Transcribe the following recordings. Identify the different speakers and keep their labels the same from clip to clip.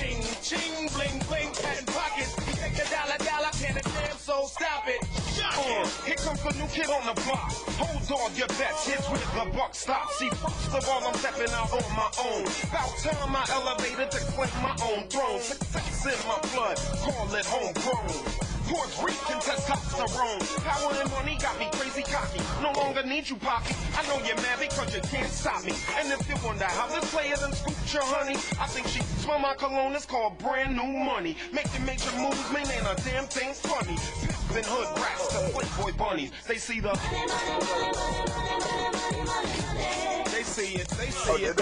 Speaker 1: Ching, ching, bling, bling, patent pockets. You take a dollar, can a damn soul stop it?
Speaker 2: Here comes the new kid on the block. Hold on, your bets. Here's where the buck stops. See, first of all, I'm stepping out on my own. About time I elevated to claim my own throne. Success in my blood, call it homegrown. Puerto Rican testosterone. Power and money got me crazy cocky. No longer need you, Poppy. I know you're mad because you can't stop me. And if you wonder how this player done scooped your honey, I think she smell my cologne. It's called brand new money. Making major moves, man, ain't a damn thing funny. Pimpin' hood rats to Playboy bunnies. They see the... They see it, they see it.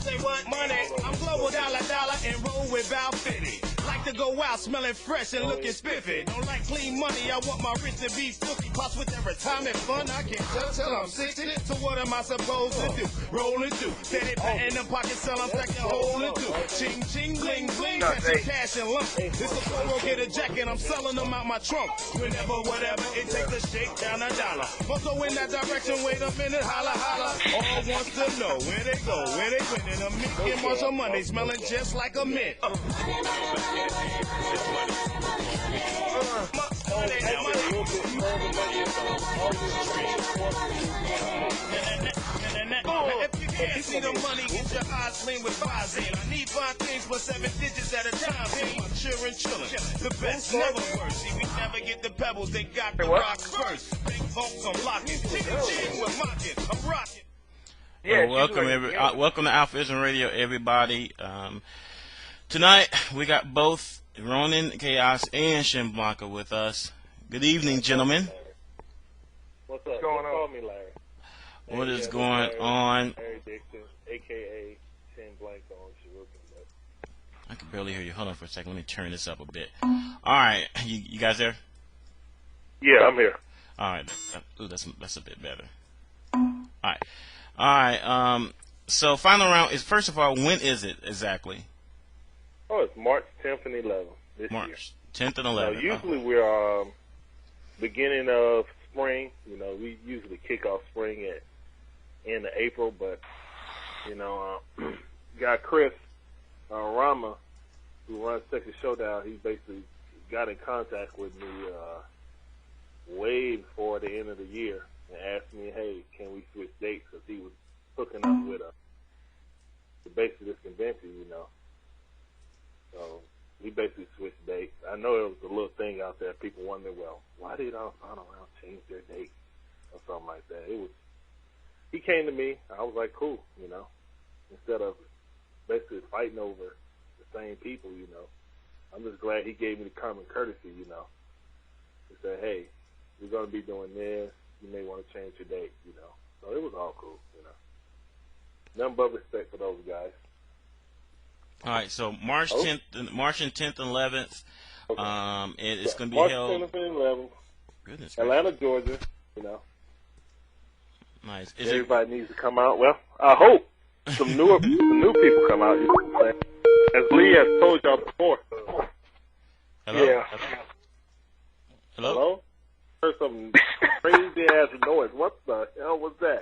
Speaker 1: Say what? Money. I'm global dollar and roll with Val 50. Like to go out smelling fresh and looking spiffy. Don't like clean money, I want my wrist to be filthy. Plus with every time and fun, I can't tell till I'm 60. So what am I supposed to do? Roll and do. Steady patting them pockets, sell them second hole and do. Ching, ching, bling, bling, catching cash and lump. This a photo, get a jacket, I'm selling them out my trunk. Whenever, whatever, it takes a shake down a dollar. Also in that direction, wait a minute, holla, holla. All wants to know where they go, where they winning. A mint, get much of money, smelling just like a mint. If you can't see the money, get your eyes lean with vibes in. I need 5 things for 7 digits at a time. Hey, cheering, chillin'. The best never worse. See, we never get the pebbles, they got the rocks first. Big folks, I'm locking. Ching, ching, we're mocking. I'm rocking.
Speaker 3: Yeah,
Speaker 4: welcome to AlphaISM Radio, everybody. Tonight we got both RoninChaos and ShinBlanka with us. Good evening, gentlemen.
Speaker 3: What's up?
Speaker 5: going on?
Speaker 3: Call me Larry.
Speaker 4: What is going on?
Speaker 3: Larry Dixon, a.k.a. ShinBlanka on Shirukin.
Speaker 4: I can barely hear you. Hold on for a second. Let me turn this up a bit. All right, you guys there?
Speaker 3: Yeah, I'm here.
Speaker 4: All right, that's a bit better. All right. So final round is, first of all, when is it exactly?
Speaker 3: Oh, it's March 10th and 11th this year.
Speaker 4: March 10th and 11th.
Speaker 3: Now, usually we're beginning of spring. You know, we usually kick off spring at end of April, but you know, guy Chris Rama, who runs Texas Showdown, he basically got in contact with me way before the end of the year and asked me, hey, can we switch dates? Because he was hooking up with the base of this convention, you know. So we basically switched dates. I know it was a little thing out there. People wondering, well, why did Final Round change their date or something like that? He came to me. I was like, cool, you know. Instead of basically fighting over the same people, you know. I'm just glad he gave me the common courtesy, you know, to say, hey, we're going to be doing this. You may want to change your date, you know. So it was all cool, you know. Nothing but respect for those guys.
Speaker 4: All right, so March 10th and 11th.
Speaker 3: Okay.
Speaker 4: It's going to be
Speaker 3: March
Speaker 4: held.
Speaker 3: 10th and 11th.
Speaker 4: Goodness.
Speaker 3: Atlanta, Georgia, you know.
Speaker 4: Nice.
Speaker 3: Everybody needs to come out. Well, I hope some new people come out. You know what I'm saying? As Lee has told y'all before.
Speaker 4: Hello?
Speaker 5: Yeah.
Speaker 3: Hello? Heard some crazy ass noise. What the hell was that?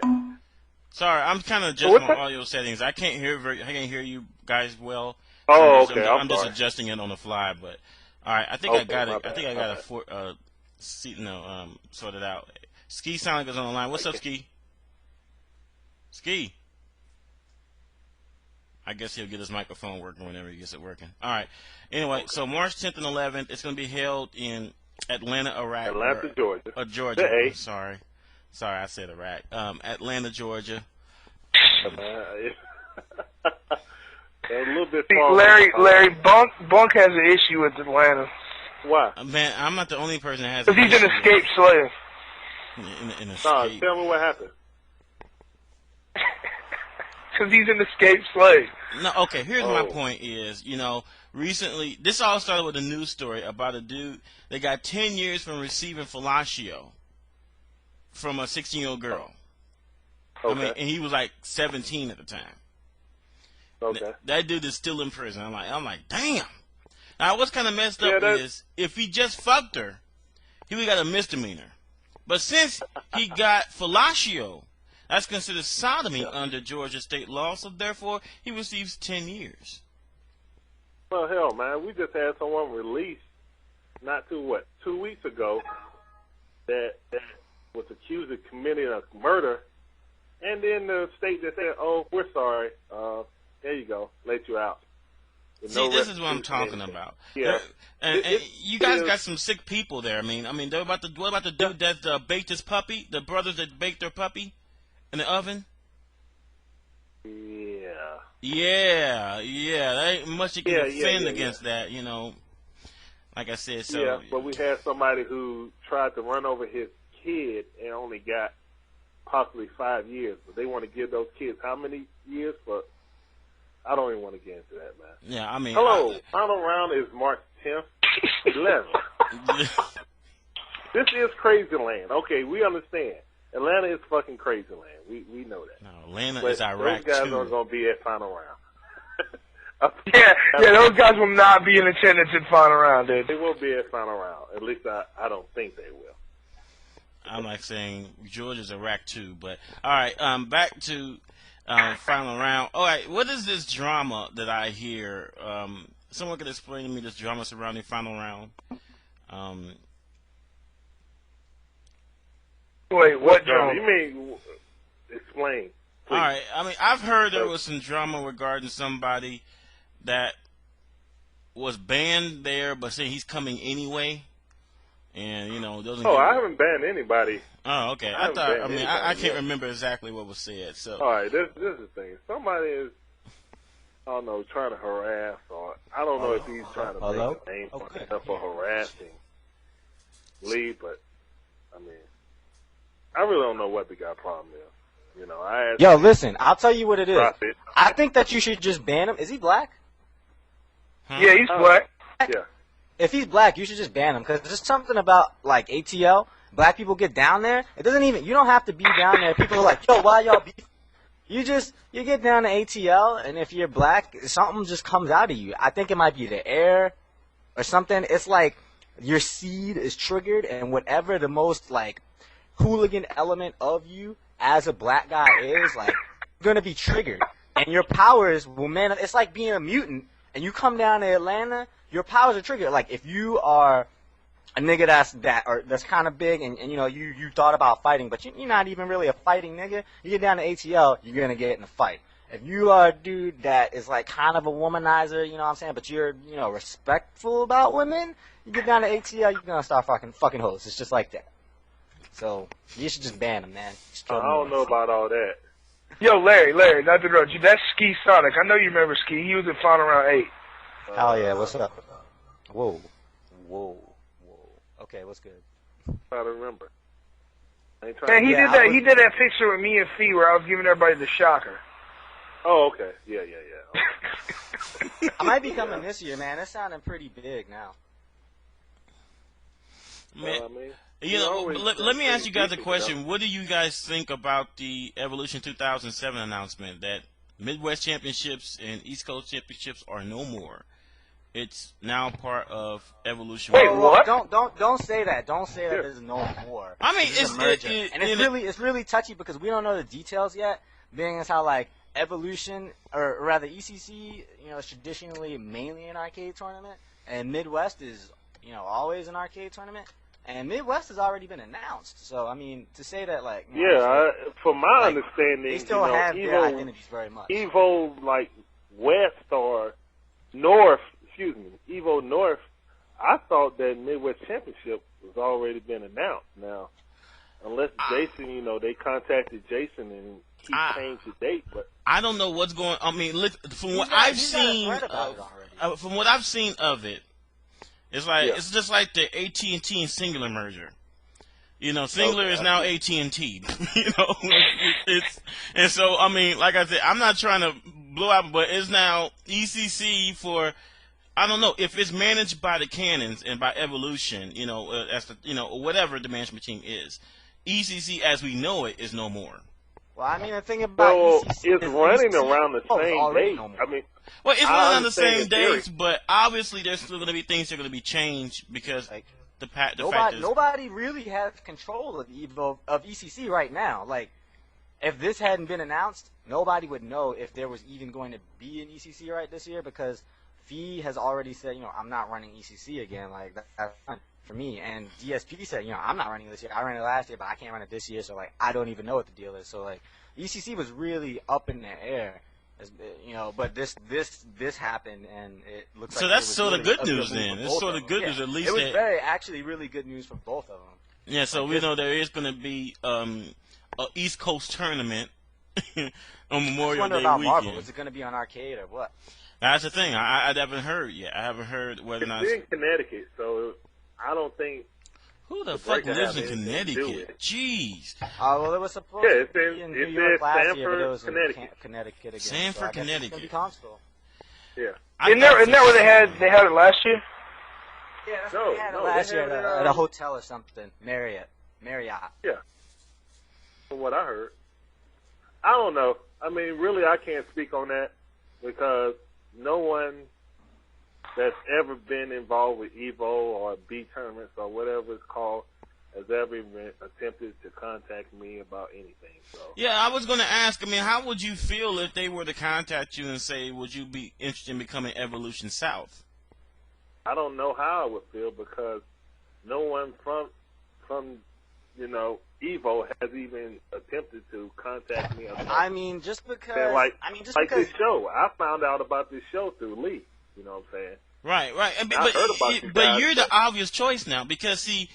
Speaker 4: Sorry, I'm kind of adjusting my audio settings. I can't hear you guys well.
Speaker 3: Oh,
Speaker 4: So
Speaker 3: okay.
Speaker 4: I'm just
Speaker 3: sorry.
Speaker 4: adjusting it on the fly. But all right, I think I got it. Sorted out. Skisonic is on the line. What's up, Ski? Ski. I guess he'll get his microphone working whenever he gets it working. All right. Anyway, so March 10th and 11th, it's going to be held in Atlanta, Iraq.
Speaker 3: Atlanta, Georgia.
Speaker 4: Georgia.
Speaker 3: Hey.
Speaker 4: Sorry, I said Iraq. Atlanta, Georgia.
Speaker 3: A little bit
Speaker 5: See,
Speaker 3: far.
Speaker 5: Larry, Bunk has an issue with Atlanta.
Speaker 3: Why?
Speaker 4: Man, I'm not the only person that has.
Speaker 5: Because he's an escaped slave.
Speaker 4: An
Speaker 3: Nah,
Speaker 4: escape.
Speaker 3: tell me what happened.
Speaker 5: Because he's an escaped slave.
Speaker 4: No, okay, here's my point is, you know, recently, this all started with a news story about a dude that got 10 years from receiving fellatio from a 16-year-old girl.
Speaker 3: Okay.
Speaker 4: I mean, and he was like 17 at the time.
Speaker 3: Okay.
Speaker 4: That dude is still in prison. I'm like, damn. Now, what's kind of messed up is if he just fucked her, he would got a misdemeanor. But since he got fellatio, That's considered sodomy under Georgia state law, so therefore he receives 10 years.
Speaker 3: Well, hell, man, we just had someone released not too 2 weeks ago that was accused of committing a murder, and then the state just said, "Oh, we're sorry. There you go, let you out."
Speaker 4: See, this is what I'm talking about.
Speaker 3: Yeah,
Speaker 4: and you guys got some sick people there. I mean, what about the dude that baked his puppy? The brothers that baked their puppy in the oven? Yeah. There ain't much you can defend against that, you know. Like I said, so.
Speaker 3: Yeah, but we had somebody who tried to run over his kid and only got possibly 5 years. But they want to give those kids how many years? But I don't even want to get into that, man.
Speaker 4: Yeah, I mean.
Speaker 3: Hello, final round is March 10th, 11th. This is crazy land. Okay, we understand. Atlanta is fucking crazy land. We know that.
Speaker 4: No, Atlanta
Speaker 3: but
Speaker 4: is Iraq,
Speaker 3: those guys
Speaker 4: too.
Speaker 3: aren't going to be at final round.
Speaker 5: Yeah, those guys will not be in attendance at final round, dude.
Speaker 3: They will be at final round. At least I don't think they will.
Speaker 4: I'm like saying Georgia's Iraq, too. But, all right, back to final round. All right, what is this drama that I hear? Someone could explain to me this drama surrounding final round.
Speaker 5: Wait, what drama?
Speaker 3: You mean explain? Please.
Speaker 4: All right. I mean, I've heard there was some drama regarding somebody that was banned there, but saying he's coming anyway, and you know doesn't.
Speaker 3: I haven't banned anybody.
Speaker 4: Oh, okay. I can't remember exactly what was said. So.
Speaker 3: All right, this is the thing. Somebody is, I don't know, trying to harass, or I don't know if he's trying to make a name for himself for harassing Lee, but I mean, I really don't know what the guy's problem is. You know,
Speaker 6: Yo, listen, I'll tell you what it is. I think that you should just ban him. Is he black?
Speaker 5: Yeah, he's black.
Speaker 3: Yeah.
Speaker 6: If he's black, you should just ban him because there's something about like ATL. Black people get down there. It doesn't even. You don't have to be down there. People are like, yo, why y'all beef? You get down to ATL, and if you're black, something just comes out of you. I think it might be the air or something. It's like your seed is triggered, and whatever the most like hooligan element of you as a black guy is, like, you're gonna be triggered, and your powers will it's like being a mutant, and you come down to Atlanta, your powers are triggered. Like, if you are a nigga that's kind of big, and you know, you thought about fighting, but you're not even really a fighting nigga, you get down to ATL, you're gonna get in a fight. If you are a dude that is like kind of a womanizer, you know what I'm saying, but you're, you know, respectful about women, you get down to ATL, you're gonna start fucking hoes. It's just like that. So, you should just ban him, man.
Speaker 3: I don't know about all that.
Speaker 5: Yo, Larry, not to interrupt you. That's Skisonic. I know you remember Ski. He was in final round 8.
Speaker 6: Hell yeah, what's up? Whoa. Okay, what's good?
Speaker 3: I remember.
Speaker 5: Man, he did that. He did that picture with me and Fee where I was giving everybody the shocker.
Speaker 3: Oh, okay. Yeah. Okay.
Speaker 6: I might be coming this year, man. That's sounding pretty big now.
Speaker 4: Man,
Speaker 3: I mean,
Speaker 4: you know, let me ask you guys a question. What do you guys think about the Evolution 2007 announcement that Midwest Championships and East Coast Championships are no more? It's now part of Evolution.
Speaker 5: Wait, what?
Speaker 6: Don't say that. Don't say that there's no more.
Speaker 4: I mean,
Speaker 6: it's a merger. And it's really touchy because we don't know the details yet. Being as how like Evolution, or rather ECC, you know, is traditionally mainly an arcade tournament, and Midwest is, you know, always an arcade tournament. And Midwest has already been announced, so I mean, to say that, like, you know,
Speaker 3: from my understanding,
Speaker 6: they still have their identities very much.
Speaker 3: Evo, like West or North, Evo North. I thought that Midwest Championship was already been announced. Now, unless Jason, you know, they contacted Jason and he changed the date, but
Speaker 4: I don't know what's going. I mean, from what I've seen, of it. It's like it's just like the AT&T and Singular merger. You know, Singular is now AT&T. You know, and so I mean, like I said, I'm not trying to blow out, but it's now ECC for. I don't know if it's managed by the Cannons and by Evolution. You know, as the, you know, whatever the management team is, ECC as we know it is no more.
Speaker 6: Well, I mean, the thing about ECC
Speaker 3: it's running around the same date.
Speaker 6: No,
Speaker 3: I mean.
Speaker 4: Well, it's running on the same dates, but obviously there's still going to be things that are going to be changed because
Speaker 6: like,
Speaker 4: the fact is
Speaker 6: nobody really has control of ECC right now. Like, if this hadn't been announced, nobody would know if there was even going to be an ECC right this year because Fee has already said, I'm not running ECC again. Like, that's fine for me. And DSP said, I'm not running it this year. I ran it last year, but I can't run it this year. So, like, I don't even know what the deal is. So, like, ECC was really up in the air. But this happened, and it looks like
Speaker 4: so that's
Speaker 6: it was
Speaker 4: sort of
Speaker 6: really
Speaker 4: good
Speaker 6: a
Speaker 4: news
Speaker 6: move
Speaker 4: then.
Speaker 6: for
Speaker 4: It's
Speaker 6: both
Speaker 4: sort
Speaker 6: of
Speaker 4: of
Speaker 6: them.
Speaker 4: good news at least.
Speaker 6: It was actually really good news for both of them.
Speaker 4: Yeah, so we know there is going to be a East Coast tournament on Memorial
Speaker 6: I wonder
Speaker 4: Day
Speaker 6: about
Speaker 4: weekend.
Speaker 6: Marvel. Is it going to be on arcade or what?
Speaker 4: That's the thing. I haven't heard yet. I haven't heard whether or not.
Speaker 3: It's in Connecticut, so I don't think.
Speaker 4: Who the fuck
Speaker 3: breakdown
Speaker 4: lives in
Speaker 3: has anything to do with
Speaker 4: Connecticut?
Speaker 3: it.
Speaker 4: Jeez.
Speaker 6: Well, it was supposed
Speaker 3: Yeah,
Speaker 6: to be in New
Speaker 3: it's
Speaker 6: York
Speaker 3: in
Speaker 6: last year, but it was
Speaker 3: Sanford,
Speaker 6: in Connecticut again.
Speaker 4: Sanford,
Speaker 6: so I guess
Speaker 4: Connecticut.
Speaker 6: It's going to be Constable.
Speaker 3: Yeah.
Speaker 5: Isn't that where they had it last year?
Speaker 6: Yeah, that's
Speaker 3: No,
Speaker 6: what they had
Speaker 3: no,
Speaker 6: it last
Speaker 3: they
Speaker 6: year
Speaker 3: had it,
Speaker 6: at a hotel or something. Marriott.
Speaker 3: Yeah. From what I heard. I don't know. I mean, really, I can't speak on that because no one that's ever been involved with EVO or B tournaments or whatever it's called has ever even attempted to contact me about anything. So
Speaker 4: Yeah, I was going to ask, how would you feel if they were to contact you and say, would you be interested in becoming Evolution South?
Speaker 3: I don't know how I would feel because no one from EVO has even attempted to contact me about
Speaker 6: just because
Speaker 3: this show. I found out about this show through Lee. You know what I'm saying?
Speaker 4: Right.
Speaker 3: I heard about you
Speaker 4: But
Speaker 3: guys,
Speaker 4: you're the obvious choice now because, see,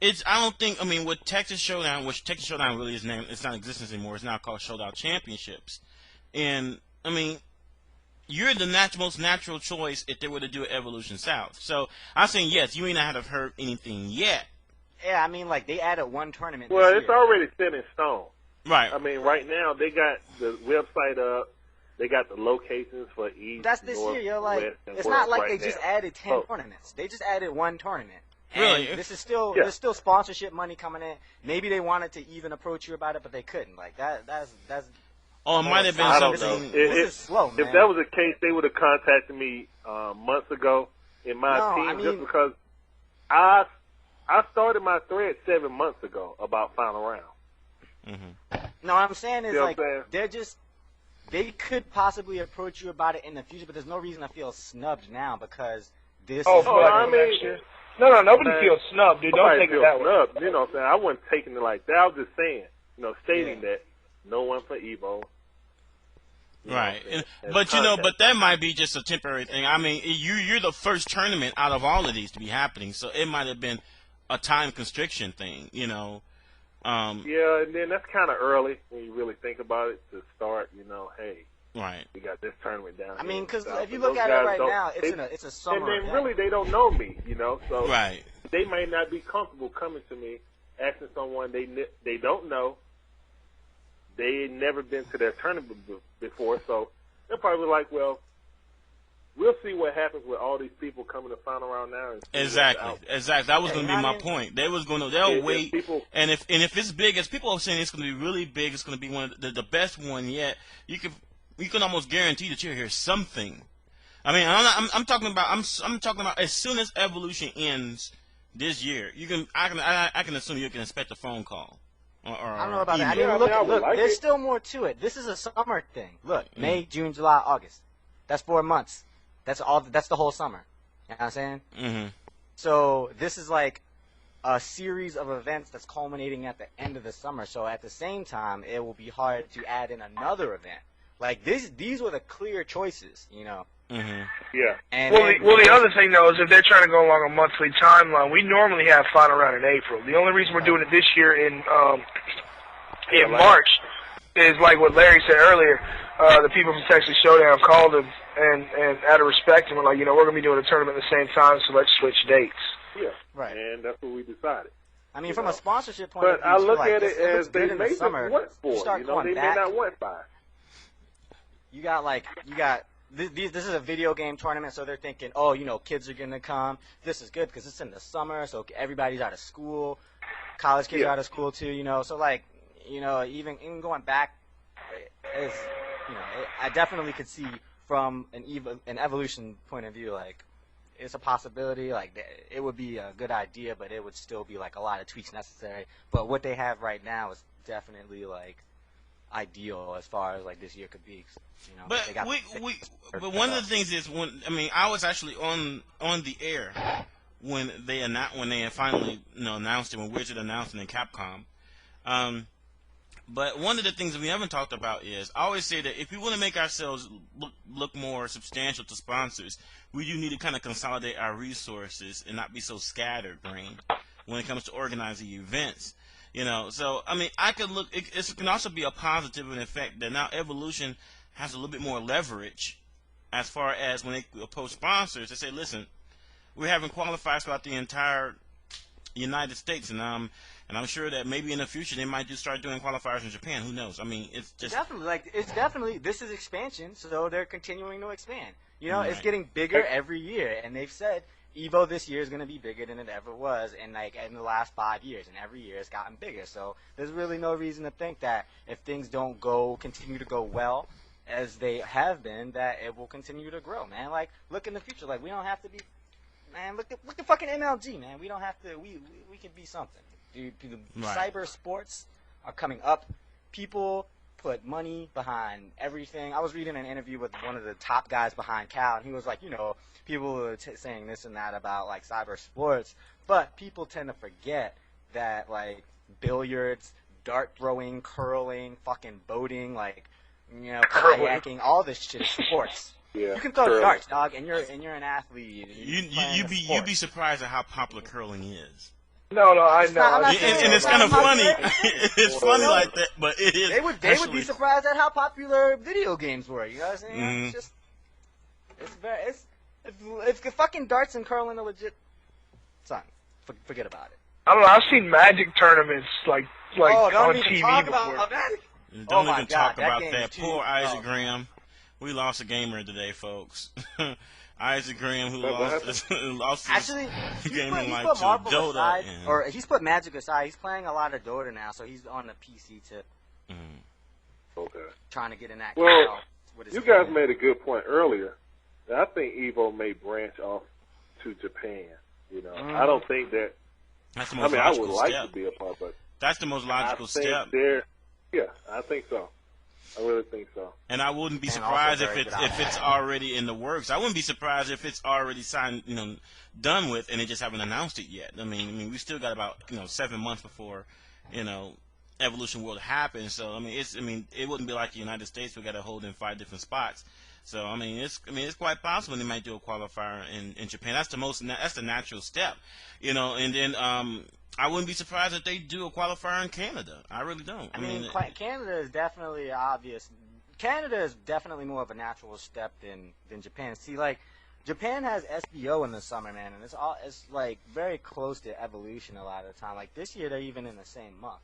Speaker 4: I don't think, with Texas Showdown, which Texas Showdown really is named, it's not in existence anymore. It's now called Showdown Championships. And, you're the most natural choice if they were to do Evolution South. So, I'm saying, yes, you may not have heard anything yet.
Speaker 6: Yeah, they added one tournament.
Speaker 3: Well,
Speaker 6: this
Speaker 3: it's
Speaker 6: year.
Speaker 3: already set in stone.
Speaker 4: Right.
Speaker 3: Right now, they got the website up. They got the locations for East,
Speaker 6: That's this
Speaker 3: North,
Speaker 6: year. You're like,
Speaker 3: West, and
Speaker 6: it's
Speaker 3: West
Speaker 6: not like
Speaker 3: right
Speaker 6: they just
Speaker 3: now.
Speaker 6: added 10 tournaments. They just added one tournament.
Speaker 4: Really?
Speaker 6: And this is still there's still sponsorship money coming in. Maybe they wanted to even approach you about it, but they couldn't. Like that's.
Speaker 4: Or it might have been
Speaker 3: I don't
Speaker 4: something.
Speaker 3: know.
Speaker 6: This is slow, man.
Speaker 3: If that was the case, they would have contacted me months ago. In my opinion, just because I started my thread 7 months ago about final round.
Speaker 4: Mm-hmm.
Speaker 6: No, what I'm saying is,
Speaker 3: You know what I'm saying?
Speaker 6: they could possibly approach you about it in the future, but there's no reason to feel snubbed now because this.
Speaker 5: Oh,
Speaker 6: is
Speaker 5: next year. No, nobody feels snubbed, dude. Don't take it that way.
Speaker 3: Snubbed, you know what I'm saying? I wasn't taking it like that. I was just saying, stating that no one for Evo.
Speaker 4: Right, but that might be just a temporary thing. You're the first tournament out of all of these to be happening, so it might have been a time constriction thing,
Speaker 3: Yeah, and then that's kind of early when you really think about it to start. Hey,
Speaker 4: right,
Speaker 3: we got this tournament down.
Speaker 6: Because if you look at it right now, it's a summer.
Speaker 3: And then
Speaker 6: event.
Speaker 3: really they don't know me, so
Speaker 4: right.
Speaker 3: They may not be comfortable coming to me asking someone they don't know. They ain't never been to their tournament before, so they're probably like, well, we'll see what happens with all these people coming to final round now.
Speaker 4: Exactly. That was going to be my point. They'll wait, and if it's big, as people are saying, it's going to be really big. It's going to be one of the best one yet. You can almost guarantee that you'll hear something. I'm talking about as soon as Evolution ends this year, I can assume you can expect a phone call.
Speaker 6: I don't know about that. Look, there's still more to it. This is a summer thing. Look, May, June, July, August. That's 4 months. That's all. That's the whole summer. You know what I'm saying? Mm-hmm. So this is like a series of events that's culminating at the end of the summer. So at the same time, it will be hard to add in another event. Like these were the clear choices,
Speaker 4: Mm-hmm.
Speaker 3: Yeah.
Speaker 6: And
Speaker 5: the other thing though is if they're trying to go along a monthly timeline, we normally have final round in April. The only reason we're doing it this year in March is like what Larry said earlier. The people from Texas Showdown called him and out of respect, and were like, we're going to be doing a tournament at the same time, so let's switch dates.
Speaker 3: Yeah.
Speaker 6: Right.
Speaker 3: And that's what we decided.
Speaker 6: From a sponsorship point of view,
Speaker 3: but I look
Speaker 6: like,
Speaker 3: at it as they
Speaker 6: may
Speaker 3: may
Speaker 6: summer,
Speaker 3: want four. They may not want 5.
Speaker 6: You got this is a video game tournament, so they're thinking, kids are going to come. This is good because it's in the summer, so everybody's out of school. College kids are out of school too, So even going back, I definitely could see from an evolution point of view, like it's a possibility. Like it would be a good idea, but it would still be like a lot of tweaks necessary. But what they have right now is definitely like ideal as far as like this year could be. You know,
Speaker 4: But
Speaker 6: they got
Speaker 4: but one of the things is I was actually on the air when they finally announced it, when Wizard announced it in Capcom. But one of the things that we haven't talked about is, I always say that if we want to make ourselves look more substantial to sponsors, we do need to kind of consolidate our resources and not be so scatterbrained when it comes to organizing events. So I mean, I could look. It can also be a positive effect that now Evolution has a little bit more leverage as far as when they approach sponsors. They say, listen, we're having qualifiers throughout the entire United States, and I'm sure that maybe in the future they might start doing qualifiers in Japan. Who knows? I mean, it's
Speaker 6: definitely this is expansion, so they're continuing to expand.
Speaker 4: Right.
Speaker 6: It's getting bigger every year, and they've said Evo this year is going to be bigger than it ever was in the last 5 years, and every year it's gotten bigger. So there's really no reason to think that if things don't continue to go well as they have been, that it will continue to grow, man. Like, look in the future. Like, we don't have to be, man. Look at fucking MLG, man. We don't have to. We can be something. Dude,
Speaker 4: Right.
Speaker 6: Cyber sports are coming up. People put money behind everything. I was reading an interview with one of the top guys behind Cal, and he was like, people are saying this and that about like cyber sports, but people tend to forget that like billiards, dart throwing, curling, fucking boating, like kayaking, all this shit is sports.
Speaker 3: Yeah,
Speaker 6: You can throw
Speaker 3: curling.
Speaker 6: darts, dog, and you're an athlete.
Speaker 4: You'd be surprised at how popular curling is.
Speaker 5: No, I
Speaker 6: It's not- I'm
Speaker 5: know.
Speaker 6: not saying
Speaker 4: And it's kind of funny. It's funny like that, but it is.
Speaker 6: They would be surprised at how popular video games were. You know what I'm saying?
Speaker 4: Mhm.
Speaker 6: It's just, if fucking darts and curling are legit, son, forget about it.
Speaker 5: I don't know. I've seen Magic tournaments like
Speaker 6: don't
Speaker 5: on
Speaker 6: even
Speaker 5: TV
Speaker 6: talk
Speaker 5: before.
Speaker 6: about that.
Speaker 4: Don't
Speaker 6: my
Speaker 4: even
Speaker 6: God,
Speaker 4: talk
Speaker 6: that
Speaker 4: about
Speaker 6: game
Speaker 4: that.
Speaker 6: too.
Speaker 4: Poor Isaac
Speaker 6: Oh.
Speaker 4: Graham. We lost a gamer today, folks. Isaac Graham, who
Speaker 3: What
Speaker 4: lost his
Speaker 6: Actually, he's
Speaker 4: gaming
Speaker 6: put
Speaker 4: life to
Speaker 6: Marvel
Speaker 4: Dota.
Speaker 6: aside,
Speaker 4: and-
Speaker 6: or he's put Magic aside. He's playing a lot of Dota now, so he's on the PC tip,
Speaker 3: Okay.
Speaker 6: trying to get in that.
Speaker 3: Well,
Speaker 6: crowd with his
Speaker 3: You guys
Speaker 6: friends.
Speaker 3: made a good point earlier. I think Evo may branch off to Japan. I don't think that.
Speaker 4: That's the
Speaker 3: I
Speaker 4: most
Speaker 3: mean, I
Speaker 4: logical
Speaker 3: would like
Speaker 4: step.
Speaker 3: to be a part, but
Speaker 4: That's the most logical
Speaker 3: I think
Speaker 4: step.
Speaker 3: Yeah, I think so. I really think so.
Speaker 4: And I wouldn't be
Speaker 6: And
Speaker 4: surprised
Speaker 6: also
Speaker 4: if
Speaker 6: very good
Speaker 4: it's already in the works. I wouldn't be surprised if it's already signed, done with, and they just haven't announced it yet. I mean, we still got about 7 months before, Evolution World happens. So it wouldn't be like the United States. We got to hold in 5 different spots. So it's quite possible they might do a qualifier in Japan. That's the natural step, And then I wouldn't be surprised if they do a qualifier in Canada. I really don't.
Speaker 6: I mean, Canada is definitely obvious. Canada is definitely more of a natural step than Japan. See, like, Japan has SBO in the summer, man, and it's like very close to Evolution a lot of the time. Like this year, they're even in the same month.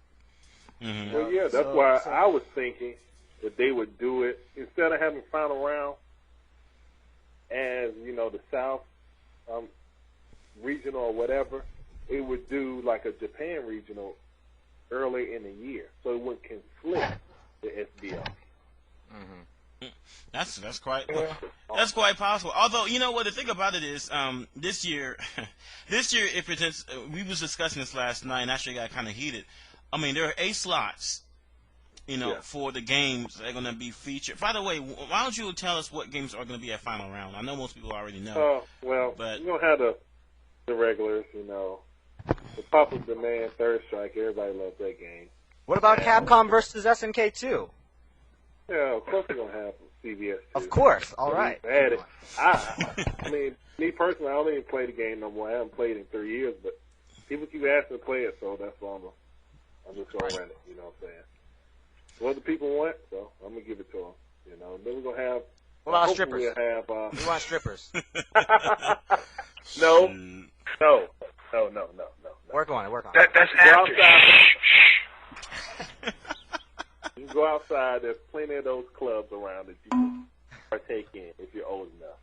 Speaker 4: Mhm.
Speaker 3: Well, yeah, that's why I was thinking that they would do it instead of having final round as the South regional or whatever. It would do like a Japan regional early in the year, so it wouldn't conflict the SBO.
Speaker 4: That's quite possible. Although the thing about it is, this year it presents. We was discussing this last night, and actually got kind of heated. I mean, there are 8 slots, for the games that are going to be featured. By the way, why don't you tell us what games are going to be at final round? I know most people already know.
Speaker 3: Oh, well,
Speaker 4: but
Speaker 3: you're gonna have the regulars, the Popular Demand, Third Strike. Everybody loves that game.
Speaker 6: What about Capcom versus SNK 2?
Speaker 3: Yeah, of course they're gonna have CVS too.
Speaker 6: Of course. All right.
Speaker 3: I mean, me personally, I don't even play the game no more. I haven't played it in 3 years, but people keep asking to play it, so that's why I'm just gonna rent it. You know what I'm saying? What the people want, so I'm gonna give it to them. Then we're gonna have.
Speaker 6: What about
Speaker 3: hopefully
Speaker 6: strippers?
Speaker 3: we'll have,
Speaker 6: We want strippers.
Speaker 3: No.
Speaker 6: Work on it.
Speaker 5: That's
Speaker 3: Go
Speaker 5: after.
Speaker 3: outside. You can go outside. There's plenty of those clubs around that you can partake in if you're old enough.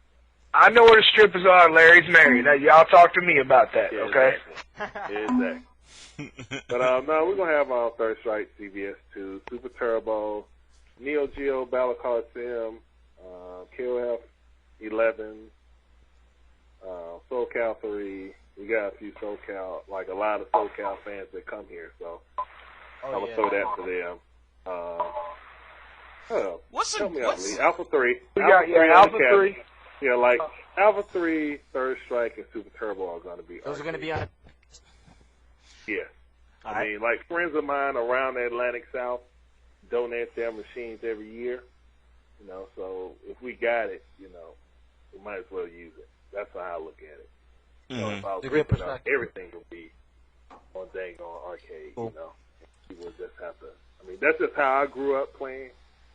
Speaker 5: I know where the strippers are. Larry's married. Now, y'all talk to me about that,
Speaker 3: Yeah,
Speaker 5: okay?
Speaker 3: Exactly. But no, we're gonna have Third Strike, CVS 2, Super Turbo, Neo Geo Battle Coliseum, KOF 11, SoCal 3. We got a few SoCal, like a lot of SoCal fans that come here, so I'm gonna throw that to them. Help me out, Lee. Alpha 3.
Speaker 5: We got Alpha 3.
Speaker 3: Yeah, like Alpha 3, Third Strike, and Super Turbo are going to be.
Speaker 6: Those are going to be on.
Speaker 3: Yeah.
Speaker 6: All
Speaker 3: I
Speaker 6: right.
Speaker 3: mean, like friends of mine around the Atlantic South donate their machines every year. You know, so if we got it, you know, we might as well use it. That's how I look at it. So if I was picking up, everything would be on dang on arcade, you know. You would just have to. I mean, that's just how I grew up playing,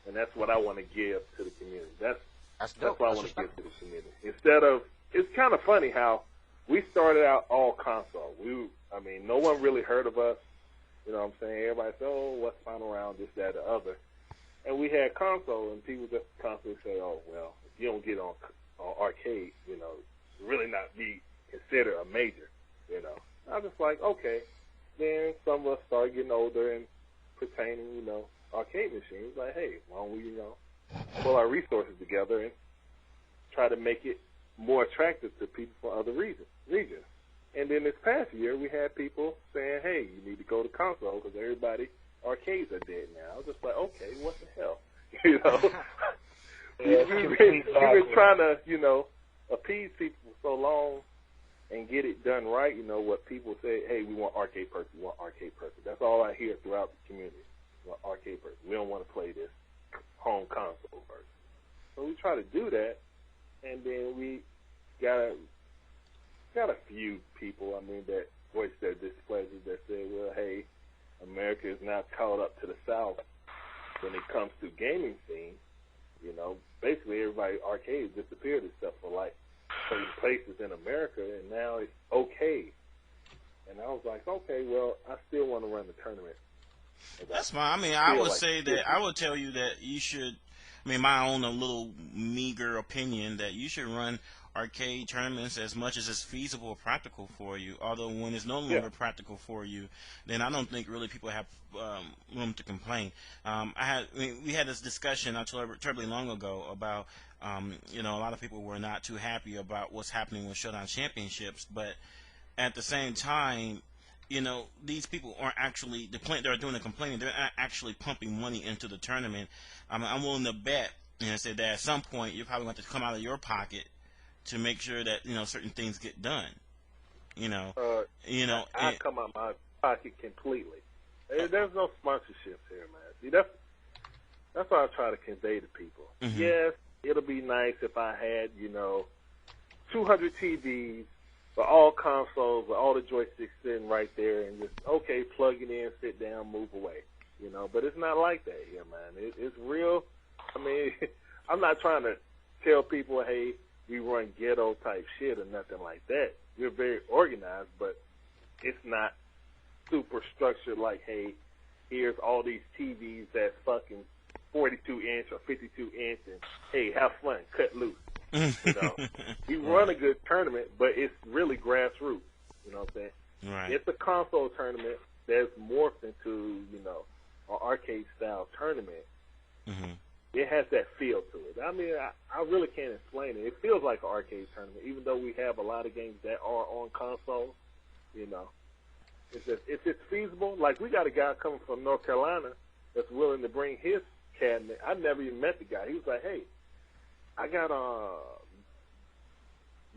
Speaker 3: and that's what I want to give to the community. That's what I want to give to the community. Instead of, it's kind of funny how we started out all console. I mean, no one really heard of us. You know what I'm saying? Everybody said, oh, what's final round, this, that, the other. And we had console, and people just constantly say, oh, well, if you don't get on arcade, you know, really not be considered a major, you know. I was just like, okay. Then some of us started getting older and pertaining, you know, arcade machines. Like, hey, why don't we, you know, pull our resources together and try to make it more attractive to people from other regions. And then this past year, we had people saying, hey, you need to go to console because everybody, arcades are dead now. I was just like, okay, what the hell? You know, we've been trying to, you know, appease people for so long and get it done right. You know, what people say, hey, we want arcade person, we want arcade person. That's all I hear throughout the community. We want arcade person. We don't want to play this home console person. So we try to do that, and then we got a few people, I mean, that voiced their displeasure, that said, well, hey, America is now caught up to the South when it comes to gaming scene. You know, basically everybody arcade disappeared except for like certain places in America, and now it's okay. And I was like, okay, well, I still want to run the tournament.
Speaker 4: That's fine. I mean, I would say that I would tell you that you should. I mean, my own little meager opinion that you should run arcade tournaments as much as it's feasible or practical for you. Although when it's no longer practical for you, then I don't think really people have room to complain. We had this discussion not terribly long ago about you know, a lot of people were not too happy about what's happening with Showdown Championships, but at the same time, you know, these people aren't actually they're doing the complaining. They're not actually pumping money into the tournament. I'm willing to bet, you know, say that at some point you're probably going to come out of your pocket to make sure that, you know, certain things get done. You know,
Speaker 3: I come out my pocket completely. There's no sponsorships here, man. See, that's what I try to convey to people. Mm-hmm. Yes, it'll be nice if I had, you know, 200 TVs. For all consoles, with all the joysticks sitting right there, and just, okay, plug it in, sit down, move away, you know. But it's not like that here, man. It's real. I mean, I'm not trying to tell people, hey, we run ghetto-type shit or nothing like that. We're very organized, but it's not super structured like, hey, here's all these TVs that's fucking 42-inch or 52-inch, and, hey, have fun, cut loose. You know, we run a good tournament, but it's really grassroots. You know what I'm saying?
Speaker 4: Right.
Speaker 3: It's a console tournament that's morphed into, you know, an arcade style tournament. Mm-hmm. It has that feel to it. I mean, I really can't explain it. It feels like an arcade tournament, even though we have a lot of games that are on console. You know, it's just feasible. Like, we got a guy coming from North Carolina that's willing to bring his cabinet. I never even met the guy. He was like, hey, I got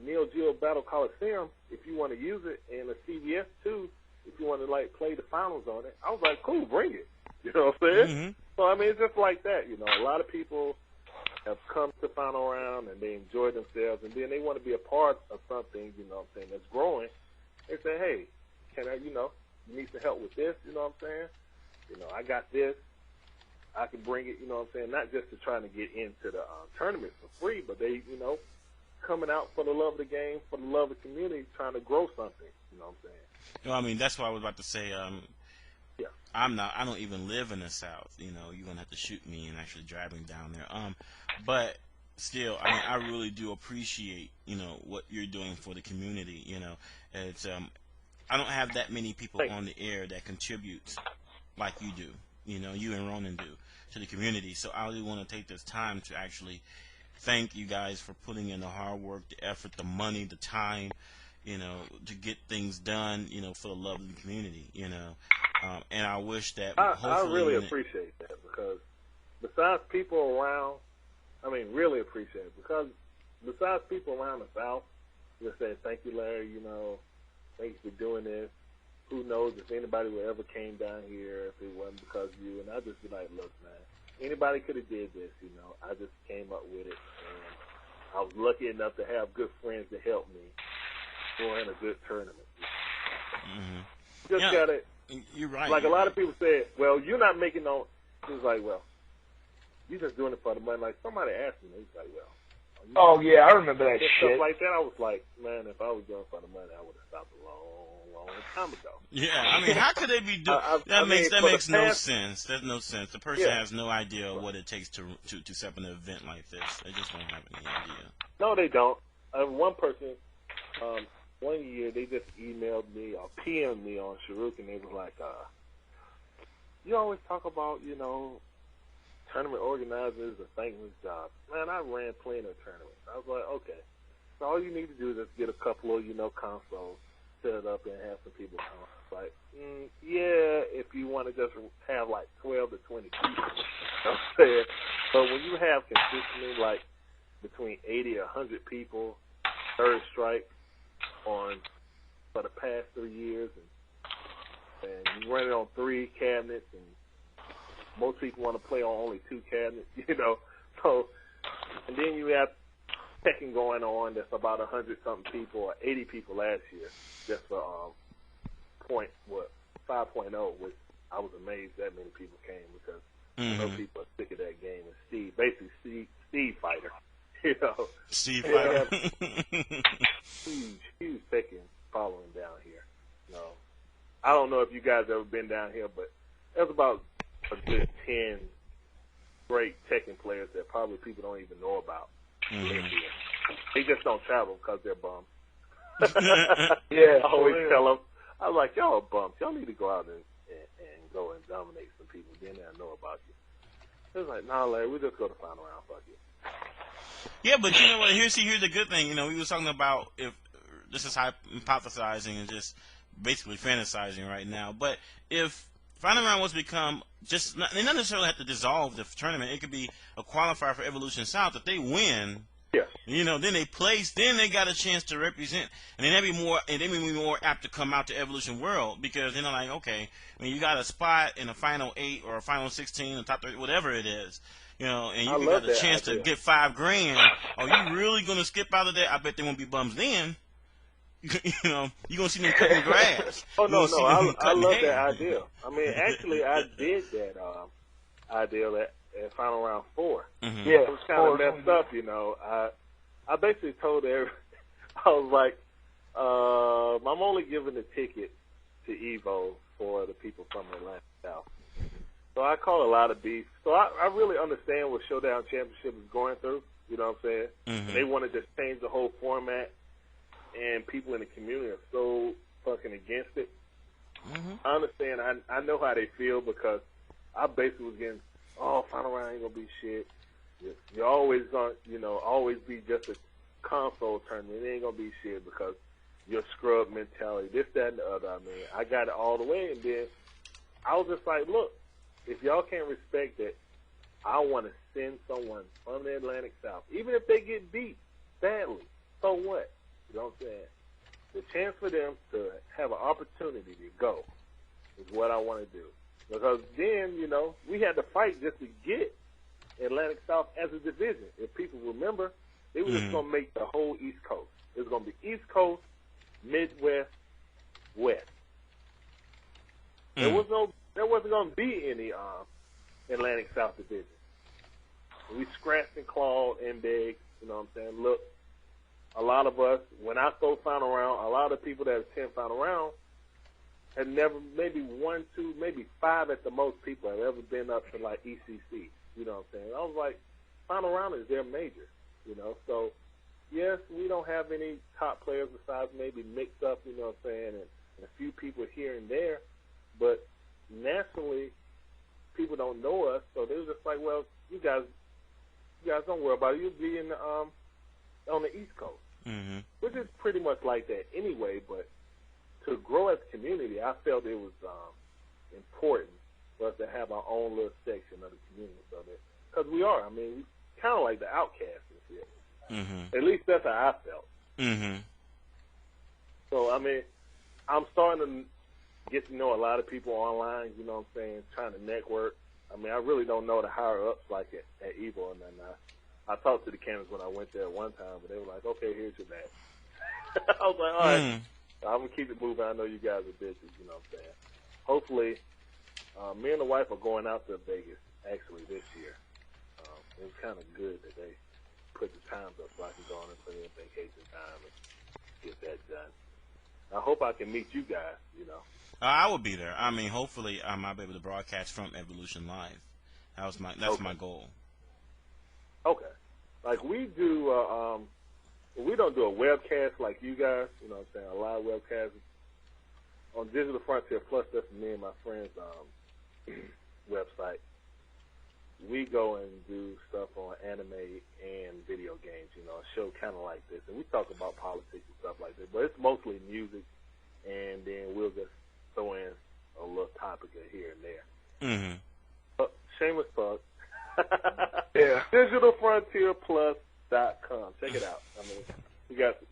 Speaker 3: Neo Geo Battle Coliseum if you want to use it, and a CVS too if you want to like play the finals on it. I was like, cool, bring it. You know what I'm saying? Mm-hmm. So I mean, it's just like that. You know, a lot of people have come to final round and they enjoy themselves, and then they want to be a part of something. You know what I'm saying? That's growing. They say, hey, can I? You know, you need some help with this. You know what I'm saying? You know, I got this. I can bring it, you know what I'm saying, not just to trying to get into the tournament for free, but they, you know, coming out for the love of the game, for the love of the community, trying to grow something, you know what I'm saying?
Speaker 4: No, I mean, that's what I was about to say. I don't even live in the South, you know, you're going to have to shoot me and actually drive me down there. But still, I mean, I really do appreciate, you know, what you're doing for the community, you know. It's, I don't have that many people on the air that contribute like you do. You know, you and Ronin do to the community. So I really want to take this time to actually thank you guys for putting in the hard work, the effort, the money, the time, you know, to get things done, you know, for the love of the community, you know. And I wish that hopefully...
Speaker 3: I really appreciate that because, besides people around, I mean, really appreciate it, because besides people around the South, just saying, thank you, Larry, you know, thanks for doing this. Who knows if anybody would ever came down here if it wasn't because of you. And I just be like, look, man, anybody could have did this, you know. I just came up with it, and I was lucky enough to have good friends to help me during a good tournament.
Speaker 4: Mm-hmm.
Speaker 3: Just got it.
Speaker 4: You're right.
Speaker 3: Like a lot of people said, well, you're not making no. It was like, well, you're just doing it for the money. Like somebody asked me, he's like, well.
Speaker 5: Oh yeah, I remember that shit.
Speaker 3: Stuff like that, I was like, man, if I was doing it for the money, I would have stopped a long time ago.
Speaker 4: Yeah, I mean, how could they be doing that? Makes no sense. There's no sense. The person has no idea what it takes to set up an event like this. They just don't have any idea.
Speaker 3: No, they don't. One person, one year, they just emailed me or PM'd me on Sharuk, and they was like, you always talk about, you know, tournament organizers a thankless job. Man, I ran plenty of tournaments. I was like, okay. So all you need to do is just get a couple of, you know, consoles, set it up, and have some people come. Like, yeah, if you want to just have like 12 to 20 people. You know what I'm saying? But when you have consistently like between 80 or 100 people, third strike for the past 3 years, and you run it on 3 cabinets, and most people want to play on only 2 cabinets, you know. So, and then you have Tekken going on that's about 100-something people or 80 people last year just for 5.0, which I was amazed that many people came because I know people are sick of that game. And Steve Fighter, you know.
Speaker 4: Steve Fighter.
Speaker 3: huge Tekken following down here. You know, I don't know if you guys ever been down here, but there's about a good 10 great Tekken players that probably people don't even know about. Mm-hmm. They just don't travel because they're bums.
Speaker 5: Yeah,
Speaker 3: I always tell them, I was like, y'all are bums. Y'all need to go out and go and dominate some people. Then they'll know about you. It's like, nah, Larry, we just go to final round, fuck it.
Speaker 4: Yeah, but you know what? Here's the good thing. You know, we was talking about if this is hypothesizing and just basically fantasizing right now. But if final round was to become they not necessarily have to dissolve the tournament. It could be a qualifier for Evolution South. If they win,
Speaker 3: yeah,
Speaker 4: you know, then they place, then they got a chance to represent, and then they be more apt to come out to Evolution World because they're like, okay, I mean, you got a spot in a final 8 or a final 16, a top 30, whatever it is. You know, and you got a chance to get $5,000. Are you really going to skip out of that? I bet there won't be bums then. You know, you're going to see them cutting grass.
Speaker 3: Oh, no, I love that idea. I mean, actually, I did that idea at Final Round 4.
Speaker 4: Mm-hmm.
Speaker 5: Yeah,
Speaker 3: it was kind of messed up, you know. I basically told everybody, I was like, I'm only giving the ticket to Evo for the people from Atlanta South. So I call a lot of beef. So I really understand what Showdown Championship is going through. You know what I'm saying?
Speaker 4: Mm-hmm.
Speaker 3: And they want to just change the whole format, and people in the community are so fucking against it.
Speaker 4: Mm-hmm.
Speaker 3: I understand. I know how they feel because I basically was getting, final round ain't gonna be shit. You're always gonna, always be just a console tournament. It ain't gonna be shit because your scrub mentality, this, that, and the other. I mean, I got it all the way, and then I was just like, look, if y'all can't respect it, I want to send someone from the Atlantic South, even if they get beat badly. So what? You know what I'm saying? The chance for them to have an opportunity to go is what I want to do. Because then, we had to fight just to get Atlantic South as a division. If people remember, they were just going to make the whole East Coast. It was going to be East Coast, Midwest, West. There wasn't going to be any Atlantic South division. We scratched and clawed and begged. You know what I'm saying? Look, a lot of us, when I throw final round, a lot of people that attend final round had never, maybe 1, 2, maybe 5 at the most people have ever been up to like ECC. You know what I'm saying? I was like, final round is their major. So yes, we don't have any top players besides maybe mixed up. You know what I'm saying, and a few people here and there, but nationally, people don't know us, so they were just like, well, you guys don't worry about it. You'll be in on the East Coast, which is pretty much like that anyway. But to grow as a community, I felt it was important for us to have our own little section of the community, so that because we are. I mean, kind of like the outcasts and shit.
Speaker 4: Mm-hmm.
Speaker 3: At least that's how I felt.
Speaker 4: Mm-hmm.
Speaker 3: So, I mean, I'm starting to get to know a lot of people online, you know what I'm saying, trying to network. I mean, I really don't know the higher-ups like at Evo, and then I talked to the Cannons when I went there one time, but they were like, okay, here's your badge. I was like, all right, I'm going to keep it moving. I know you guys are busy, you know what I'm saying. Hopefully, me and the wife are going out to Vegas, actually, this year. It was kind of good that they put the times up so I can go on and put in vacation time and get that done. I hope I can meet you guys, you know.
Speaker 4: I will be there. I mean, hopefully, I'll be able to broadcast from Evolution Live. That's my goal.
Speaker 3: Okay. Like we do, we don't do a webcast like you guys. You know what I'm saying? A live webcast on Digital Frontier Plus. That's me and my friends' website. We go and do stuff on anime and video games. You know, a show kind of like this, and we talk about politics and stuff like that. But it's mostly music, and then we'll just throw in a little topic here and there.
Speaker 4: Mm-hmm.
Speaker 3: Shameless plug.
Speaker 5: Yeah.
Speaker 3: DigitalFrontierPlus.com. Check it out. I mean,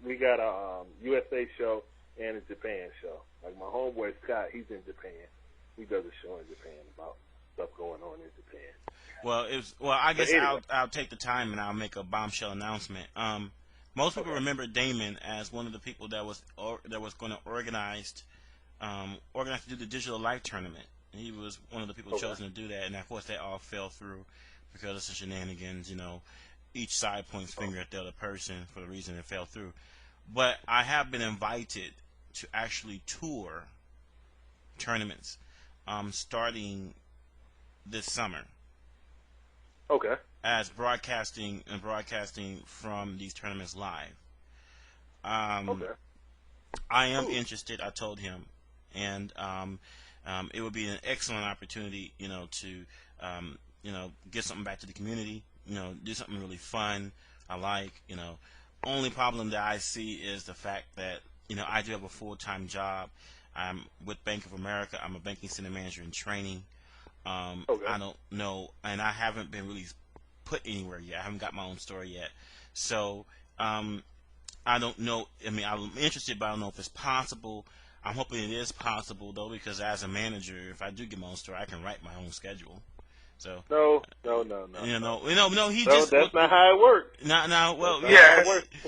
Speaker 3: we got a USA show and a Japan show. Like my homeboy Scott, he's in Japan. He does a show in Japan about stuff going on in Japan.
Speaker 4: Well, I guess I'll take the time and I'll make a bombshell announcement. Most people remember Damon as one of the people that was going to organize to do the Digital Life tournament. He was one of the people chosen to do that, and of course they all fell through because of some shenanigans. You know, each side points finger at the other person for the reason it fell through. But I have been invited to actually tour tournaments starting this summer.
Speaker 3: Okay.
Speaker 4: As broadcasting from these tournaments live.
Speaker 3: Okay.
Speaker 4: I am interested. I told him, and it would be an excellent opportunity, you know, to get something back to the community. You know, do something really fun. I like, you know. Only problem that I see is the fact that, you know, I do have a full-time job. I'm with Bank of America. I'm a banking center manager in training. I don't know, and I haven't been really put anywhere yet. I haven't got my own store yet. So I don't know. I mean, I'm interested, but I don't know if it's possible. I'm hoping it is possible, though, because as a manager, if I do get my own store, I can write my own schedule. So
Speaker 3: no. That's not how it works.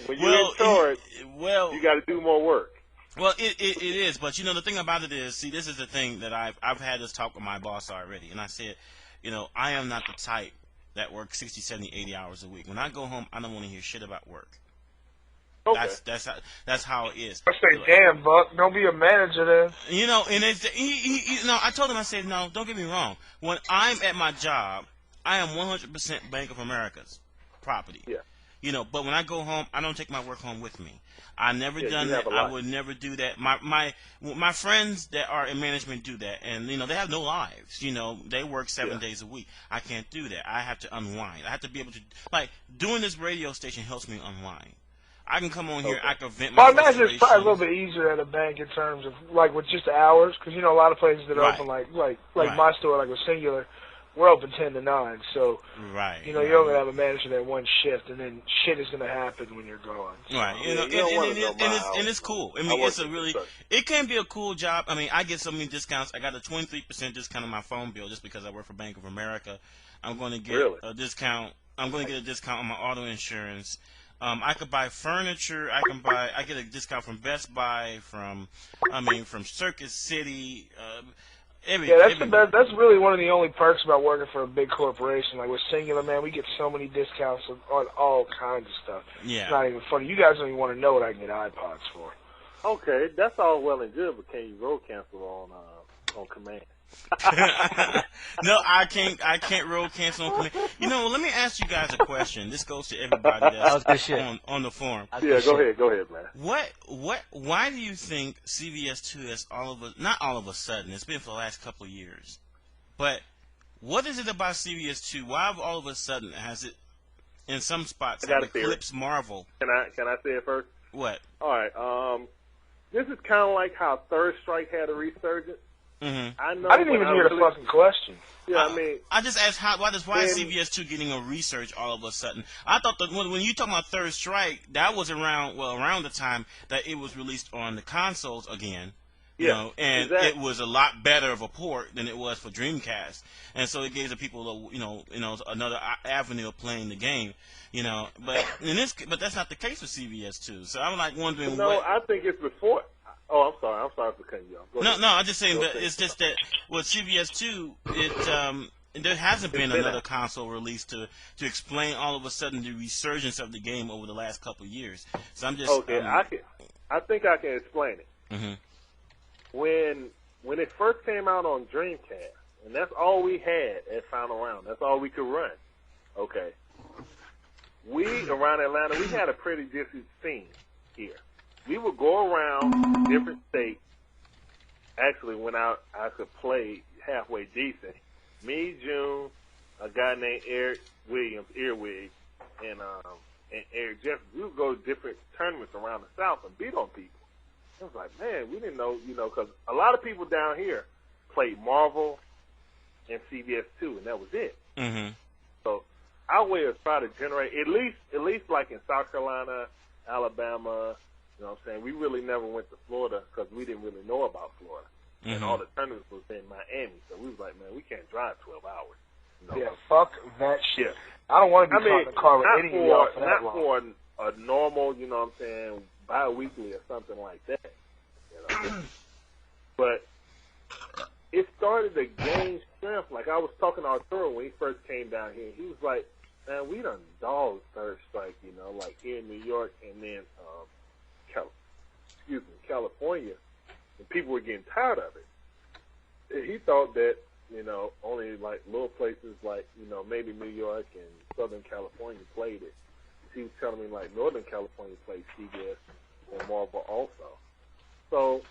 Speaker 3: When you're in charge, you got to do more work.
Speaker 4: Well, it is, but you know the thing about it is, see, this is the thing that I've had this talk with my boss already, and I said, you know, I am not the type that works 60, 70, 80 hours a week. When I go home, I don't want to hear shit about work.
Speaker 3: Okay.
Speaker 4: That's how it is.
Speaker 5: I say, damn, Buck, don't be a manager then.
Speaker 4: You know, and it's I told him, I said, no, don't get me wrong. When I'm at my job, I am 100% Bank of America's property.
Speaker 3: Yeah.
Speaker 4: You know, but when I go home, I don't take my work home with me. I never done that. I would never do that. My friends that are in management do that, and you know they have no lives. You know, they work 7 days a week. I can't do that. I have to unwind. I have to be able to doing this radio station helps me unwind. I can come on here. I can vent my
Speaker 5: frustration. I imagine it's probably a little bit easier at a bank in terms of with just the hours, because you know a lot of places that are open like my store, like with Singular. We're open 10 to 9, so you know you're only gonna have a manager that one shift, and then shit is gonna happen when you're gone. So.
Speaker 4: Right, you know, and it's cool. I mean, it can be a cool job. I mean, I get so many discounts. I got a 23% discount on my phone bill just because I work for Bank of America. I'm going to get a discount. I'm going to get a discount on my auto insurance. I could buy furniture. I get a discount from Best Buy, from Circus City.
Speaker 5: That's really one of the only perks about working for a big corporation. Like with Singular, man, we get so many discounts on all kinds of stuff.
Speaker 4: Yeah.
Speaker 5: It's not even funny. You guys don't even want to know what I can get iPods for.
Speaker 3: Okay, that's all well and good, but can you roll cancel on command?
Speaker 4: No, I can't roll cancel on command. You know, let me ask you guys a question. This goes to everybody that's on the forum.
Speaker 3: Yeah, go ahead, man.
Speaker 4: Why do you think CVS2 has not all of a sudden, it's been for the last couple of years, but what is it about CVS2? Why all of a sudden has it, in some spots, eclipsed Marvel?
Speaker 3: Can I say it first?
Speaker 4: What?
Speaker 3: All right, this is kind of like how Third Strike had a resurgence. I know.
Speaker 5: I didn't even hear the fucking question.
Speaker 3: Yeah, I mean,
Speaker 4: I just asked why is CBS 2 getting a research all of a sudden? I thought that when you talk about Third Strike, that was around the time that it was released on the consoles again. You know, and it was a lot better of a port than it was for Dreamcast, and so it gave the people, another avenue of playing the game, But but that's not the case with CBS 2. So I'm like wondering.
Speaker 3: No, I think it's before. Oh, I'm sorry for cutting you off.
Speaker 4: No, I'm just saying that it's just that with CBS 2, there hasn't been another console release to explain all of a sudden the resurgence of the game over the last couple of years. So I'm just
Speaker 3: okay. I think I can explain it.
Speaker 4: Mm-hmm.
Speaker 3: When it first came out on Dreamcast, and that's all we had at Final Round. That's all we could run. Okay. We around Atlanta, we had a pretty decent scene here. We would go around different states. Actually, when I could play halfway decent, me, June, a guy named Eric Williams, Earwig, and Eric Jeffries, we would go to different tournaments around the South and beat on people. I was like, man, we didn't know, because a lot of people down here played Marvel and CBS 2, and that was it.
Speaker 4: Mm-hmm.
Speaker 3: So our way is try to generate, at least like in South Carolina, Alabama, you know what I'm saying, we really never went to Florida because we didn't really know about Florida.
Speaker 4: Mm-hmm.
Speaker 3: And all the tournaments was in Miami, so we was like, man, we can't drive 12 hours.
Speaker 5: Yeah, fuck that shit. I don't want to be caught in the car with any of y'all for that long.
Speaker 3: Not for a normal, you know what I'm saying, bi-weekly or something like that. But it started to gain strength. Like I was talking to Arturo when he first came down here. He was like, man, we done dogged Third Strike, like here in New York and then California. And people were getting tired of it. And he thought that, only like little places like, maybe New York and Southern California played it. He was telling me like Northern California played CBS and Marvel also. So,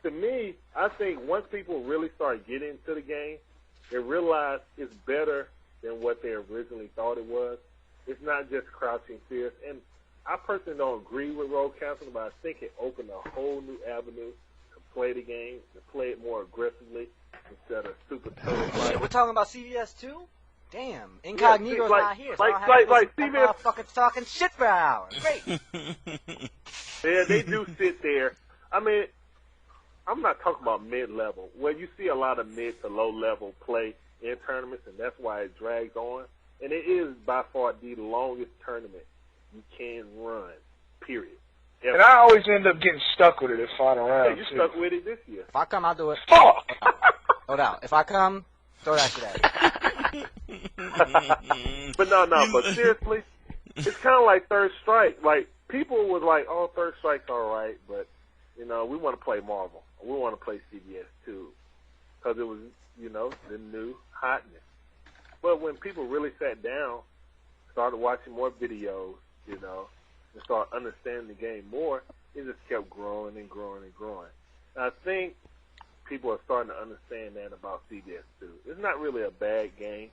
Speaker 3: to me, I think once people really start getting into the game, they realize it's better than what they originally thought it was. It's not just crouching fierce. And I personally don't agree with road counseling, but I think it opened a whole new avenue to play the game, to play it more aggressively instead of super tough.
Speaker 6: We're talking about CBS 2? Damn, Incognito's not here. So
Speaker 3: like CBS
Speaker 6: fucking talking shit for an hour. Great.
Speaker 3: Yeah, they do sit there. I mean, I'm not talking about mid-level. Well, you see a lot of mid to low-level play in tournaments, and that's why it drags on. And it is by far the longest tournament you can run, period. Ever.
Speaker 5: And I always end up getting stuck with it at Final Round.
Speaker 3: Yeah, you stuck with it this year.
Speaker 6: If I come, I'll do it.
Speaker 5: Fuck!
Speaker 6: Hold out. If I come, throw that shit at me.
Speaker 3: But but seriously, it's kind of like Third Strike. Like, people was like, oh, Third Strike's all right, but, we want to play Marvel. We want to play CBS too, because it was, the new hotness. But when people really sat down, started watching more videos, and started understanding the game more, it just kept growing and growing and growing. And I think people are starting to understand that about CBS too. It's not really a bad game.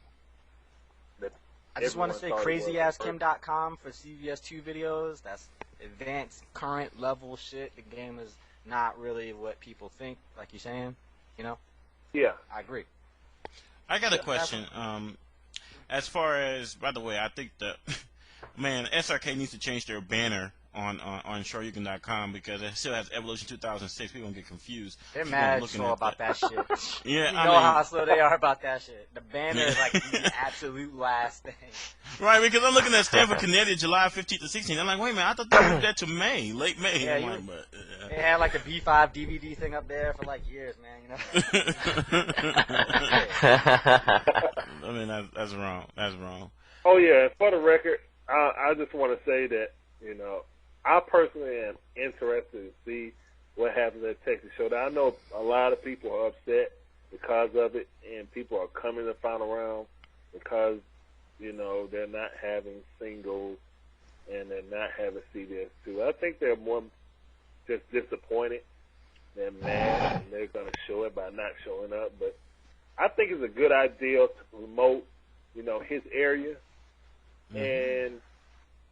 Speaker 6: I just want to say crazyasskim.com for CBS 2 videos. That's advanced, current level shit. The game is not really what people think, like you're saying,
Speaker 3: Yeah.
Speaker 6: I agree.
Speaker 4: I got a question. As far as, by the way, I think SRK needs to change their banner on shoryuken.com because it still has Evolution 2006. People don't get confused.
Speaker 6: They're mad slow about that shit.
Speaker 4: Yeah,
Speaker 6: you know how slow they are about that shit. The banner is like the absolute last thing.
Speaker 4: Right, because I'm looking at Stanford, Connecticut, July 15th to 16th. I'm like, wait a minute, I thought they moved that to May, late May.
Speaker 6: Yeah, they had like the B5 DVD thing up there for like years, man.
Speaker 4: I mean, that's wrong. That's wrong.
Speaker 3: Oh yeah, for the record, I just want to say that I personally am interested to see what happens at Texas Showdown. I know a lot of people are upset because of it, and people are coming to Final Round because, they're not having singles and they're not having CBS 2. I think they're more just disappointed than mad, and they're going to show it by not showing up. But I think it's a good idea to promote, his area, and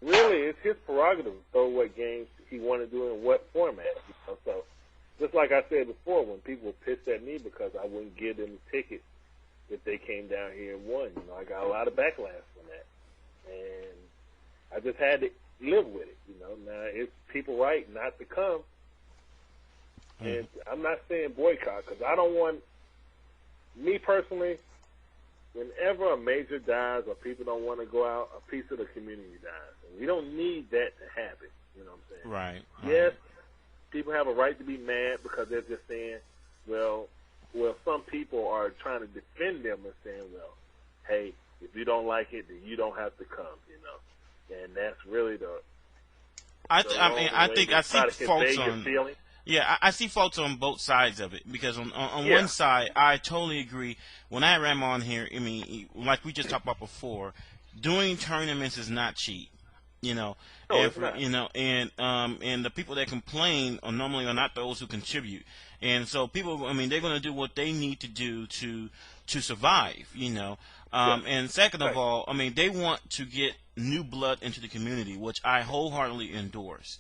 Speaker 3: really, it's his prerogative to throw what games he want to do in what format. So, just like I said before, when people were pissed at me because I wouldn't give them a ticket if they came down here and won, you know, I got a lot of backlash from that, and I just had to live with it, you know. Now it's people right not to come, and I'm not saying boycott because I don't want, me personally, whenever a major dies or people don't want to go out, a piece of the community dies, and we don't need that to happen. You know what I'm saying?
Speaker 4: Right.
Speaker 3: Yes, people have a right to be mad because they're just saying, well, some people are trying to defend them and saying, well, hey, if you don't like it, then you don't have to come, you know. And that's really
Speaker 4: I think I see faults on.
Speaker 3: Feeling.
Speaker 4: Yeah, I see faults on both sides of it because on
Speaker 3: Yeah.
Speaker 4: one side, I totally agree. When I ran on here, I mean, like we just talked about before, doing tournaments is not cheap. You know,
Speaker 3: No, it's not.
Speaker 4: you know, and the people that complain are normally not those who contribute, and so people, I mean, they're going to do what they need to do to survive. You know, and second of all, I mean, they want to get new blood into the community, which I wholeheartedly endorse.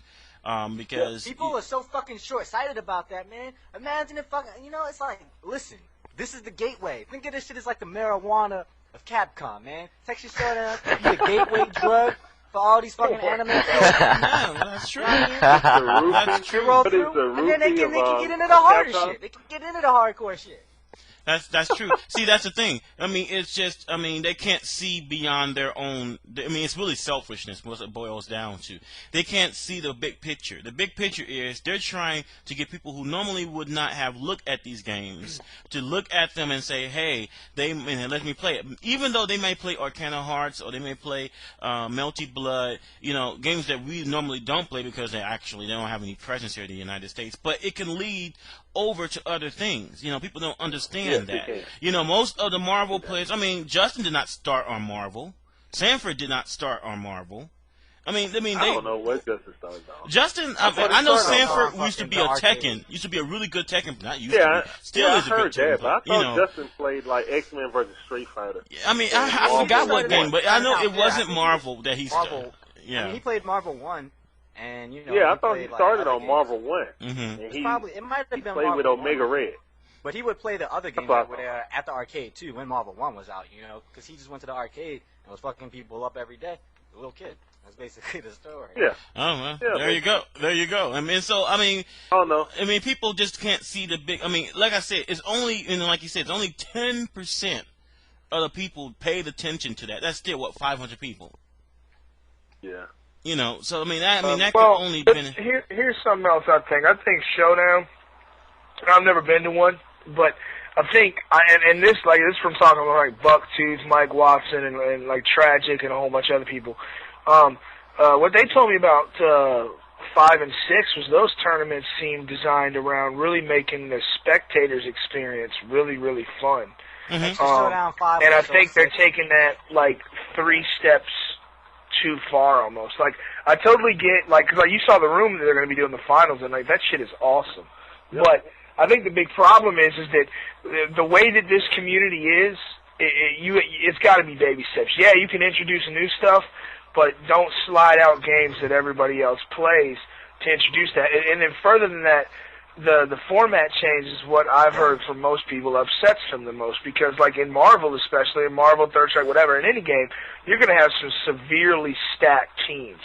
Speaker 4: Because
Speaker 6: people are so fucking short-sighted about that, man. Imagine if fucking, you know, it's like, listen, this is the gateway. Think of this shit as like the marijuana of Capcom, man. Texas Showdown could be the gateway drug for all these fucking anime fans.
Speaker 4: no, that's true.
Speaker 6: That's true. Roll
Speaker 3: But it's
Speaker 6: through,
Speaker 3: the
Speaker 6: and then they
Speaker 3: roofie
Speaker 6: can
Speaker 3: of,
Speaker 6: get into the harder
Speaker 3: Capcom.
Speaker 6: shit. They can get into the hardcore shit.
Speaker 4: That's true. See, that's the thing. I mean, it's just, I mean, they can't see beyond their own. I mean, it's really selfishness what it boils down to. They can't see the big picture. The big picture is they're trying to get people who normally would not have looked at these games to look at them and say, hey, let me play it. Even though they may play Arcana Hearts or they may play Melty Blood, you know, games that we normally don't play because they don't have any presence here in the United States. But it can lead over to other things. You know, people don't understand that. You know, most of the Marvel players, I mean, Justin did not start on Marvel. Sanford did not start on Marvel. I don't
Speaker 3: know what Justin started on.
Speaker 4: Justin, I know Sanford used to be a Tekken, used to be a really good Tekken, not used to be, still is a good Tekken.
Speaker 3: But I thought Justin played like X-Men versus Street Fighter.
Speaker 4: I mean, I forgot what game, but I know it wasn't Marvel that he started. Yeah.
Speaker 6: I mean, he played Marvel 1. And, you know,
Speaker 3: yeah, I thought he started on
Speaker 6: games.
Speaker 3: Marvel 1.
Speaker 4: Mm-hmm.
Speaker 3: And
Speaker 6: it might have been
Speaker 3: played
Speaker 6: Marvel
Speaker 3: with Omega
Speaker 6: 1.
Speaker 3: Red.
Speaker 6: But he would play the other games that were at the arcade, too, when Marvel 1 was out, you know, because he just went to the arcade and was fucking people up every day. A little kid. That's basically the story.
Speaker 3: Yeah.
Speaker 4: Oh, well,
Speaker 3: yeah,
Speaker 4: there you go. There you go. I mean, so, I mean,
Speaker 3: oh, no.
Speaker 4: I mean, people just can't see the big, I mean, like I said, it's only, and like you said, it's only 10% of the people paid attention to that. That's still, what, 500 people?
Speaker 3: Yeah.
Speaker 4: You know, so, I mean, that could
Speaker 5: well,
Speaker 4: only been...
Speaker 5: Here's something else I think. I think Showdown, I've never been to one, but I think, and this from talking about like Bucktooth, Mike Watson, and like Tragic, and a whole bunch of other people. What they told me about 5 and 6 was those tournaments seemed designed around really making the spectators' experience really, really fun.
Speaker 6: Mm-hmm. Showdown 5
Speaker 5: and I think they're taking that like 3 steps too far almost. Like, I totally get, like, because like, you saw the room that they're going to be doing the finals, and like that shit is awesome. Yep. But I think the big problem is that the way that this community is, it's got to be baby steps. Yeah, you can introduce new stuff, but don't slide out games that everybody else plays to introduce that. And then further than that, the format change is what I've heard from most people upsets them the most, because like in Marvel especially, in Marvel, Third Strike, whatever, in any game, you're going to have some severely stacked teams.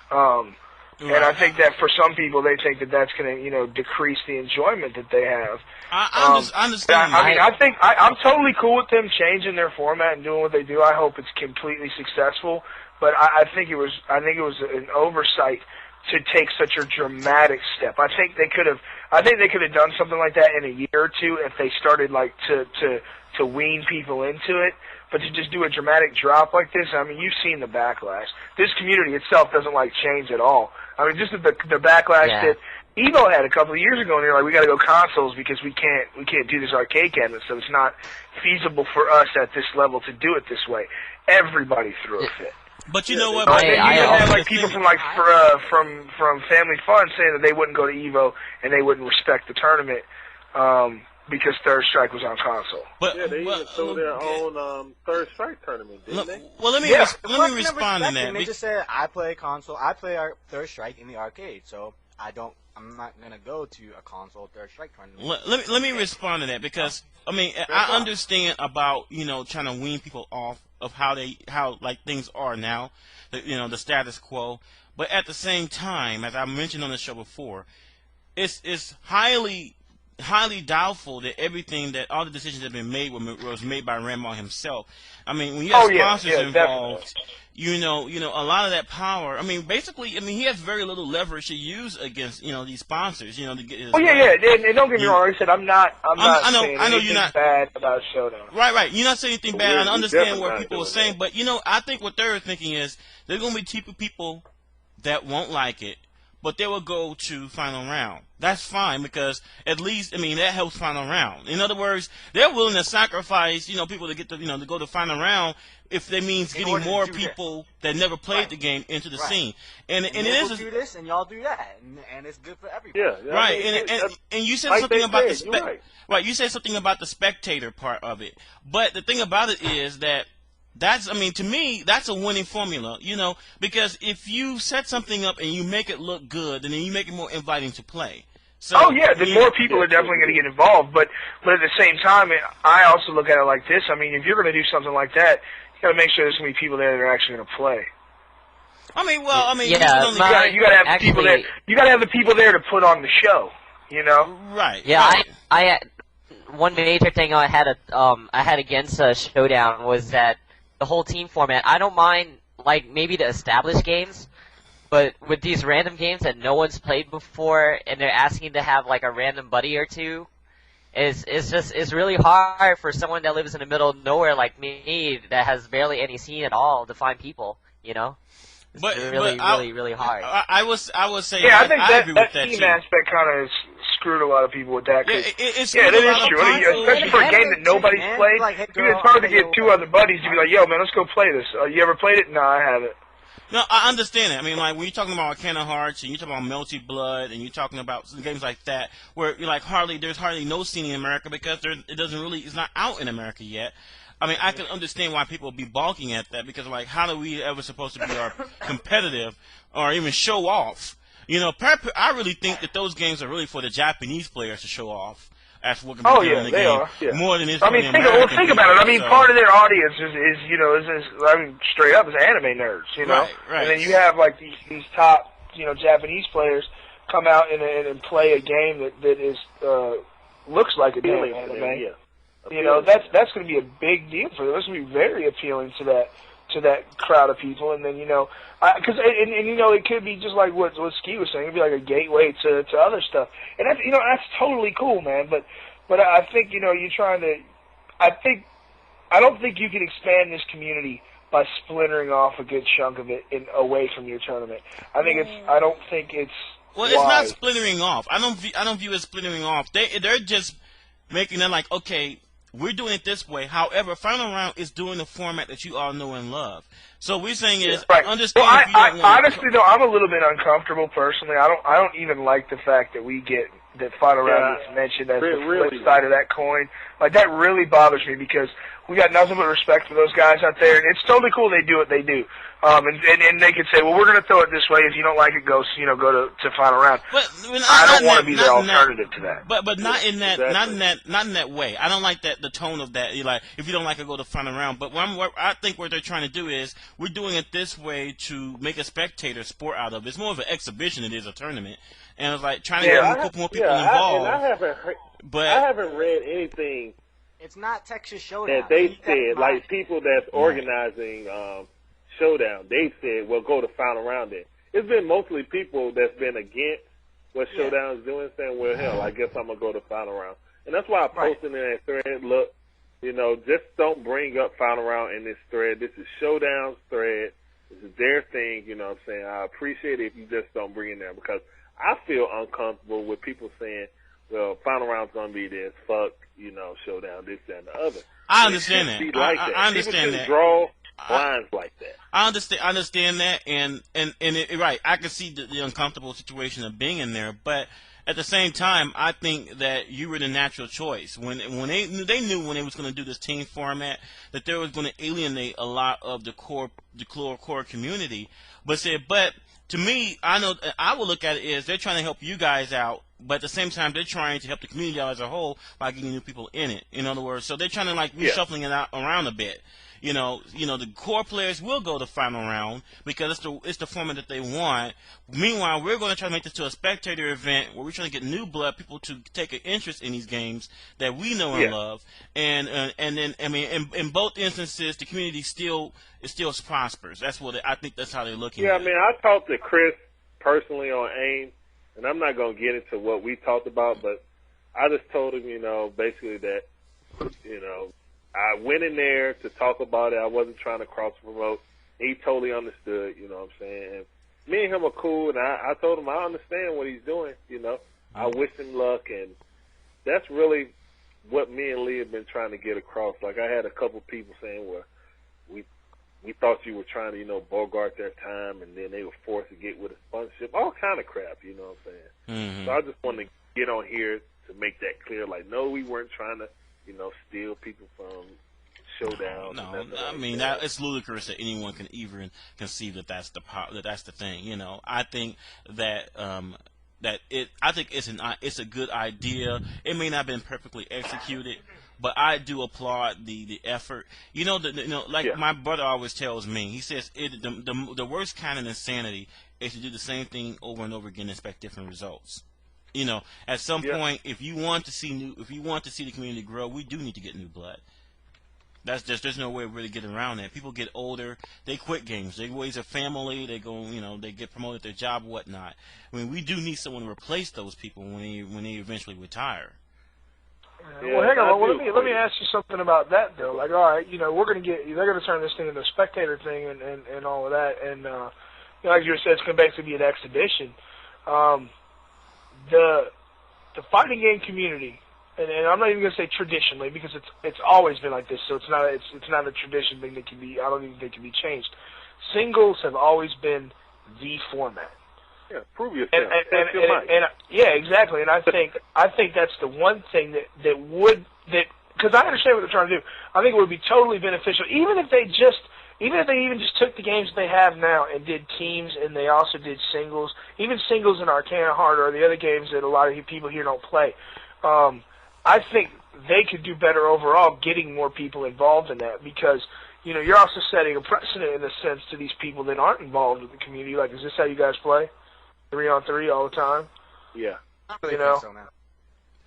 Speaker 5: And I think that for some people, they think that that's going to, you know, decrease the enjoyment that they have.
Speaker 4: I understand.
Speaker 5: I mean, I think I'm totally cool with them changing their format and doing what they do. I hope it's completely successful. But I think it was an oversight to take such a dramatic step. I think they could have done something like that in a year or two if they started like to wean people into it. But to just do a dramatic drop like this, I mean, you've seen the backlash. This community itself doesn't like change at all. I mean, just the backlash that Evo had a couple of years ago, and they're like, we got to go consoles because we can't do this arcade cabinet, so it's not feasible for us at this level to do it this way. Everybody threw a fit.
Speaker 4: But you know what?
Speaker 5: You had like people from like from Family Fun saying that they wouldn't go to Evo and they wouldn't respect the tournament because Third Strike was on console.
Speaker 4: But
Speaker 3: they even threw their own Third Strike tournament, didn't they?
Speaker 4: Well, let me respond to that.
Speaker 6: They just said I play console, I play Third Strike in the arcade, so I'm not gonna go to a console third strike tournament.
Speaker 4: Let me respond to that, because I mean, I understand about, you know, trying to wean people off of how like things are now, the status quo. But at the same time, as I mentioned on the show before, it's highly doubtful that all the decisions that have been made was made by Randall himself. I mean, when you have sponsors involved,
Speaker 5: definitely.
Speaker 4: you know, a lot of that power. I mean, basically, he has very little leverage to use against, these sponsors, to get his.
Speaker 5: Oh yeah. And don't get me wrong. Like I said, I'm not saying
Speaker 4: I know
Speaker 5: anything
Speaker 4: you're not
Speaker 5: bad about Showdown.
Speaker 4: Right. You're not saying anything bad. I understand what
Speaker 3: definitely
Speaker 4: people are
Speaker 3: not
Speaker 4: saying,
Speaker 3: doing
Speaker 4: but I think what they're thinking is there's going to be people that won't like it, but they will go to final round. That's fine, because at least, that helps final round. In other words, they're willing to sacrifice, people to get to go to final round if that means getting more people that never played the game into the scene. And it is
Speaker 6: do this and y'all do that, and it's good for everybody.
Speaker 3: Yeah.
Speaker 4: Right. And you said
Speaker 3: like
Speaker 4: something about
Speaker 3: said,
Speaker 4: the right. You said something about the spectator part of it. But the thing about it is that to me, that's a winning formula, because if you set something up and you make it look good, then you make it more inviting to play. So,
Speaker 5: then more people are definitely going to get involved. But at the same time, I also look at it like this. If you're going to do something like that, you got to make sure there's going to be people there that are actually going to play.
Speaker 6: Yeah,
Speaker 5: you got to have the people there. You got to have the people there to put on the show.
Speaker 4: Right.
Speaker 7: Yeah, I one major thing I had against Showdown was that the whole team format. I don't mind, like, maybe the established games, but with these random games that no one's played before, and they're asking to have like a random buddy or two, it's really hard for someone that lives in the middle of nowhere like me that has barely any scene at all to find people. It's really hard.
Speaker 4: I would say.
Speaker 5: Yeah, I think
Speaker 4: I agree with that
Speaker 5: team
Speaker 4: too.
Speaker 5: aspect kind of screwed a lot of people with that.
Speaker 4: Yeah,
Speaker 5: that is true. Especially for a game that nobody's played. It's hard to get two other buddies to be like, "Yo, man, let's go play this." You ever played it? No, I haven't.
Speaker 4: No, I understand it. Like, when you're talking about Arcana Hearts, and you're talking about Melty Blood, and you're talking about games like that, where you're like there's hardly no scene in America because it's not out in America yet. I can understand why people be balking at that, because like, how are we ever supposed to be competitive or even show off? I really think that those games are really for the Japanese players to show off. That's what can be doing in the game.
Speaker 5: Yeah.
Speaker 4: More than it's
Speaker 5: think about it. Part of their audience is straight up is anime nerds,
Speaker 4: Right.
Speaker 5: And then you have like these top, Japanese players come out and play a game that is looks like a damn anime. That's going to be a big deal for them. That's going to be very appealing to that crowd of people. And then it could be just like what Ski was saying. It'd be like a gateway to other stuff, and that's totally cool, man. But I think you're trying to. I don't think you can expand this community by splintering off a good chunk of it away from your tournament. I don't think it's.
Speaker 4: Well, it's not splintering off. I don't view it splintering off. They're just making it like, okay, we're doing it this way. However, final round is doing the format that you all know and love. So we're saying is,
Speaker 5: right.
Speaker 4: Understand.
Speaker 5: Well,
Speaker 4: if you don't
Speaker 5: honestly, though, I'm a little bit uncomfortable personally. I don't even like the fact that we get that final round gets mentioned as the flip side of that coin. Like, that really bothers me, because we got nothing but respect for those guys out there, and it's totally cool they do what they do. And they could say, well, we're going to throw it this way. If you don't like it, go to final round.
Speaker 4: But
Speaker 5: I don't want to be the alternative to that.
Speaker 4: But not in that not in that way. I don't like the tone of that. You're like, if you don't like it, go to final round. But I think what they're trying to do is, we're doing it this way to make a spectator sport out of it. It's more of an exhibition than it is a tournament. And it's like trying to get more people involved.
Speaker 3: I haven't read anything.
Speaker 6: It's not Texas Showdown.
Speaker 3: That they said, like, people that's organizing Showdown, they said, well, go to final round then. It's been mostly people that's been against what Showdown is doing, saying, well, hell, I guess I'm going to go to final round. And that's why I posted in that thread, look, just don't bring up final round in this thread. This is Showdown's thread. This is their thing, you know what I'm saying? I appreciate it if you just don't bring it there, because I feel uncomfortable with people saying, well, final round's going to be this, fuck, Showdown, this, that, and the other.
Speaker 4: I understand that. I understand that.
Speaker 3: Draw lines like that.
Speaker 4: I understand that, and right, I can see the uncomfortable situation of being in there, but at the same time, I think that you were the natural choice. When they knew when they was going to do this team format that they was going to alienate a lot of the core community, but to me, I know I would look at it as they're trying to help you guys out, but at the same time they're trying to help the community out as a whole by getting new people in it. In other words, so they're trying to like reshuffling it out around a bit. The core players will go to final round because it's the format that they want. Meanwhile, we're going to try to make this to a spectator event where we're trying to get new blood, people to take an interest in these games that we know and love. And then I mean, in both instances, the community still prospers. That's what I think. That's how they're looking.
Speaker 3: Yeah,
Speaker 4: at
Speaker 3: I mean, I talked to Chris personally on AIM, and I'm not going to get into what we talked about, but I just told him, basically that, I went in there to talk about it. I wasn't trying to cross-promote. He totally understood, you know what I'm saying. And me and him are cool, and I told him I understand what he's doing, I wish him luck, and that's really what me and Lee have been trying to get across. Like, I had a couple people saying, well, we thought you were trying to, bogart their time, and then they were forced to get with a sponsorship, all kind of crap, you know what I'm saying.
Speaker 4: Mm-hmm.
Speaker 3: So I just wanted to get on here to make that clear. Like, no, we weren't trying to, steal people from Showdown.
Speaker 4: No, I mean it's ludicrous that anyone can even conceive that that's the thing. I think that I think it's a good idea. It may not have been perfectly executed, but I do applaud the effort. My brother always tells me. He says the worst kind of insanity is to do the same thing over and over again and expect different results. At some point, if you want to see the community grow, we do need to get new blood. There's no way to really get around that. People get older, they quit games, they raise a family, they go, they get promoted at their job, whatnot. I mean, we do need someone to replace those people when they eventually retire.
Speaker 5: Well, hang on. Well, let me ask you something about that though. Like, all right, they're gonna turn this thing into a spectator thing and all of that, and like you said, it's gonna basically be an exhibition. The fighting game community, and I'm not even gonna say traditionally because it's always been like this, so it's not a tradition thing that I don't even think can be changed. Singles have always been the format.
Speaker 3: Yeah, prove yourself.
Speaker 5: Yeah, exactly. And I think that's the one thing that because I understand what they're trying to do. I think it would be totally beneficial, even if they even just took the games they have now and did teams, and they also did singles, even singles in Arcana Heart or the other games that a lot of people here don't play. I think they could do better overall getting more people involved in that because, you're also setting a precedent in a sense to these people that aren't involved with the community. Like, is this how you guys play? 3-on-3 all the time?
Speaker 3: Yeah.
Speaker 6: I don't really think so, man.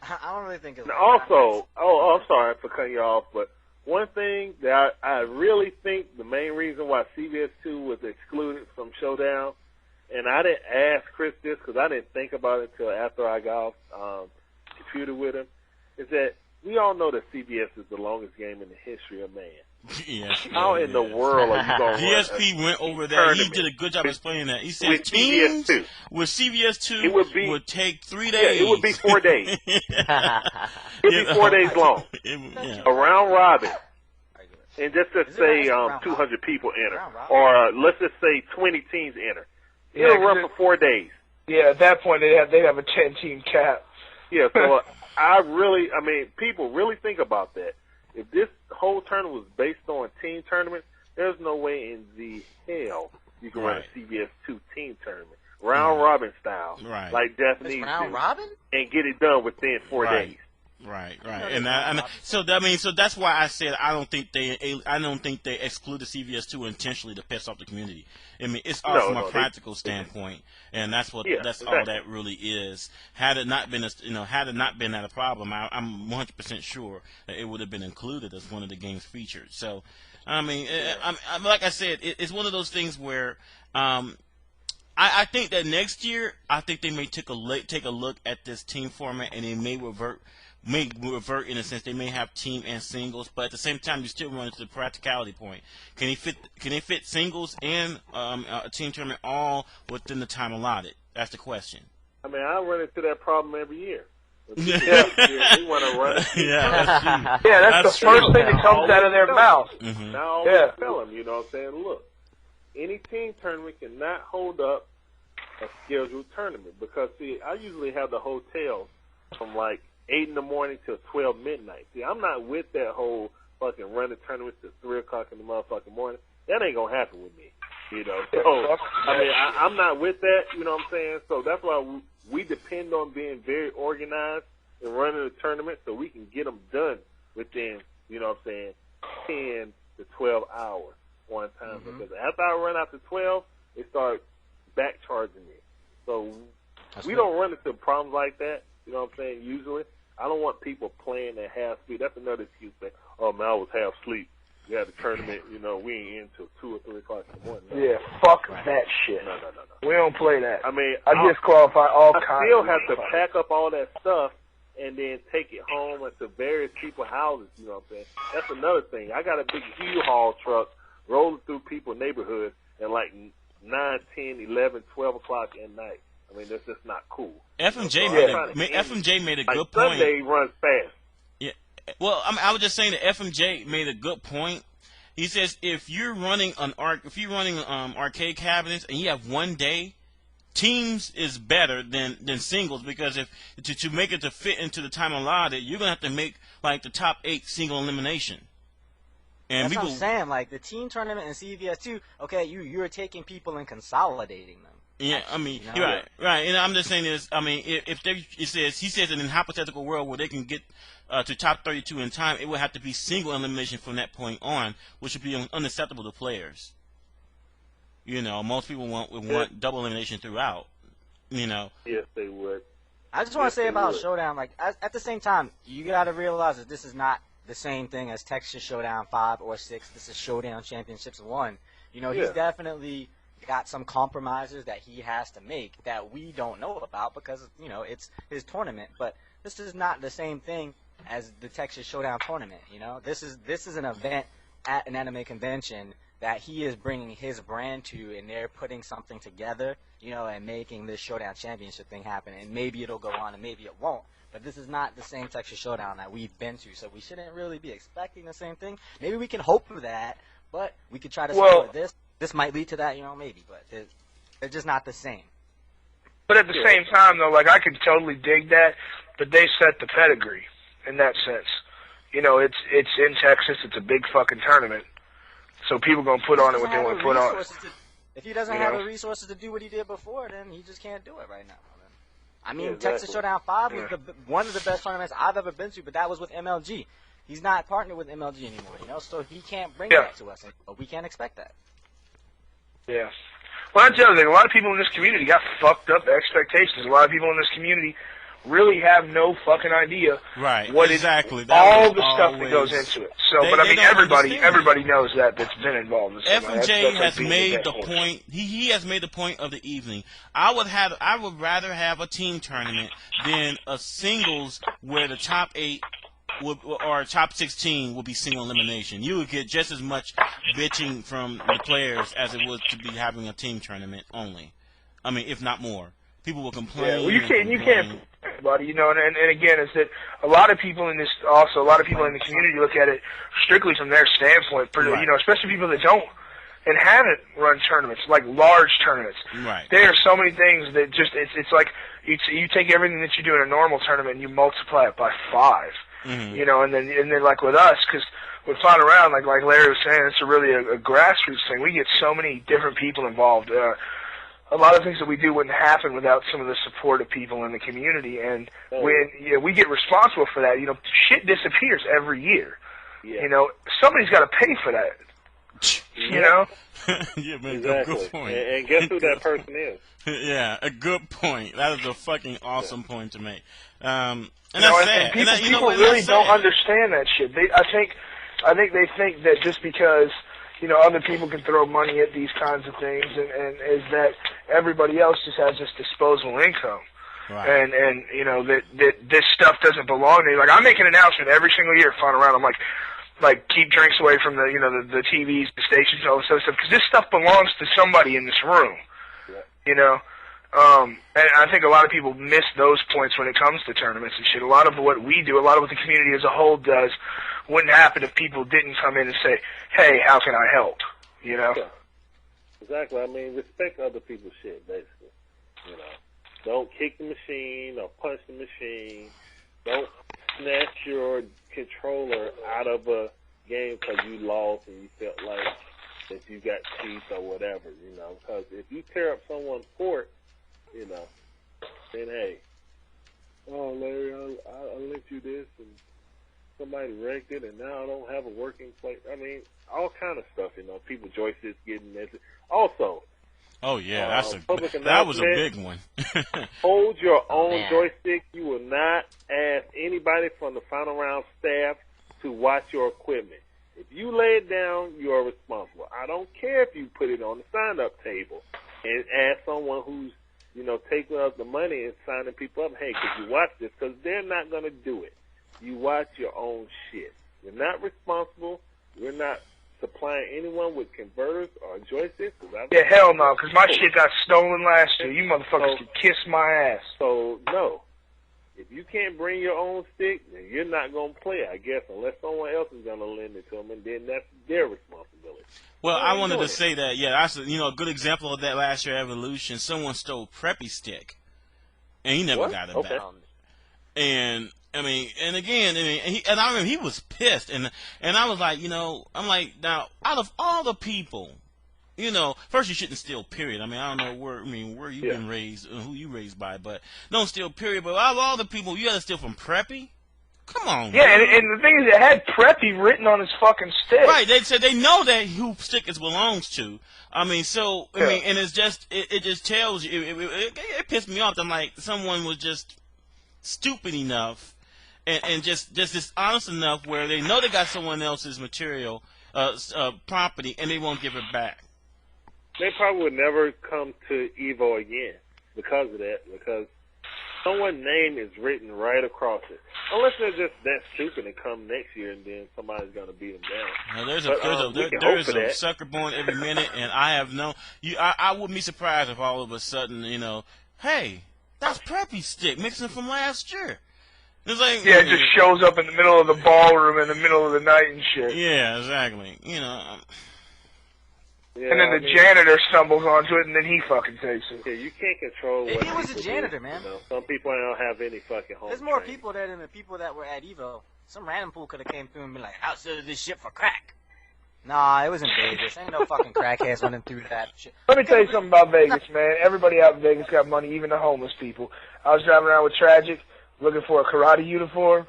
Speaker 6: I don't really think it's
Speaker 3: also, I'm sorry for cutting you off, but one thing that I really think the main reason why CBS2 was excluded from Showdown, and I didn't ask Chris this because I didn't think about it until after I got off computer with him, is that we all know that CBS is the longest game in the history of man.
Speaker 4: Yes.
Speaker 3: How in the world are you going to
Speaker 4: GSP went over that. He did a good job explaining that. He said
Speaker 3: with
Speaker 4: teams
Speaker 3: CBS2.
Speaker 4: With CBS2 would take 3 days.
Speaker 3: Yeah, it would be 4 days. It would be 4 days long. A round robin. And just to say 200 people enter. Or let's just say 20 teams enter. It'll run for 4 days.
Speaker 5: Yeah, at that point they'd have a 10-team cap.
Speaker 3: Yeah, so people really think about that. If this whole tournament was based on team tournament, there's no way in the hell you can run a CBS 2 team tournament. Round robin style.
Speaker 4: Right.
Speaker 3: Like Death needs
Speaker 6: round robin?
Speaker 3: And get it done within 4 days.
Speaker 4: Right. So that's why I said I don't think they exclude the CVS2 intentionally to piss off the community. I mean, it's all from a practical standpoint, and that's all that really is. Had it not been that a problem, I'm 100% sure that it would have been included as one of the games featured. So, I mean, like I said, it's one of those things where. I think that next year, I think they may take a look at this team format, and they may revert in a sense. They may have team and singles, but at the same time, you still run into the practicality point. Can they fit singles and a team tournament all within the time allotted? That's the question.
Speaker 3: I mean, I run into that problem every year. We want to run.
Speaker 5: That's the first thing that comes out of their mouth.
Speaker 3: Mm-hmm. Now I always tell them, you know what I'm saying? Look, any team tournament cannot hold up a scheduled tournament because, see, I usually have the hotel from like 8 in the morning till 12 midnight. See, I'm not with that whole fucking running tournaments till 3 o'clock in the motherfucking morning. That ain't going to happen with me. You know, so I mean, I'm not with that. You know what I'm saying? So that's why we depend on being very organized and running the tournament so we can get them done within, you know what I'm saying, 10 to 12 hours on time. Because after I run out to 12, they start back charging me. So we don't run into problems like that. You know what I'm saying? Usually, I don't want people playing at half speed. That's another excuse. That, oh man, I was half asleep. We had a tournament, you know, we ain't in until 2 or 3 o'clock in the morning. No.
Speaker 5: Yeah, fuck that shit.
Speaker 3: No.
Speaker 5: We don't play that.
Speaker 3: I mean,
Speaker 5: I disqualify all kinds.
Speaker 3: I still have to pack up all that stuff and then take it home to various people's houses, you know what I'm saying? That's another thing. I got a big U-Haul truck rolling through people's neighborhoods at like 9, 10, 11, 12 o'clock at night. I mean, that's just not cool.
Speaker 4: FMJ made a good point.
Speaker 3: Sunday runs fast.
Speaker 4: Yeah. Well, I was just saying that FMJ made a good point. He says if you're running arcade cabinets and you have one day, teams is better than singles, because if to make it to fit into the time allotted, you're gonna have to make like the top 8 single elimination. And
Speaker 6: that's what I'm saying. Like the team tournament and CVS2, okay, you're taking people and consolidating them.
Speaker 4: Yeah, I mean, you know? right. And I'm just saying this. I mean, he says that in a hypothetical world where they can get to top 32 in time, it would have to be single elimination from that point on, which would be unacceptable to players. You know, most people would want double elimination throughout. You know.
Speaker 3: Yes, they would.
Speaker 6: I just want to say about Showdown, like at the same time, you got to realize that this is not the same thing as Texas Showdown 5 or 6. This is Showdown Championships 1. You know, he's definitely got some compromises that he has to make that we don't know about because, you know, it's his tournament. But this is not the same thing as the Texas Showdown tournament, you know. This is an event at an anime convention that he is bringing his brand to, and they're putting something together, you know, and making this Showdown Championship thing happen. And maybe it'll go on and maybe it won't. But this is not the same Texas Showdown that we've been to, so we shouldn't really be expecting the same thing. Maybe we can hope for that, but we could try to support this. This might lead to that, you know, maybe, but they're just not the same.
Speaker 5: But at the same time, though, like, I can totally dig that, but they set the pedigree in that sense. You know, it's in Texas. It's a big fucking tournament. So people going to put on it what they want to put on.
Speaker 6: If he doesn't have the resources to do what he did before, then he just can't do it right now. I mean, Texas Showdown 5 was one of the best tournaments I've ever been to, but that was with MLG. He's not partnered with MLG anymore, you know, so he can't bring that to us. But we can't expect that.
Speaker 5: Yeah. Well, that's the other thing. A lot of people in this community got fucked up expectations. A lot of people in this community really have no fucking idea what
Speaker 4: exactly
Speaker 5: all the stuff that goes into it. So, but I mean, everybody knows that's been involved. In
Speaker 4: FMJ has made the point. He has made the point of the evening. I would rather have a team tournament than a singles where the top 8 or top 16 will be single elimination. You would get just as much bitching from the players as it would to be having a team tournament only. I mean, if not more. People will complain.
Speaker 5: Yeah, well, you can't, buddy. You know, and again, is that a lot of people in this, also a lot of people in the community look at it strictly from their standpoint. You know, especially people that don't and haven't run tournaments, like large tournaments.
Speaker 4: Right.
Speaker 5: There are so many things that just it's like you take everything that you do in a normal tournament and you multiply it by 5. Mm-hmm. You know, and then like with us, because with Final Round, like Larry was saying, it's really a grassroots thing. We get so many different people involved. A lot of things that we do wouldn't happen without some of the support of people in the community, and when we get responsible for that, you know, shit disappears every year. Yeah. You know, somebody's got to pay for that. You know?
Speaker 4: Yeah, man,
Speaker 3: exactly.
Speaker 4: Good point.
Speaker 3: And guess who that person is?
Speaker 4: Yeah, a good point. That is a fucking awesome point to make. And
Speaker 5: that's sad. And people really don't understand that shit. I think they think that just because, you know, other people can throw money at these kinds of things, and is that everybody else just has this disposable income. Right. And you know, that this stuff doesn't belong to you. Like, I make an announcement every single year, Final Round. I'm like keep drinks away from the, you know, the TVs, the stations, all this other stuff, because this stuff belongs to somebody in this room. Yeah. You know? And I think a lot of people miss those points when it comes to tournaments and shit. A lot of what we do, a lot of what the community as a whole does, wouldn't happen if people didn't come in and say, hey, how can I help? You know?
Speaker 3: Yeah. Exactly. I mean, respect other people's shit, basically. You know? Don't kick the machine or punch the machine. Don't snatch your controller out of a game because you lost and you felt like that you got cheats or whatever, you know, because if you tear up someone's port, you know, then hey, oh Larry, I lent you this and somebody wrecked it and now I don't have a working plate. I mean, all kind of stuff, you know, people joysticks getting messy. Also,
Speaker 4: oh yeah, that was a big one.
Speaker 3: Hold your own
Speaker 7: man.
Speaker 3: joystick. You will not ask anybody from the final round staff to watch your equipment. If you lay it down, you are responsible. I don't care if you put it on the sign-up table and ask someone who's, you know, taking up the money and signing people up, hey, could you watch this? Because they're not going to do it. You watch your own shit. You're not responsible. We're not supplying anyone with converters or joysticks.
Speaker 5: Yeah, hell no, because my shit got stolen last year. You motherfuckers can kiss my ass.
Speaker 3: So, no. If you can't bring your own stick, then you're not going to play, I guess, unless someone else is going to lend it to them, and then that's their responsibility.
Speaker 4: Well, I wanted to say that, yeah, that's a good example of that last year Evolution. Someone stole Preppy stick, and he never got it back. And I mean, and again, and I remember he was pissed, and I was like, I'm like, now out of all the people, first you shouldn't steal, period. I mean, I don't know where you've been raised, who you raised by, but don't steal, period. But out of all the people, you got to steal from Preppy? Come on.
Speaker 5: Yeah, and the thing is, it had Preppy written on his fucking stick.
Speaker 4: Right, they said they know that who stick it belongs to. I mean, so and it's just it just tells you it pissed me off. I'm like, someone was just stupid enough and just dishonest enough where they know they got someone else's material, property, and they won't give it back.
Speaker 3: They probably would never come to Evo again because of that, because someone's name is written right across it. Unless they're just that stupid and come next year and then somebody's going to beat them down.
Speaker 4: Now, there's a sucker born every minute, and I have I wouldn't be surprised if all of a sudden, hey, that's Preppy stick mixing from last year. It's like,
Speaker 5: yeah, it just shows up in the middle of the ballroom in the middle of the night and shit.
Speaker 4: Yeah, exactly.
Speaker 3: Yeah,
Speaker 5: and then the janitor stumbles onto it, and then he fucking takes it.
Speaker 3: Yeah, you can't control what
Speaker 6: he was a janitor,
Speaker 3: do.
Speaker 6: man.
Speaker 3: Some people don't have any fucking home.
Speaker 6: There's more
Speaker 3: training.
Speaker 6: people there than the people that were at Evo. Some random fool could have came through and been like, outsold this shit for crack. Nah, it was in Vegas. Ain't no fucking crackheads running through that shit.
Speaker 5: Let me tell you something about Vegas, man. Everybody out in Vegas got money, even the homeless people. I was driving around with Tragic, looking for a karate uniform.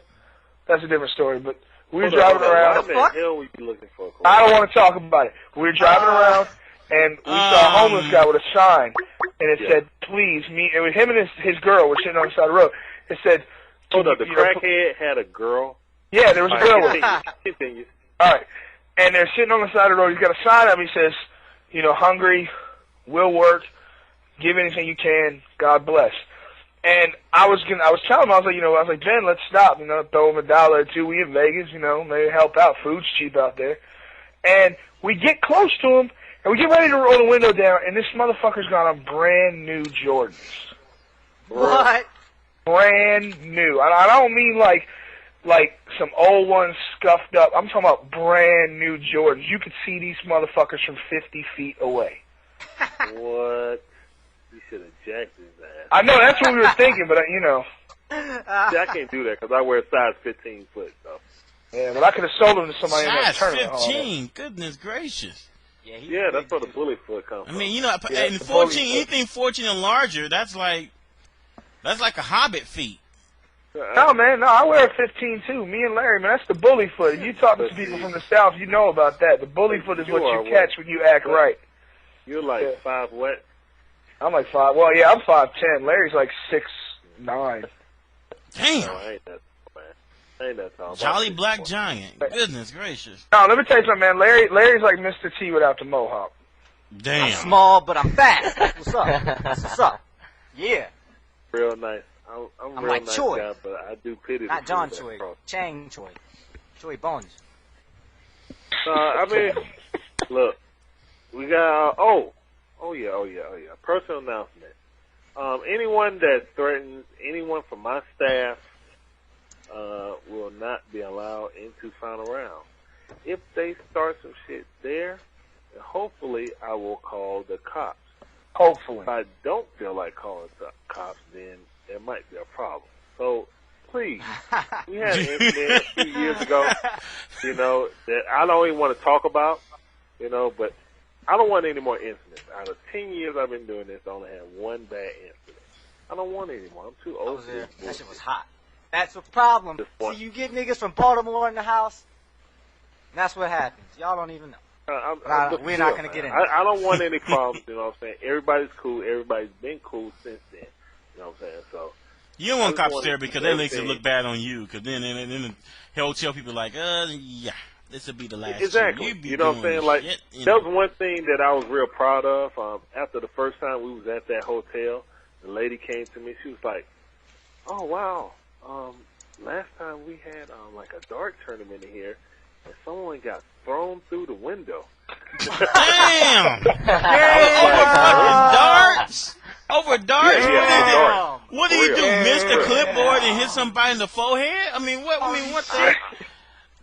Speaker 5: That's a different story, but we were driving around.
Speaker 3: What the hell were you looking for?
Speaker 5: I don't want to talk about it. We were driving around, and we saw a homeless guy with a sign, and it said, please meet. It was him and his girl were sitting on the side of the road. It said,
Speaker 3: hold up, the crackhead had a girl?
Speaker 5: Yeah, there was a girl with him.
Speaker 3: Continue.
Speaker 5: All right. And they're sitting on the side of the road. He's got a sign up. He says, hungry, will work, give anything you can, God bless. And I was telling him, I was like, Ben, let's stop, throw him $1 or $2. We in Vegas, maybe help out. Food's cheap out there. And we get close to him, and we get ready to roll the window down, and this motherfucker's got on brand new Jordans.
Speaker 6: What?
Speaker 5: Brand new. I don't mean like some old ones scuffed up. I'm talking about brand new Jordans. You could see these motherfuckers from 50 feet away.
Speaker 3: What? You should have jacked his ass.
Speaker 5: I know, that's what we were thinking, but,
Speaker 3: See, I can't do that because I wear size 15 foot, so.
Speaker 5: Yeah, but I could have sold them to somebody in that
Speaker 4: size
Speaker 5: tournament.
Speaker 4: 15, goodness gracious.
Speaker 3: Yeah, that's where the bully foot comes from.
Speaker 4: I mean, and 14, anything 14 and larger, that's like a hobbit feet.
Speaker 5: No, man, no, I wear a 15 too. Me and Larry, man, that's the bully foot. If you talking to people from the South, you know about that. The bully foot is what you catch when you act right.
Speaker 3: You're like 5 what?
Speaker 5: I'm like 5. Well, yeah, I'm 5'10". Larry's like 6'9".
Speaker 4: Damn.
Speaker 3: No, I ain't that tall.
Speaker 4: Jolly black giant. Goodness gracious.
Speaker 5: No, let me tell you something, man. Larry's like Mr. T without the mohawk.
Speaker 4: Damn.
Speaker 6: I'm small, but I'm fat. That's what's up. That's what's up. Yeah.
Speaker 3: Real nice. I'm real
Speaker 6: like
Speaker 3: nice
Speaker 6: Choi.
Speaker 3: guy, but I do pity
Speaker 6: Not
Speaker 3: the
Speaker 6: John
Speaker 3: people that
Speaker 6: Choi.
Speaker 3: cross.
Speaker 6: Chang Choi. Choi Bones.
Speaker 3: I mean, look, we got, oh yeah. Personal announcement. Anyone that threatens anyone from my staff will not be allowed into final round. If they start some shit there, hopefully I will call the cops.
Speaker 5: Hopefully.
Speaker 3: If I don't feel like calling the cops, then there might be a problem. So, please, we had an incident a few years ago, that I don't even want to talk about, but I don't want any more incidents. Out of 10 years I've been doing this, I only had one bad incident. I don't want it anymore. I'm too
Speaker 6: I
Speaker 3: old
Speaker 6: was
Speaker 3: for
Speaker 6: there.
Speaker 3: this
Speaker 6: That shit was
Speaker 3: bullshit.
Speaker 6: hot. That's the problem.
Speaker 3: Just one.
Speaker 6: See, you get niggas from Baltimore in the house, and that's what happens. Y'all don't even know. We're not going to get into it.
Speaker 3: I don't want any problems, you know what I'm saying? Everybody's cool. Everybody's been cool since then. You know what I'm saying? So
Speaker 4: You don't want
Speaker 3: I just
Speaker 4: cops
Speaker 3: wanna
Speaker 4: there
Speaker 3: keep
Speaker 4: because that makes it
Speaker 3: everything-
Speaker 4: look bad on you. Because then he'll tell people like, yeah, this will be the last
Speaker 3: Exactly.
Speaker 4: year.
Speaker 3: You know what I'm saying? Like, that was one thing that I was real proud of. After the first time we was at that hotel, the lady came to me. She was like, "Oh wow, last time we had like a dart tournament in here, and someone got thrown through the window."
Speaker 4: Damn! Over darts?
Speaker 3: Yeah, darts.
Speaker 4: What do
Speaker 3: For
Speaker 4: you do?
Speaker 3: real.
Speaker 4: Miss the clipboard and hit somebody in the forehead? I mean, what the?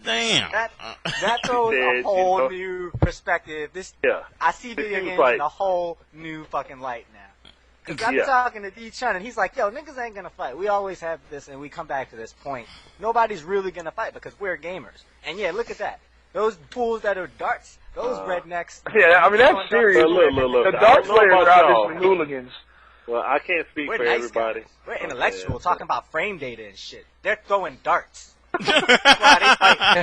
Speaker 4: Damn.
Speaker 6: That throws
Speaker 3: Yeah,
Speaker 6: a whole
Speaker 3: you know.
Speaker 6: new perspective.
Speaker 3: Yeah.
Speaker 6: I see video
Speaker 3: seems
Speaker 6: games
Speaker 3: like-
Speaker 6: in a whole new fucking light now. Because I'm
Speaker 3: Yeah.
Speaker 6: talking to D-Chun, and he's like, yo, niggas ain't gonna fight. We always have this, and we come back to this point. Nobody's really gonna fight because we're gamers. And yeah, look at that. Those fools that are darts, those rednecks.
Speaker 5: Yeah, I mean, that's serious.
Speaker 3: Look,
Speaker 5: The
Speaker 3: I
Speaker 5: dart
Speaker 3: don't know
Speaker 5: players
Speaker 3: about
Speaker 5: are
Speaker 3: y'all.
Speaker 5: obviously hooligans.
Speaker 3: Well, I can't speak
Speaker 6: We're
Speaker 3: for
Speaker 6: nice
Speaker 3: everybody.
Speaker 6: guys. We're
Speaker 3: Okay,
Speaker 6: intellectual,
Speaker 3: yeah.
Speaker 6: talking about frame data and shit. They're throwing darts. That's why they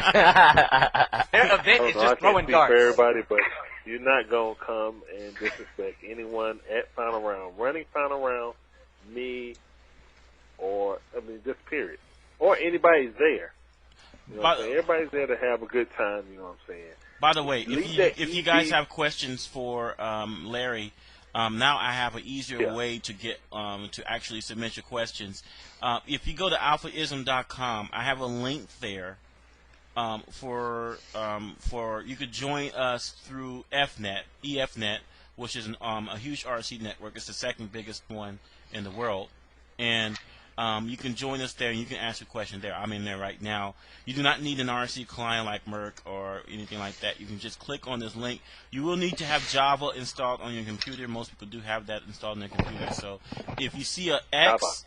Speaker 6: fight. Their event is
Speaker 3: I
Speaker 6: just
Speaker 3: can't
Speaker 6: throwing
Speaker 3: speak
Speaker 6: darts.
Speaker 3: for everybody, but you're not gonna come and disrespect anyone at final round, running final round, me, or just period, or anybody's there. You know what I'm saying? Everybody's there to have a good time. You know what I'm saying?
Speaker 4: By the way,
Speaker 3: Leave that
Speaker 4: if you guys
Speaker 3: ED
Speaker 4: have questions for Larry, now I have an easier way to get to actually submit your questions. If you go to AlphaISM.com, I have a link there for you could join us through EFNet, which is a huge RC network. It's the second biggest one in the world, and you can join us there and you can ask a question there. I'm in there right now. You do not need an RC client like Merck or anything like that. You can just click on this link. You will need to have Java installed on your computer. Most people do have that installed on their computer. So if you see a X,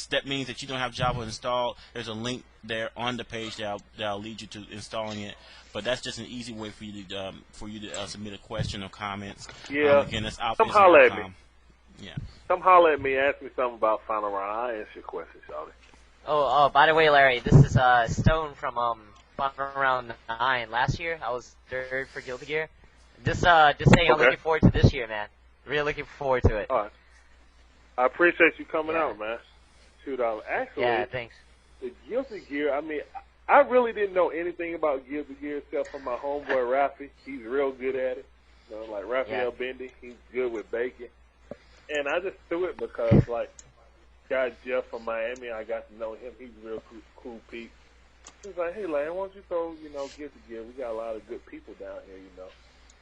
Speaker 4: that means that you don't have Java installed. There's a link there on the page that'll lead you to installing it. But that's just an easy way for you to submit a question or comments.
Speaker 3: Yeah.
Speaker 4: Again, that's
Speaker 3: Come holler at me.
Speaker 4: alphaism.com. Yeah.
Speaker 3: Come holler at me. Ask me something about final round. I'll answer your question, Charlie.
Speaker 7: Oh, by the way, Larry, this is Stone from Final Round 9 last year. I was third for Guilty Gear. Just saying, I'm
Speaker 3: Okay.
Speaker 7: looking forward to this year, man. Really looking forward to it.
Speaker 3: All right. I appreciate you coming out, man. Shoot, actually,
Speaker 7: Yeah, thanks.
Speaker 3: the Guilty Gear, I really didn't know anything about Guilty Gear except for my homeboy Rafi. He's real good at it. You know, like Raphael Bendy, he's good with bacon. And I just threw it because, like, guy Jeff from Miami, I got to know him. He's a real cool Pete. He was like, hey, Larry, why don't you throw, Guilty Gear? We got a lot of good people down here,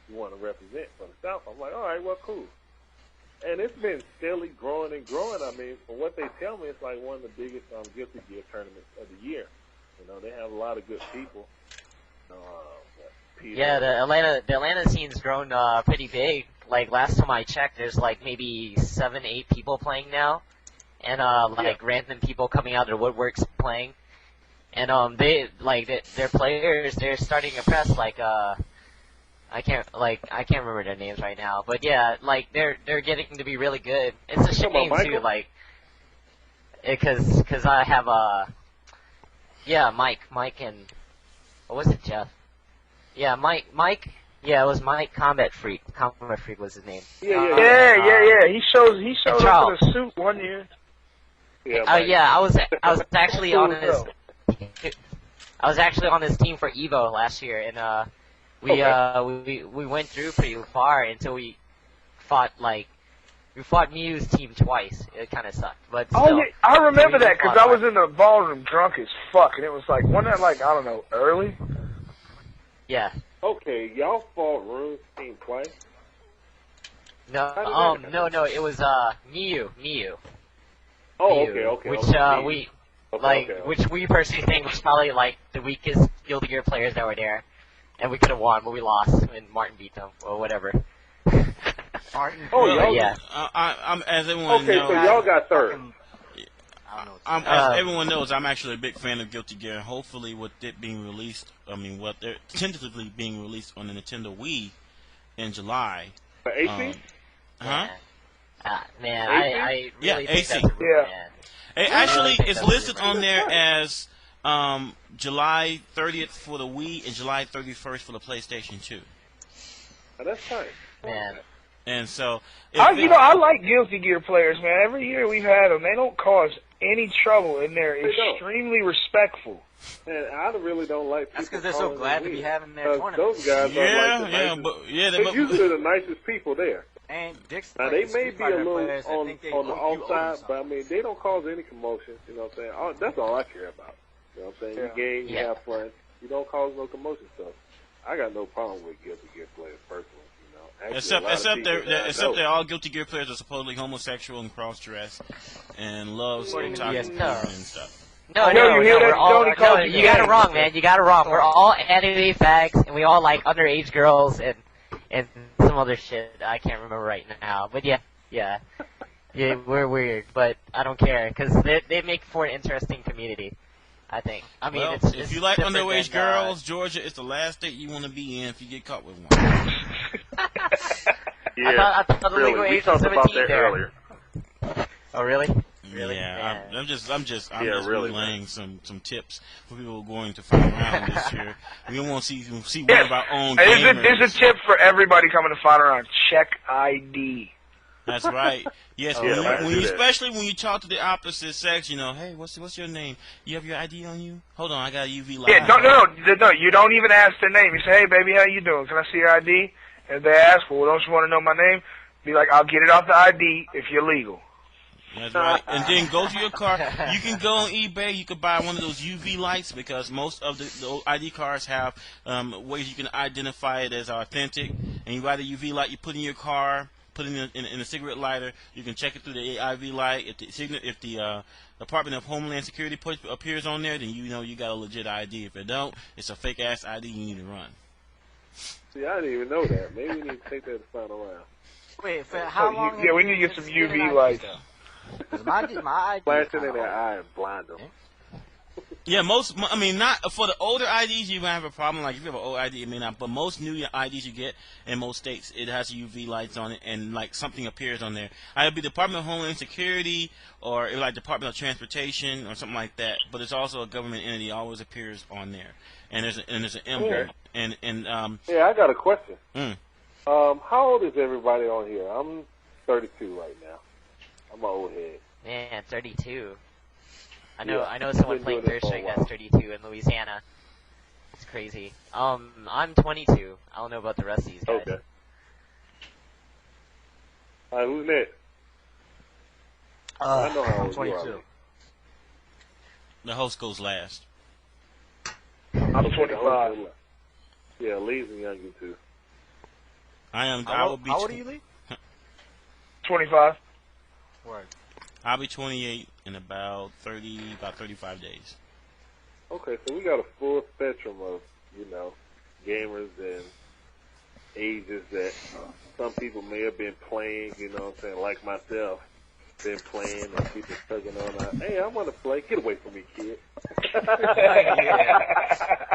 Speaker 3: you want to represent for the South. I'm like, all right, well, cool. And it's been steadily growing and growing. From what they tell me, it's like one of the biggest Guilty Gear tournaments of the year. They have a lot of good people. Peter.
Speaker 7: Yeah, the Atlanta scene's grown pretty big. Like last time I checked, there's like maybe 7-8 people playing now, and random people coming out of the woodworks playing. And their players, they're starting to press like I can't remember their names right now, but yeah, like they're getting to be really good. It's a shame too, like because I have Mike and what was it, Jeff? Yeah, Mike. Yeah, it was Mike Combat Freak. Combat Freak was his name.
Speaker 5: Yeah. He shows up
Speaker 7: Charles.
Speaker 5: in a suit one year.
Speaker 7: I was actually on his team for Evo last year, and we went through pretty far until we fought Mew's team twice. It kind of sucked, but still,
Speaker 5: Oh yeah, I remember that because I
Speaker 7: fought
Speaker 5: was in the ballroom drunk as fuck, and it was like wasn't that like I don't know early?
Speaker 7: Yeah.
Speaker 3: Okay, y'all fought Rune's team twice?
Speaker 7: No, it was Miu.
Speaker 3: Oh,
Speaker 7: Miu,
Speaker 3: okay.
Speaker 7: Which
Speaker 3: Okay.
Speaker 7: which we personally think was probably like the weakest Guilty Gear players that were there, and we could have won, but we lost, and Martin beat them or whatever.
Speaker 6: Martin.
Speaker 3: Oh, y'all.
Speaker 7: Yeah.
Speaker 4: I'm as everyone
Speaker 3: Okay,
Speaker 4: knows.
Speaker 3: so y'all got third.
Speaker 6: I don't know.
Speaker 4: As everyone knows, I'm actually a big fan of Guilty Gear. Hopefully, with it being released, they're tentatively being released on the Nintendo Wii, in July.
Speaker 3: For AC?
Speaker 4: Huh?
Speaker 7: Man, I really think
Speaker 4: AC.
Speaker 7: that's a rumor, man.
Speaker 4: It actually,
Speaker 7: think
Speaker 4: it's
Speaker 7: that's
Speaker 4: listed
Speaker 7: rumor.
Speaker 4: on there as July 30th for the Wii and July 31st for the PlayStation 2.
Speaker 3: Oh, that's tight.
Speaker 7: Man.
Speaker 4: And so,
Speaker 5: I like Guilty Gear players, man. Every year we've had them. They don't cause any trouble, and they're extremely respectful.
Speaker 3: And I really don't like people.
Speaker 6: That's because they're so glad to be having their tournament.
Speaker 3: Those guys are like the nicest. They're usually the nicest people there.
Speaker 6: And Dick's
Speaker 3: now they may be a little
Speaker 6: players
Speaker 3: on the outside, but I mean they don't cause any commotion. You know what I'm saying? That's all I care about. You know what I'm saying? You game, you have fun. You don't cause no commotion. So I got no problem with Guilty Gear players personally. You know, actually,
Speaker 4: except they're all Guilty Gear players are supposedly homosexual and cross-dressed and love otaku and stuff.
Speaker 7: No, you got it wrong, man. You got it wrong. We're all anime fags, and we all like underage girls and some other shit I can't remember right now. But yeah, we're weird, but I don't care because they make for an interesting community. I think. I mean,
Speaker 4: well,
Speaker 7: it's
Speaker 4: if you like underage girls, Georgia is the last state you want to be in if you get caught with one.
Speaker 7: I thought the legal
Speaker 3: we
Speaker 7: age was
Speaker 3: talked about
Speaker 7: 17
Speaker 3: that
Speaker 7: there.
Speaker 3: earlier.
Speaker 7: Oh, really? Really?
Speaker 4: Yeah, I'm just
Speaker 3: really,
Speaker 4: relaying some tips for people going to Final Round this year. We want to see one of our own gamers.
Speaker 5: There's a tip for everybody coming to Final Round. Check ID.
Speaker 4: That's right. Yes, especially when you talk to the opposite sex, you know, hey, what's your name? You have your ID on you? Hold on, I got a UV light.
Speaker 5: Yeah, no. You don't even ask their name. You say, hey, baby, how you doing? Can I see your ID? And if they ask, well, don't you want to know my name? Be like, I'll get it off the ID if you're legal.
Speaker 4: That's right. And then go to your car. You can go on eBay. You can buy one of those UV lights because most of the ID cards have ways you can identify it as authentic. And you buy the UV light, you put in your car, put it in a cigarette lighter. You can check it through the IV light. If the Department of Homeland Security appears on there, then you know you got a legit ID. If it don't, it's a fake ass ID you need to run.
Speaker 3: See, I didn't even know that. Maybe we need to take that to Final Round.
Speaker 6: Wait, for how long?
Speaker 5: Yeah, we need to get some UV lights.
Speaker 6: My ID
Speaker 3: Flash it in their eye and blind them.
Speaker 4: Yeah, not for the older IDs you might have a problem. Like if you have an old ID, it may not. But most new IDs you get in most states, it has UV lights on it, and like something appears on there. Either be Department of Homeland Security or like Department of Transportation or something like that. But it's also a government entity. It always appears on there, and there's an emblem.
Speaker 3: Yeah, I got a question.
Speaker 4: How
Speaker 3: old is everybody on here? I'm 32 right now. I'm an old head.
Speaker 7: Man, 32. I know someone playing Third Strike that's 32 in Louisiana. It's crazy. I'm 22. I don't know about the rest of these guys.
Speaker 3: Okay. All right, who's next? I know how
Speaker 6: I'm
Speaker 3: old
Speaker 6: 22.
Speaker 3: you are.
Speaker 4: the host goes last.
Speaker 5: I'm 25.
Speaker 3: Yeah, Lee's younger too.
Speaker 4: I will be.
Speaker 6: How old are you, Lee?
Speaker 5: 25.
Speaker 6: Word.
Speaker 4: I'll be 28 in about 35 days.
Speaker 3: Okay, so we got a full spectrum of, gamers and ages that some people may have been playing, you know what I'm saying, like myself, been playing and people tugging on, hey, I want to play, get away from me, kid.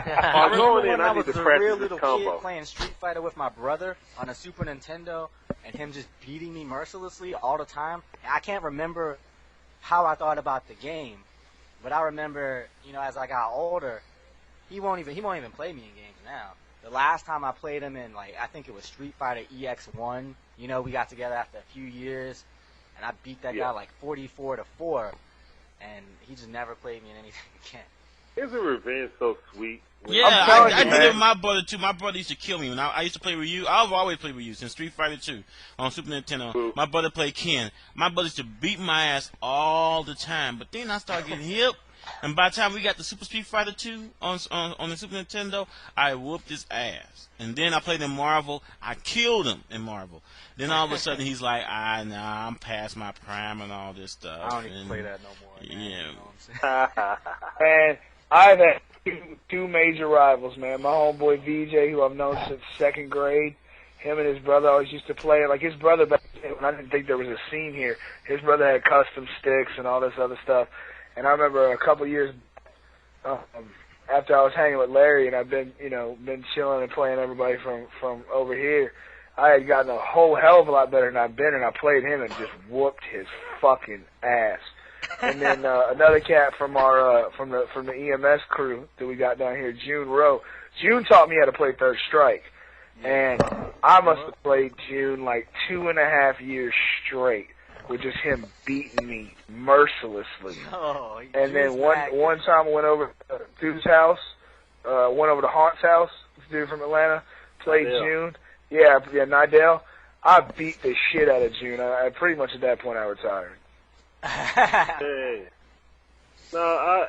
Speaker 6: I remember when I was a real little
Speaker 3: combo.
Speaker 6: kid playing Street Fighter with my brother on a Super Nintendo and him just beating me mercilessly all the time. I can't remember how I thought about the game, but I remember, as I got older, he won't even play me in games now. The last time I played him in, I think it was Street Fighter EX1, we got together after a few years, and I beat that guy 44-4, and he just never played me in anything again.
Speaker 3: Isn't revenge so sweet?
Speaker 4: Yeah, I did it with my brother too. My brother used to kill me when I used to play with you. I've always played with you since Street Fighter 2 on Super Nintendo.
Speaker 3: Ooh.
Speaker 4: My brother played Ken. My brother used to beat my ass all the time. But then I started getting hip, and by the time we got the Super Street Fighter 2 on the Super Nintendo, I whooped his ass. And then I played in Marvel. I killed him in Marvel. Then all of a sudden he's like, I'm past my prime and all this stuff.
Speaker 6: I don't even play that no more. Man.
Speaker 4: Yeah.
Speaker 6: You know what I'm
Speaker 5: And
Speaker 6: saying?
Speaker 5: I've had two major rivals, man. My homeboy VJ, who I've known since second grade, him and his brother always used to play. Like his brother back then, when I didn't think there was a scene here, his brother had custom sticks and all this other stuff. And I remember a couple years after I was hanging with Larry, and I've been chilling and playing everybody from over here. I had gotten a whole hell of a lot better than I've been, and I played him and just whooped his fucking ass. And then another cat from our from the EMS crew that we got down here, June Rowe. June taught me how to play Third Strike, and I must have played June like 2.5 years straight with just him beating me mercilessly.
Speaker 6: Oh,
Speaker 5: and then one time I went over to dude's house, went over to Haunt's house, this dude from Atlanta, played
Speaker 3: Nidell.
Speaker 5: June. Yeah, Nidell. I beat the shit out of June. I pretty much at that point I retired.
Speaker 3: Hey. No,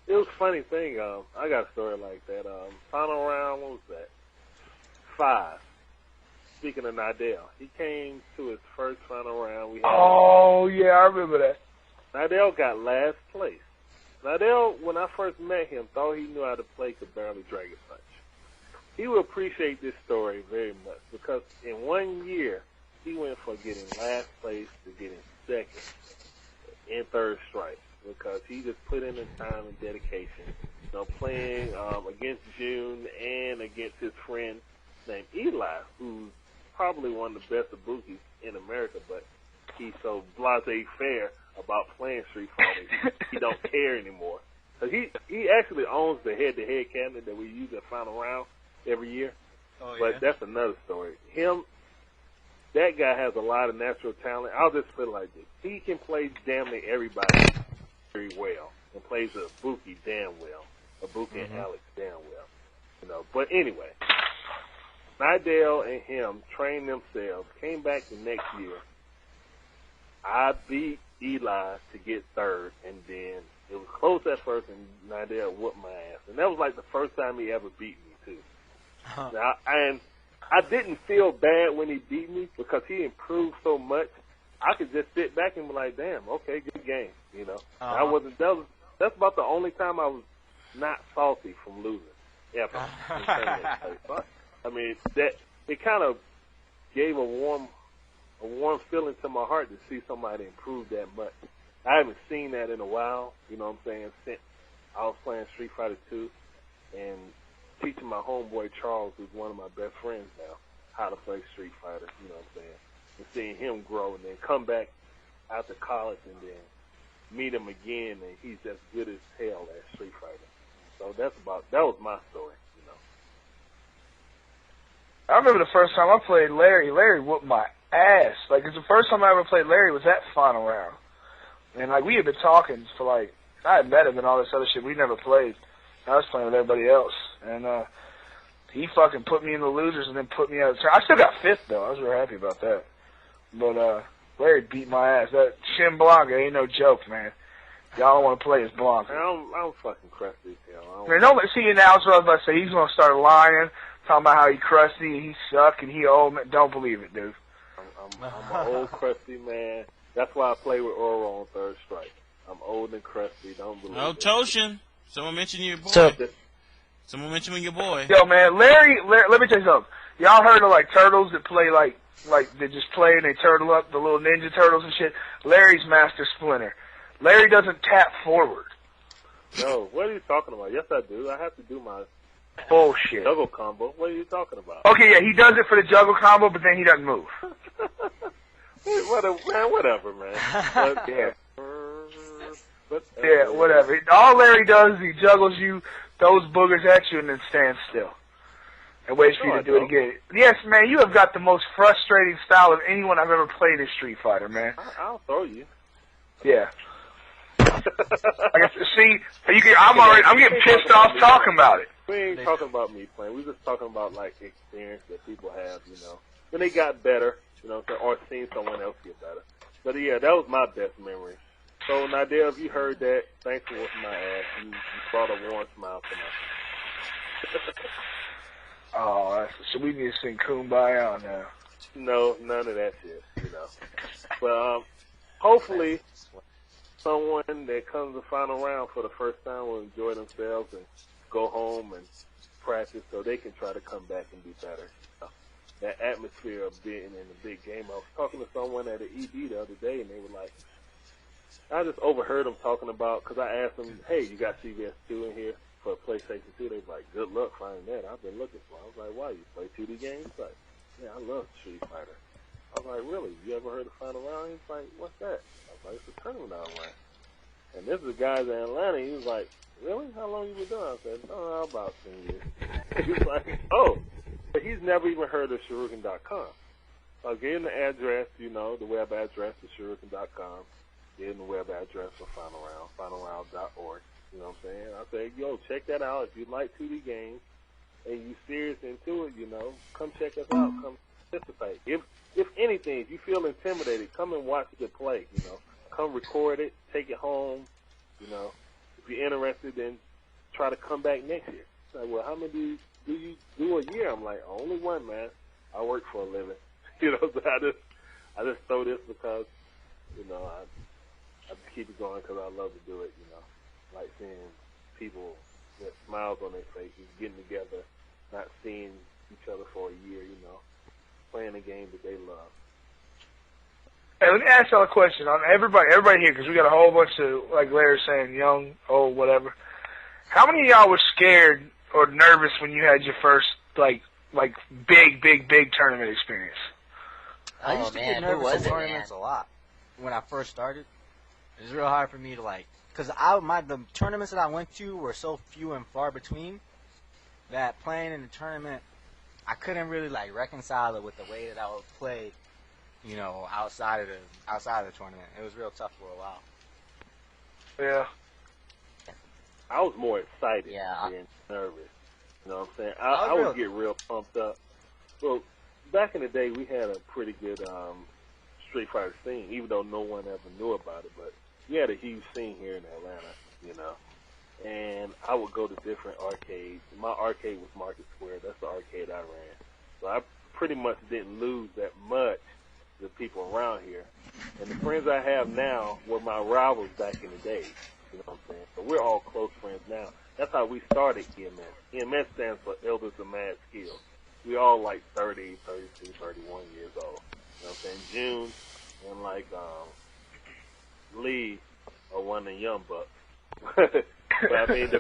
Speaker 3: it was a funny thing. I got a story like that. Final round, what was that? 5. Speaking of Nidell, he came to his first final round.
Speaker 5: Oh, yeah, I remember that.
Speaker 3: Nidell got last place. Nidell, when I first met him, thought he knew how to play, could barely Dragon Punch. He will appreciate this story very much because in 1 year, he went from getting last place to getting second in Third Strike because he just put in the time and dedication, playing against June and against his friend named Eli, who's probably one of the best Ibukis in America, but he's so blasé-faire about playing Street Fighter, he don't care anymore. Cause he actually owns the head-to-head cabinet that we use at Final Round every year.
Speaker 6: Oh,
Speaker 3: but that's another story. That guy has a lot of natural talent. I'll just put it like this. He can play damn near everybody very well and plays Ibuki damn well. Ibuki and Alex damn well. But anyway, Nidell and him trained themselves, came back the next year. I beat Eli to get third, and then it was close at first, and Nidell whooped my ass. And that was like the first time he ever beat me, too. Now, and I didn't feel bad when he beat me because he improved so much. I could just sit back and be like, damn, okay, good game, I wasn't, that's about the only time I was not salty from losing, ever. I mean, it kind of gave a warm feeling to my heart to see somebody improve that much. I haven't seen that in a while, since I was playing Street Fighter 2 and teaching my homeboy Charles, who's one of my best friends now, how to play Street Fighter, and seeing him grow and then come back after college and then meet him again and he's as good as hell at Street Fighter. So that was my story,
Speaker 5: I remember the first time I played Larry. Larry whooped my ass. Like, it's the first time I ever played Larry was that Final Round. And, we had been talking for, I had met him and all this other shit. We never played. I was playing with everybody else. And, he fucking put me in the losers and then put me out of the tournament. I still got 5th, though. I was real happy about that. But, Larry beat my ass. That ShinBlanka ain't no joke, man. Y'all don't want to play as Blanka.
Speaker 3: I'm fucking crusty,
Speaker 5: Man, don't see you now. That's what I was about to say. He's going to start lying, talking about how he crusty and he suck and he old. Man. Don't believe it, dude.
Speaker 3: I'm an old crusty man. That's why I play with Oro on Third Strike. I'm old and crusty. Don't believe it.
Speaker 4: Toshin. Someone mentioned your boy. Someone mentioned your boy.
Speaker 5: Yo, man, Larry, let me tell you something. Y'all heard of, turtles that play, they just play and they turtle up, the little ninja turtles and shit? Larry's Master Splinter. Larry doesn't tap forward.
Speaker 3: No, what are you talking about? Yes, I do. I have to do my
Speaker 5: bullshit
Speaker 3: juggle combo. What are you talking about?
Speaker 5: Okay, yeah, he does it for the juggle combo, but then he doesn't move.
Speaker 3: Whatever, man.
Speaker 5: Yeah, whatever. All Larry does is he juggles you, throws boogers at you, and then stands still. And waits for you to do it again. Yes, man, you have got the most frustrating style of anyone I've ever played in Street Fighter, man.
Speaker 3: I'll throw you.
Speaker 5: Yeah. I'm getting pissed off talking about it.
Speaker 3: We ain't talking about me playing. We're just talking about, experience that people have, when they got better, or seen someone else get better. But, yeah, that was my best memory. So, Nidell, if you heard that, thanks for whooping my ass. You brought a warm smile to my
Speaker 5: Oh, so we need to sing Kumbaya now.
Speaker 3: No, none of that shit, But, hopefully, someone that comes to Final Round for the first time will enjoy themselves and go home and practice so they can try to come back and be better. That atmosphere of being in a big game. I was talking to someone at an ED the other day, and they were like, I just overheard them talking about, because I asked them, hey, you got CVS 2 in here for PlayStation 2? They were like, good luck finding that. I've been looking for it. I was like, why? You play 2D games? Like, "Yeah, I love Street Fighter." I was like, "Really? You ever heard of Final Round?" He's like, "What's that?" I was like, "It's a tournament I run." And this is a guy in Atlanta. He was like, "Really? How long you been doing?" I said, "Oh, about 10 years." He was like, "Oh." But he's never even heard of Shuriken.com. So I gave him the address, the web address is Shuriken.com. Gave him the web address for Final Round, finalround.org. You know what I'm saying? I said, "Yo, check that out. If you like 2D games and you serious into it, come check us out. Come participate. If anything, if you feel intimidated, come and watch it play, Come record it, take it home, If you're interested, then try to come back next year." It's like, "Well, how many do you do a year?" I'm like, "Only one, man. I work for a living." So I just throw this because, I just keep it going because I love to do it, Like seeing people with smiles on their faces, getting together, not seeing each other for a year, playing a game that they love.
Speaker 5: Hey, let me ask y'all a question on everybody here, because we got a whole bunch of, like Larry saying, young, old, whatever. How many of y'all were scared or nervous when you had your first, like big tournament experience?
Speaker 6: I used to get nervous in tournaments a lot when I first started. It was real hard for me to because the tournaments that I went to were so few and far between that playing in the tournament, I couldn't really reconcile it with the way that I would play, outside of the tournament. It was real tough for a while.
Speaker 5: Yeah.
Speaker 3: I was more excited than nervous. You know what I'm saying? I would get real pumped up. Well, back in the day, we had a pretty good Street Fighter scene, even though no one ever knew about it. But we had a huge scene here in Atlanta, And I would go to different arcades. My arcade was Market Square. That's the arcade I ran. So I pretty much didn't lose that much to people around here. And the friends I have now were my rivals back in the day. You know what I'm saying? So we're all close friends now. That's how we started EMS. EMS stands for Elders of Mad Skill. We all 30, 32, 31 years old. You know what I'm saying? June and Lee are one of the young bucks. But I mean, the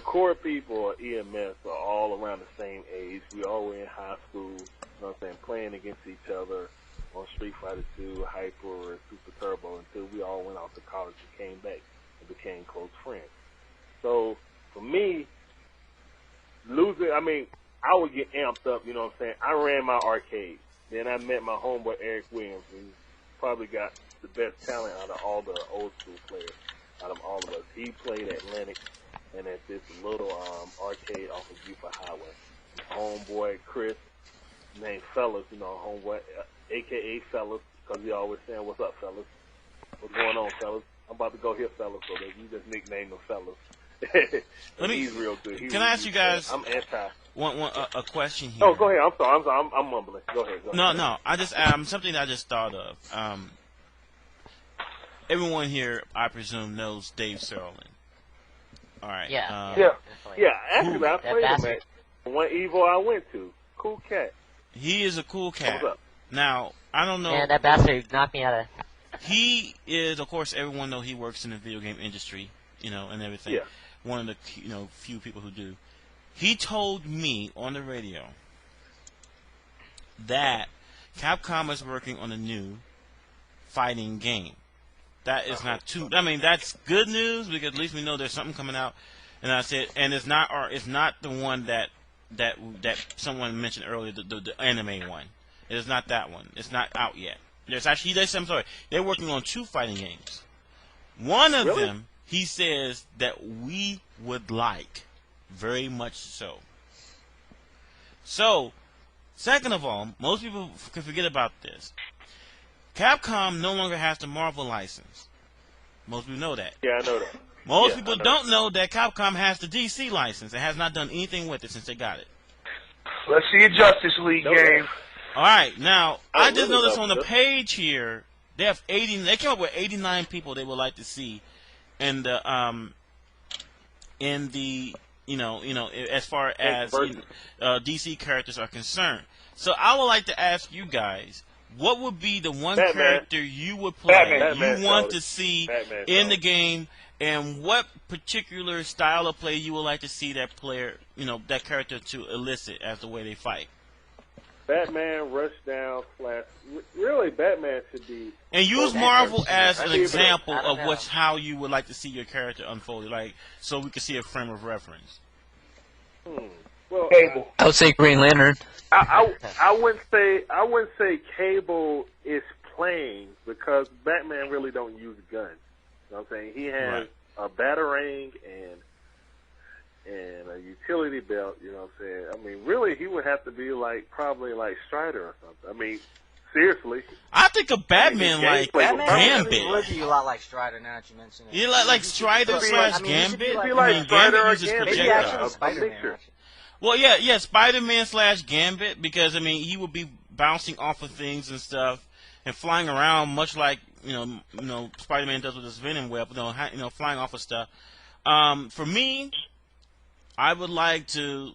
Speaker 3: core people of EMS are all around the same age. We all were in high school, you know what I'm saying, playing against each other on Street Fighter 2, Hyper, or Super Turbo until we all went off to college and came back and became close friends. So for me, I would get amped up, you know what I'm saying. I ran my arcade. Then I met my homeboy Eric Williams, who probably got the best talent out of all the old school players, out of all of us. He played at Lennox and at this little arcade off of Buford Highway. Homeboy Chris, named Fellas, homeboy, a.k.a. Fellas, because he always saying, "What's up, fellas? What's going on, fellas? I'm about to go here, fellas," so that you just nickname them Fellas. He's real good.
Speaker 4: Can I ask you guys?
Speaker 3: I'm anti.
Speaker 4: A question here.
Speaker 3: Oh, go ahead. I'm sorry. I'm mumbling. Go ahead.
Speaker 4: No. I just something that I just thought of. Everyone here, I presume, knows Dave Serlin. All right.
Speaker 3: Yeah. Actually, I played him at one Evo I went to. Cool cat.
Speaker 4: He is a cool cat.
Speaker 3: What's up?
Speaker 4: Now, I don't know.
Speaker 7: Man, that bastard knocked me out of.
Speaker 4: He is, of course, everyone knows he works in the video game industry, and everything.
Speaker 3: Yeah.
Speaker 4: One of the few people who do. He told me on the radio that Capcom is working on a new fighting game. That is not too. I mean, that's good news because at least we know there's something coming out. And I said, and it's not the one that someone mentioned earlier, the anime one. It is not that one. It's not out yet. I'm sorry. They're working on 2 fighting games. One of them, he says that we would like. Very much so. So, second of all, most people can forget about this. Capcom no longer has the Marvel license. Most people know that.
Speaker 3: Yeah, I know that.
Speaker 4: Most people don't know that Capcom has the DC license and has not done anything with it since they got it.
Speaker 5: Let's see a Justice League game.
Speaker 4: All right, now I just noticed on the page here they have 80. They came up with 89 people they would like to see, in the as far as DC characters are concerned. So I would like to ask you guys, what would be the one character you would play, you want to see in the game, and what particular style of play you would like to see that player, that character to elicit as the way they fight?
Speaker 3: Batman Rushdown / really Batman should be.
Speaker 4: And use Marvel as an example
Speaker 7: I don't
Speaker 4: of
Speaker 7: know.
Speaker 4: how you would like to see your character unfolded, like so we can see a frame of reference.
Speaker 3: Well,
Speaker 5: Cable.
Speaker 8: I would say Green Lantern.
Speaker 3: I wouldn't say Cable is playing because Batman really don't use guns. You know what I'm saying? He has a batarang and a utility belt. You know what I'm saying? I mean, really, he would have to be probably like Strider or something. I mean, seriously.
Speaker 4: I think of Batman like
Speaker 6: Batman would
Speaker 4: Gambit.
Speaker 6: be a lot like Strider now that you mention it.
Speaker 4: You like Strider / Gambit.
Speaker 3: Be like Strider or
Speaker 4: Gambit uses
Speaker 3: Gambit.
Speaker 6: Maybe actually
Speaker 4: projectiles.
Speaker 6: Spider-Man.
Speaker 4: Well, yeah, Spider-Man / Gambit, because I mean he would be bouncing off of things and stuff and flying around, much like Spider-Man does with his Venom web. Flying off of stuff. For me, I would like to.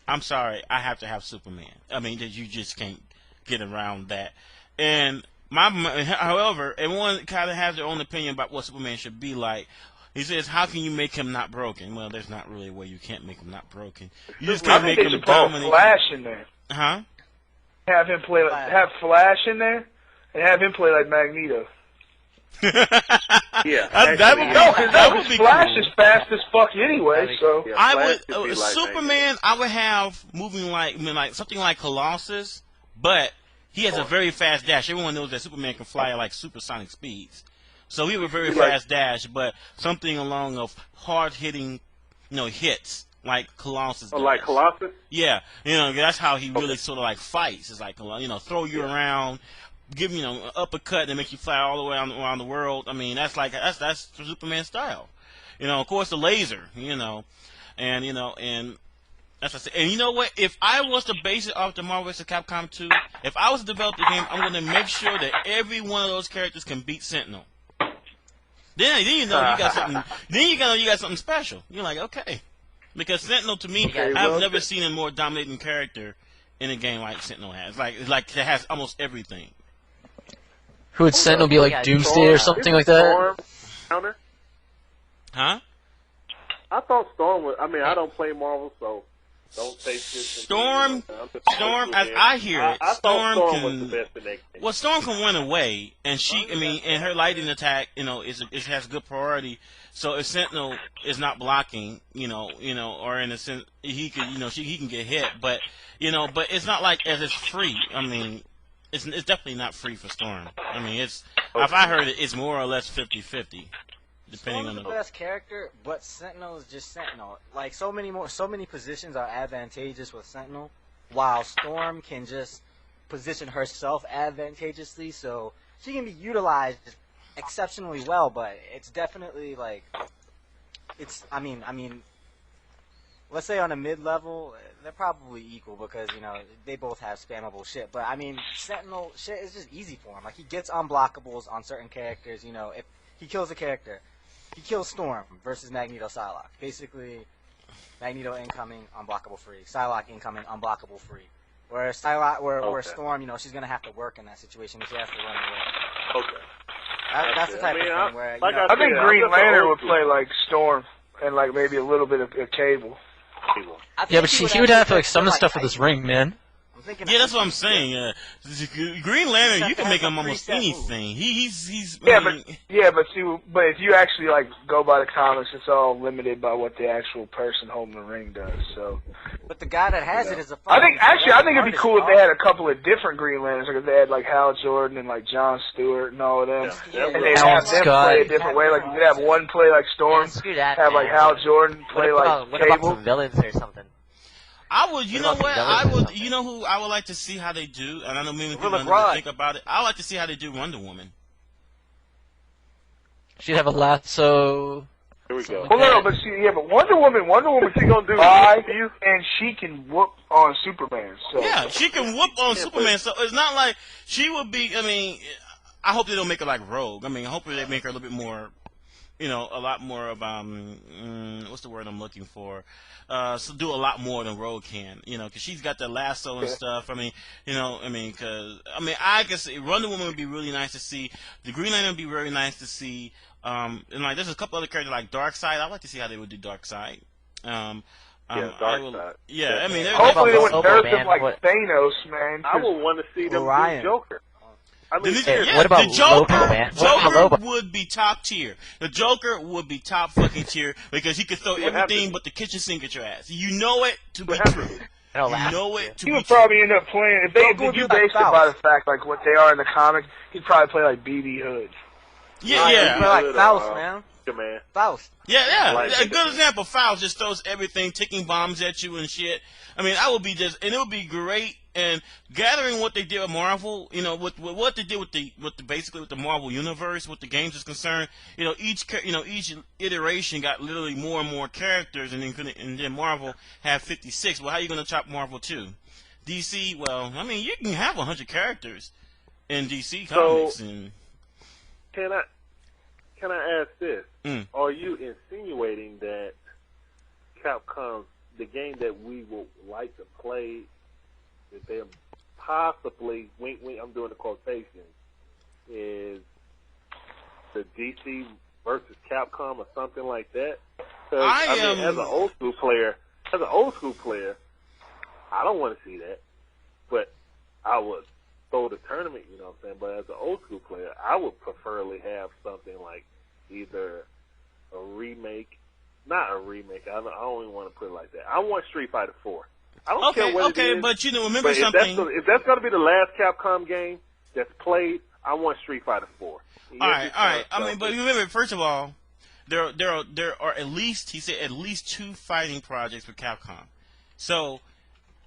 Speaker 4: I'm sorry, I have to have Superman. I mean, that you just can't get around that. And however, everyone kind of has their own opinion about what Superman should be like. He says, how can you make him not broken? Well, there's not really a way you can't make him not broken. You just can't make
Speaker 5: they
Speaker 4: him
Speaker 5: should put
Speaker 4: dominate.
Speaker 5: Flash in there.
Speaker 4: Huh?
Speaker 5: Have him play have Flash in there, and have him play like Magneto.
Speaker 3: Yeah,
Speaker 4: that would be
Speaker 5: Flash
Speaker 4: cool.
Speaker 5: is fast as fuck anyway. So
Speaker 3: Yeah,
Speaker 4: I
Speaker 3: Flash
Speaker 4: would
Speaker 3: should be like
Speaker 4: Superman. I would have moving like something like Colossus, but he has a very fast dash. Everyone knows that Superman can fly at like supersonic speeds, so he have a very fast dash. But something along of hard hitting, hits like Colossus.
Speaker 3: Oh, like Colossus?
Speaker 4: Yeah, that's how he really sort of like fights. It's like throw you around, give an uppercut and make you fly all the way around the world. I mean, that's Superman style. Of course the laser. And that's what I say. And you know what? If I was to base it off the Marvel vs. Capcom 2, if I was to develop the game, I'm going to make sure that every one of those characters can beat Sentinel. Then you got something. Then you got something special. You're like, okay, because Sentinel to me, I've never seen a more dominating character in a game like Sentinel has. Like it has almost everything.
Speaker 8: Who would Sentinel be, like Doomsday or something like that?
Speaker 3: Counter?
Speaker 4: Huh?
Speaker 3: I thought Storm was. I mean, I don't play Marvel, so don't take this.
Speaker 4: Storm, as I hear it,
Speaker 3: I thought
Speaker 4: Storm
Speaker 3: was
Speaker 4: can.
Speaker 3: the best in that game.
Speaker 4: Well, Storm can run away, and and her lightning attack, has good priority. So if Sentinel is not blocking, or in a sense he could, he can get hit, but it's not like as it's free. I mean, it's definitely not free for Storm. I mean, if I heard it, it's more or less 50-50. Depending on
Speaker 6: the best character, but Sentinel is just Sentinel. Like so many positions are advantageous with Sentinel, while Storm can just position herself advantageously, so she can be utilized exceptionally well. But it's definitely I mean, let's say on a mid-level, they're probably equal because they both have spammable shit. But I mean, Sentinel shit is just easy for him. Like he gets unblockables on certain characters. If he kills a character. He kills Storm versus Magneto Psylocke. Basically, Magneto incoming, unblockable free. Psylocke incoming, unblockable free. Where Storm, she's gonna have to work in that situation. She has to run away.
Speaker 3: Okay.
Speaker 6: That's the type of thing where
Speaker 5: I think Green Lantern would play like Storm and like maybe a little bit of Cable.
Speaker 8: Yeah, but he would have to summon stuff with his ring, man.
Speaker 4: Yeah, that's what I'm saying. Green Lantern, you can make him almost anything. He's
Speaker 5: but if you actually go by the comics, it's all limited by what the actual person holding the ring does. So,
Speaker 6: but the guy that has it is a.
Speaker 5: I think it'd be cool if they had a couple of different Green Lanterns, like if they had Hal Jordan and John Stewart and all of them, and they'd have them play a different way. Like you could have one play like Storm, have Hal Jordan play Cable.
Speaker 7: What about some villains or something?
Speaker 4: I would, who I would like to see how they do, and I know many people don't think about it. I would like to see how they do Wonder Woman.
Speaker 8: She'd have a lasso.
Speaker 3: Here we go.
Speaker 5: Well, no, but Wonder Woman, she gonna do and she can whoop on Superman. So.
Speaker 4: Yeah, she can whoop on Superman. So it's not like she would be. I mean, I hope they don't make her like Rogue. I mean, hopefully they make her a little bit more. A lot more of what's the word I'm looking for? So do a lot more than Rogue can, because she's got the lasso and stuff. I mean, I can see Wonder Woman would be really nice to see. The Green Lantern would be very nice to see. And there's a couple other characters like Darkseid. I'd like to see how they would do Darkseid.
Speaker 3: Darkseid.
Speaker 4: Yeah, I mean,
Speaker 5: Hopefully they would
Speaker 7: Lobo,
Speaker 5: nerf
Speaker 7: man.
Speaker 5: him like
Speaker 7: What-
Speaker 5: Thanos, man.
Speaker 3: I would want to see them
Speaker 6: Orion.
Speaker 3: do Joker. I mean,
Speaker 7: what about
Speaker 4: the Joker?
Speaker 7: Lobo, man? What about
Speaker 4: Joker
Speaker 7: Lobo?
Speaker 4: would be top tier. The Joker would be top fucking tier because he could throw
Speaker 3: would have
Speaker 4: everything
Speaker 3: to.
Speaker 4: but the kitchen sink at your ass. You know it to be
Speaker 3: Would have
Speaker 4: true.
Speaker 3: to.
Speaker 7: No,
Speaker 4: You know it to
Speaker 5: He
Speaker 4: be
Speaker 5: would
Speaker 4: true.
Speaker 5: probably end up playing if
Speaker 6: Joker would
Speaker 5: you
Speaker 6: be like
Speaker 5: based it by the
Speaker 6: Faust.
Speaker 5: fact like what they are in the comic. He'd probably play like BB Hood.
Speaker 4: Yeah,
Speaker 6: He's
Speaker 4: yeah.
Speaker 6: like Faust, man.
Speaker 3: Man.
Speaker 6: Faust.
Speaker 4: Yeah.
Speaker 3: Like-
Speaker 4: A good example, Faust just throws everything, ticking bombs at you and shit. I mean, I would be and it would be great. And gathering what they did with Marvel, you know, with what they did with the basically with the Marvel universe, with the games is concerned, you know, each iteration got literally more and more characters, and then Marvel had 56. Well, how are you gonna chop Marvel 2? DC, well, I mean, you can have 100 characters in DC comics, and
Speaker 3: Can I ask this?
Speaker 4: Mm.
Speaker 3: Are you insinuating that Capcom, the game that we would like to play, that they're possibly, wink, wink, I'm doing the quotation, is the DC versus Capcom or something like that? 'Cause, I mean, as an old school player, I don't want to see that, but I would throw the tournament, you know what I'm saying? But as an old school player, I would preferably have something like either a remake, not a remake. I don't even want to put it like that. I want Street Fighter 4. I don't care what it is.
Speaker 4: But you know, remember
Speaker 3: But
Speaker 4: something.
Speaker 3: if that's going to be the last Capcom game that's played, I want Street Fighter 4.
Speaker 4: All right. I mean, but remember, first of all, there are at least, he said, at least 2 fighting projects for Capcom. So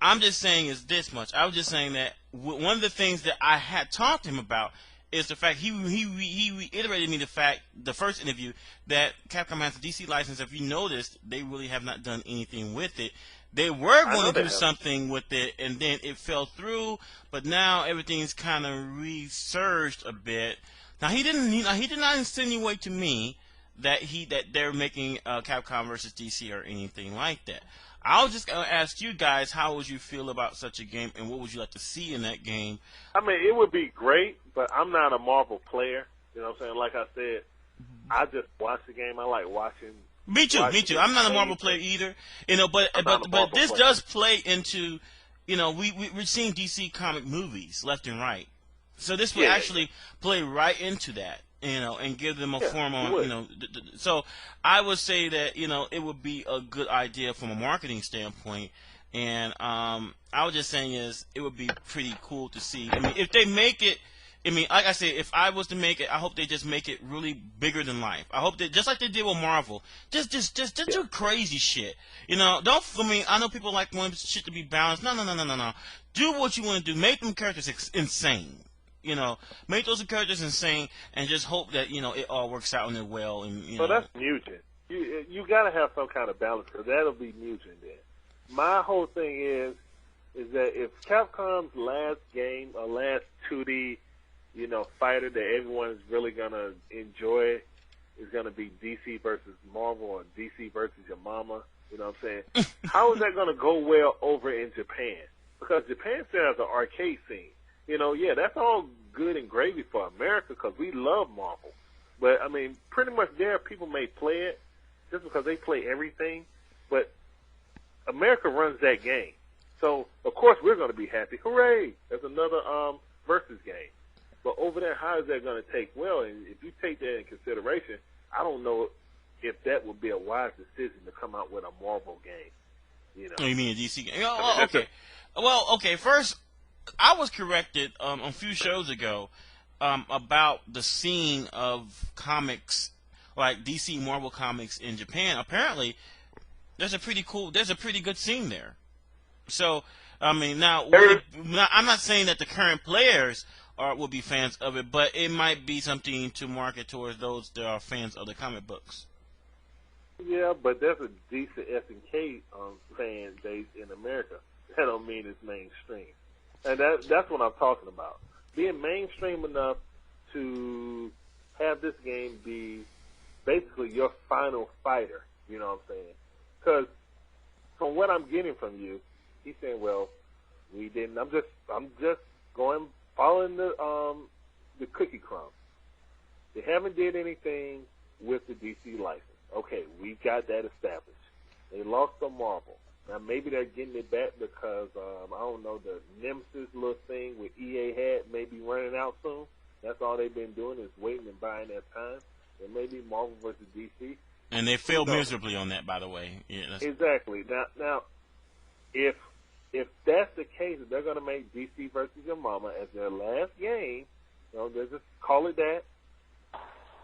Speaker 4: I'm just saying is this much. I was just saying that one of the things that I had talked to him about is the fact he reiterated me the first interview that Capcom has a DC license. If you noticed, they really have not done anything with it. They were going to do something with it, and then it fell through. But now everything's kind of resurged a bit. Now he did not insinuate to me that they're making Capcom versus DC or anything like that. I was just going to ask you guys, how would you feel about such a game, and what would you like to see in that game?
Speaker 3: I mean, it would be great, but I'm not a Marvel player. You know what I'm saying? Like I said, I just watch the game. I like watching.
Speaker 4: Me too. I'm not a Marvel player either. You know, but this does play into, you know, we're seeing DC comic movies left and right. So this would actually play right into that, you know, and give them a form on, you know. So I would say that, you know, it would be a good idea from a marketing standpoint. And I was just saying is it would be pretty cool to see. I mean, if they make it, I mean, like I said, if I was to make it, I hope they just make it really bigger than life. I hope that just like they did with Marvel, just do crazy shit. You know, I know people like want shit to be balanced. No. Do what you want to do. Make them characters insane. You know, make those characters insane, and just hope that, you know, it all works out in it well. And you know,
Speaker 3: that's mutant. You got to have some kind of balance, because that'll be mutant then. My whole thing is that if Capcom's last game or last 2D, you know, fighter that everyone is really gonna enjoy is gonna be DC versus Marvel or DC versus your mama, you know what I'm saying? How is that gonna go well over in Japan? Because Japan still has an arcade scene. You know, that's all good and gravy for America because we love Marvel. But, I mean, pretty much there people may play it just because they play everything. But America runs that game. So, of course, we're going to be happy. Hooray! There's another versus game. But over there, how is that going to take? Well, and if you take that in consideration, I don't know if that would be a wise decision to come out with a Marvel game. You know?
Speaker 4: Oh, you mean a DC game? Oh, okay. Well, okay, first, I was corrected a few shows ago about the scene of comics, like DC Marvel comics in Japan. Apparently, there's a pretty good scene there. So, I mean, now I'm not saying that the current players will be fans of it, but it might be something to market towards those that are fans of the comic books.
Speaker 3: Yeah, but there's a decent SNK fan base in America. That don't mean it's mainstream. And that's what I'm talking about. Being mainstream enough to have this game be basically your final fighter, you know what I'm saying? Because from what I'm getting from you, he's saying, well, we didn't. I'm just following the cookie crumbs. They haven't did anything with the DC license. Okay, we got that established. They lost to Marvel. Now maybe they're getting it back because I don't know, the Nemesis little thing with EA had may be running out soon. That's all they've been doing is waiting and buying their time. And maybe Marvel versus DC.
Speaker 4: And they failed miserably on that, by the way. Yeah,
Speaker 3: exactly. Now, if that's the case, if they're going to make DC versus your mama as their last game, they just call it that.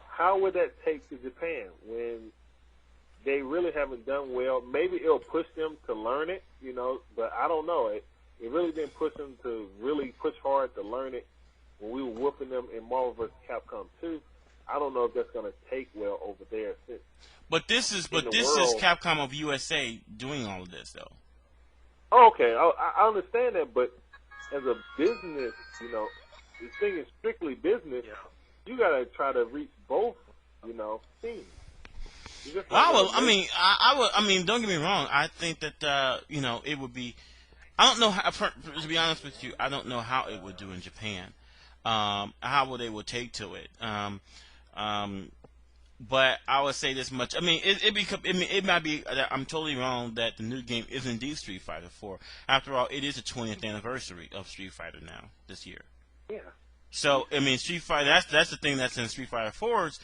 Speaker 3: How would that take to Japan when they really haven't done well? Maybe it'll push them to learn it, but I don't know. It really didn't push them to really push hard to learn it when we were whooping them in Marvel vs. Capcom 2. I don't know if that's going to take well over there.
Speaker 4: But this is Capcom of USA doing all of this, though.
Speaker 3: Oh, okay, I understand that, but as a business, this thing is strictly business. You got to try to reach both, teams.
Speaker 4: Well, I mean, don't get me wrong. I think that it would be. I don't know how. To be honest with you, I don't know how it would do in Japan. How they would take to it. But I would say this much. I mean, it might be that I'm totally wrong that the new game is indeed Street Fighter 4. After all, it is the 20th anniversary of Street Fighter now this year.
Speaker 3: Yeah.
Speaker 4: So I mean, Street Fighter. That's the thing that's in Street Fighter 4's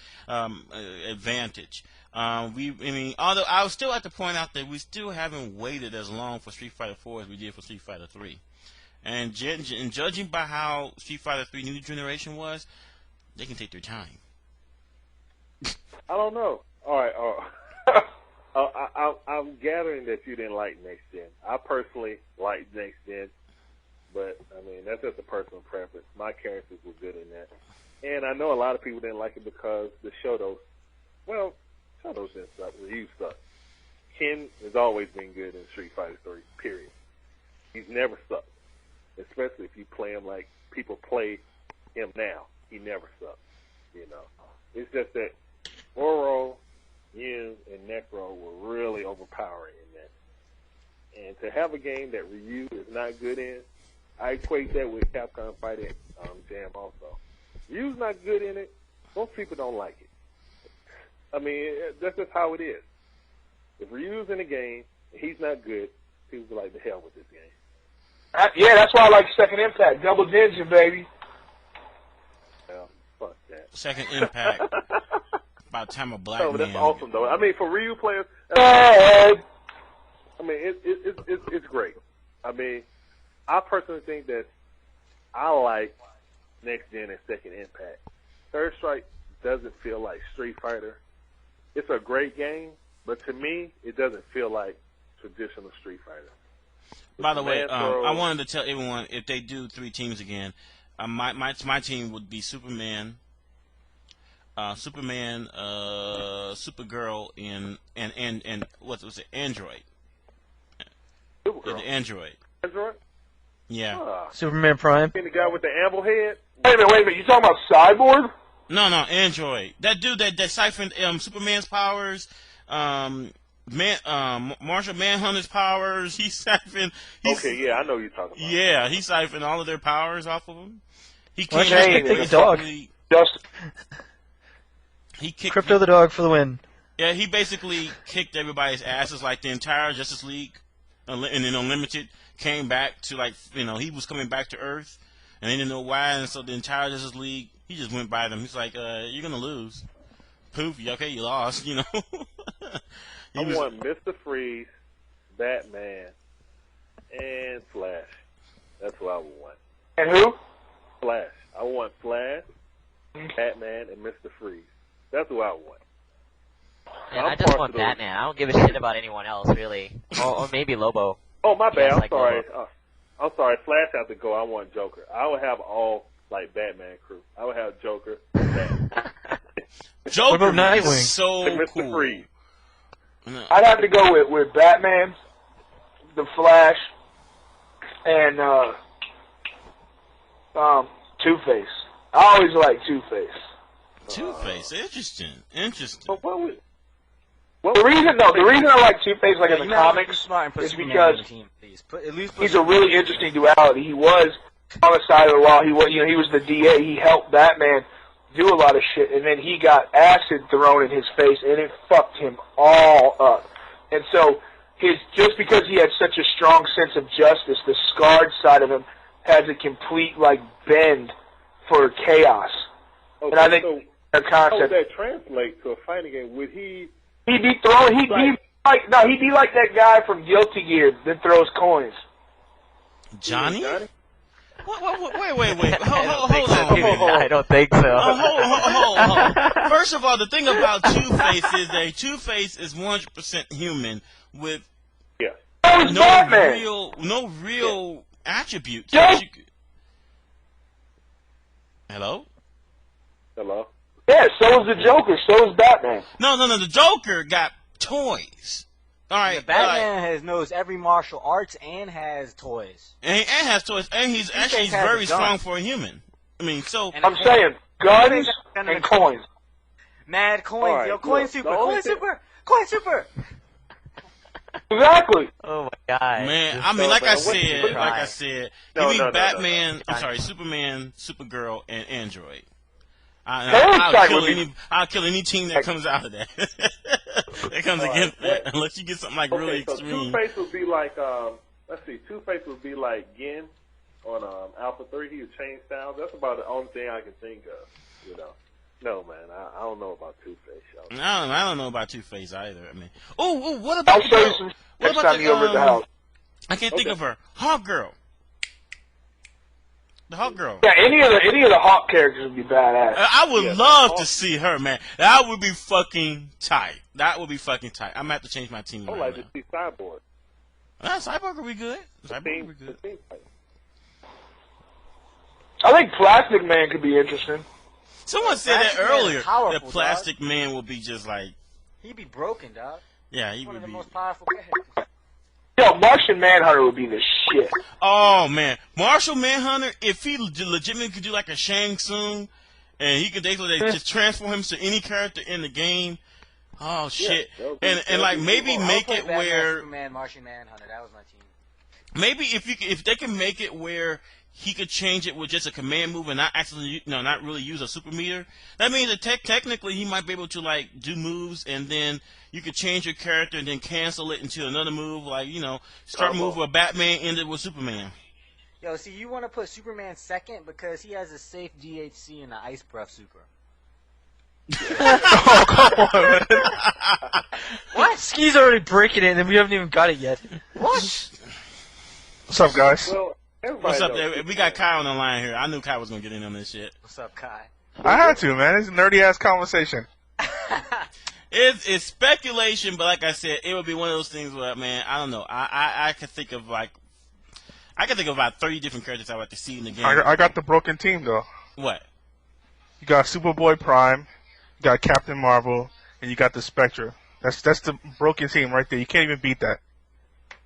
Speaker 4: advantage. Although I was still have to point out that we still haven't waited as long for Street Fighter 4 as we did for Street Fighter 3. And judging by how Street Fighter 3 New Generation was, they can take their time.
Speaker 3: I don't know. All right. I'm gathering that you didn't like Next Gen. I personally like Next Gen, but I mean that's just a personal preference. My characters were good in that, and I know a lot of people didn't like it because the Shotos didn't suck. Ryu sucked. Ken has always been good in Street Fighter 3. Period. He's never sucked, especially if you play him like people play him now. He never sucked. It's just that Oro, Yin, and Necro were really overpowering in that. And to have a game that Ryu is not good in, I equate that with Capcom Fighting Jam also. Ryu's not good in it. Most people don't like it. I mean, that's just how it is. If Ryu's in a game and he's not good, people be like, the hell with this game.
Speaker 5: Yeah, that's why I like Second Impact. Double Ninja, baby.
Speaker 3: Well, fuck that.
Speaker 4: Second Impact. About time a black man.
Speaker 3: That's awesome, though. I mean, for Ryu players, I mean, it's great. I mean, I personally think that I like Next Gen and Second Impact. Third Strike doesn't feel like Street Fighter. It's a great game, but to me, it doesn't feel like traditional Street Fighter.
Speaker 4: By the way, I wanted to tell everyone, if they do 3 teams again, my team would be Superman, Supergirl, and what was it? Android.
Speaker 3: Supergirl.
Speaker 4: The Android.
Speaker 3: Android?
Speaker 4: Yeah.
Speaker 8: Superman Prime.
Speaker 3: The guy with the amble head?
Speaker 5: Wait a minute. You talking about Cyborg?
Speaker 4: No, Android. That dude that siphoned Superman's powers, Martial Manhunter's powers. He siphoned.
Speaker 3: Okay, yeah, I know what you're talking about.
Speaker 4: Yeah, he siphoned all of their powers off of them. He
Speaker 8: Why
Speaker 4: came
Speaker 8: don't you pick a dog?
Speaker 5: Just
Speaker 4: He kicked
Speaker 8: Crypto the dog for the win.
Speaker 4: Yeah, he basically kicked everybody's asses, like the entire Justice League, and then Unlimited came back to he was coming back to Earth, and they didn't know why, and so the entire Justice League, he just went by them. He's like, you're gonna lose. Poof, okay, you lost,
Speaker 3: I want Mr. Freeze, Batman, and Flash. That's what I want.
Speaker 5: and who?
Speaker 3: Flash. I want Flash, Batman, and Mr. Freeze. That's what I want.
Speaker 7: Man, I just want Batman. I don't give a shit about anyone else, really. Or maybe Lobo.
Speaker 3: Oh, my bad. I'm sorry.
Speaker 7: Lobo.
Speaker 3: I'm sorry. Flash has to go. I want Joker. I would have all, Batman crew. I would have Joker.
Speaker 4: Joker
Speaker 8: what about Nightwing?
Speaker 4: So
Speaker 3: Mr.
Speaker 4: cool.
Speaker 3: Freeze.
Speaker 5: I'd have to go with Batman, the Flash, and Two-Face. I always like Two-Face.
Speaker 4: Two-Face, interesting.
Speaker 3: But
Speaker 5: The reason I like Two-Face, in the comics, is because he's a really interesting duality. He was on the side of the law. He was the DA. He helped Batman do a lot of shit, and then he got acid thrown in his face, and it fucked him all up. And so just because he had such a strong sense of justice, the scarred side of him has a complete like bend for chaos.
Speaker 3: Okay,
Speaker 5: and I think
Speaker 3: so
Speaker 5: a
Speaker 3: how would
Speaker 5: concept.
Speaker 3: that translate to a fighting game? Would he?
Speaker 5: He'd be throwing. He'd be like that guy from Guilty Gear that throws coins.
Speaker 4: Johnny?
Speaker 3: Johnny?
Speaker 4: Wait. Hold on.
Speaker 7: I don't think so.
Speaker 4: Hold. First of all, the thing about Two-Face is that Two-Face is 100% human with
Speaker 3: Yeah.
Speaker 4: no real attributes.
Speaker 5: Yeah.
Speaker 4: Hello?
Speaker 3: Hello?
Speaker 5: Yeah, so is the Joker, so is Batman.
Speaker 4: No. The Joker got toys. All right.
Speaker 6: Batman knows every martial arts and has toys.
Speaker 4: And has toys, and he's actually
Speaker 6: has
Speaker 4: very
Speaker 6: a gun.
Speaker 4: strong for a human. I mean, so
Speaker 6: And
Speaker 5: I'm saying guns and coins.
Speaker 6: Mad coins,
Speaker 3: Alright,
Speaker 6: yo, coin
Speaker 3: look,
Speaker 6: super,
Speaker 3: the only
Speaker 6: coin
Speaker 3: thing-
Speaker 6: super, coin super.
Speaker 5: Exactly.
Speaker 7: Oh my god.
Speaker 4: man, I mean, like I
Speaker 7: Try.
Speaker 4: said,
Speaker 3: No,
Speaker 4: give me
Speaker 3: no,
Speaker 4: Batman.
Speaker 3: no.
Speaker 4: I'm sorry, Superman, Supergirl, and Android.
Speaker 5: Parasite would be-
Speaker 4: I'll kill any team that comes out of that. that comes against that, unless you get something like really
Speaker 3: so
Speaker 4: extreme.
Speaker 3: Two-Face would be like, let's see, Two-Face would be like Gin on Alpha 3. He would change styles. That's about the only thing I can think of, you know. No, man, I don't know about Two-Face, y'all.
Speaker 4: I don't know about Two-Face either. I mean, what about
Speaker 5: I'll show you some
Speaker 4: what
Speaker 5: next
Speaker 4: about
Speaker 5: time you're over at the house.
Speaker 4: I can't think of her. Hawk Girl. The Hawk Girl.
Speaker 5: Yeah, any of the Hawk characters would be badass.
Speaker 4: I would love to see her, man. That would be fucking tight. I'm gonna have to change my team
Speaker 3: I would
Speaker 4: around
Speaker 3: like to
Speaker 4: now.
Speaker 3: see Cyborg.
Speaker 4: Cyborg would be good. Cyborg would be good.
Speaker 5: I think Plastic Man could be interesting.
Speaker 4: Someone said that
Speaker 6: Plastic Man is
Speaker 4: earlier.
Speaker 6: powerful,
Speaker 4: That Plastic Man will be just like,
Speaker 6: He'd be broken, dog.
Speaker 4: yeah, he
Speaker 6: One
Speaker 4: would
Speaker 6: of the
Speaker 4: be.
Speaker 6: most powerful characters.
Speaker 5: Yo, Martian Manhunter would be the shit.
Speaker 4: Oh man, Martial Manhunter. If he legitimately could do like a Shang Tsung, and he could basically just transform him to any character in the game. Oh shit!
Speaker 3: that would be-
Speaker 4: and
Speaker 3: that
Speaker 4: like
Speaker 3: would be
Speaker 4: maybe
Speaker 3: cool.
Speaker 4: make
Speaker 6: I'll
Speaker 4: it
Speaker 6: play Batman,
Speaker 4: where
Speaker 6: Superman, Martian Manhunter. That was my team.
Speaker 4: maybe if they can make it where he could change it with just a command move and not actually not really use a super meter. That means that technically he might be able to like do moves and then you could change your character and then cancel it into another move, like start move with Batman, end it with Superman.
Speaker 6: Yo, see, you want to put Superman second because he has a safe DHC and the Ice Breath Super.
Speaker 8: Oh, come on, man. What? Ski's already breaking it, and we haven't even got it yet.
Speaker 6: What?
Speaker 9: What's up, guys?
Speaker 3: Well, everybody
Speaker 4: What's up
Speaker 3: knows
Speaker 4: there? We got Kyle on the line here. I knew Kyle was gonna get in on this shit.
Speaker 6: What's up, Kai?
Speaker 9: I had to, man. It's a nerdy ass conversation.
Speaker 4: It's speculation, but like I said, it would be one of those things where, man, I don't know. I could think of about 30 different characters I'd like to see in the game.
Speaker 9: I got the broken team though.
Speaker 4: What?
Speaker 9: You got Superboy Prime, you got Captain Marvel, and you got the Spectre. That's the broken team right there. You can't even beat that.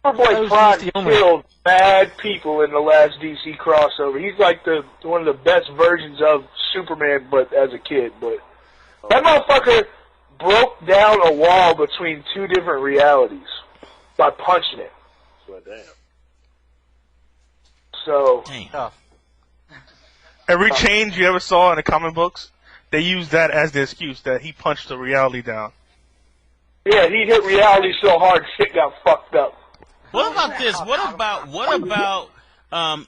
Speaker 5: Superboy Prime killed bad people in the last DC crossover. He's like one of the best versions of Superman, but as a kid. But that motherfucker broke down a wall between two different realities by punching it.
Speaker 3: Well, damn.
Speaker 5: So
Speaker 4: Damn.
Speaker 9: Every change you ever saw in the comic books, they use that as the excuse that he punched the reality down.
Speaker 5: yeah, he hit reality so hard, shit got fucked up.
Speaker 4: What about this? What about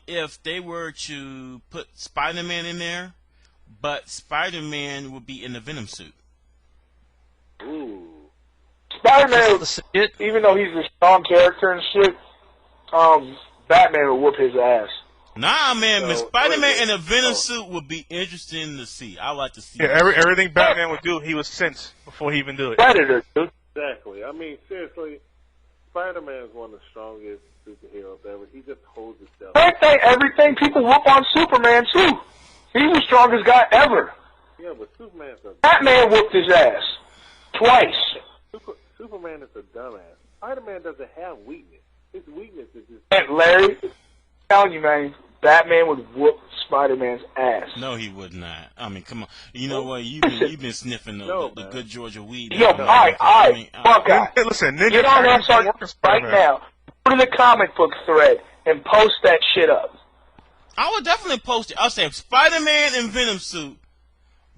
Speaker 4: if they were to put Spider-Man in there, but Spider-Man would be in the Venom suit?
Speaker 3: Ooh.
Speaker 5: Spider-Man,
Speaker 8: Shit.
Speaker 5: even though he's a strong character and shit, Batman would whoop his ass.
Speaker 4: Nah, man, but
Speaker 3: So,
Speaker 4: Spider-Man in a Venom
Speaker 3: oh.
Speaker 4: suit would be interesting to see. I like to see.
Speaker 9: Yeah,
Speaker 4: that.
Speaker 9: everything Batman would do, he was sensed before he even do it.
Speaker 5: Predator, dude.
Speaker 3: Exactly. I mean, seriously, Spider-Man is one of the strongest superheroes ever. He just holds himself.
Speaker 5: Everything people whoop on Superman, too. He's the strongest guy ever.
Speaker 3: Yeah, but Superman's a
Speaker 5: Batman whooped his ass. Twice.
Speaker 3: Superman is a dumbass. Spider-Man doesn't have weakness. His weakness is just.
Speaker 5: And Larry, I'm telling you, man, Batman would whoop Spider-Man's ass.
Speaker 4: No, he would not. I mean, come on. You know what? You've been sniffing the
Speaker 3: man.
Speaker 4: good Georgia weed.
Speaker 5: Yo, fuck guy.
Speaker 9: Hey, listen, Ninja
Speaker 5: Get on
Speaker 9: Turtles
Speaker 5: that
Speaker 9: don't work as
Speaker 5: right
Speaker 9: Spider-Man.
Speaker 5: now. Go to the comic book thread and post that shit up.
Speaker 4: I would definitely post it. I'll say Spider-Man in Venom suit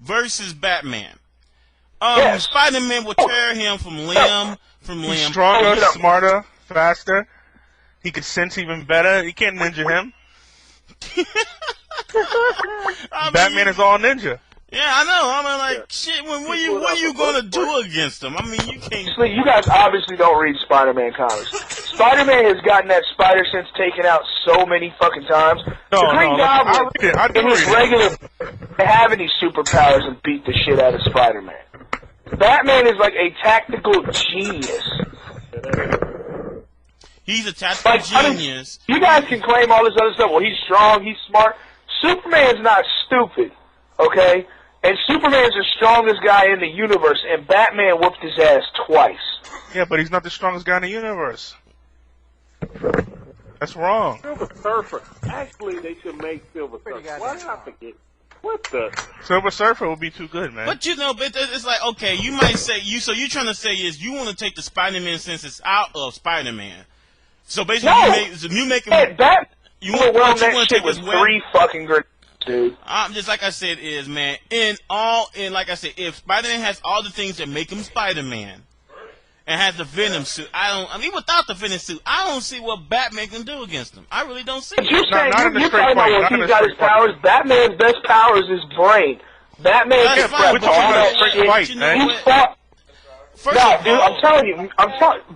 Speaker 4: versus Batman.
Speaker 5: Yes.
Speaker 4: Spider-Man will tear him from limb.
Speaker 9: He's stronger,
Speaker 5: Oh,
Speaker 9: smarter. faster. He could sense even better. You can't ninja him. Batman is all ninja.
Speaker 4: Yeah, I know. I mean, like, shit, what are you going to do against him? I mean, you can't...
Speaker 5: You guys obviously don't read Spider-Man comics. Spider-Man has gotten that spider sense taken out so many fucking times.
Speaker 9: No,
Speaker 5: the Green Goblin,
Speaker 9: I
Speaker 5: in his regular, have any superpowers and beat the shit out of Spider-Man. Batman is like a tactical genius.
Speaker 4: He's a tactical genius.
Speaker 5: You guys can claim all this other stuff. Well, he's strong, he's smart. Superman's not stupid, okay? And Superman's the strongest guy in the universe, and Batman whooped his ass twice.
Speaker 9: Yeah, but he's not the strongest guy in the universe. That's wrong.
Speaker 3: Silver Surfer. Actually, they should make Silver Surfer. Why did I forget? What the?
Speaker 9: Silver Surfer would be too good, man.
Speaker 4: But it's like, okay, you might say so you're trying to say is you want to take the Spider-Man senses out of Spider-Man. So basically, you make him. You want to take his web.
Speaker 5: 3 fucking grenades, dude.
Speaker 4: Just like I said, man. Like I said, if Spider-Man has all the things that make him Spider-Man, and has the Venom suit, without the Venom suit, I don't see what Batman can do against him. I really don't see it.
Speaker 5: You're saying you're talking about when he's got his powers. Batman's best power is his brain. Batman can prep all that shit. He fought. No, dude, I'm telling you,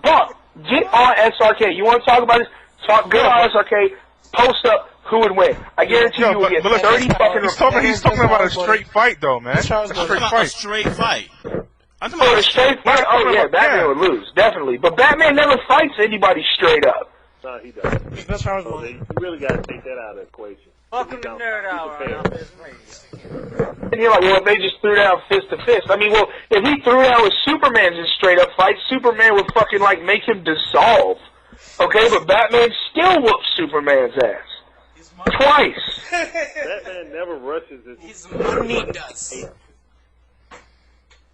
Speaker 5: Buck, get on SRK. You want to talk about this? Get on SRK. Post up who would win. I guarantee you will get 30 fucking.
Speaker 9: He's talking about a straight fight, though, man. A straight
Speaker 4: fight.
Speaker 5: A straight fight? Oh, yeah, Batman would lose, definitely. But Batman never fights anybody straight up.
Speaker 3: No, he doesn't. You really got to take that out of the equation.
Speaker 6: Welcome to Nerd Hour on AlphaISM Radio.
Speaker 5: And you're like, well, if they just threw down fist to fist. I mean, well, if he threw down with Superman in straight up fight, Superman would fucking, like, make him dissolve. Okay, but Batman still whoops Superman's ass. Twice.
Speaker 3: Batman never rushes his...
Speaker 8: His money does.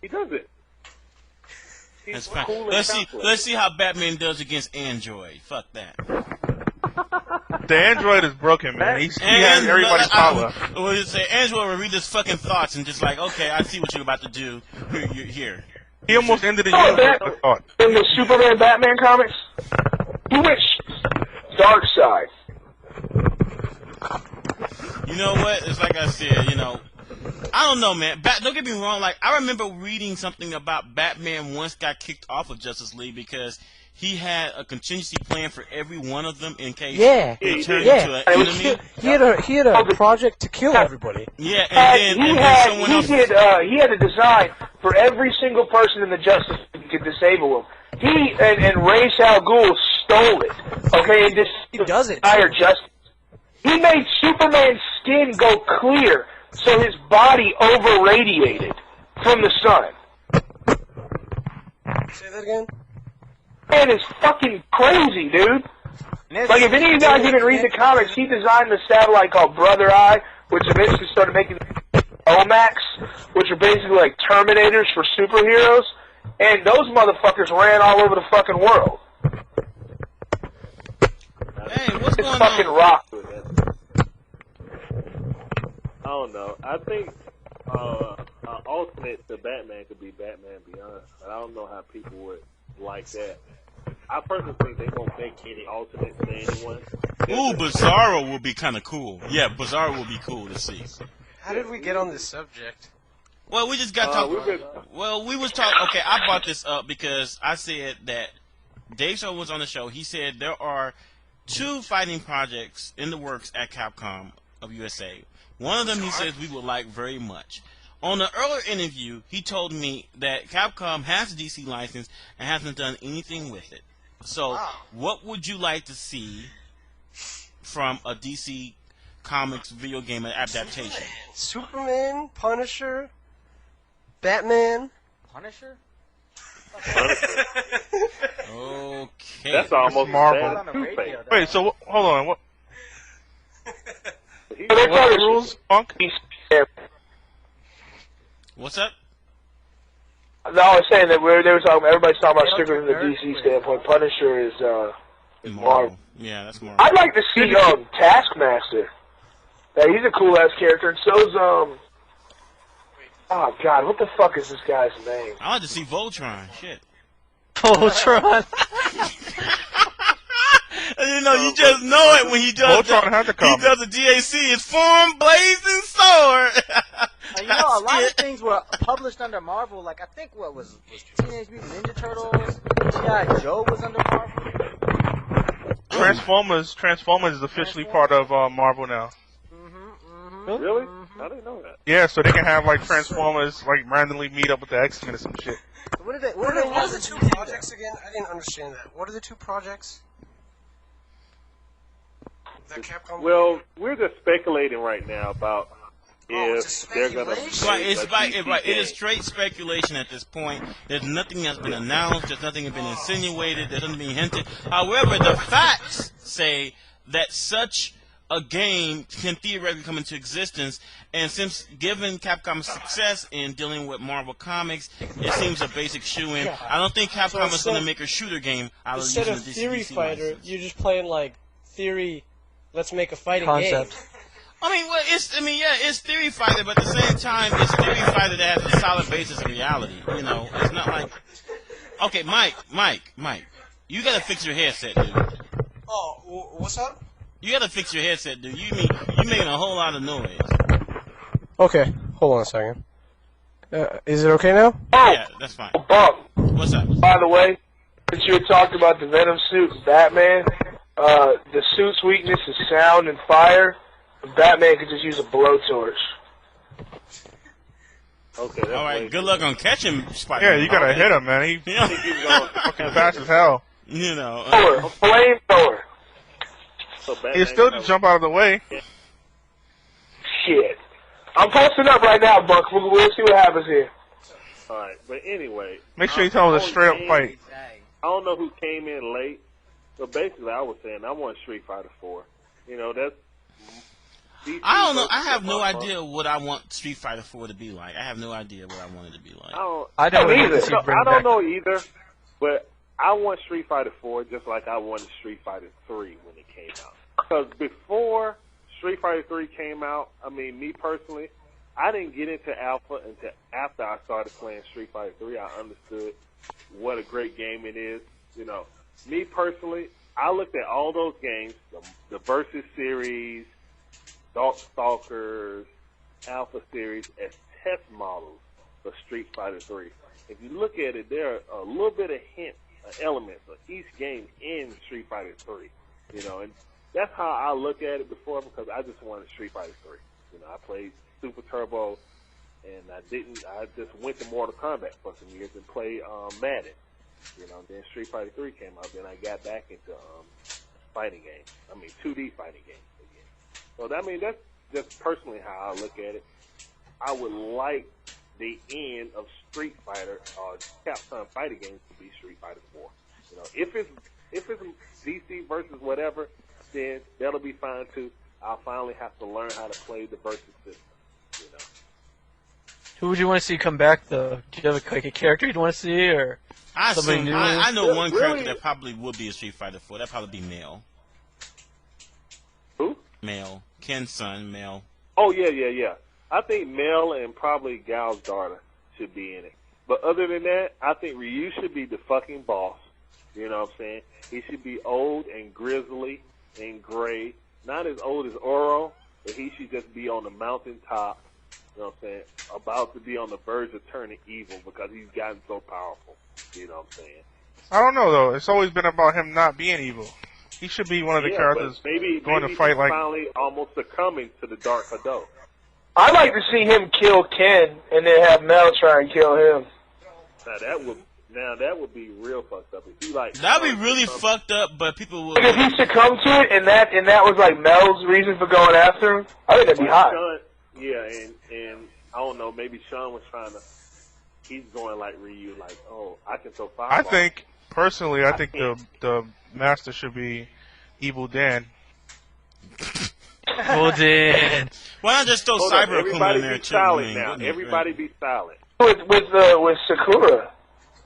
Speaker 3: He does it.
Speaker 4: That's fine. Let's see how Batman does against Android. Fuck that.
Speaker 9: The Android is broken, man. He has everybody's power.
Speaker 4: Well, you say Android will read his fucking thoughts and just like, okay, I see what you're about to do. You're here.
Speaker 9: He almost ended the universe with thought.
Speaker 5: In the Superman Batman comics, he went dark side.
Speaker 4: You know what? It's like I said, I don't know, man. Don't get me wrong. Like, I remember reading something about Batman once got kicked off of Justice League because he had a contingency plan for every one of them in case they turned into an enemy.
Speaker 8: He had a project to kill everybody.
Speaker 4: Yeah, and then someone else...
Speaker 5: He had a design for every single person in the Justice League to disable him. He and Ra's al Ghul stole it, okay, and
Speaker 8: he does it.
Speaker 5: Entire Justice. He made Superman's skin go clear so his body over-radiated from the sun.
Speaker 8: Say that again?
Speaker 5: Man, it's fucking crazy, dude. Like, if any of you guys didn't read the comics, he designed the satellite called Brother Eye, which eventually started making OMAX, which are basically like Terminators for superheroes, and those motherfuckers ran all over the fucking world.
Speaker 4: Hey, what's going
Speaker 5: fucking
Speaker 4: on?
Speaker 5: rock.
Speaker 3: I don't know. I think alternate to Batman could be Batman Beyond. But I don't know how people would like that. I personally think they won't make any alternates to anyone.
Speaker 4: Ooh, Bizarro would be kind of cool. Yeah, Bizarro would be cool to see.
Speaker 8: How did we get on this subject?
Speaker 4: Well, we just got talking. Well, we was talking. Okay, I brought this up because I said that Dave Show was on the show. He said there are 2 fighting projects in the works at Capcom of USA. One of them he says we would like very much. On the earlier interview, he told me that Capcom has a DC license and hasn't done anything with it. So, what would you like to see from a DC Comics video game adaptation?
Speaker 8: Superman, Punisher, Batman.
Speaker 6: Punisher?
Speaker 4: Okay.
Speaker 3: That's almost
Speaker 9: Marvel. Wait, so hold on. What
Speaker 5: What's
Speaker 9: the rules, Punk?
Speaker 4: What's up?
Speaker 5: No, I was saying that they were talking. Everybody's talking about strictly from the DC standpoint. Punisher is Marvel.
Speaker 4: Yeah, that's Marvel.
Speaker 5: I'd like to see Taskmaster. Yeah, he's a cool ass character, and so's oh god, what the fuck is this guy's name?
Speaker 4: I like to see Voltron. Shit.
Speaker 8: Voltron.
Speaker 4: You know, you just know it when he does.
Speaker 9: Voltron had to come.
Speaker 4: He does the DAC. It's form, blazing sword.
Speaker 6: You know, a lot of things were published under Marvel. Like I think what was Teenage Mutant Ninja Turtles, G.I. Joe was under Marvel.
Speaker 9: Transformers is officially part of Marvel now.
Speaker 3: Really? I didn't know that.
Speaker 9: Yeah, so they can have like Transformers like randomly meet up with the X-Men or some shit.
Speaker 6: What are
Speaker 10: the two projects again? I didn't understand that. What are the two projects? That Capcom.
Speaker 3: Well, we're just speculating right now about if they're gonna.
Speaker 4: It is straight speculation at this point. There's nothing that's been announced. There's nothing that's been insinuated. There's nothing being hinted. However, the facts say that such a game can theoretically come into existence, and since given Capcom's success in dealing with Marvel Comics, it seems a basic shoe-in. I don't think Capcom is going to make a shooter game out of using the
Speaker 10: Theory
Speaker 4: DC
Speaker 10: Fighter,
Speaker 4: license.
Speaker 10: you're just playing like Theory. Let's make a fighting
Speaker 6: Concept.
Speaker 10: game.
Speaker 4: I mean, well, it's Theory Fighter, but at the same time, it's Theory Fighter that has a solid basis of reality. You know, it's not like, okay, Mike, you gotta fix your headset, dude.
Speaker 10: Oh, what's up?
Speaker 4: You gotta fix your headset, dude. You making a whole lot of noise.
Speaker 10: Okay, hold on a second. Is it okay now?
Speaker 4: Yeah, that's fine.
Speaker 5: Bump.
Speaker 4: What's up?
Speaker 5: By the way, since you had talked about the Venom suit and Batman, the suit's weakness is sound and fire. Batman could just use a blowtorch.
Speaker 3: Okay. That's
Speaker 4: All right,
Speaker 3: way
Speaker 4: good
Speaker 3: too-
Speaker 4: luck on catching Spider.
Speaker 9: Yeah, you gotta hit him, man. He fucking fast as hell.
Speaker 4: You know.
Speaker 5: A flamethrower.
Speaker 3: So Batman
Speaker 9: He still
Speaker 3: can
Speaker 9: just jump out of the way.
Speaker 5: Shit. I'm posting up right now, Buck. We'll see what happens here.
Speaker 3: All right, but anyway.
Speaker 9: Make sure you tell him it's a straight up fight.
Speaker 3: I don't know who came in late, but basically I was saying I want Street Fighter 4. You know, that's. DC
Speaker 4: I don't know. I
Speaker 3: versus
Speaker 4: have no
Speaker 3: Marvel.
Speaker 4: idea what I want Street Fighter 4 to be like. I have no idea what I want it to be like.
Speaker 5: I don't either.
Speaker 3: I don't know either, but I want Street Fighter 4 just like I wanted Street Fighter 3 when it came out. Because before Street Fighter 3 came out, I mean, me personally, I didn't get into Alpha until after I started playing Street Fighter 3. I understood what a great game it is. You know, me personally, I looked at all those games, the Versus series, Darkstalkers, Alpha series, as test models for Street Fighter 3. If you look at it, there are a little bit of hints, elements of each game in Street Fighter 3. You know, and that's how I look at it before, because I just wanted Street Fighter 3. You know, I played Super Turbo, and I just went to Mortal Kombat for some years and played Madden. You know, then Street Fighter 3 came out, then I got back into fighting games. I mean, 2D fighting games again. So, I mean, that's just personally how I look at it. I would like the end of Street Fighter or Capcom fighting games to be Street Fighter 4. You know, if it's DC versus whatever, then that'll be fine too. I'll finally have to learn how to play the versus system. You know.
Speaker 8: Who would you want to see come back, though? Do you have a character you'd want to see, or somebody new?
Speaker 4: I know one character that probably would be a Street Fighter 4. That'd probably be Mel.
Speaker 3: Who?
Speaker 4: Mel. Ken's son, Mel.
Speaker 3: Oh, yeah. I think Mel and probably Gal's daughter should be in it. But other than that, I think Ryu should be the fucking boss. You know what I'm saying? He should be old and grizzly and gray. Not as old as Oro, but he should just be on the mountaintop, you know what I'm saying, about to be on the verge of turning evil because he's gotten so powerful. You know what I'm saying?
Speaker 9: I don't know, though. It's always been about him not being evil. He should be one of the characters going to fight like...
Speaker 3: finally almost succumbing to the Dark Hado.
Speaker 5: I'd like to see him kill Ken and then have Mel try and kill him.
Speaker 3: Now that would be real fucked up. If he
Speaker 4: that'd be really fucked up, but people would.
Speaker 5: If he succumbed to it and that was like Mel's reason for going after him, I think that'd be hot.
Speaker 3: Yeah, and I don't know, maybe Sean was trying to. He's going like Ryu, like, oh, I can throw fireballs.
Speaker 9: I think the master should be Evil Dan.
Speaker 8: Evil Dan.
Speaker 4: Why not just throw Cyber Akuma in there
Speaker 3: be
Speaker 4: too?
Speaker 3: silent now. Everybody be silent.
Speaker 5: With Sakura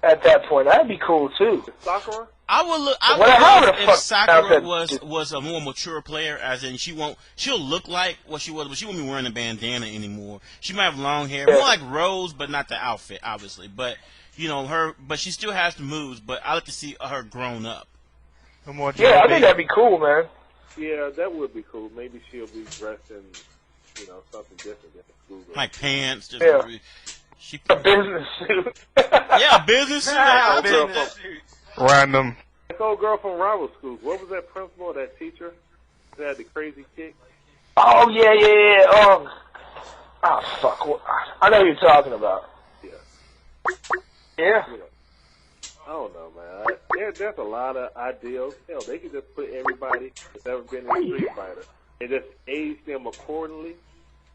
Speaker 5: at that point, that'd be cool too.
Speaker 3: Sakura?
Speaker 4: I would look. I
Speaker 5: Well,
Speaker 4: would
Speaker 5: how
Speaker 4: love
Speaker 5: the
Speaker 4: if
Speaker 5: fuck
Speaker 4: Sakura
Speaker 5: outfit-
Speaker 4: was a more mature player, as in she'll look like what she was, but she won't be wearing a bandana anymore. She might have long hair, more like Rose, but not the outfit, obviously. But you know but she still has the moves. But I like to see her grown up.
Speaker 9: No more
Speaker 5: Yeah, I
Speaker 9: jail
Speaker 5: think that'd be cool, man.
Speaker 3: Yeah, that would be cool. Maybe she'll be dressed in, something different than the school.
Speaker 4: Like pants. Just
Speaker 5: Yeah.
Speaker 4: She
Speaker 5: A business suit.
Speaker 4: Yeah, a business suit. I'll take that.
Speaker 9: Random.
Speaker 3: That old girl from rival schools. What was that principal, that teacher that had the crazy kick?
Speaker 5: Oh, yeah. Oh, fuck. I know who you're talking about.
Speaker 3: Yeah.
Speaker 5: Yeah.
Speaker 3: I don't know, man. There's a lot of ideals. Hell, they could just put everybody that's ever been in Street Fighter and just age them accordingly.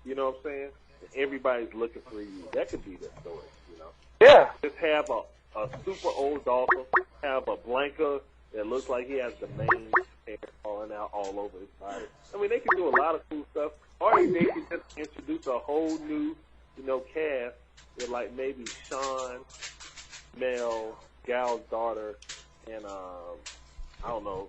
Speaker 3: You know what I'm saying? And everybody's looking for you. That could be the story,
Speaker 5: Yeah.
Speaker 3: Just have a super old Dolphin, have a Blanka that looks like he has the mane hair falling out all over his body. I mean, they can do a lot of cool stuff. Or they can just introduce a whole new, cast with like maybe Sean, Mel, Gal's daughter, and I don't know,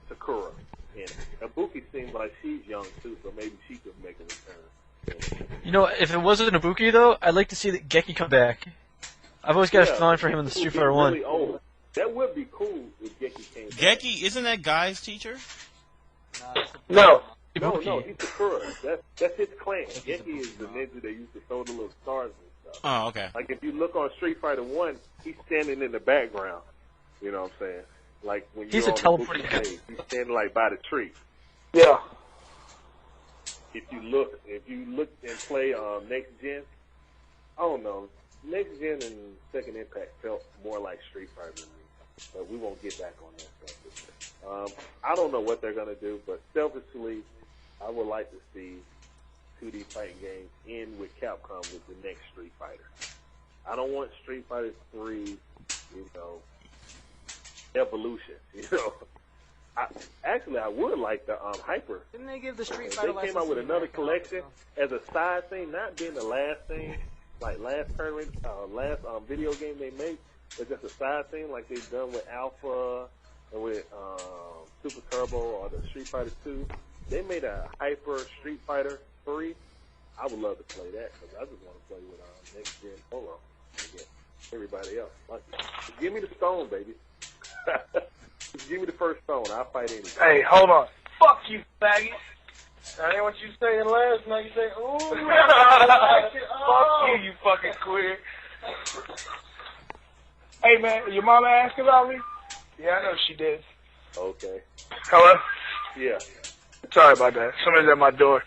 Speaker 3: Sakura. And Ibuki seems like she's young too, so maybe she could make a return.
Speaker 8: You know, if it wasn't Ibuki though, I'd like to see Geki come back. I've always got a feeling for him in the Street Fighter 1.
Speaker 3: Really old. That would be cool if Geki came back.
Speaker 4: Geki, isn't that Guy's teacher?
Speaker 5: No.
Speaker 3: No, he's Sakura. That's his clan. Geki is the ninja that used to throw the little stars and stuff.
Speaker 4: Oh, okay.
Speaker 3: Like if you look on Street Fighter 1, he's standing in the background. You know what I'm saying? Like when
Speaker 8: He's
Speaker 3: you're
Speaker 8: a
Speaker 3: on
Speaker 8: teleporting
Speaker 3: the stage, he's standing like by the tree.
Speaker 5: Yeah.
Speaker 3: If you look and play Next Gen, I don't know. Next Gen and Second Impact felt more like Street Fighter to me, but we won't get back on that stuff. I don't know what they're gonna do, but selfishly, I would like to see 2D fighting games end with Capcom with the next Street Fighter. I don't want Street Fighter 3, evolution. I would like the Hyper.
Speaker 6: Didn't they give the Street Fighter?
Speaker 3: They came out with another collection as a side thing, not being the last thing, like last tournament, last video game they made, but just a side thing like they've done with Alpha and with Super Turbo or the Street Fighter 2. They made a Hyper Street Fighter 3. I would love to play that because I just want to play with Next Gen Polo and get everybody else. Just give me the stone, baby. Just give me the first stone. I'll fight anything.
Speaker 5: Hey, hold on. Fuck you, faggot. That ain't what you saying last night. You say, ooh, fuck you, you fucking queer. Hey, man, your mama asked about me? Yeah, I know she did.
Speaker 3: Okay.
Speaker 5: Hello?
Speaker 3: Yeah.
Speaker 5: Sorry about that. Somebody's at my door.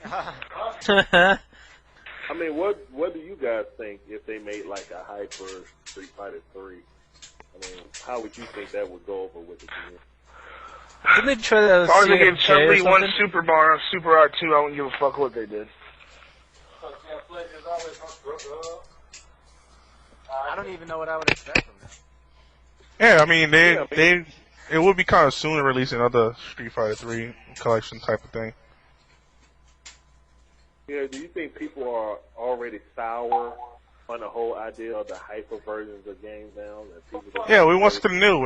Speaker 3: I mean, what do you guys think if they made like a Hyper Street Fighter 3? I mean, how would you think that would go over with the community?
Speaker 8: Didn't they try that?
Speaker 5: As long as they give Chun-Li one Super Bar on Super R2, I wouldn't give a fuck what they did.
Speaker 6: I don't even know what I would expect from them.
Speaker 9: Yeah, I mean, it would be kind of soon to release another Street Fighter 3 collection type of thing.
Speaker 3: Yeah, do you think people are already sour on the whole idea of the hyper versions of games now? That people
Speaker 9: Yeah, we want something new.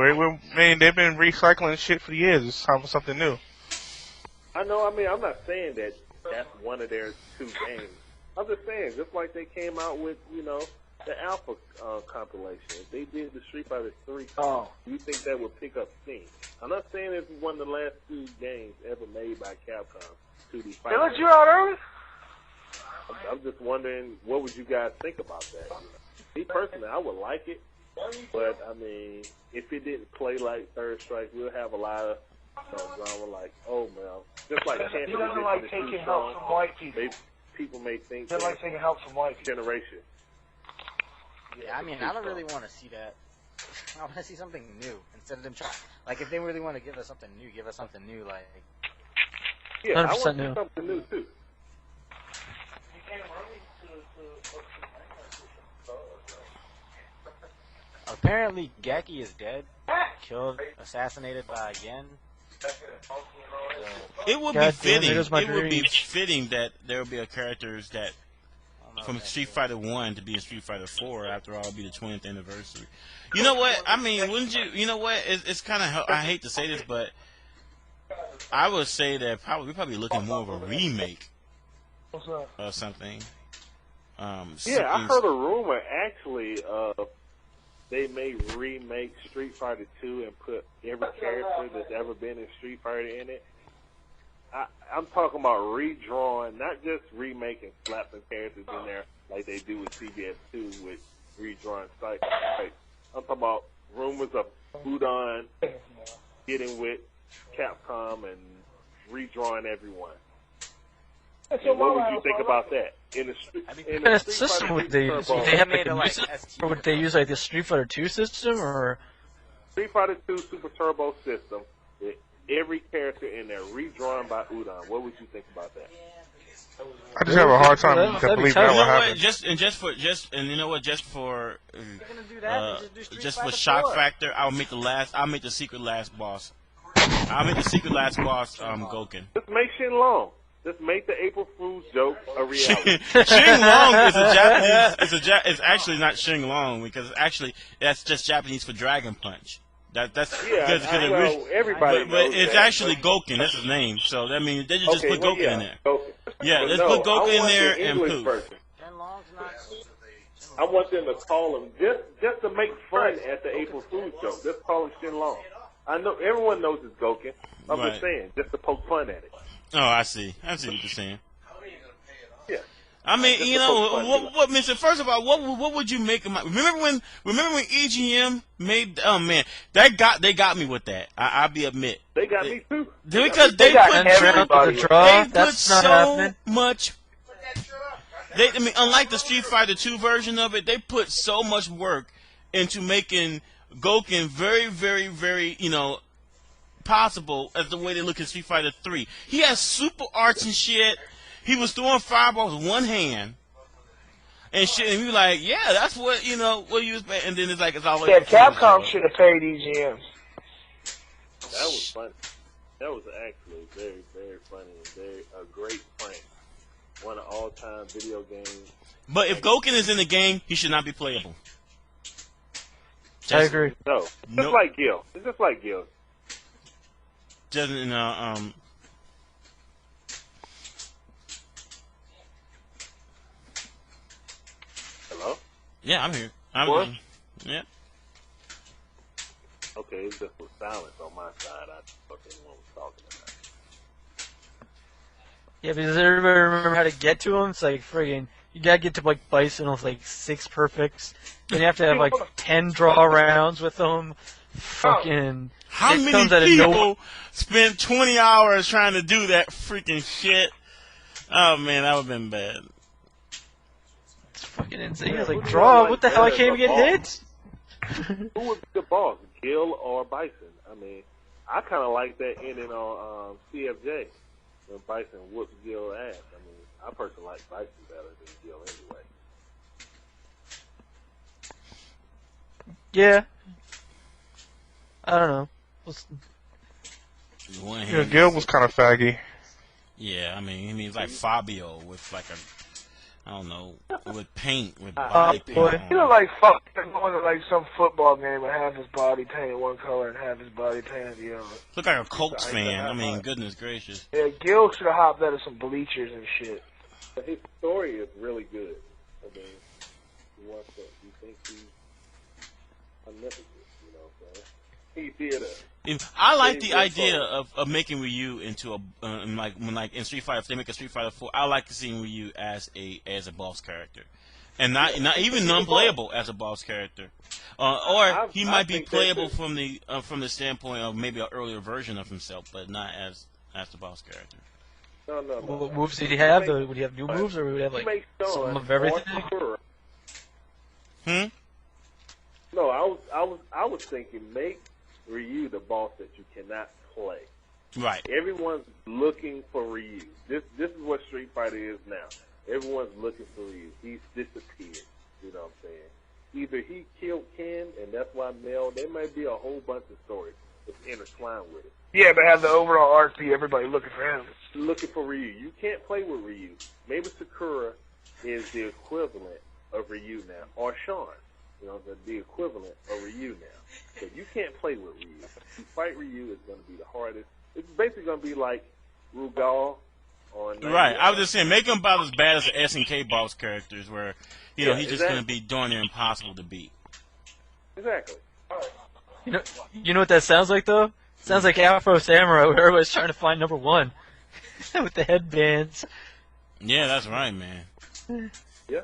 Speaker 9: They've been recycling shit for years. It's time for something new.
Speaker 3: I know, I mean, I'm not saying that that's one of their two games. I'm just saying, just like they came out with, the Alpha compilation. If they did the Street Fighter 3, do you think that would pick up steam? I'm not saying it's one of the last two games ever made by Capcom, 2D fighting.
Speaker 5: They let you out early?
Speaker 3: I'm just wondering, what would you guys think about that? Me personally, I would like it, but I mean, if it didn't play like Third Strike, we'll have a lot of drama like, oh man, just like
Speaker 5: he doesn't like taking help from white people.
Speaker 3: People may think
Speaker 5: he doesn't like taking help from white people.
Speaker 3: Generation.
Speaker 6: Yeah, I mean, I don't really want to see that. I want to see something new instead of them trying. Like, if they really want to give us something new, give us something new. Like,
Speaker 3: yeah, I
Speaker 8: 100%
Speaker 3: want
Speaker 8: new.
Speaker 3: something new too.
Speaker 6: apparently Geki is dead, killed, assassinated by Yen.
Speaker 4: It would be fitting. It would be fitting that there would be a characters that from Street Fighter 1 to be in Street Fighter 4. After all, it'll be the 20th anniversary. You know what? I mean, wouldn't you? You know what? It's kind of. I hate to say this, but I would say that we're probably looking more of a remake of something.
Speaker 3: Yeah, I heard a rumor actually of they may remake Street Fighter 2 and put every character that's ever been in Street Fighter in it. I'm talking about redrawing, not just remaking, slapping characters in there like they do with CBS2 with redrawing sites. I'm talking about rumors of Udon getting with Capcom and redrawing everyone. And what would you think about that? In
Speaker 8: What kind of system would they use? Would they have like a new system, or would they use like the Street Fighter 2 system, or
Speaker 3: Street Fighter 2 Super Turbo system? Every character in there redrawn by Udon. What would you think about that?
Speaker 9: I just have a hard time to believe that would happen.
Speaker 4: Just for shock factor, I'll make the secret last boss. I'll make the secret last boss Goken.
Speaker 3: Just make Shenlong. Just make the April Fool's joke a reality.
Speaker 4: Shenlong is a Japanese. It's actually not Shenlong because actually that's just Japanese for Dragon Punch. That's
Speaker 3: everybody.
Speaker 4: But it's actually Goken. That's his name. So that means they just put Goken in there. Yeah, let's put Goken in there and poof.
Speaker 3: I want them to call him just to make fun at the April Fool's joke. Just call him Shenlong. I know everyone knows it's Goken. I'm just saying, just to poke fun at it.
Speaker 4: Oh, I see what you're saying.
Speaker 3: Yeah.
Speaker 4: I mean, what, Mr. First of all, what would you make of my? Remember when EGM made? Oh man, they got me with that. I'll be admit.
Speaker 3: They got me too.
Speaker 4: Because they put so much. Unlike the Street Fighter 2 version of it, they put so much work into making Goken very, very, very, possible as the way they look at Street Fighter 3. He has super arts and shit. He was throwing fireballs with one hand and shit, and we were like, yeah, that's what what he was. And then it's always
Speaker 5: Capcom should have paid EGM.
Speaker 3: That was funny. That was actually very, very funny and a great prank. One of all-time video games.
Speaker 4: But if Goken is in the game, he should not be playable.
Speaker 8: I agree.
Speaker 3: No, just like Gil. It's just like Gil. Hello?
Speaker 4: Yeah, I'm here. Yeah.
Speaker 3: Okay, it just was silence on my side. I thought anyone was talking about it.
Speaker 8: Yeah, because everybody remember how to get to him? It's like friggin', you gotta get to like Bison with like 6 perfects. Then you have to have like 10 draw rounds with him. Fucking.
Speaker 4: How many people spent 20 hours trying to do that freaking shit? Oh man, that would have been bad.
Speaker 8: It's fucking insane. It's like, draw, what the hell, I can't even get hit?
Speaker 3: Who was the boss, Gil or Bison? I mean, I kind of like that ending on CFJ when Bison whooped Gil's ass. I mean, I personally like Bison better than Gil anyway.
Speaker 8: Yeah. I don't know.
Speaker 9: Gil was kind of faggy.
Speaker 4: Yeah, I mean, he means like Fabio with like I don't know, with paint, with body paint.
Speaker 5: He look like going to like some football game and have his body painted one color and have his body painted the other.
Speaker 4: Look like a Colts fan. I mean, goodness gracious.
Speaker 5: Yeah, Gil should have hopped out of some bleachers and shit.
Speaker 3: His story is really good. I mean, he thinks he's omnipotent, you know what I'm saying? He did
Speaker 4: I like the idea of making Ryu into like in Street Fighter, if they make a Street Fighter 4, I like seeing Ryu as a boss character, and not even non-playable as a boss character, or he might be playable from the standpoint of maybe an earlier version of himself, but not as the boss character.
Speaker 3: No.
Speaker 8: What moves did he have? Would he have new moves, or would he have like some of everything?
Speaker 3: No, I was thinking make Ryu the boss that you cannot play.
Speaker 4: Right.
Speaker 3: Everyone's looking for Ryu. This is what Street Fighter is now. Everyone's looking for Ryu. He's disappeared. You know what I'm saying? Either he killed Ken, and that's why Mel. There might be a whole bunch of stories that's intertwined with it.
Speaker 5: Yeah, but have the overall arc be everybody looking for him.
Speaker 3: Looking for Ryu. You can't play with Ryu. Maybe Sakura is the equivalent of Ryu now, or Sean. You know, the equivalent of Ryu now. So you can't play with Ryu. To fight Ryu is going to be the hardest. It's basically going to be like Rugal on.
Speaker 4: Right. I was just saying, make him about as bad as the SNK boss characters, where he's just going to be darn near impossible to beat.
Speaker 3: Exactly.
Speaker 8: You know what that sounds like though? Sounds like Afro Samurai, where everybody's trying to find number one with the headbands.
Speaker 4: Yeah, that's right, man.
Speaker 3: Yeah.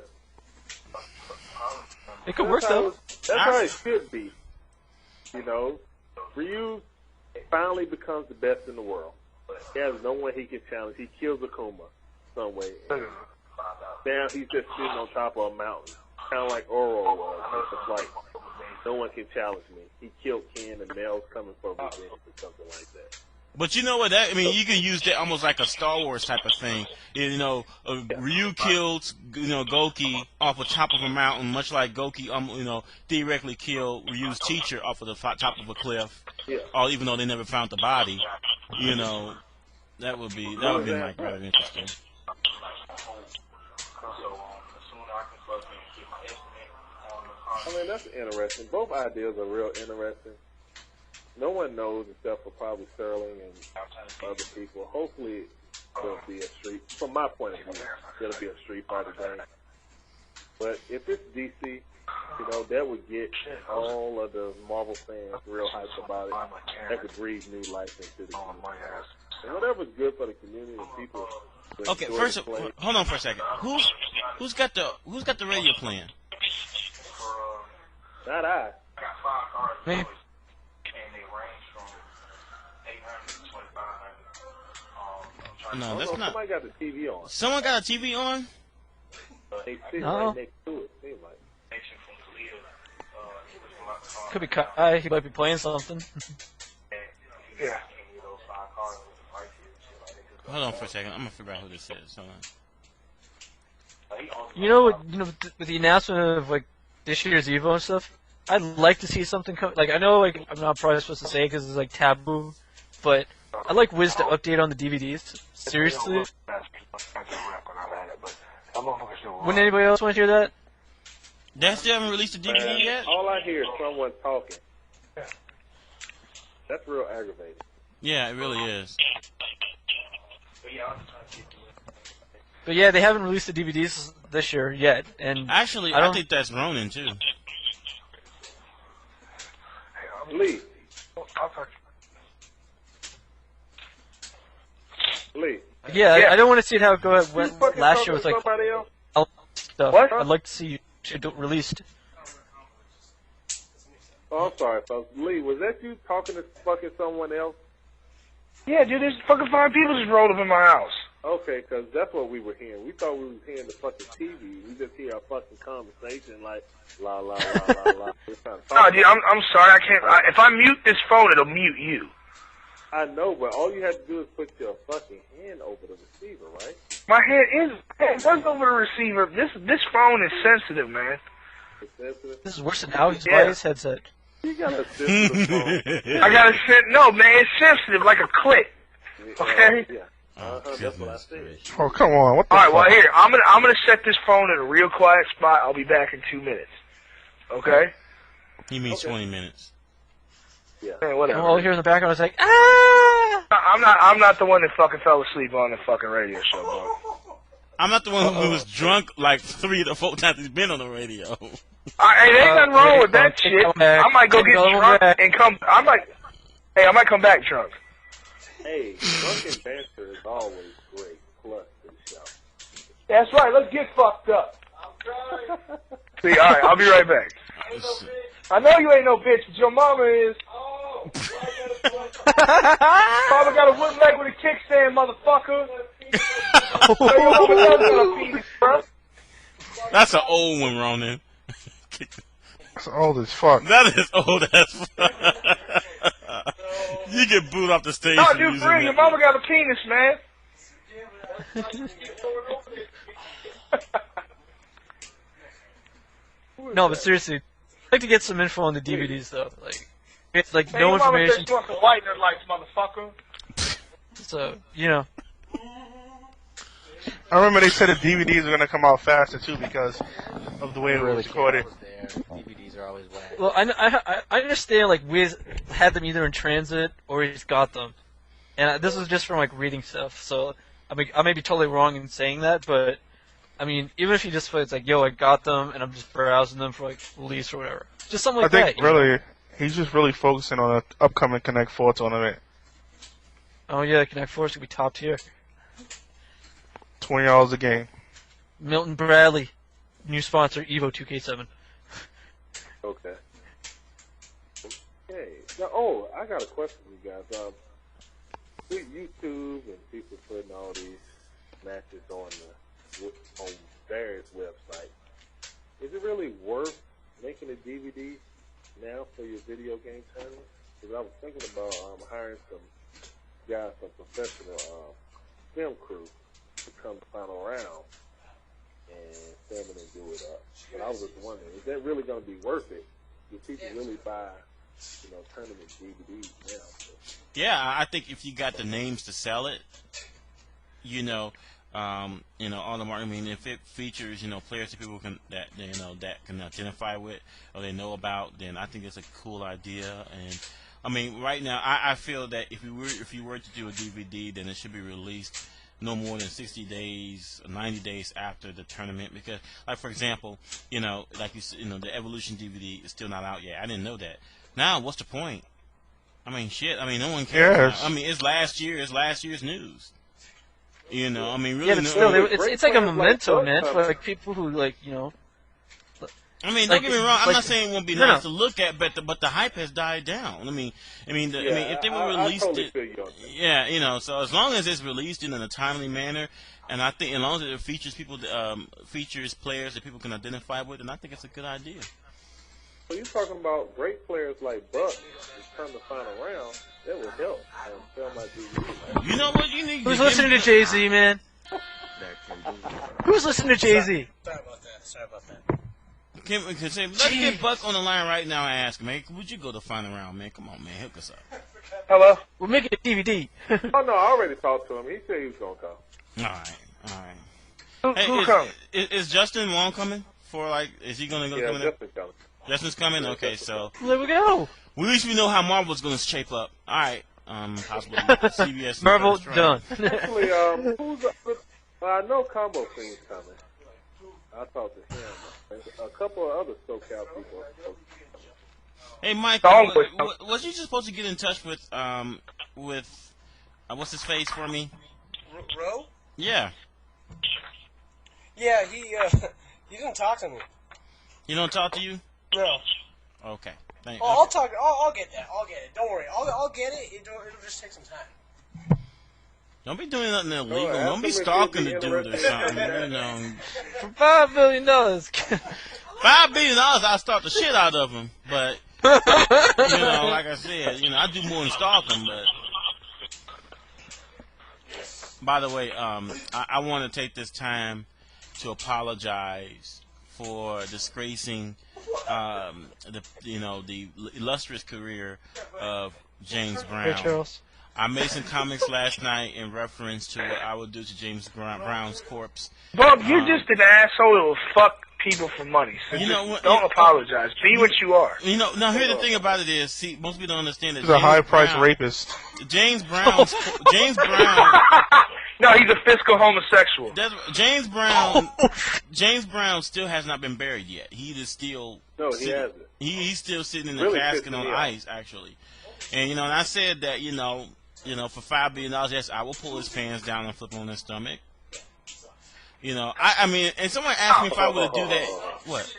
Speaker 8: It could work though.
Speaker 3: That's how it should be. You know, Ryu finally becomes the best in the world. He has no one he can challenge. He kills Akuma some way. Now he's just sitting on top of a mountain, kind of like Oro was. It's like, no one can challenge me. He killed Ken, and Mel's coming for revenge or something like that.
Speaker 4: But you know what? You can use that almost like a Star Wars type of thing. Ryu killed, Goki off the top of a mountain, much like Goki, theoretically killed Ryu's teacher off of the top of a cliff.
Speaker 3: Yeah.
Speaker 4: Or even though they never found the body, that would be like rather interesting.
Speaker 3: I mean, that's interesting. Both ideas are real interesting. No one knows except for probably Sterling and other people. Hopefully, there'll be a street. From my point of view, there'll be a Street Fighter game. But if it's DC, that would get all of the Marvel fans real hyped about it. That could breathe new life into the community. And whatever's good for the community and people.
Speaker 4: Okay, first, hold on for a second. Who's got the radio playing?
Speaker 3: Not I.
Speaker 8: Me.
Speaker 4: No, that's not.
Speaker 3: Somebody got the TV on.
Speaker 4: Someone got a TV on?
Speaker 3: They sit
Speaker 8: No.
Speaker 3: right next to it, seems like.
Speaker 8: Could be Kai. He might be playing something.
Speaker 5: Yeah.
Speaker 4: Hold on for a second. I'm gonna figure out who this is. Hold on.
Speaker 8: With the announcement of like this year's Evo and stuff, I'd like to see something come. Like I know, like I'm not probably supposed to say because it's like taboo, but I'd like Wiz to update on the DVDs. Seriously. Wouldn't anybody else want to hear that?
Speaker 4: They still haven't released the DVD yet?
Speaker 3: All I hear is someone talking. That's real aggravating.
Speaker 4: Yeah, it really is.
Speaker 8: But yeah, they haven't released the DVDs this year yet, and
Speaker 4: Actually, I think that's Ronin too.
Speaker 3: Lee. Lee.
Speaker 8: Yeah, I don't want to see it how it went last year with like
Speaker 3: somebody else?
Speaker 8: stuff.
Speaker 5: What?
Speaker 8: I'd like to see it released.
Speaker 3: Oh, I'm sorry, folks. Lee, was that you talking to fucking someone else?
Speaker 5: Yeah, dude, there's fucking 5 people just rolled up in my house.
Speaker 3: Okay, because that's what we were hearing. We thought we was hearing the fucking TV. We just hear our fucking conversation like, la, la, la, la, la. We're trying to talk
Speaker 5: No, dude,
Speaker 3: about it.
Speaker 5: I'm sorry. I can't. If I mute this phone, it'll mute you.
Speaker 3: I know, but all you have to do is put your fucking hand over the receiver, right?
Speaker 5: My hand is over the receiver. This phone is sensitive, man.
Speaker 3: It's sensitive.
Speaker 8: This is worse than how he's by his headset.
Speaker 3: You got a sensitive phone.
Speaker 5: I gotta no, man. It's sensitive, like a clit. Okay.
Speaker 3: Yeah. That's what I said.
Speaker 9: Oh, come on. What the
Speaker 5: All right.
Speaker 9: fuck?
Speaker 5: Well, here I'm gonna set this phone in a real quiet spot. I'll be back in 2 minutes. Okay.
Speaker 4: He means 20 minutes.
Speaker 3: Yeah.
Speaker 5: Man, whatever.
Speaker 8: All I hear in the background is like, ah!
Speaker 5: I'm not the one that fucking fell asleep on the fucking radio show, bro.
Speaker 4: I'm not the one who was drunk like 3 to 4 times he's been on the radio.
Speaker 5: Hey, there ain't nothing wrong with that shit. I might go get drunk and come. I might come back drunk.
Speaker 3: Hey, drunken banter is always great. Plus this show.
Speaker 5: That's right. Let's get fucked up. See, all right. I'll be right back. I know you ain't no bitch, but your mama is. Mama got a wooden leg with a kickstand, motherfucker. So your mama does got a penis, bro.
Speaker 4: That's an old one, Ronin.
Speaker 9: It's old as fuck.
Speaker 4: That is old as fuck. You get booed off the stage.
Speaker 5: No,
Speaker 4: for
Speaker 5: dude,
Speaker 4: using
Speaker 5: for real,
Speaker 4: that.
Speaker 5: your mama got a penis, man.
Speaker 8: No, but seriously, I'd like to get some info on the DVDs though. Like, it's like
Speaker 5: Man,
Speaker 8: no
Speaker 5: your mama
Speaker 8: information.
Speaker 5: said fucking whitener lights, motherfucker.
Speaker 8: So
Speaker 9: I remember they said the DVDs were gonna come out faster too because of the way it was recorded.
Speaker 6: DVDs are always whack.
Speaker 8: Well, I understand like Wiz had them either in transit or he's got them, and this was just from like reading stuff. So I may be totally wrong in saying that, but I mean, even if you just play, it's like, yo, I got them, and I'm just browsing them for like release or whatever. Just something like
Speaker 9: I think
Speaker 8: that. You know?
Speaker 9: really he's just really focusing on the upcoming Connect 4 tournament.
Speaker 8: Oh yeah, Connect 4 is gonna be top tier.
Speaker 9: $20 a game.
Speaker 8: Milton Bradley, new sponsor, Evo 2K7.
Speaker 3: Okay. Okay. Now, I got a question for you guys. With YouTube and people putting all these matches on various websites, is it really worth making a DVD now for your video game tournament? Because I was thinking about hiring some guys, some professional film crew to come the final round and film it and do it up. But I was just wondering, is that really going to be worth it? Do people really buy, tournament DVDs now?
Speaker 4: Yeah, I think if you got the names to sell it, all the marketing. I mean, if it features, players that people can that can identify with or they know about, then I think it's a cool idea. And I mean, right now, I feel that if you were to do a DVD, then it should be released no more than 60 days, 90 days after the tournament. Because, like for example, like the Evolution DVD is still not out yet. I didn't know that. Now, what's the point? I mean, shit. I mean, no one cares.
Speaker 9: Yes.
Speaker 4: I mean, it's last year's news. I mean, really.
Speaker 8: Yeah, but still, it's like a memento, man, for like people who
Speaker 4: I mean, don't get me wrong. I'm not saying it won't be nice to look at, but the hype has died down. I mean, if they were released, so as long as it's released in a timely manner, and I think as long as it features features players that people can identify with, then I think it's a good idea.
Speaker 3: So you're talking about great players like Buck who come the final round. That would help. Film my DVD.
Speaker 4: You know what you need?
Speaker 8: Who's listening to Jay-Z, man? Who's listening to Jay-Z?
Speaker 10: Sorry about that.
Speaker 4: Let's get Buck on the line right now and ask him, man, would you go to final round, man? Come on, man, hook us up.
Speaker 5: Hello?
Speaker 8: We're making a DVD.
Speaker 3: Oh, no, I already talked to him. He said he was going to come.
Speaker 4: All right.
Speaker 5: Who coming?
Speaker 4: Is Justin Wong coming? Is he going to go coming?
Speaker 3: Justin's coming.
Speaker 4: Justin's coming? Okay, so.
Speaker 8: There we go.
Speaker 4: At least we know how Marvel's going to shape up. All right. Possibly CBS.
Speaker 8: Marvel done.
Speaker 3: Actually, I know Combo Fiend's coming. I talked to him. A couple of other SoCal people.
Speaker 4: Hey, Mike, was you just supposed to get in touch with what's his face for me?
Speaker 10: Ro?
Speaker 4: Yeah.
Speaker 10: Yeah, he didn't talk to me.
Speaker 4: He don't talk to you?
Speaker 10: No.
Speaker 4: Okay.
Speaker 10: I'll talk. I'll get that. I'll get it. Don't worry. I'll get it. It'll just take some time.
Speaker 4: Don't be doing nothing illegal. Don't be stalking the dude or something.
Speaker 8: For $5 billion.
Speaker 4: $5 billion, I'll stalk the shit out of him. But like I said, I do more than stalking. But by the way, I want to take this time to apologize for disgracing the illustrious career of James Brown.
Speaker 8: Hey, Charles.
Speaker 4: I made some comments last night in reference to what I would do to James Brown's corpse.
Speaker 5: Bob, you're just an asshole that will fuck people for money. So don't apologize. Be what you are.
Speaker 4: Now here's the thing about it is, see, most people don't understand that
Speaker 9: He's a high-priced rapist.
Speaker 4: James Brown.
Speaker 5: No, he's a fiscal homosexual.
Speaker 4: James Brown still has not been buried yet. He is still.
Speaker 3: No, he hasn't.
Speaker 4: He's still sitting in the casket on ice, actually. And and I said that for $5 billion, yes, I will pull his pants down and flip on his stomach. I mean, and someone asked me if I would do that. What?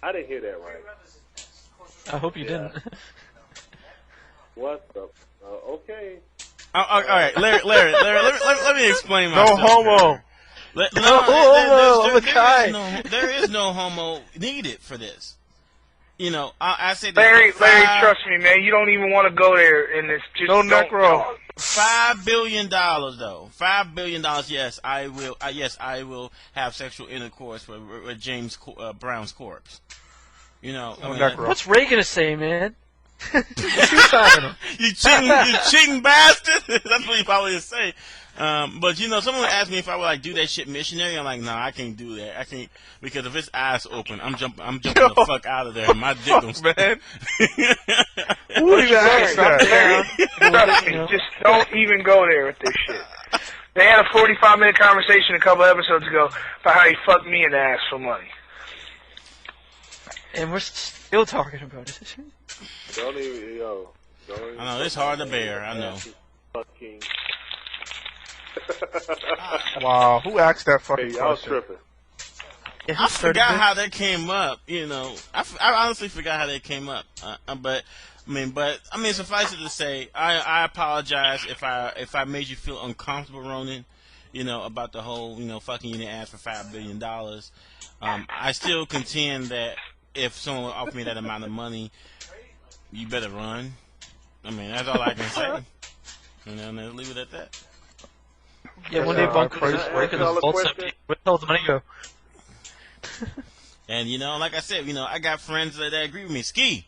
Speaker 3: I didn't hear that right.
Speaker 8: I hope you didn't.
Speaker 3: What the? Okay.
Speaker 4: All right, Larry, let me explain myself.
Speaker 9: No homo.
Speaker 8: No homo.
Speaker 4: There is no homo needed for this. I said that
Speaker 5: Larry, trust me, man. You don't even want to go there in this. Just
Speaker 9: No
Speaker 5: don't
Speaker 9: necro.
Speaker 4: $5 billion, though. $5 billion. Yes, I will. Yes, I will have sexual intercourse with James Brown's corpse.
Speaker 8: What's Ray gonna say, man?
Speaker 4: You cheating bastard. That's what he probably would say. But someone asked me if I would do that shit missionary. I'm like, no, I can't do that. I can't, because if it's eyes open, I'm jumping the fuck out of there. My dick don't
Speaker 9: Man.
Speaker 5: Trust me, just don't even go there with this shit. They had a 45-minute conversation a couple episodes ago about how he fucked me in the ass for money.
Speaker 8: And we're still talking about it.
Speaker 3: Don't even,
Speaker 4: I know, it's hard to bear, I know.
Speaker 3: Fucking.
Speaker 9: Wow, who asked that fucking
Speaker 3: Hey, y'all
Speaker 9: question?
Speaker 3: tripping.
Speaker 8: Yeah,
Speaker 4: I forgot how that came up, I honestly forgot how that came up. But suffice it to say, I apologize if I made you feel uncomfortable, Ronin, about the whole, fucking you in the ass for $5 billion. I still contend that if someone would offer me that amount of money, you better run. That's all I can say. And let's leave it at that.
Speaker 8: Yeah, one day Bunker was just working his vaults empty. Where the hell did the money go?
Speaker 4: And like I said, I got friends that agree with me. Ski.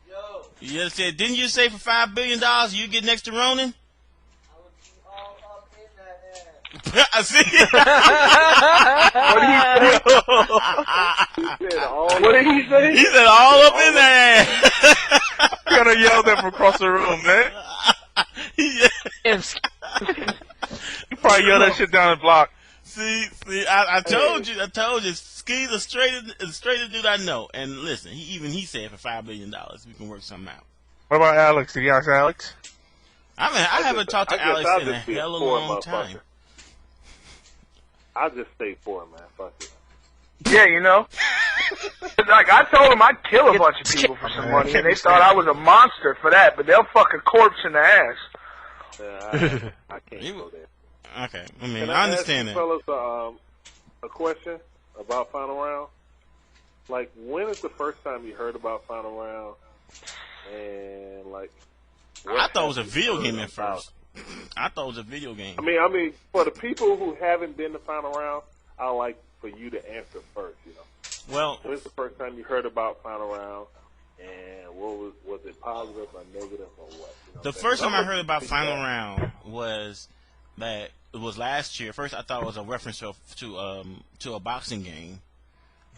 Speaker 10: Yo.
Speaker 4: You just said, didn't you say for $5 billion you get next to Ronin?
Speaker 10: I would be all up in that ass.
Speaker 4: I see.
Speaker 5: What did he say?
Speaker 4: He said all up in there.
Speaker 9: You gotta yell that from across the room, man.
Speaker 4: Yeah.
Speaker 9: You probably yell that shit down the block.
Speaker 4: See, I told you, Ski's the straightest dude I know. And listen, he said for $5 billion we can work something out.
Speaker 9: What about Alex? Did you ask Alex?
Speaker 4: I haven't talked to Alex in a hell of a long time.
Speaker 3: I'll just stay poor, man. Fuck it.
Speaker 5: Yeah, like I told him I'd kill a bunch of people for some money, and they thought I was a monster for that. But they'll fuck a corpse in the ass.
Speaker 3: Yeah, I can't go there.
Speaker 4: Okay,
Speaker 3: Can
Speaker 4: I understand
Speaker 3: ask
Speaker 4: that.
Speaker 3: you fellas a question about Final Round? Like, when is the first time you heard about Final Round? And like,
Speaker 4: I thought it was a video game at first. I thought it was a video game.
Speaker 3: I mean, for the people who haven't been to Final Round, I like for you to answer first.
Speaker 4: Well,
Speaker 3: when's the first time you heard about Final Round? And was it positive or negative or what?
Speaker 4: The first time I heard about Final Round was that it was last year. First, I thought it was a reference to a boxing game,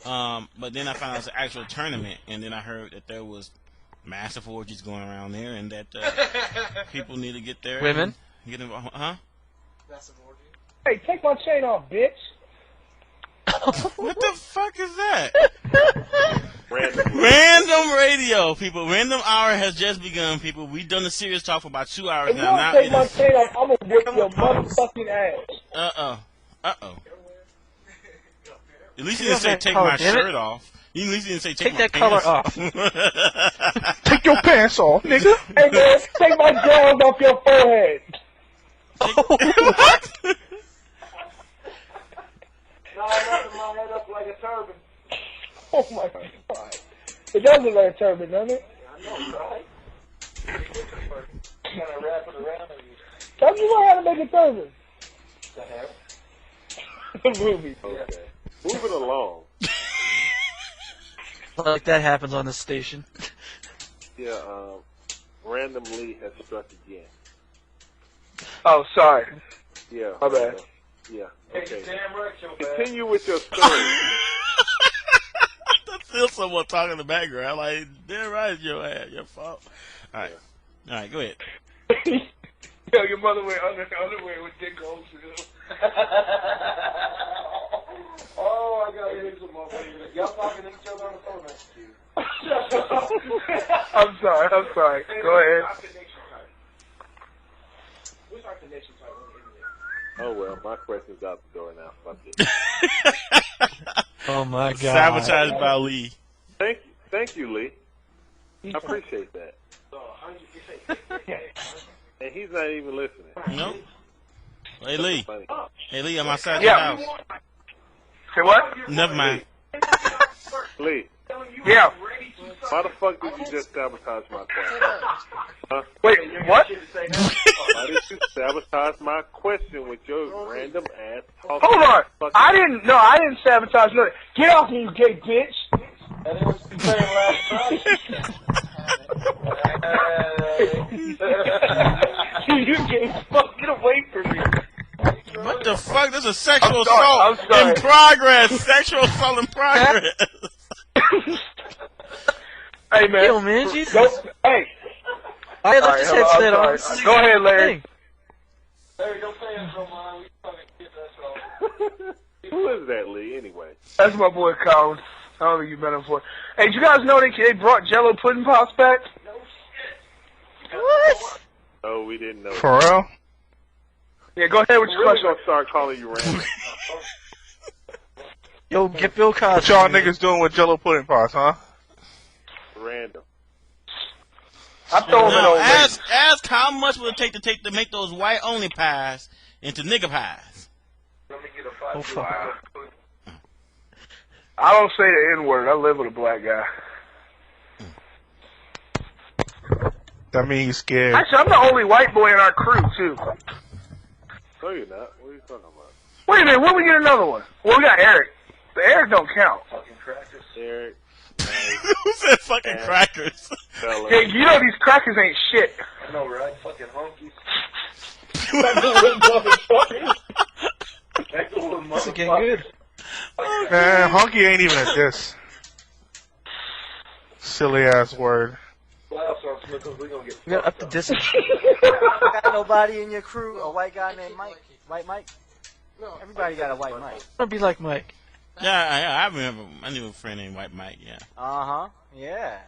Speaker 4: but then I found out it was an actual tournament, and then I heard that there was massive orgies going around there, and that people need to get there.
Speaker 8: Women?
Speaker 4: Get involved, huh?
Speaker 10: Massive orgy.
Speaker 5: Hey, take my chain off, bitch.
Speaker 4: What the fuck is that?
Speaker 3: Random.
Speaker 4: Random radio, people. Random hour has just begun, people. We've done the serious talk for about 2 hours
Speaker 5: If you
Speaker 4: now.
Speaker 5: don't take my chain off, I'm gonna whip your motherfucking ass.
Speaker 4: Uh-oh. At least you didn't say take my shirt off. You at least didn't say take my
Speaker 8: that color
Speaker 4: pants
Speaker 8: off.
Speaker 9: Take your pants off, nigga.
Speaker 5: Hey man, take my drawers off your forehead.
Speaker 4: What?
Speaker 10: No, I'm wrapping my head up like a turban.
Speaker 5: Oh my god. It does look like a turban, doesn't it?
Speaker 10: I know, right? Kind of wrap it around and
Speaker 5: Don't you know how to make a turban?
Speaker 10: the hair.
Speaker 5: The movie.
Speaker 3: Okay. Moving along.
Speaker 8: Like that happens on this station.
Speaker 3: Yeah, Random Lee has struck again.
Speaker 5: Oh, sorry.
Speaker 3: Yeah.
Speaker 5: My bad.
Speaker 3: Yeah.
Speaker 10: Hey,
Speaker 3: Okay.
Speaker 10: damn right, your bad.
Speaker 3: Continue with your story.
Speaker 4: That's still someone talking in the background. Like, damn right, it's your fault. All right, go ahead.
Speaker 5: Yo, your mother wear underwear with dick holes too.
Speaker 10: Oh, I gotta hit some motherfuckers. Y'all talking to each other on the phone, that's cute.
Speaker 5: I'm sorry. Go ahead.
Speaker 10: What's our connection type on the internet?
Speaker 3: Oh well, my question's out the door now. Fuck it.
Speaker 8: Oh my god.
Speaker 4: Sabotaged by Lee.
Speaker 3: Thank you, Lee. I appreciate that.
Speaker 10: So, how you say?
Speaker 3: And he's not even listening.
Speaker 4: Nope. Hey, Lee.
Speaker 3: Funny.
Speaker 4: Hey, Lee, I'm outside
Speaker 5: Yeah.
Speaker 4: your house.
Speaker 5: Say what?
Speaker 4: Never mind.
Speaker 3: Lee,
Speaker 5: Yeah.
Speaker 3: why the fuck did you just sabotage my question? Huh?
Speaker 5: Wait, what?
Speaker 3: Why did you sabotage my question with your random ass talking?
Speaker 5: Hold on.
Speaker 3: Fucking-
Speaker 5: I didn't sabotage nothing. Get off me, you gay bitch.
Speaker 10: And it was the same last
Speaker 5: You gay fuck. Get away from me.
Speaker 4: What the fuck? This is sexual
Speaker 5: I'm
Speaker 4: assault
Speaker 5: sorry.
Speaker 4: in progress. Sexual assault in progress.
Speaker 5: Hey, man.
Speaker 8: Yo, man, Jesus.
Speaker 5: Hey.
Speaker 8: I left
Speaker 5: Alright,
Speaker 8: his
Speaker 5: hello,
Speaker 8: headset
Speaker 5: I'm
Speaker 8: on.
Speaker 5: sorry. Go ahead, Larry.
Speaker 10: Larry, don't pay us no mind. We fucking get that all.
Speaker 3: Who is that, Lee, anyway?
Speaker 5: That's my boy Colin. I don't think you've met him before. Hey, did you guys know they brought Jello pudding pops back?
Speaker 10: No shit.
Speaker 7: What?
Speaker 3: Oh, we didn't know.
Speaker 9: For real?
Speaker 5: Yeah, go ahead with
Speaker 3: I'm
Speaker 5: your
Speaker 3: really
Speaker 5: question.
Speaker 3: gonna start calling you random.
Speaker 8: Yo, get Bill Cosby.
Speaker 9: What y'all niggas doing with Jello pudding pots, huh?
Speaker 3: Random.
Speaker 5: I'm throwing it
Speaker 4: Now,
Speaker 5: on.
Speaker 4: ask how much would it take to make those white only pies into nigga pies?
Speaker 10: Let me get a 5.
Speaker 8: Oh, fuck.
Speaker 5: I don't say the N-word. I live with a black guy.
Speaker 9: That means he's scared.
Speaker 5: Actually, I'm the only white boy in our crew, too.
Speaker 3: No, you're not. What are you talking about?
Speaker 5: Wait a minute, when we get another one? Well, we got Eric. The Eric don't count.
Speaker 10: Fucking crackers.
Speaker 3: Eric,
Speaker 4: Who said fucking crackers?
Speaker 3: fella.
Speaker 5: Hey, you know these crackers ain't shit.
Speaker 10: I know, right? Fucking honkies.
Speaker 8: This is getting good.
Speaker 9: Man, honky ain't even a diss. Silly ass word.
Speaker 10: Laughs on Smithers, we gonna get
Speaker 8: We got up the distance.
Speaker 6: Got nobody in your crew? A white guy named Mike? White Mike? Everybody got a white Mike.
Speaker 8: Don't be like Mike.
Speaker 4: Yeah, I remember. I knew a friend named White Mike. Yeah.
Speaker 6: Uh-huh. Yeah.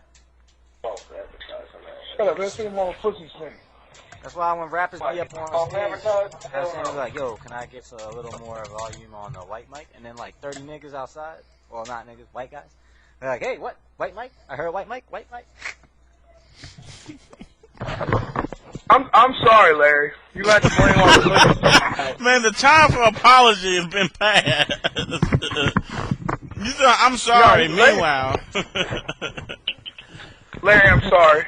Speaker 5: Shut up, let's see them on a pussy swing.
Speaker 6: That's why when rappers be up on stage,
Speaker 10: advertise?
Speaker 6: I was saying like, yo, can I get a little more volume on the white mic? And then like 30 niggas outside, well not niggas, white guys. They're like, hey, what? White mic? I heard white mic, white mic.
Speaker 5: I'm sorry, Larry. You got to blame on the
Speaker 4: Man, the time for apology has been passed. You said, I'm sorry.
Speaker 5: No, Larry-
Speaker 4: Meanwhile,
Speaker 5: Larry, I'm sorry.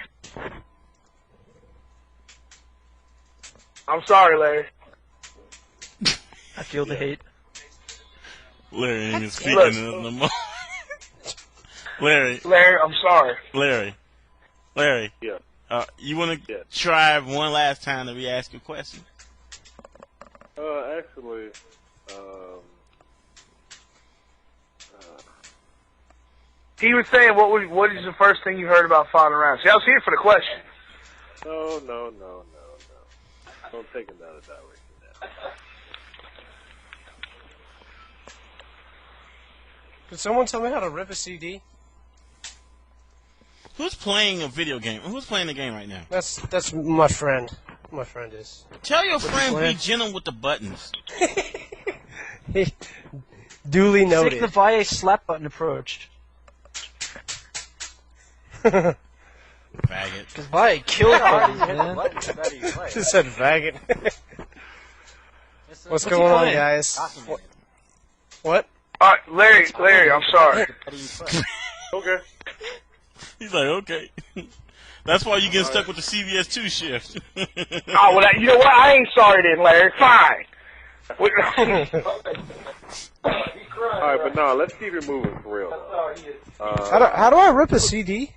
Speaker 5: I'm sorry, Larry.
Speaker 8: I feel the hate.
Speaker 4: Larry ain't even speaking
Speaker 5: Look.
Speaker 4: no more. Larry,
Speaker 5: I'm sorry.
Speaker 4: Larry.
Speaker 3: Yeah.
Speaker 4: You want to
Speaker 3: Yeah.
Speaker 4: try one last time to re-ask your question?
Speaker 3: Actually,
Speaker 5: He was saying, what is the first thing you heard about Final Round? See, I was here for the question.
Speaker 3: no. Don't take another direction now.
Speaker 11: Could someone tell me how to rip a CD?
Speaker 4: Who's playing a video game? Who's playing the game right now?
Speaker 11: That's my friend. My friend is.
Speaker 4: Tell your friend be
Speaker 8: playing?
Speaker 4: gentle with the buttons.
Speaker 11: Duly
Speaker 8: Take the
Speaker 11: noted.
Speaker 8: Valle slap button approach.
Speaker 4: Faggot.
Speaker 8: Because Valle killed parties, man.
Speaker 11: Just said faggot. What's
Speaker 8: he
Speaker 11: going on,
Speaker 8: playing?
Speaker 11: guys? What?
Speaker 5: All right, Larry, I'm sorry.
Speaker 3: Okay.
Speaker 4: He's like, okay. That's why you get stuck with the CBS 2 shift.
Speaker 5: Oh, well, you know what? I ain't sorry then, Larry. Fine.
Speaker 3: All right, but no, let's keep it moving for real.
Speaker 11: How do I rip a CD?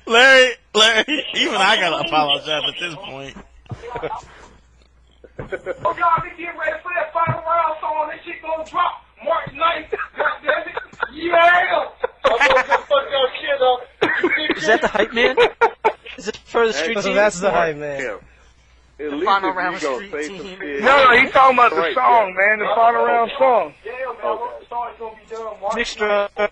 Speaker 4: Larry, even I gotta apologize at this point.
Speaker 10: Oh, God, they getting ready for that Final Round song. That shit gonna drop March 9th. Goddamn it. Yeah. I'm gonna just fuck your shit up.
Speaker 8: Is that the hype man? Is it for the street team?
Speaker 11: That's the hype man.
Speaker 3: Yeah. At least
Speaker 6: Final
Speaker 3: if
Speaker 6: round
Speaker 3: you gonna
Speaker 6: street
Speaker 3: say
Speaker 6: team.
Speaker 3: some shit.
Speaker 5: No, he's talking about the
Speaker 3: Right,
Speaker 5: song,
Speaker 3: yeah.
Speaker 5: man. The Final Round song.
Speaker 10: Yeah, man. The song's gonna be done March
Speaker 8: Mixture.
Speaker 10: 9th.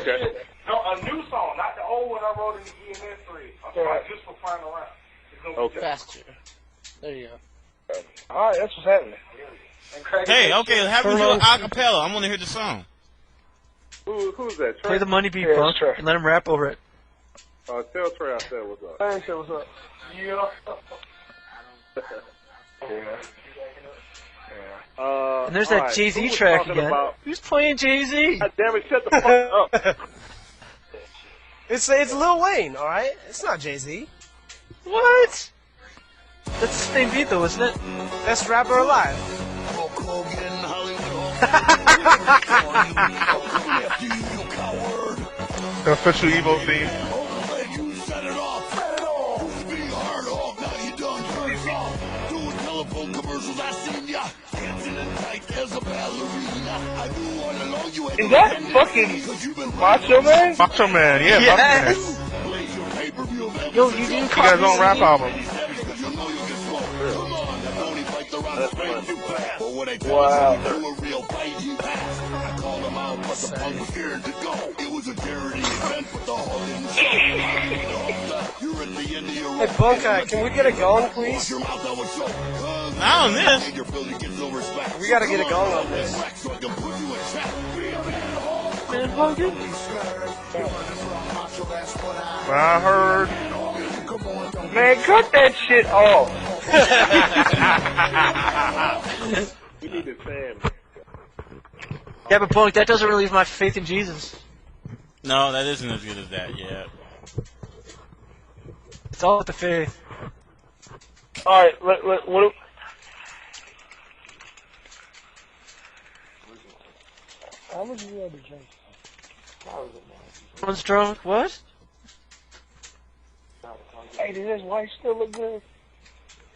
Speaker 3: Okay.
Speaker 10: No, a new song, not the old one I wrote in the EMS 3. I'm talking just for Final Round. It's gonna be
Speaker 3: Okay.
Speaker 10: done.
Speaker 11: Faster. There you go.
Speaker 5: All right, that's what's happening.
Speaker 4: Hey, okay, have him do an acapella. I want to hear the song.
Speaker 3: Who's that?
Speaker 8: Play the money beat,
Speaker 5: Yeah,
Speaker 8: punk,
Speaker 5: sure.
Speaker 8: and let him rap over it.
Speaker 3: Tell Trey I said what's up.
Speaker 5: Larry said, what's up?
Speaker 10: Yeah.
Speaker 8: And there's
Speaker 3: all
Speaker 8: that
Speaker 3: right,
Speaker 8: Jay-Z
Speaker 3: who was
Speaker 8: track
Speaker 3: talking
Speaker 8: again.
Speaker 3: about-
Speaker 8: Who's playing Jay-Z?
Speaker 3: God damn it, shut the fuck up.
Speaker 11: It's Lil Wayne, all right. It's not Jay-Z.
Speaker 8: What? That's the same beat though, isn't it?
Speaker 11: Best rapper alive.
Speaker 9: The official Evo theme.
Speaker 5: Is that fucking Macho Man?
Speaker 9: Macho Man, yeah,
Speaker 8: Yes.
Speaker 9: Macho Man.
Speaker 11: Yo, you didn't
Speaker 9: He got his own rap album.
Speaker 5: Wow.
Speaker 11: Hey, Bunkai, can we get a gong, please?
Speaker 4: Not on this.
Speaker 11: We gotta get a gong on this.
Speaker 9: I heard.
Speaker 5: Man, cut that shit off.
Speaker 3: We need a fan.
Speaker 8: Yeah, but Bunk, that doesn't relieve my faith in Jesus.
Speaker 4: No, that isn't as good as that yet.
Speaker 8: It's all with the faith.
Speaker 5: Alright, what? How much do you have to drink?
Speaker 8: One's drunk. What?
Speaker 5: Hey, does his wife still look good?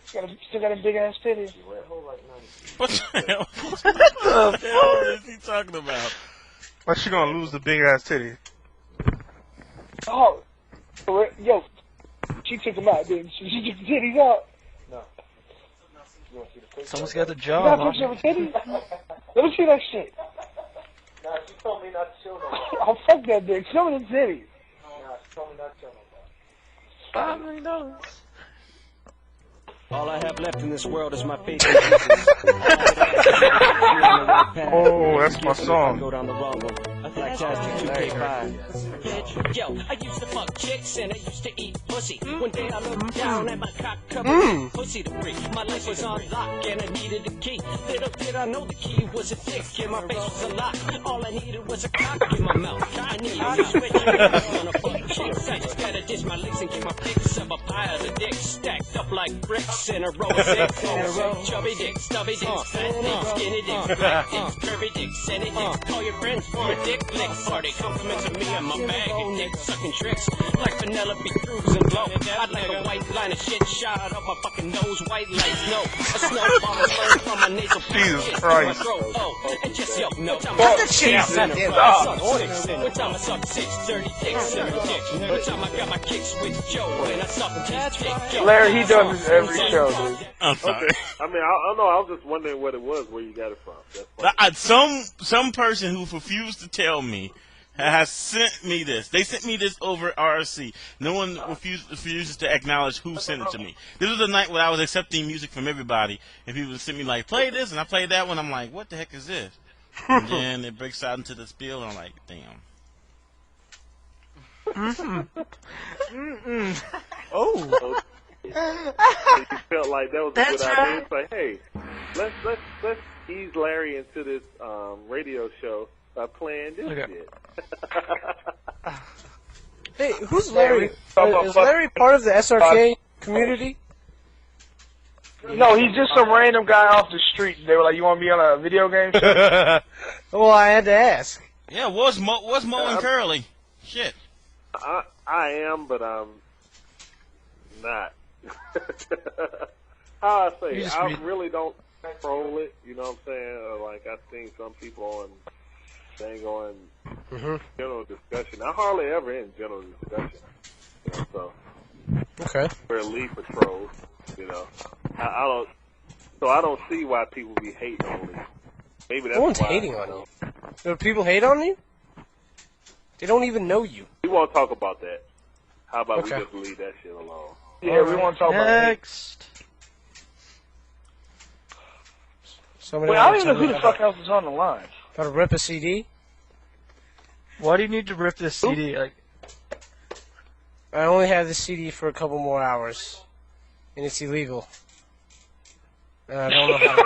Speaker 5: Still got a big ass titty.
Speaker 4: What the hell? What the hell is he talking about?
Speaker 9: Why's she gonna lose the big ass titty?
Speaker 5: Oh, yo, she took him out, didn't she? She took the titties out. No.
Speaker 8: Someone's got the
Speaker 5: You
Speaker 8: job.
Speaker 5: got a picture of a titty? Let me see that shit.
Speaker 10: Nah, she told me not to show nobody.
Speaker 5: Oh, fuck that bitch. Show me the titties.
Speaker 10: Nah, she told me not to show nobody.
Speaker 8: $5 million.
Speaker 12: All I have left in this world is my faith.
Speaker 9: Oh, that's my song.
Speaker 12: Go down the wrong one. Black Jazz 2K5. Yo, I used to fuck chicks and I used to eat pussy. One day I looked down at my cock covered pussy debris. My life was on lock and I needed a key. Little did I know the key was a dick and my face was a lock. All I needed was a cock in my mouth. I needed a switch on a fuck chicks. I just gotta ditch my legs and get my pics of a pile of dicks stacked up like bricks in a row of six. Chubby dicks, stubby dicks, fat dicks, skinny dicks, black dicks, curvy dicks, skinny dicks. Call your friends for a dick lick party. Compliments of me and my bag of nicks sucking tricks like Penelope Cruz and blow. I'd like a white line of shit shot up my fucking nose. White lights, no. A snowball learned from my nasal
Speaker 9: Jesus Christ.
Speaker 12: Oh, and just yo, no time
Speaker 11: Cut that shit out, goddamn.
Speaker 12: one time I sucked 6 dirty dicks in my dick. One time I got my kicks with Joe and I sucked his dick.
Speaker 5: Larry, he does this every show, dude.
Speaker 4: I'm sorry.
Speaker 3: I mean, I don't know. I was just wondering what it was, where you got it from. That's fine.
Speaker 4: Some person who refused to tell me has sent me this. They sent me this over RSC. No one refuses to acknowledge who sent it to me. This was the night when I was accepting music from everybody, and people would send me like, play this, and I played that one. I'm like, what the heck is this? And then it breaks out into the spiel, and I'm like, damn.
Speaker 11: Oh.
Speaker 3: So you felt like that was a good idea. It's like, hey, let's ease Larry into this radio show by playing this shit.
Speaker 11: Hey, who's Larry? Is Larry part of the SRK community?
Speaker 5: No, he's just some random guy off the street. They were like, you want to be on a video game show?
Speaker 11: Well, I had to ask.
Speaker 4: Yeah, what's Mo and Curly? Shit.
Speaker 3: I am, but I'm not. How I say, I really don't control it. You know what I'm saying? Like I've seen some people on thing on general discussion. I hardly ever in general discussion. You know, so
Speaker 11: Okay.
Speaker 3: we're elite patrols. You know, I don't see why people be hating on me. Maybe that's
Speaker 11: No one's
Speaker 3: why.
Speaker 11: hating on you. Do people hate on you? They don't even know you.
Speaker 3: We won't talk about that. How about
Speaker 11: Okay.
Speaker 3: we just leave that shit alone?
Speaker 5: Yeah, we want to talk about it.
Speaker 8: Next.
Speaker 11: Somebody
Speaker 5: Wait, I don't even know who the fuck else is on the line.
Speaker 11: Gotta rip a CD?
Speaker 8: Why do you need to rip this CD? Like,
Speaker 11: I only have this CD for a couple more hours. And it's illegal. And I don't know how to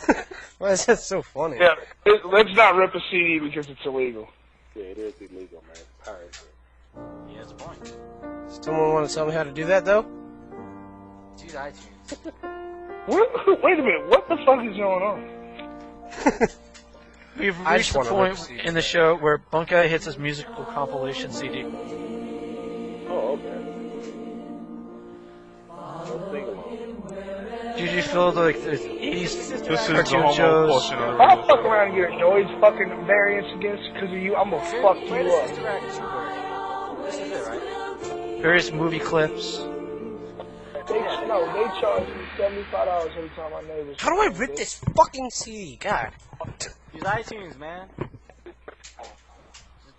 Speaker 11: rip it. Why is that so funny?
Speaker 5: Yeah, let's not rip a CD because it's illegal.
Speaker 3: Yeah, it is illegal, man. Piracy.
Speaker 6: Yeah, that's a point.
Speaker 11: Someone want to tell me how to do that, though?
Speaker 6: Use iTunes.
Speaker 5: Wait a minute, what the fuck is going on?
Speaker 8: we've
Speaker 11: I
Speaker 8: reached
Speaker 11: just
Speaker 8: the
Speaker 11: wanna rip
Speaker 8: point
Speaker 11: CD.
Speaker 8: in the show where Bunkai hits his musical compilation CD.
Speaker 3: Oh, okay. No sing-along.
Speaker 8: Usually filled with like the 80s
Speaker 9: This is the
Speaker 8: cartoon
Speaker 9: homo
Speaker 8: shows.
Speaker 9: portion of the
Speaker 5: If I
Speaker 9: radio
Speaker 5: fuck
Speaker 9: show.
Speaker 5: around and get a noise fucking variance against because of you, I'm gonna fuck you
Speaker 6: Where
Speaker 5: up.
Speaker 6: does this direct to? This is it, right?
Speaker 8: various movie clips.
Speaker 5: They charge me $75 every time my neighbors.
Speaker 11: How do I rip this fucking CD? God.
Speaker 6: Use iTunes, man. Just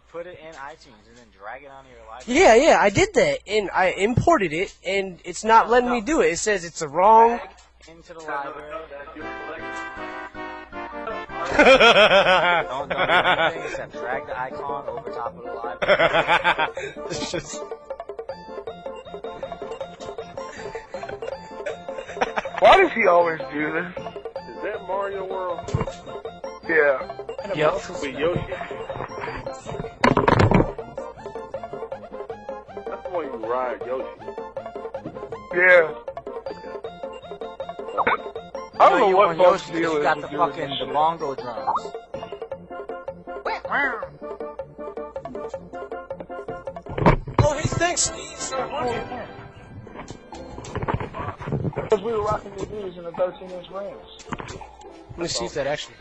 Speaker 6: put it in iTunes and then drag it onto your library.
Speaker 11: Yeah, I did that, and I imported it, and it's not letting me do it. It says it's a wrong.
Speaker 6: Drag into the library. Don't do anything except drag the icon over top of the library.
Speaker 11: It's just.
Speaker 5: Why does he always do this?
Speaker 3: Is that Mario World?
Speaker 5: Yeah.
Speaker 8: Yep.
Speaker 3: With Yoshi? That's the one you ride Yoshi.
Speaker 5: Yeah. I don't know what
Speaker 6: on
Speaker 5: Bugs
Speaker 6: Yoshi,
Speaker 5: deal
Speaker 6: you
Speaker 5: is.
Speaker 6: got the
Speaker 5: with doing
Speaker 6: fucking
Speaker 5: this
Speaker 6: the
Speaker 5: shit.
Speaker 6: bongo drums.
Speaker 11: Oh, hey, thanks.
Speaker 5: Because we were rocking the Adidas in the 13-inch rims.
Speaker 11: Let me see if that actually.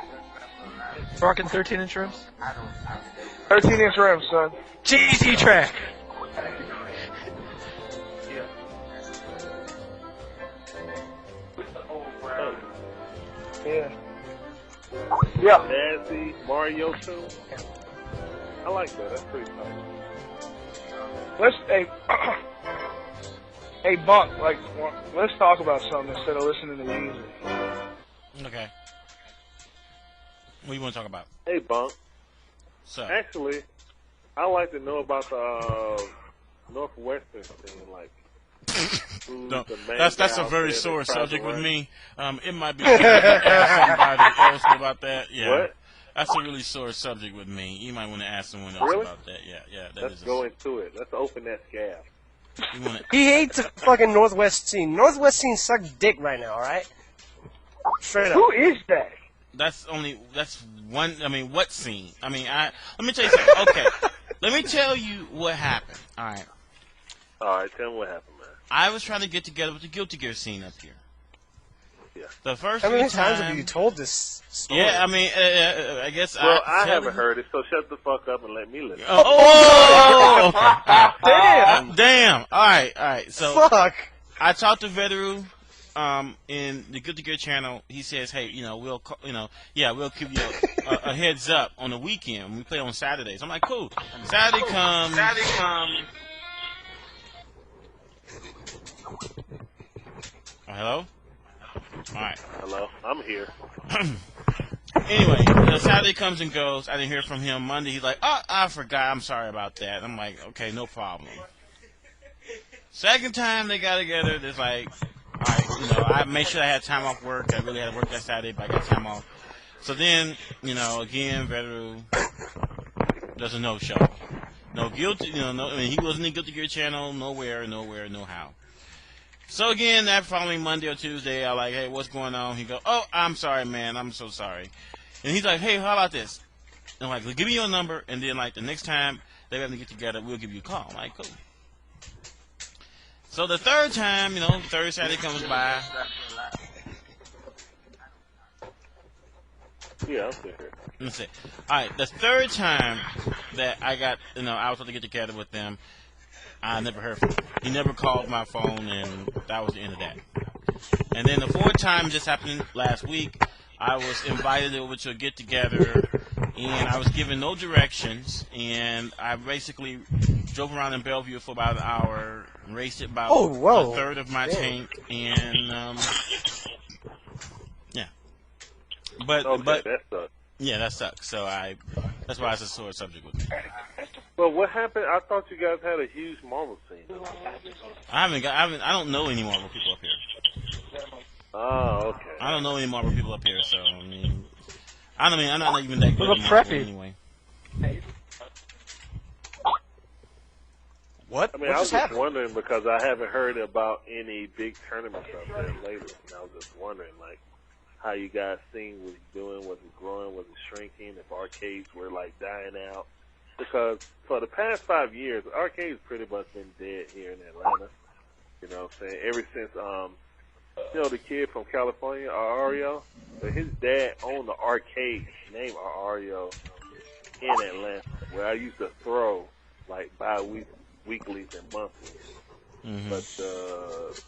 Speaker 8: Rocking 13-inch rims.
Speaker 5: 13-inch rims, son.
Speaker 8: GT track.
Speaker 5: Yeah. Yeah.
Speaker 3: Nancy, Mario too. I like that. That's pretty nice.
Speaker 5: Let's hey Bunk, like let's talk about something instead of listening to music.
Speaker 4: Okay. What do you want to talk about?
Speaker 3: Hey, Bunk.
Speaker 4: So,
Speaker 3: Actually, I like to know about the Northwestern thing, like.
Speaker 4: no,
Speaker 3: the main
Speaker 4: that's
Speaker 3: guy
Speaker 4: a
Speaker 3: out
Speaker 4: very
Speaker 3: there
Speaker 4: sore
Speaker 3: that tries to
Speaker 4: subject with
Speaker 3: run.
Speaker 4: me. It might be good to ask somebody else about that. Yeah.
Speaker 3: What?
Speaker 4: That's a really sore subject with me. You might want to ask someone else
Speaker 3: Really?
Speaker 4: about that. Yeah, that
Speaker 3: Let's
Speaker 4: is
Speaker 3: go into it. Let's open that scab.
Speaker 4: You want to,
Speaker 11: He hates the fucking Northwest scene. Northwest scene sucks dick right now, alright? Straight up.
Speaker 5: Who is that?
Speaker 4: that's one. I mean, what scene? I mean, let me tell you something. Okay, let me tell you what happened. All right.
Speaker 3: All right, tell me what happened, man.
Speaker 4: I was trying to get together with the Guilty Gear scene up here.
Speaker 3: Yeah.
Speaker 4: The first
Speaker 11: How many
Speaker 4: few
Speaker 11: times have you told this story?
Speaker 4: Yeah, I mean, I guess
Speaker 3: Well, I haven't heard it, so shut the fuck up and let me listen.
Speaker 4: Oh,
Speaker 11: Damn!
Speaker 4: damn! All right. So
Speaker 11: Fuck!
Speaker 4: I talked to Veteru, in the Guilty Gear channel. He says, "Hey, we'll give you a heads up on the weekend. We play on Saturdays." I'm like, "Cool." Saturday comes. Hello. All right.
Speaker 3: Hello, I'm here.
Speaker 4: Anyway, Saturday comes and goes. I didn't hear from him. Monday, he's like, "Oh, I forgot. I'm sorry about that." I'm like, "Okay, no problem." Second time they got together, it's like, all right, I made sure I had time off work. I really had to work that Saturday, but I got time off. So then, again, Veteru does a no-show. No guilty, he wasn't in the Guilty Gear channel, nowhere, no how. So again, that following Monday or Tuesday, I like, "Hey, what's going on?" He goes, "Oh, I'm sorry, man. I'm so sorry." And he's like, "Hey, how about this?" And I'm like, "Give me your number, and then like the next time they have to get together, we'll give you a call." I'm like, cool. So the third time, third Saturday comes by.
Speaker 3: Yeah, I'm still here.
Speaker 4: Let's see. All right, the third time that I got, I was supposed to get together with them, I never heard from him. He never called my phone, and that was the end of that. And then the fourth time just happened last week. I was invited over to a get-together, and I was given no directions, and I basically drove around in Bellevue for about an hour, raced about a third of my tank, and, yeah. But
Speaker 3: that sucks.
Speaker 4: Yeah, that sucks. So that's why it's a sore subject with me.
Speaker 3: Well, what happened? I thought you guys had a huge Marvel scene.
Speaker 4: I don't know any Marvel people up here.
Speaker 3: Oh, okay.
Speaker 4: I don't know any Marvel people up here, so I'm not even that good
Speaker 8: Look
Speaker 4: at Marvel
Speaker 8: preppy.
Speaker 4: anyway.
Speaker 11: What?
Speaker 3: I mean,
Speaker 11: What
Speaker 3: I was
Speaker 11: just
Speaker 3: just
Speaker 11: happened?
Speaker 3: wondering because I haven't heard about any big tournaments up there lately. And I was just wondering, like, how you guys seen was doing, was it growing, was it shrinking, if arcades were, like, dying out. Because for the past 5 years, arcades pretty much been dead here in Atlanta. You know what I'm saying? Ever since, the kid from California, Ario, so his dad owned the arcade named Ario in Atlanta, where I used to throw, like, bi-weekly. weeklies and monthlies. But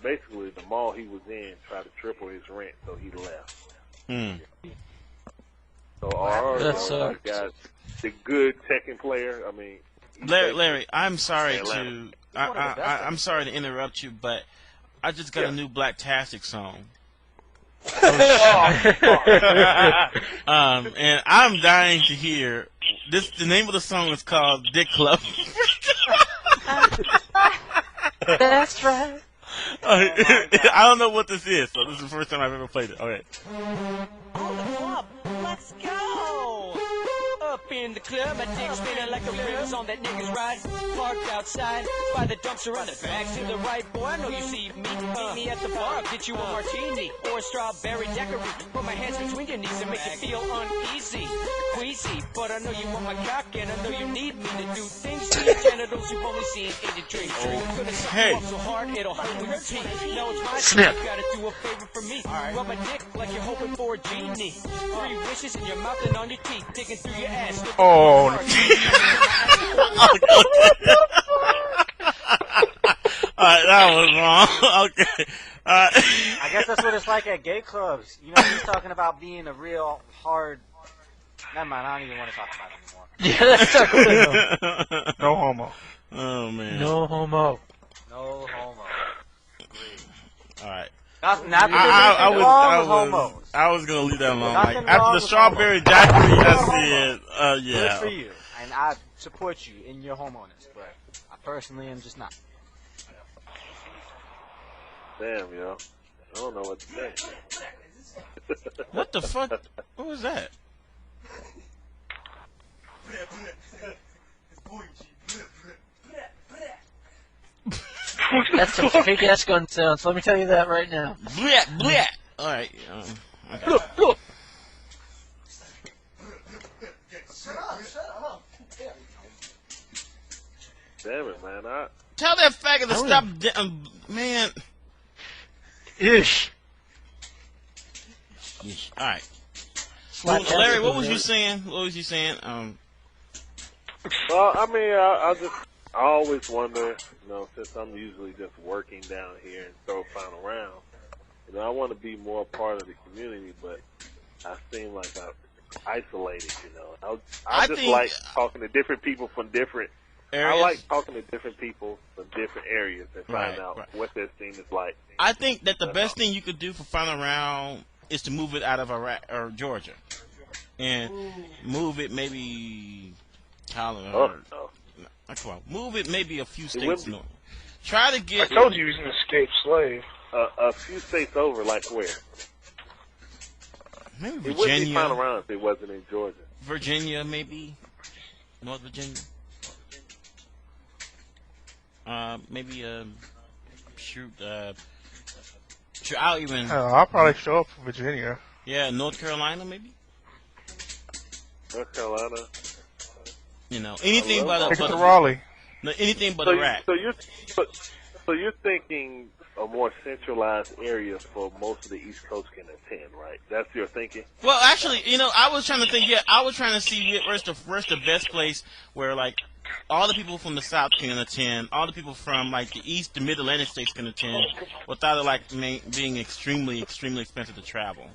Speaker 3: basically, the mall he was in tried to triple his rent, so he left. So our got the good Tekken player. I mean,
Speaker 4: Larry, I'm sorry I'm sorry to interrupt you, but I just got a new Blacktastic song. And I'm dying to hear this. The name of the song is called Dick Club.
Speaker 7: That's right.
Speaker 4: I don't know what this is, so this is the first time I've ever played it. Okay.
Speaker 12: On the club, let's go! Up in the club, my dick spinning like a rims on that nigga's ride. Parked outside by the dumpster on the back to the right. Boy, I know you see me. Meet me at the bar, I'll get you a martini or a strawberry daiquiri. Put my hands between your knees and make you feel uneasy, queasy. But I know you want my cock and I know you need me to do things to your genitals you've only seen in your dreams.
Speaker 4: Hey.
Speaker 12: So hard it'll hurt when you pee. Now it's my
Speaker 4: Snap.
Speaker 12: turn. You gotta do a favor for me. Rub my dick like you're hoping for a genie. 3 wishes in your mouth and on your teeth, digging through your ass.
Speaker 9: Oh.
Speaker 4: Alright, that was wrong. Okay.
Speaker 6: I guess that's what it's like at gay clubs. You know, he's talking about being a real hard. Never mind, I don't even want to talk about it anymore.
Speaker 8: Yeah, that's not good enough.
Speaker 9: No homo.
Speaker 4: Oh man.
Speaker 8: No homo.
Speaker 6: No homo.
Speaker 4: Alright.
Speaker 6: I
Speaker 4: was gonna leave that alone.
Speaker 6: Nothing
Speaker 4: Like after
Speaker 6: wrong
Speaker 4: the
Speaker 6: with
Speaker 4: strawberry daiquiri, I said, yeah.
Speaker 6: Good for you, and I support you in your homoness, but I personally am just not.
Speaker 3: Damn, yo. I don't know what to say.
Speaker 4: What the fuck? What was that?
Speaker 8: That's some fake ass gun sounds. Let me tell you that right now.
Speaker 4: Bleh, bleh. All right. Okay.
Speaker 3: Damn it, man.
Speaker 4: Tell that faggot to stop, man.
Speaker 8: Ish.
Speaker 4: All right. Well, Larry, what was you saying? What was you saying?
Speaker 3: Well, I mean, I always wonder, you know, since I'm usually just working down here and throw fun around, you know, I want to be more part of the community, but I seem like I'm isolated, you know. I just like talking to different people from different areas. I like talking to different people from different areas and find out what their scene is like.
Speaker 4: I think that the best thing you could do for fun around is to move it out of Iraq or Georgia, and move it maybe Colorado. Come on, move it maybe a few states north. Try to get.
Speaker 5: I told you he was an escaped slave.
Speaker 3: A few states over, like where?
Speaker 4: Maybe Virginia.
Speaker 3: It wouldn't be fun around if it wasn't in Georgia.
Speaker 4: Virginia, maybe. North Virginia. Maybe shoot. I'll even.
Speaker 9: I'll probably show up for Virginia.
Speaker 4: Yeah, North Carolina, maybe.
Speaker 3: North Carolina.
Speaker 4: You know, anything but
Speaker 9: Raleigh.
Speaker 4: No, anything but Iraq.
Speaker 3: So you're thinking a more centralized area for most of the East Coast can attend, right? That's your thinking.
Speaker 4: Well, actually, you know, I was trying to think. Yeah, I was trying to see where's the best place where like all the people from the South can attend, all the people from like the East, the Mid-Atlantic states can attend, without it like being extremely expensive to travel.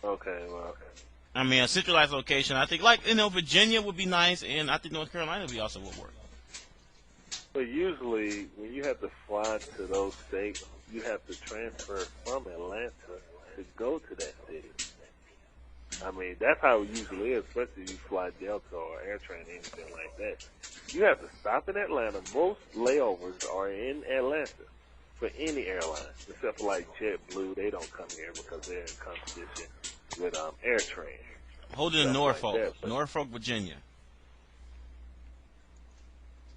Speaker 3: Okay, well.
Speaker 4: I mean, a centralized location. I think, like, you know, Virginia would be nice, and I think North Carolina would also work.
Speaker 3: But usually, when you have to fly to those states, you have to transfer from Atlanta to go to that city. I mean, that's how it usually is, especially if you fly Delta or AirTran, anything like that. You have to stop in Atlanta. Most layovers are in Atlanta for any airline, except for like JetBlue. They don't come here because they're in competition with AirTran.
Speaker 4: Hold it in Norfolk, like Norfolk, Virginia.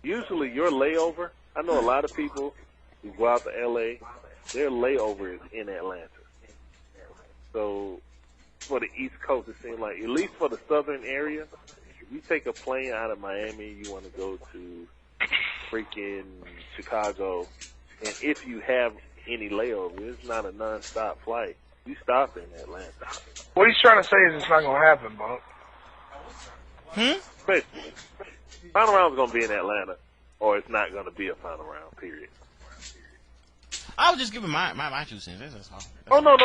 Speaker 3: Usually your layover, I know a lot of people who go out to L.A., their layover is in Atlanta. So for the East Coast, it seems like, at least for the southern area, if you take a plane out of Miami, you want to go to freaking Chicago, and if you have any layover, it's not a non-stop flight. You stop in Atlanta.
Speaker 5: What he's trying to say is it's not going to happen, Bunk.
Speaker 3: Final round's going to be in Atlanta. or it's not going to be a final round. Period.
Speaker 4: I was just giving my 2 cents. That's all.
Speaker 3: Oh no.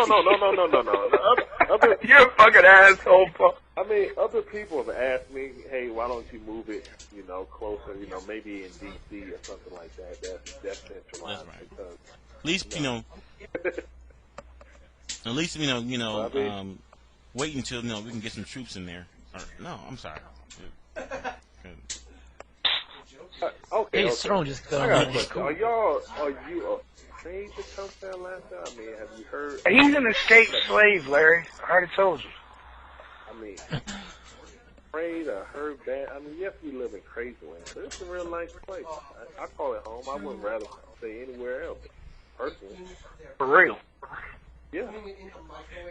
Speaker 5: You're a fucking asshole, Paul.
Speaker 3: I mean, other people have asked me, hey, why don't you move it, closer, maybe in D.C. or something like that. That's centralized.
Speaker 4: That's right.
Speaker 3: Because,
Speaker 4: at least, wait until, we can get some troops in there. No, I'm sorry.
Speaker 3: Okay.
Speaker 8: Hey, Throne just got
Speaker 3: I got a
Speaker 8: on.
Speaker 3: question. Are you afraid to come to Atlanta? I mean, have you heard?
Speaker 5: He's an escaped slave, Larry. I already told you.
Speaker 3: I mean, afraid or heard bad? I mean, yes, we live in crazy land, but it's a real nice place. I call it home. I wouldn't rather stay anywhere else, personally.
Speaker 5: For real.
Speaker 3: Yeah.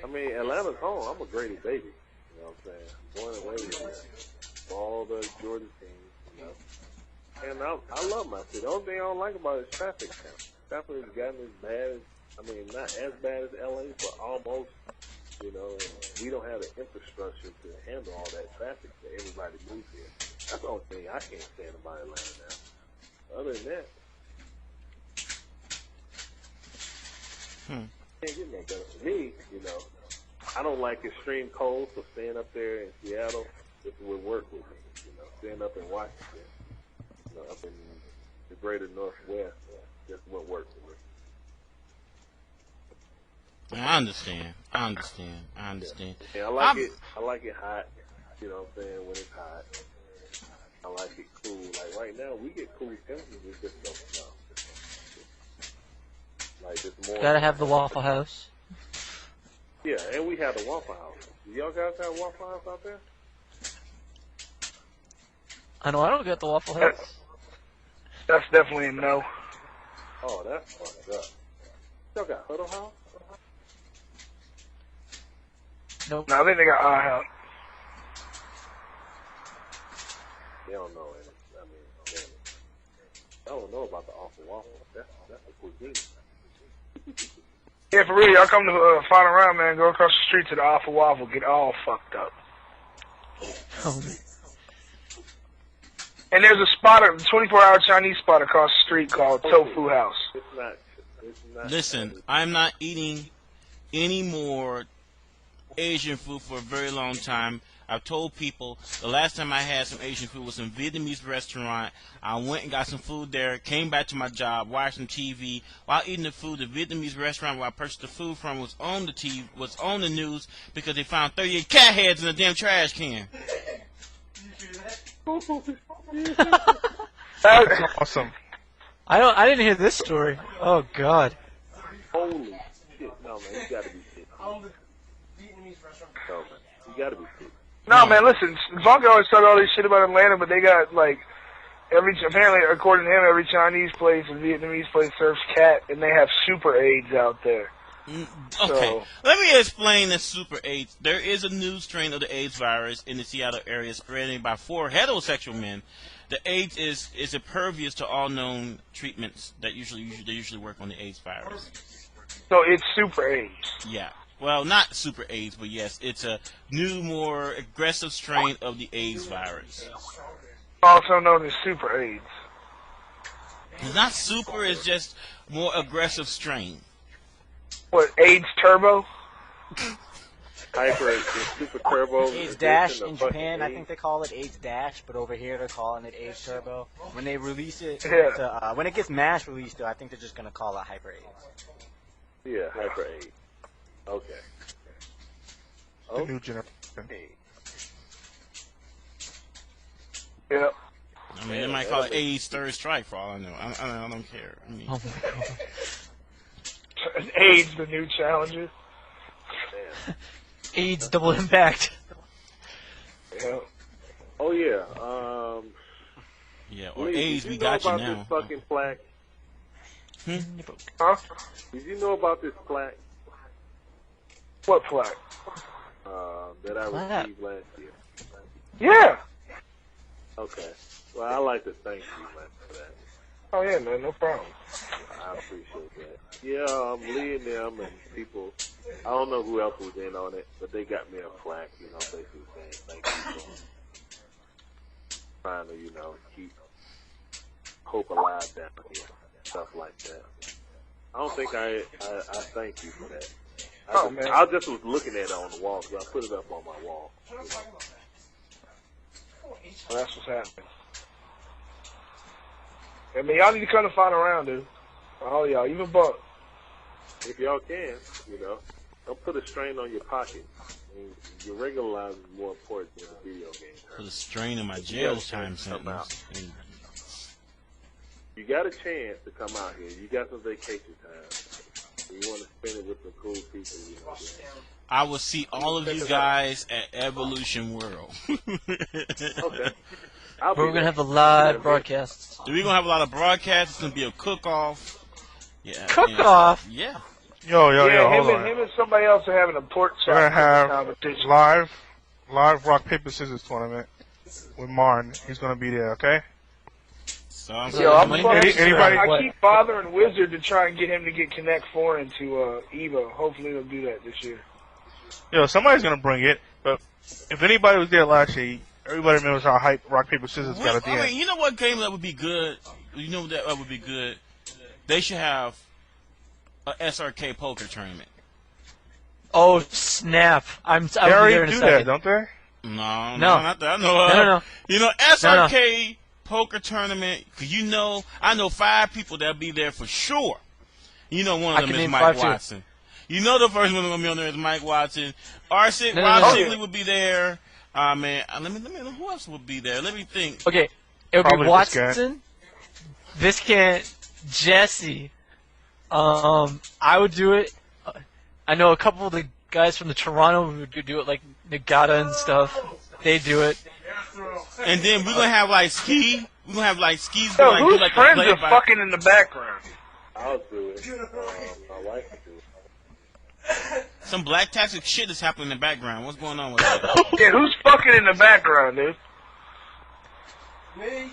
Speaker 3: I mean, Atlanta's home. I'm a Grady baby. You know what I'm saying? Born and raised here. All the Jordan teams, And I love my city. The only thing I don't like about it is traffic now. Traffic has gotten as bad as, not as bad as LA, but almost, and we don't have the infrastructure to handle all that traffic that everybody moves here. That's the only thing I can't stand about Atlanta now. Other than that, can't get no better for me, I don't like extreme cold, so staying up there in Seattle, it would work with me, staying up in Washington, up in the greater Northwest, just wouldn't work for me.
Speaker 4: I understand.
Speaker 3: Yeah, I like it hot, when it's hot. I like it cool. Like right now, we get cool temperatures, we just don't snow. Like this morning.
Speaker 8: Gotta have the Waffle House.
Speaker 3: Yeah, and we have the Waffle House. Do y'all guys have Waffle House out there?
Speaker 8: I know I don't get the Waffle House.
Speaker 5: That's definitely a no.
Speaker 3: Oh, that's fucked up. Y'all got Huddle House?
Speaker 8: Nope.
Speaker 5: No, I think they got IHOP.
Speaker 3: They don't know it. I mean, I don't know about the Awful Waffle. That's a cuisine.
Speaker 5: Yeah, for real, y'all come to final round, man. Go across the street to the Alpha Waffle, get all fucked up. And there's a spot, a 24-hour Chinese spot across the street called Tofu House.
Speaker 3: It's not.
Speaker 4: Listen, I'm not eating any more Asian food for a very long time. I've told people the last time I had some Asian food was some Vietnamese restaurant. I went and got some food there, came back to my job, watched some TV. While eating the food, the Vietnamese restaurant where I purchased the food from was on the TV, was on the news because they found 38 cat heads in a damn trash can.
Speaker 9: That's awesome.
Speaker 8: I didn't hear this story. Oh God.
Speaker 3: Holy shit! No man, you gotta be sick. No man, you gotta be sick.
Speaker 5: No, man, listen, Vonka always talk all this shit about Atlanta, but they got, like, apparently, according to him, every Chinese place and Vietnamese place serves cat, and they have super AIDS out there.
Speaker 4: Okay,
Speaker 5: So,
Speaker 4: let me explain the super AIDS. There is a new strain of the AIDS virus in the Seattle area spreading by 4 heterosexual men. The AIDS is impervious to all known treatments that they usually work on the AIDS virus.
Speaker 5: so it's super AIDS.
Speaker 4: Yeah. Well, not super AIDS, but yes, it's a new, more aggressive strain of the AIDS virus.
Speaker 5: Also known as super AIDS.
Speaker 4: It's not super, it's just more aggressive strain.
Speaker 5: What, AIDS Turbo?
Speaker 3: Hyper, Super Turbo.
Speaker 6: AIDS Dash in Japan, I think they call it AIDS Dash, but over here they're calling it AIDS Turbo. When they release it, when it gets mass released, though, I think they're just gonna call it Hyper AIDS.
Speaker 3: Yeah, Hyper AIDS. Okay.
Speaker 9: The new generation.
Speaker 5: Yep.
Speaker 4: I mean, they might call it AIDS Third Strike for all I know. I don't care. I mean,
Speaker 8: Oh my God.
Speaker 5: AIDS, the new challenger.
Speaker 8: AIDS Double Impact.
Speaker 5: Yep.
Speaker 3: Oh yeah.
Speaker 4: yeah, or
Speaker 3: Lee,
Speaker 4: AIDS,
Speaker 3: did
Speaker 4: we
Speaker 3: you
Speaker 4: got
Speaker 3: know
Speaker 4: you
Speaker 3: about
Speaker 4: now.
Speaker 3: this fucking plaque?
Speaker 5: Huh?
Speaker 3: Did you know about this plaque?
Speaker 5: What plaque?
Speaker 3: That I received last year.
Speaker 5: Yeah.
Speaker 3: Okay. Well, I'd like to thank you, man, for that.
Speaker 5: Oh yeah, man, no problem.
Speaker 3: I appreciate that. Yeah, Lee and them and people, I don't know who else was in on it, but they got me a plaque, basically saying thank you for trying to, keep Hope Alive down here, stuff like that. I don't think I thank you for that. I just was looking at it on the wall because I put it up on my wall.
Speaker 5: Well, that's what's happening. I mean, y'all need to come to find around, dude. All y'all, even Buck.
Speaker 3: If y'all can, don't put a strain on your pocket. I mean, your regular life is more important than the video game.
Speaker 4: Put a strain in my jail time sentence.
Speaker 3: You got a chance to come out here. You got some vacation time. You want to spend it with some cool people.
Speaker 4: I will see all of you guys at Evolution World.
Speaker 3: Okay.
Speaker 8: We're going to have a live broadcast.
Speaker 4: We're going to have a lot of broadcasts. It's going to be a cook-off. Yeah.
Speaker 8: Cook-off?
Speaker 4: Yeah.
Speaker 9: Yo, hold on.
Speaker 5: Him and somebody else are having a pork chop
Speaker 9: We're gonna have
Speaker 5: competition.
Speaker 9: live rock paper scissors tournament with Martin. He's gonna be there, okay?
Speaker 4: So
Speaker 9: anybody?
Speaker 5: I keep bothering Wizard to try and get him to get Connect 4 into Evo. Hopefully he'll do that this year.
Speaker 9: Yo, somebody's gonna bring it. But if anybody was there last year, everybody remembers how hype rock paper scissors got at the end.
Speaker 4: I mean, you know what game that would be good? You know that would be good. They should have a SRK poker tournament.
Speaker 8: Oh snap! I'll be
Speaker 9: They already
Speaker 8: there in a
Speaker 9: do
Speaker 8: second.
Speaker 9: that, don't they?
Speaker 4: No, not that.
Speaker 8: No.
Speaker 4: You know, SRK poker tournament. Cause I know 5 people that'll be there for sure. You know, one of them is Mike Watson. You know, the first one gonna be on there is Mike Watson. Rob Shigley would be there. Man, let me know who else would be there. Let me think.
Speaker 8: Okay, it would
Speaker 9: Probably
Speaker 8: be Watson, Viscant, Jesse. I would do it. I know a couple of the guys from the Toronto who would do it, like Nagata and stuff. They do it.
Speaker 4: And then we're gonna have Ski. We're gonna have Ski's
Speaker 5: Yo,
Speaker 4: gonna
Speaker 5: whose
Speaker 4: do like
Speaker 5: friends
Speaker 4: a
Speaker 5: are
Speaker 4: play-by.
Speaker 5: fucking in the background?
Speaker 3: I'll do it. My wife will do it.
Speaker 4: Some black toxic shit is happening in the background. What's going on with that?
Speaker 5: Yeah, who's fucking in the background, dude?
Speaker 10: Me?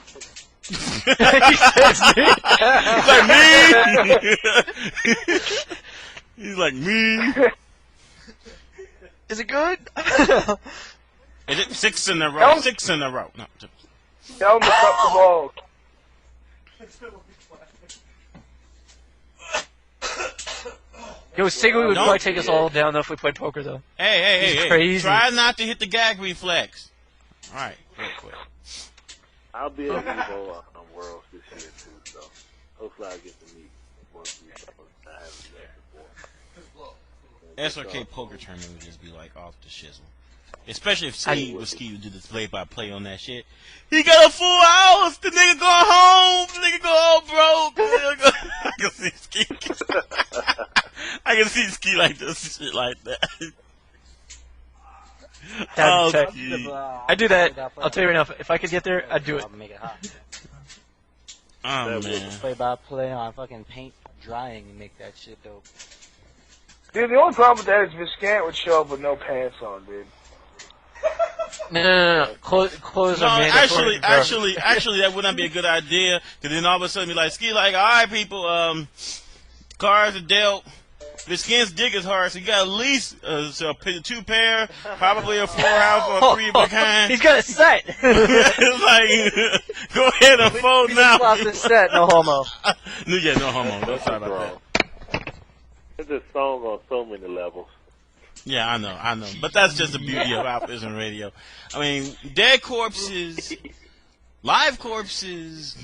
Speaker 8: He says me.
Speaker 4: He's like me.
Speaker 8: Is it good?
Speaker 4: Is it 6 in a row? 6 in a row. No.
Speaker 5: Tell him to cut the balls.
Speaker 8: Yo, Sigly would probably take us all down though if we played poker though.
Speaker 4: Hey.
Speaker 8: Crazy.
Speaker 4: Try not to hit the gag reflex. Alright, real quick.
Speaker 3: I'll be at Evo on Worlds this year too, so hopefully I get to meet most of you fellas I haven't met before.
Speaker 4: SRK poker tournament would just be like off the shizzle. Especially if Ski would do this play-by-play on that shit. He got a full house! The nigga go home! The nigga go home broke! I can see Ski. I can see Ski like this shit like that.
Speaker 8: I do that. I'll tell you right now, if I could get there, I'd do it.
Speaker 6: I'll make it hot.
Speaker 4: Oh, man.
Speaker 6: Play-by-play on fucking paint drying and make that shit dope.
Speaker 5: Dude, the only problem with that is Viscant would show up with no pants on, dude.
Speaker 8: No. Clothes are mandatory.
Speaker 4: Actually, that would not be a good idea. Because then all of a sudden be like, Ski like, all right, people, cards are dealt. The skin's dick is hard, so you got at least 2 pair, probably a 4 house or 3 behind.
Speaker 8: He's got it set.
Speaker 4: It's like, go ahead and fold now.
Speaker 6: The set, no homo.
Speaker 4: No homo. Don't sorry about that.
Speaker 3: It's a song on so many levels.
Speaker 4: Yeah, I know. But that's just the beauty of AlphaISM radio. I mean, dead corpses, live corpses,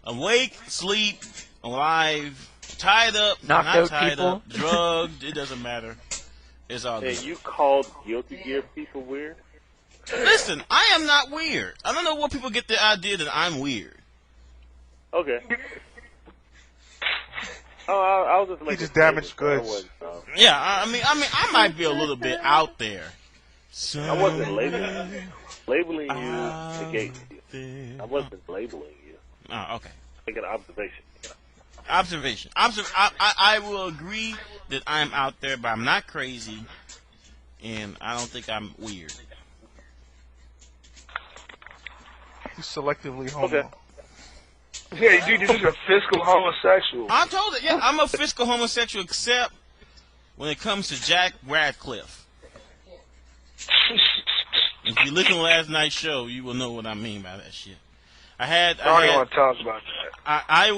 Speaker 4: awake, sleep, alive, tied up,
Speaker 8: knocked
Speaker 4: not
Speaker 8: out
Speaker 4: tied
Speaker 8: people,
Speaker 4: up, drugged. It doesn't matter. It's all good.
Speaker 3: And you called Guilty Gear people weird?
Speaker 4: Listen, I am not weird. I don't know what people get the idea that I'm weird.
Speaker 3: Okay. Oh, I was just making.
Speaker 9: He just damaged goods.
Speaker 4: Yeah, I mean, I might be a little bit out there. So
Speaker 3: I wasn't labeling you. Labeling you negates you. I wasn't labeling you.
Speaker 4: Oh, okay.
Speaker 3: Make an observation.
Speaker 4: Observation. I will agree that I'm out there, but I'm not crazy, and I don't think I'm weird.
Speaker 9: He's selectively homo.
Speaker 3: Okay.
Speaker 5: Yeah, dude, you're just a fiscal homosexual.
Speaker 4: I told it. Yeah, I'm a fiscal homosexual, except when it comes to Jack Radcliffe. If you listen to last night's show, you will know what I mean by that shit.
Speaker 5: I don't even want to talk about that.
Speaker 4: I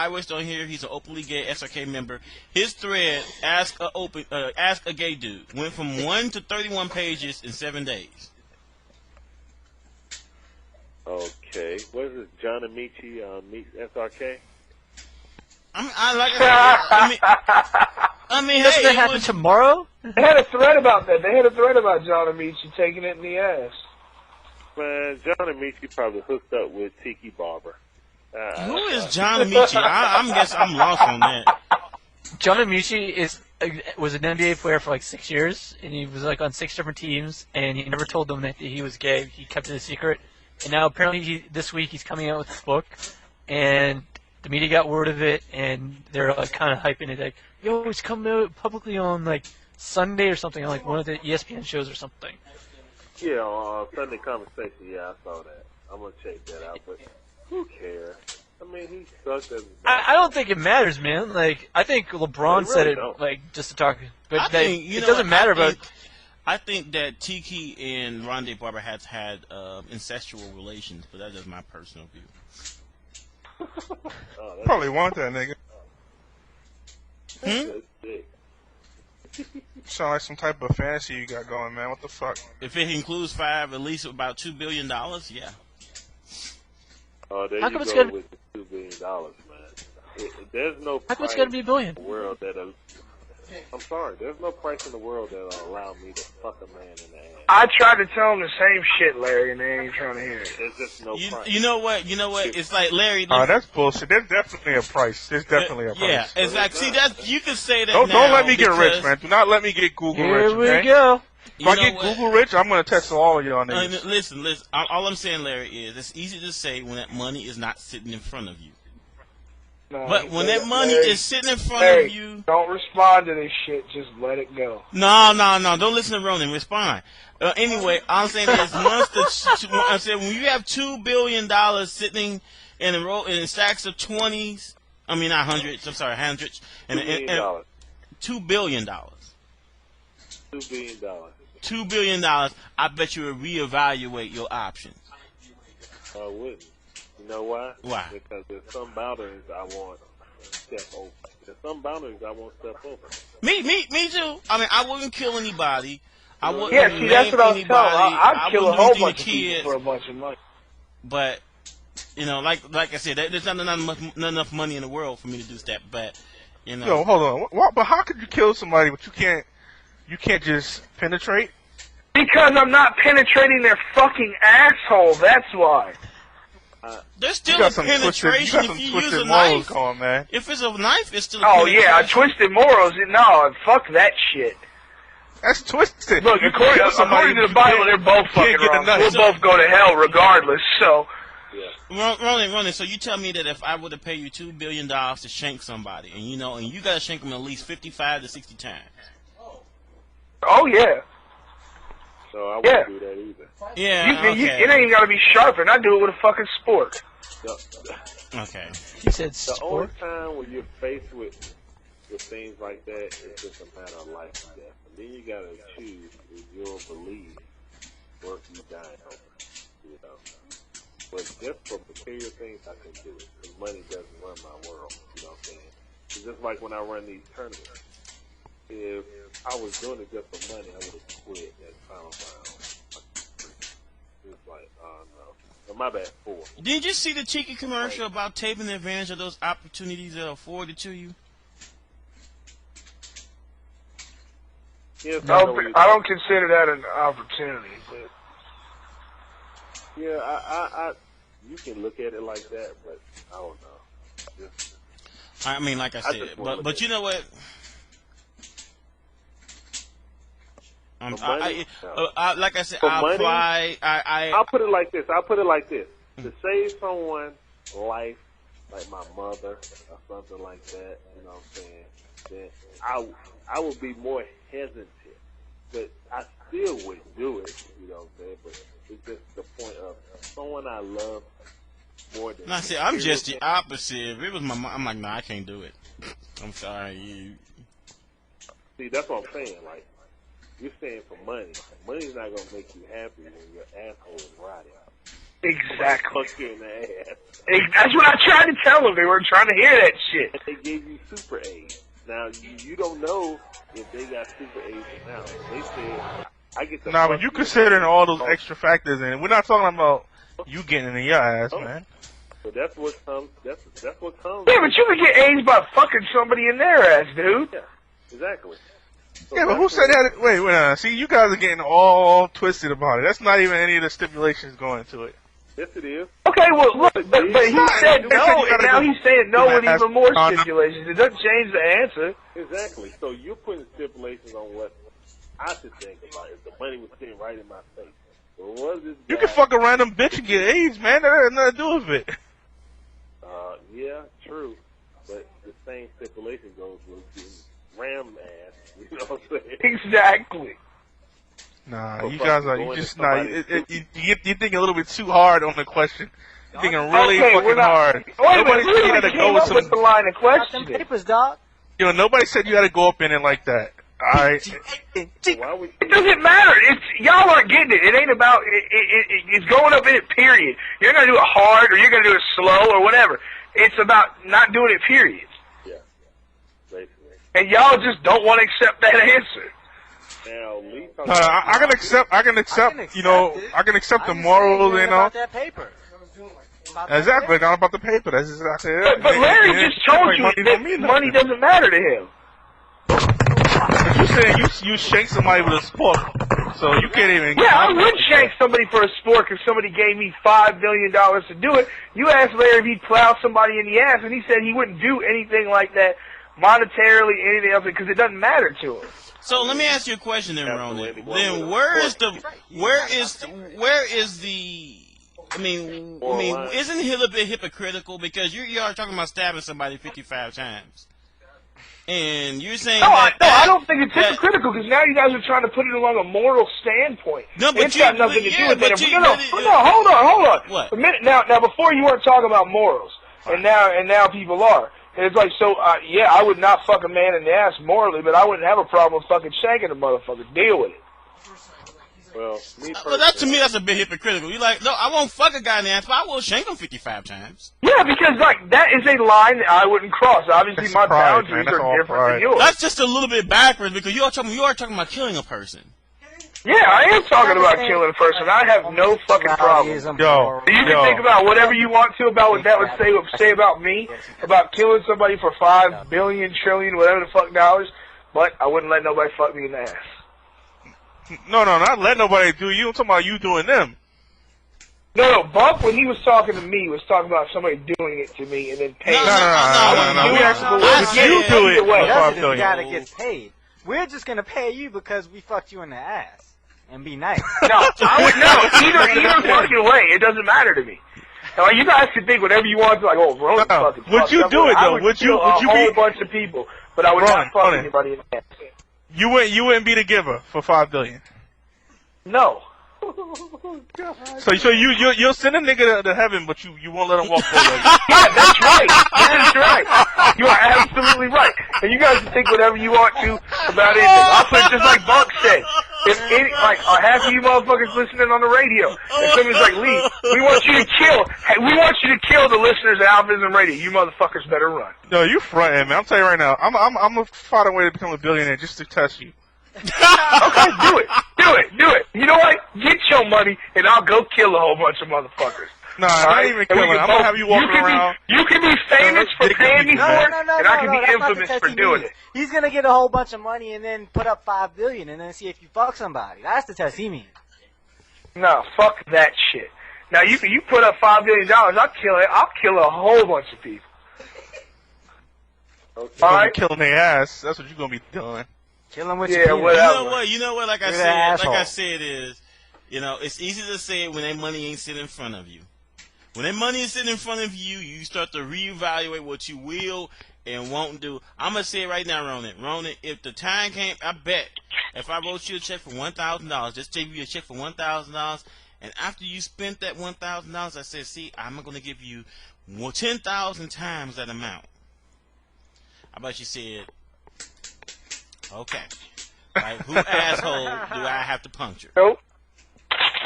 Speaker 4: wished on here. He's an openly gay SRK member. His thread, ask a gay dude, went from 1 to 31 pages in 7 days.
Speaker 3: Okay, what is it? John Amici meets SRK.
Speaker 8: I mean, doesn't that happen tomorrow?
Speaker 5: They had a thread about that. They had a thread about John Amici taking it in the ass.
Speaker 3: Man, John Amici probably hooked up with Tiki Barber.
Speaker 4: Who is John Amici? I'm lost on that.
Speaker 8: John Amici was an NBA player for like 6 years, and he was like on 6 different teams, and he never told them that he was gay. He kept it a secret. And now apparently this week he's coming out with a book, and the media got word of it, and they're like kind of hyping it, like, yo, he's coming out publicly on like Sunday or something, on like one of the ESPN shows or something.
Speaker 3: Yeah, on Sunday Conversation, yeah, I saw that. I'm going to check that out, but who cares? I mean, he sucked as
Speaker 8: I don't think it matters, man. Like, I think LeBron
Speaker 3: really
Speaker 8: said it,
Speaker 3: don't.
Speaker 8: like, just to talk, but
Speaker 4: It
Speaker 8: doesn't matter about...
Speaker 4: I think that Tiki and Rondé Barber has had incestual relations, but that's just my personal view.
Speaker 9: Probably want that nigga. Sound like some type of fantasy you got going, man. What the fuck?
Speaker 4: If it includes 5, at least about $2 billion, yeah.
Speaker 3: Oh, there
Speaker 8: How
Speaker 3: you
Speaker 8: come it's
Speaker 3: go
Speaker 8: gonna...
Speaker 3: with the $2 billion, man. There's no
Speaker 8: How come it's
Speaker 3: price
Speaker 8: gonna be $1 billion?
Speaker 3: in the world that'll... I'm sorry, there's no price in the world that'll allow me to fuck a man in the ass.
Speaker 5: I tried to tell them the same shit, Larry, and they ain't trying to hear it.
Speaker 3: There's just no price.
Speaker 4: You know what? It's like, Larry...
Speaker 9: Oh, that's bullshit. There's definitely a price. There's definitely a price.
Speaker 4: Yeah, exactly. See, that you can say that
Speaker 9: Don't
Speaker 4: now
Speaker 9: let me get rich,
Speaker 4: because-
Speaker 9: man. Do not let me get Google rich,
Speaker 8: Here we
Speaker 9: okay?
Speaker 8: go.
Speaker 9: If I get Google rich, I'm going to test all of y'all niggas.
Speaker 4: Listen. All I'm saying, Larry, is it's easy to say when that money is not sitting in front of you.
Speaker 5: No,
Speaker 4: But when that money
Speaker 5: Larry,
Speaker 4: is sitting in front
Speaker 5: Larry,
Speaker 4: of you...
Speaker 5: don't respond to this shit. Just let it go.
Speaker 4: No. Don't listen to Ronin. Respond. Anyway, I'm saying is I said when you have $2 billion sitting in stacks of 20s, I mean not hundreds. I'm sorry, hundreds. And $2 billion.
Speaker 3: $2 billion.
Speaker 4: $2 billion. I bet you would reevaluate your options.
Speaker 3: I wouldn't. You know why?
Speaker 4: Why?
Speaker 3: Because there's some boundaries I want to step over. There's some boundaries I won't step over.
Speaker 4: Me too. I mean, I wouldn't kill anybody. I wouldn't
Speaker 5: see, that's what I was telling. I'd kill a whole
Speaker 4: wouldn't do
Speaker 5: bunch of
Speaker 4: kids,
Speaker 5: people for a bunch of money.
Speaker 4: But like I said, there's not enough money in the world for me to do that. But
Speaker 9: Yo, hold on. But how could you kill somebody but you can't just penetrate?
Speaker 5: Because I'm not penetrating their fucking asshole. That's why.
Speaker 4: There's still a penetration if you use a knife.
Speaker 9: Man.
Speaker 4: If it's a knife, it's still a
Speaker 5: Oh
Speaker 4: penetration.
Speaker 5: yeah, twisted morals. No, fuck that shit.
Speaker 9: That's twisted.
Speaker 5: Look, according to the Bible, they're both fucking wrong. We'll both go to hell regardless. So.
Speaker 4: Ronin, so you tell me that if I were to pay you $2 billion to shank somebody, and you gotta shank them at least 55 to 60 times.
Speaker 5: Oh yeah.
Speaker 3: So I wouldn't do that either.
Speaker 4: Yeah, okay.
Speaker 5: It ain't even gotta be sharp, and I do it with a fucking sport.
Speaker 4: Okay.
Speaker 8: He said
Speaker 3: the
Speaker 8: sport.
Speaker 3: only time when you're faced with things like that, it's just a matter of life and death. And then you gotta choose if you'll believe or if you die over. But just for material things, I can do it. Because money doesn't run my world. You know what I'm saying? It's just like when I run these tournaments. If I was doing it just for money, I would have quit at final round. It's like, oh no. But my bad, 4.
Speaker 4: Did you see the cheeky commercial about taking advantage of those opportunities that are afforded to you?
Speaker 3: Yes,
Speaker 5: I don't consider that an opportunity, but.
Speaker 3: Yeah, I you can look at it like that, but I don't know.
Speaker 4: I mean, like I said, but you know what? Like I said,
Speaker 3: I'll put it like this. To save someone's life, like my mother or something like that, you know what I'm saying, then I would be more hesitant. But I still would do it, you know what I'm saying? But it's just the point of someone I love more than...
Speaker 4: No, see, I'm just the opposite. If it was my mom, I'm like, no, I can't do it. I'm sorry.
Speaker 3: See, that's what I'm saying. Like, you're saying for money. Money's not going to make you happy when your asshole is rotting.
Speaker 5: Exactly.
Speaker 3: Fuck you in the ass.
Speaker 5: That's what I tried to tell them. They weren't trying to hear that shit.
Speaker 3: They gave you super A's. Now, you don't know if they got super A's now. They said, I get the
Speaker 9: Nah, but you considering all those extra factors in it. We're not talking about you getting in your ass, man.
Speaker 3: So that's what comes. That's what comes.
Speaker 5: Yeah, but you can get A's by fucking somebody in their ass, dude.
Speaker 3: Yeah, exactly. So
Speaker 9: Yeah, but who said that? Wait, see, you guys are getting all twisted about it. That's not even any of the stipulations going to it.
Speaker 3: Yes, it is.
Speaker 5: Okay, well, look, but he said no, and now he's saying no with even more stipulations. It doesn't change the answer.
Speaker 3: Exactly. So you're putting stipulations on what I should think about if the money was sitting right in my face. Well, was this
Speaker 9: You
Speaker 3: guy,
Speaker 9: can fuck a random bitch and get AIDS, man. That has nothing to do with it.
Speaker 3: yeah, true. But the same stipulation goes with getting ram ass. You know what I'm saying?
Speaker 5: Exactly.
Speaker 9: Nah,
Speaker 3: So
Speaker 9: you guys are,
Speaker 3: going
Speaker 9: you
Speaker 3: to
Speaker 9: just, nah,
Speaker 3: somebody's
Speaker 9: you're thinking a little bit too hard on the question. You're thinking really fucking hard.
Speaker 5: Wait a
Speaker 9: Nobody
Speaker 5: minute,
Speaker 9: said you had to go with some,
Speaker 5: the line of
Speaker 6: Got them
Speaker 5: questioning.
Speaker 6: papers, dog.
Speaker 9: you know, nobody said you had to go up in it like that. Alright?
Speaker 5: It doesn't matter. It's y'all aren't getting it. It ain't about it's going up in it. Period. You're gonna do it hard, or you're gonna do it slow, or whatever. It's about not doing it. Period.
Speaker 3: Yeah, basically.
Speaker 5: And y'all just don't want to accept that answer.
Speaker 3: Now, Lee
Speaker 9: No, I can accept, you know, I can accept the morals, you know.
Speaker 6: About that paper.
Speaker 9: Exactly, not about the paper. That's exactly it.
Speaker 5: But Larry just told you that money doesn't matter to him.
Speaker 9: But you saying you shank somebody with a sport, so you can't even.
Speaker 5: Yeah, I would shank somebody for a sport if somebody gave me $5 million to do it. You asked Larry if he'd plow somebody in the ass, and he said he wouldn't do anything like that monetarily, anything else, because it doesn't matter to him.
Speaker 4: So let me ask you a question then, Ronan. Then where is the I mean, isn't it a bit hypocritical because you are talking about stabbing somebody 55 times, and you're saying
Speaker 5: I don't think it's hypocritical because now you guys are trying to put it along a moral standpoint.
Speaker 4: No, but
Speaker 5: it's got nothing to do with that. Hold on.
Speaker 4: What?
Speaker 5: A minute now. Before you weren't talking about morals, and now people are. And it's like, so, yeah, I would not fuck a man in the ass morally, but I wouldn't have a problem with fucking shanking a motherfucker. Deal with it.
Speaker 3: Well,
Speaker 4: to me, that's a bit hypocritical. You're like, no, I won't fuck a guy in the ass, but I will shank him 55 times.
Speaker 5: Yeah, because, like, that is a line that I wouldn't cross. Obviously, my boundaries are different than yours.
Speaker 4: That's just a little bit backwards because you are talking about killing a person.
Speaker 5: Yeah, I am talking about killing a person. I have no fucking problem. You can think about whatever you want to about what that would say about me, about killing somebody for $5 billion, trillion, whatever the fuck dollars, but I wouldn't let nobody fuck me in the ass.
Speaker 9: No, not let nobody do you. I'm talking about you doing them.
Speaker 5: No, Buck, when he was talking to me, was talking about somebody doing it to me and then paying.
Speaker 9: No. You do it for $5 billion.
Speaker 6: You gotta get paid. We're just gonna pay you because we fucked you in the ass. And be nice.
Speaker 5: No, either fucking way. It doesn't matter to me. Now, you guys can think whatever you want. Like, oh, Ronan fucking.
Speaker 9: Would you do it though? Would you
Speaker 5: a whole bunch of people, but I would not fuck anybody in the ass.
Speaker 9: You wouldn't be the giver for $5 billion.
Speaker 5: No.
Speaker 9: So you'll send a nigga to heaven, but you won't let him walk forward.
Speaker 5: Yeah, that's right. That's right. You are absolutely right. And you guys can think whatever you want to about anything. I'll put it just like Buck said. If any, like half of you motherfuckers listening on the radio, if somebody's like, Lee, we want you to kill the listeners at AlphaISM Radio. You motherfuckers better run.
Speaker 9: No, you fronting, man. I'm telling you right now. I'm gonna find a way to become a billionaire just to test you.
Speaker 5: Okay, do it. You know what? Get your money, and I'll go kill a whole bunch of motherfuckers.
Speaker 9: Nah, not even killing. I'm gonna have you walking around.
Speaker 5: You can be famous for paying me for it, and I can be infamous for doing it.
Speaker 6: He's gonna get a whole bunch of money and then put up $5 billion and then see if you fuck somebody. That's the test he means.
Speaker 5: No, fuck that shit. Now you put up $5 billion, I'll kill a whole bunch of people.
Speaker 9: Okay. All right, killing their ass. That's what you're gonna be doing.
Speaker 6: Killing with
Speaker 5: your
Speaker 6: whatever.
Speaker 4: You know what? Like I said, is, you know, it's easy to say it when that money ain't sitting in front of you. When that money is sitting in front of you, you start to reevaluate what you will and won't do. I'm going to say it right now, Ronan, if the time came, I bet if I wrote you a check for $1,000, just gave you a check for $1,000, and after you spent that $1,000, I said, see, I'm going to give you 10,000 times that amount. I bet you said, okay. Like, who asshole do I have to puncture?
Speaker 5: Nope.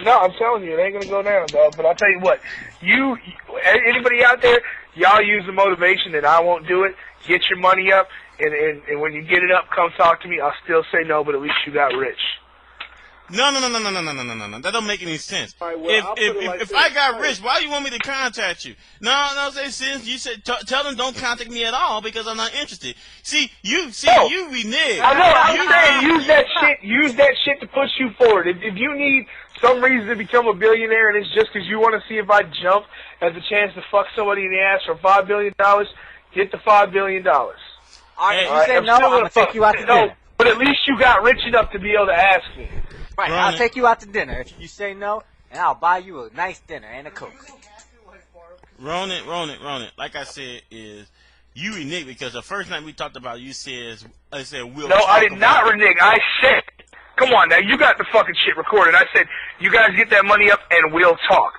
Speaker 5: No, I'm telling you, it ain't gonna go down, dog. But I'll tell you what, anybody out there, y'all use the motivation that I won't do it. Get your money up, and when you get it up, come talk to me. I'll still say no, but at least you got rich.
Speaker 4: No. That don't make any sense.
Speaker 3: Right, well,
Speaker 4: if I got rich, why you want me to contact you? No, since you said tell them don't contact me at all because I'm not interested. You renege.
Speaker 5: I know. I'm saying use that shit to push you forward. If you need some reason to become a billionaire and it's just because you want to see if I jump at the chance to fuck somebody in the ass for $5 billion, get the $5 billion.
Speaker 6: All right, if you say no, I'm gonna take you out to dinner.
Speaker 5: But at least you got rich enough to be able to ask me.
Speaker 6: Right, I'll take you out to dinner if you say no, and I'll buy you a nice dinner and a Coke.
Speaker 4: Ronin. Like I said, is you renege because the first night we talked about you said we'll.
Speaker 5: No, I did not renege. I said, come on now, you got the fucking shit recorded. I said, you guys get that money up and we'll talk.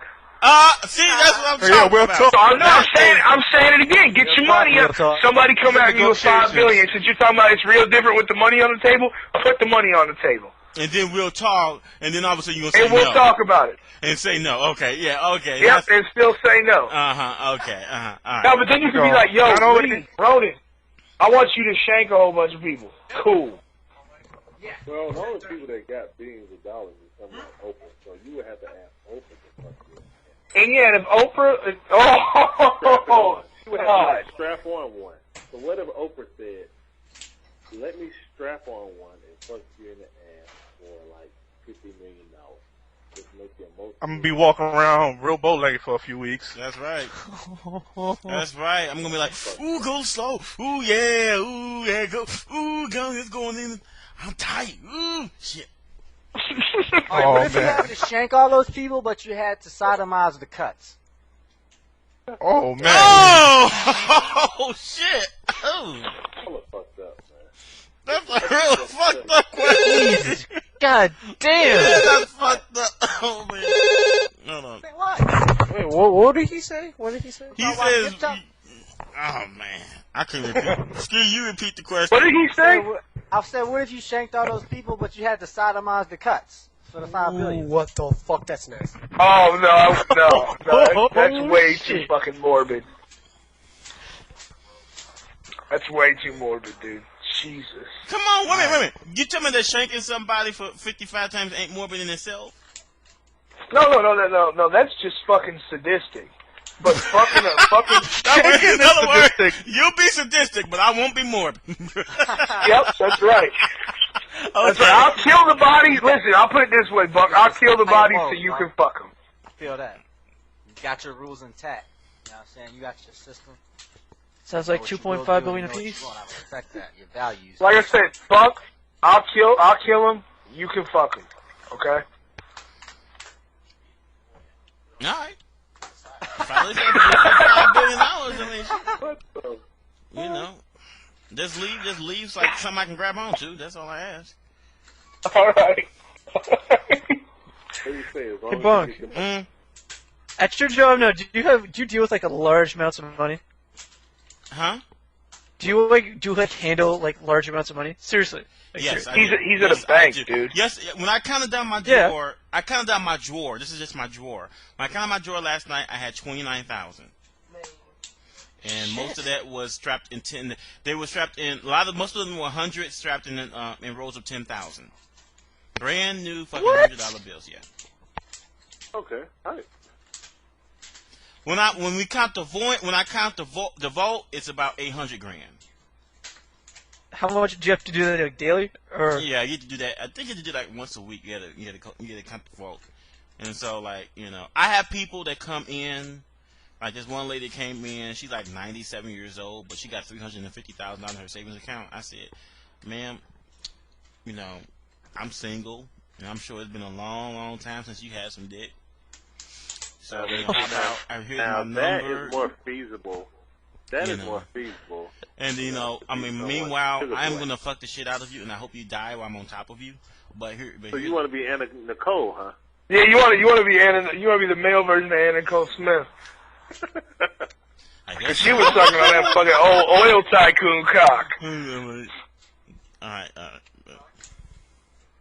Speaker 4: See, that's what I'm talking about.
Speaker 5: So I'm saying it again. Get your money up. Somebody come out and give us $5 billion. Since you're talking about it's real different with the money on the table, put the money on the table.
Speaker 4: And then we'll talk, and then all of a sudden you're going to say
Speaker 5: no. And we'll talk about it.
Speaker 4: And say no. Okay, yeah, okay.
Speaker 5: Yep, and still say no.
Speaker 4: Okay, all right.
Speaker 5: No, but then you can be like, yo, please, Ronin, I want you to shank a whole bunch of people. Cool.
Speaker 3: Well, the only people that got billions of dollars is someone like Oprah, so you would have to ask Oprah to fuck you.
Speaker 5: And yeah, if Oprah,
Speaker 3: you would have to strap on one. So what if Oprah said, let me strap on one and fuck you in the ass for like $50 million. Just make you emotional.
Speaker 9: I'm gonna be walking around real bow-legged for a few weeks.
Speaker 4: That's right. That's right. I'm gonna be like, ooh, go slow. Ooh, yeah, go. Ooh, go, it's going in. I'm tight. Ooh, shit.
Speaker 6: What if you had to shank all those people, but you had to sodomize the cuts?
Speaker 9: Oh, man.
Speaker 4: Oh, shit. Oh.
Speaker 3: Fucked up, man.
Speaker 4: That's a real fucked up question.
Speaker 8: God damn.
Speaker 4: Yeah, that's fucked up. Oh, man. No.
Speaker 11: Wait, what did he say? What did he say?
Speaker 4: He says, oh, man. I couldn't repeat. Excuse you, repeat the question.
Speaker 5: What did he say?
Speaker 6: I said, what if you shanked all those people, but you had to sodomize the cuts for the $5 billion?
Speaker 11: What the fuck? That's nasty.
Speaker 5: Oh, no. That's way too fucking morbid. That's way too morbid, dude. Jesus.
Speaker 4: Come on, wait a minute. You tell me that shanking somebody for 55 times ain't morbid in itself?
Speaker 5: No. That's just fucking sadistic. But fucking
Speaker 4: in other words, you'll be sadistic, but I won't be morbid.
Speaker 5: Yep, that's right. Okay. That's right. I'll kill the body. Listen, I'll put it this way, Buck. I'll kill the body so you can fuck them.
Speaker 6: Feel that. You got your rules intact. You know what I'm saying? You got your system.
Speaker 8: Sounds like 2.5 billion apiece.
Speaker 6: I respect that. Your values.
Speaker 5: Like I said, Buck, I'll kill him. You can fuck him. Okay?
Speaker 4: All right. If I listen to $5 billion, I mean, you know, just leave so something I can grab onto. That's all I ask.
Speaker 5: All right.
Speaker 8: Hey, Bunk. At your job now, do you deal with like a large amounts of money?
Speaker 4: Huh?
Speaker 8: Do you handle like large amounts of money? Seriously. Like,
Speaker 4: yes,
Speaker 5: he's at a bank, dude.
Speaker 4: Yes, when I counted down my drawer, This is just my drawer. When I counted my drawer last night, I had 29,000. And most of that was strapped in 10. They were strapped in most of them were 100 strapped in rows of 10,000. Brand new fucking $100 bills, yeah.
Speaker 3: Okay, all right.
Speaker 4: When I count the vault, it's about 800 grand.
Speaker 8: How much do you have to do that like daily? Or
Speaker 4: yeah, you have to do that. I think you have to do like once a week. You got to count the vault. And so like I have people that come in. Like this one lady came in. She's like 97 years old, but she got $350,000 in her savings account. I said, ma'am, I'm single, and I'm sure it's been a long, long time since you had some dick. So how about I hear my number?
Speaker 3: That is more feasible. That is more feasible.
Speaker 4: And meanwhile, I am gonna fuck the shit out of you, and I hope you die while I'm on top of you. So
Speaker 3: you want to be Anna Nicole, huh?
Speaker 5: Yeah, you want to be the male version of Anna Nicole Smith. Cause she was sucking on that fucking oil tycoon cock.
Speaker 4: All right.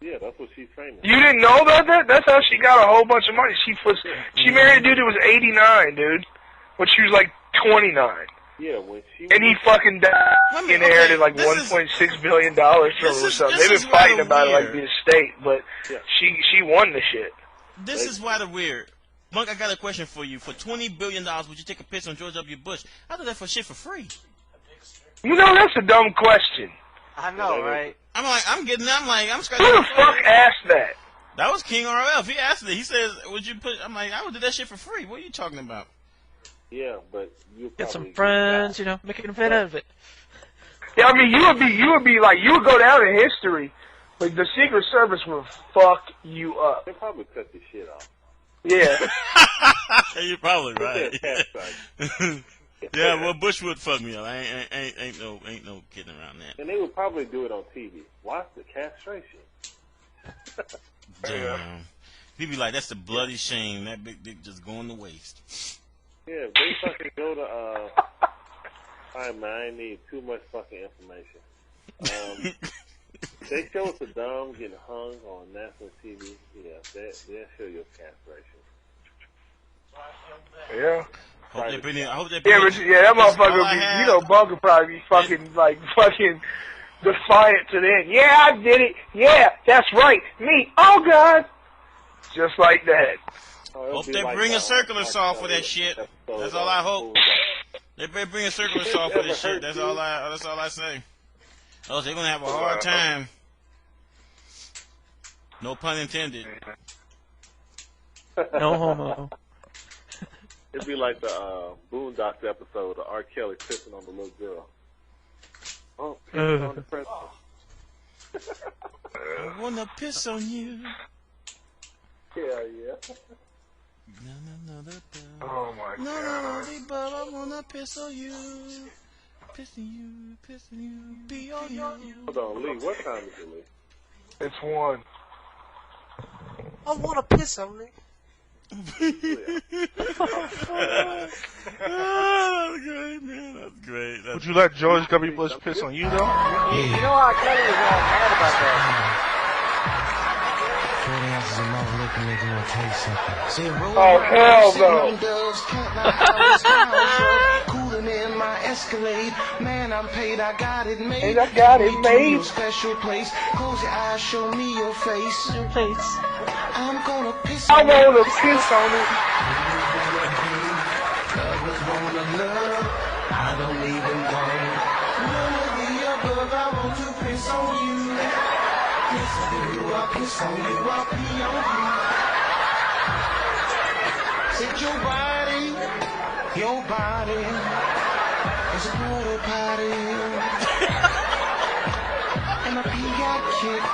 Speaker 3: Yeah, that's what she's famous.
Speaker 5: You didn't know about that? That's how she got a whole bunch of money. She married a dude who was 89, dude, when she was like 29.
Speaker 3: Yeah, when she.
Speaker 5: And he fucking died. He inherited like $1.6 billion from her or something. They've been fighting about it like the estate, but she won the shit.
Speaker 4: This is why the weird. Monk, I got a question for you. For $20 billion, would you take a piss on George W. Bush? I do that for shit for free.
Speaker 5: You know, that's a dumb question.
Speaker 6: I know, right?
Speaker 4: I'm scratching.
Speaker 5: Who the fuck asked that?
Speaker 4: That was King RLF. He asked it. He says, would you put, I'm like, I would do that shit for free. What are you talking about?
Speaker 3: Yeah, but you
Speaker 8: get some friends, you know, making a fan out of it.
Speaker 5: Yeah, I mean, you would be like, you would go down in history. Like, the Secret Service would fuck you up.
Speaker 3: They probably cut this shit off.
Speaker 5: Yeah.
Speaker 4: You're probably right. Yeah, well, Bush would fuck me up. Ain't no kidding around that.
Speaker 3: And they would probably do it on TV. Watch the castration.
Speaker 4: Damn. People be like, that's the bloody shame. That big dick just going to waste.
Speaker 3: Yeah, if they fucking go to, I need too much fucking information. They show Saddam getting hung on national TV. Yeah, they'll show you a castration.
Speaker 5: Yeah.
Speaker 4: I hope they bring
Speaker 5: that motherfucker would be, you know, Bunk would probably be fucking defiant to the end. Yeah, I did it. Yeah, that's right. Me. Oh, God. Just like that.
Speaker 4: Hope they bring a circular saw for that shit. That's all I hope. They better bring a circular saw for this shit. That's all I say. Else they're gonna have a hard time. No pun intended.
Speaker 8: No homo.
Speaker 3: It'd be like the Boondocks episode of R. Kelly pissing on the little girl. Oh, pissing on the president.
Speaker 4: I wanna piss on you.
Speaker 3: Yeah.
Speaker 5: Oh my
Speaker 4: God. But I wanna piss on you. Pissing you, be on you.
Speaker 3: Hold on, Lee, what time is it, Lee?
Speaker 5: It's 1.
Speaker 11: I want to piss on me.
Speaker 4: Oh, that's great, man. That's great.
Speaker 9: Would you let George W. Bush piss on you, though?
Speaker 6: Yeah. You know how Kelly was mad about that.
Speaker 12: 40 ounces of malt liquor making no taste something.
Speaker 5: Oh, hell no.
Speaker 12: Cooling in my Escalade. Man, I'm paid, I got it made.
Speaker 5: And I got it made.
Speaker 12: Special place. Close your eyes, show me your face. Your face. I'm gonna piss
Speaker 5: on it. I wanna piss on it.
Speaker 12: Lovers wanna love. I don't even want. None of the above. I want to piss on you. Piss on you, I piss on you, I pee on you. Set your body is a porta potty. And my pee got kicked.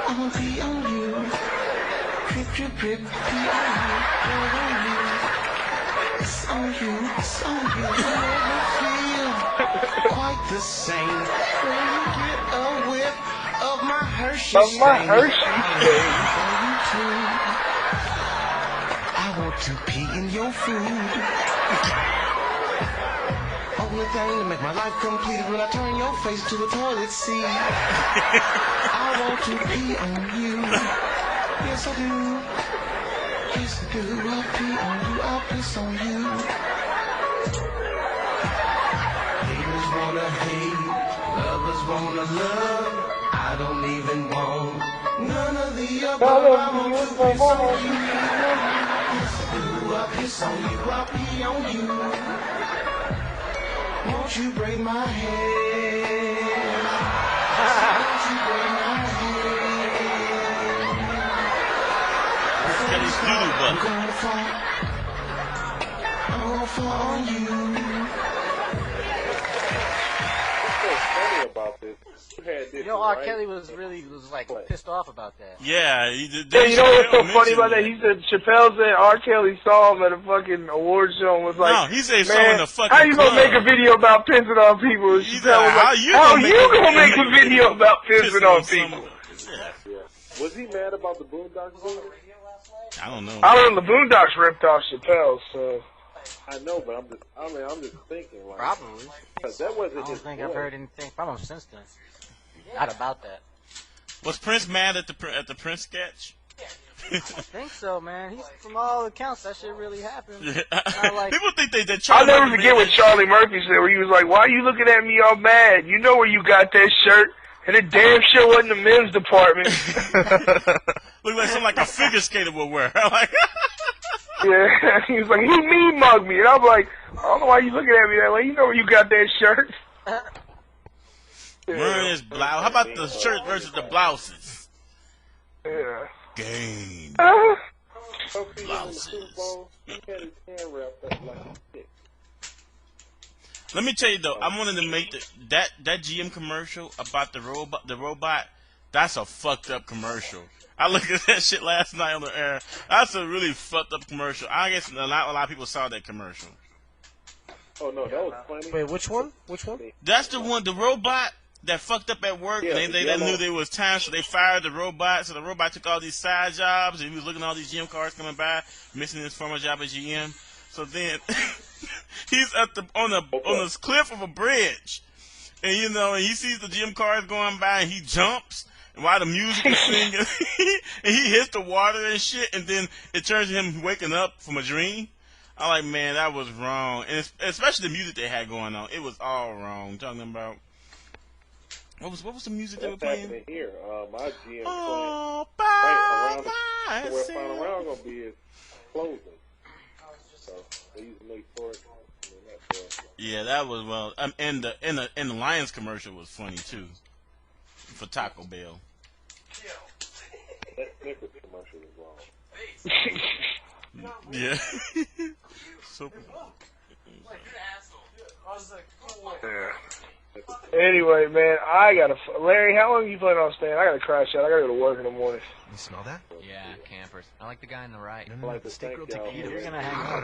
Speaker 12: I wanna pee on you. Drip, drip, drip, pee on you, pour on you. It's on you, it's on you. You never feel quite the same when you get a whiff of my Hershey stain. I want to pee in your food. Only thing to make my life complete is when I turn your face to the toilet seat. I want to pee on you. Yes, I do. Yes, I do. I'll pee on you. I'll piss on you. Haters wanna hate. Lovers wanna love. I don't even want none of the above. I want to piss on you. Yes, I do. I'll piss on you. I'll pee on you. Won't you braid my hair? Won't you braid my hair?
Speaker 4: Kelly's doodle butt.
Speaker 12: I'm gonna fall on you.
Speaker 3: What's so funny about this?
Speaker 6: You know, R. Kelly was pissed off about that.
Speaker 4: Yeah,
Speaker 5: Yeah, you know what's so funny about that? He said Chappelle said R. Kelly saw him at a fucking award show and was like,
Speaker 4: no, he said
Speaker 5: man,
Speaker 4: in the fucking
Speaker 5: how you gonna
Speaker 4: club.
Speaker 5: make a video about pissing on people? And Chappelle was like, how you gonna make a video about pissing on people?
Speaker 3: Yeah. Was he mad about the Boondocks movie?
Speaker 4: I don't know.
Speaker 5: I don't know, the Boondocks ripped off Chappelle, so.
Speaker 3: I know, but I'm just thinking like
Speaker 6: Probably.
Speaker 3: that wasn't
Speaker 6: I don't
Speaker 3: his
Speaker 6: think
Speaker 3: voice.
Speaker 6: I've heard anything from him since then. Not about that.
Speaker 4: Was Prince mad at the Prince sketch?
Speaker 6: I think so, man. He's, from all accounts, that shit really happened.
Speaker 4: Yeah.
Speaker 6: Like,
Speaker 4: People think they did.
Speaker 5: I'll never forget what Charlie Murphy said, where he was like, "Why are you looking at me all mad? You know where you got that shirt, and it damn sure wasn't the men's department."
Speaker 4: Look like something like a figure skater would wear. Like,
Speaker 5: yeah, he was like, "He mean mugged me," and I'm like, "I don't know why you looking at me that way. You know where you got that shirt."
Speaker 4: wearing his blouse. How about the shirt versus the blouses?
Speaker 5: Yeah.
Speaker 4: Game.
Speaker 3: Blouses. He had his hand wrapped up like a stick.
Speaker 4: Let me tell you though, I wanted to make that GM commercial about the robot. That's a fucked up commercial. I looked at that shit last night on the air. That's a really fucked up commercial. I guess a lot of people saw that commercial.
Speaker 3: Oh no, that was funny.
Speaker 11: Wait, which one? Which one?
Speaker 4: That's the one, the robot that fucked up at work,
Speaker 3: Yeah,
Speaker 4: and they knew there was time, so they fired the robot. So the robot took all these side jobs, and he was looking at all these GM cars coming by, missing his former job at GM. So then he's on the cliff of a bridge, and and he sees the GM cars going by, and he jumps. And while the music is singing, and he hits the water and shit, and then it turns to him waking up from a dream. I'm like, man, that was wrong, and especially the music they had going on, it was all wrong. Talking about. What was the music they were
Speaker 3: That's
Speaker 4: playing?
Speaker 3: happening here. My GM
Speaker 4: Oh,
Speaker 3: playing
Speaker 4: by
Speaker 3: where Final Round gonna be is closing. So they used to make for it.
Speaker 4: Yeah, that was and the Lions commercial was funny too, for Taco Bell.
Speaker 3: That Snickers commercial is wrong.
Speaker 4: Yeah. So.
Speaker 5: Yeah. Anyway, man, Larry, how long are you planning on staying? I gotta crash out. I gotta go to work in the morning.
Speaker 13: You smell that?
Speaker 14: Yeah, campers. I like the guy on the right.
Speaker 13: No, the steak grilled taquito.
Speaker 6: You're gonna hang out.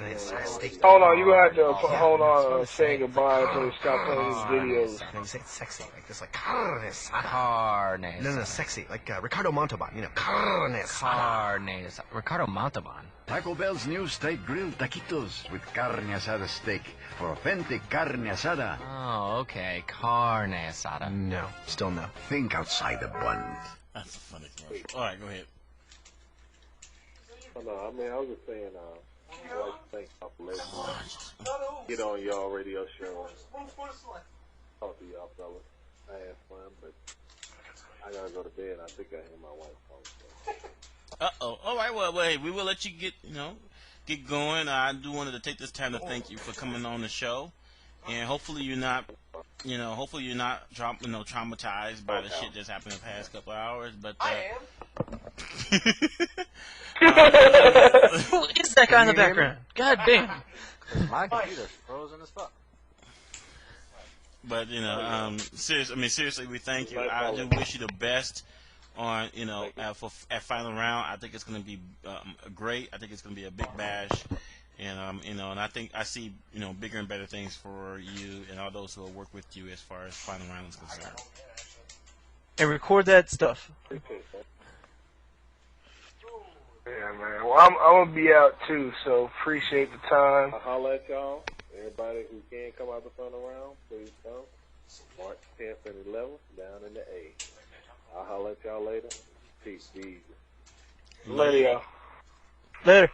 Speaker 5: Hold on, you gonna have to hold on saying goodbye until they stop playing these videos.
Speaker 13: No, you say it sexy, like this, like carne asada.
Speaker 14: Carne asada.
Speaker 13: No, sexy, like Ricardo Montalban, carne asada.
Speaker 14: Carne asada. Ricardo Montalban.
Speaker 15: Taco Bell's new steak grilled taquitos with carne asada steak for authentic carne asada.
Speaker 14: Oh, okay. Carne asada.
Speaker 13: No, still no.
Speaker 15: Think outside the bun.
Speaker 4: That's a funny commercial. All right, go ahead.
Speaker 3: Oh, no, I was just saying, I'd like to thank y'all for letting me get on y'all radio show and talk to y'all fellas. I had fun, but I gotta go to bed. I think I hear my wife calling.
Speaker 4: Uh-oh. All right, well, hey, we will let you get going. I do wanted to take this time to thank you for coming on the show, and hopefully you're not traumatized by the shit that's happened in the past couple of hours. But
Speaker 11: I am.
Speaker 8: Who is that guy in the background? God damn.
Speaker 6: My computer's frozen as fuck.
Speaker 4: But seriously, we thank you. I do wish you the best on at final round. I think it's going to be great. I think it's going to be a big bash, and and I think I see bigger and better things for you and all those who will work with you as far as final round is concerned.
Speaker 8: And record that stuff.
Speaker 5: Yeah, man. Well, I'm gonna be out too, so appreciate the time.
Speaker 3: I'll holler at y'all. Everybody who can come out the final round, please come. March 10th and 11th, down in the A. I'll holler at y'all later. Peace, be easy.
Speaker 5: Later, y'all.
Speaker 8: Later.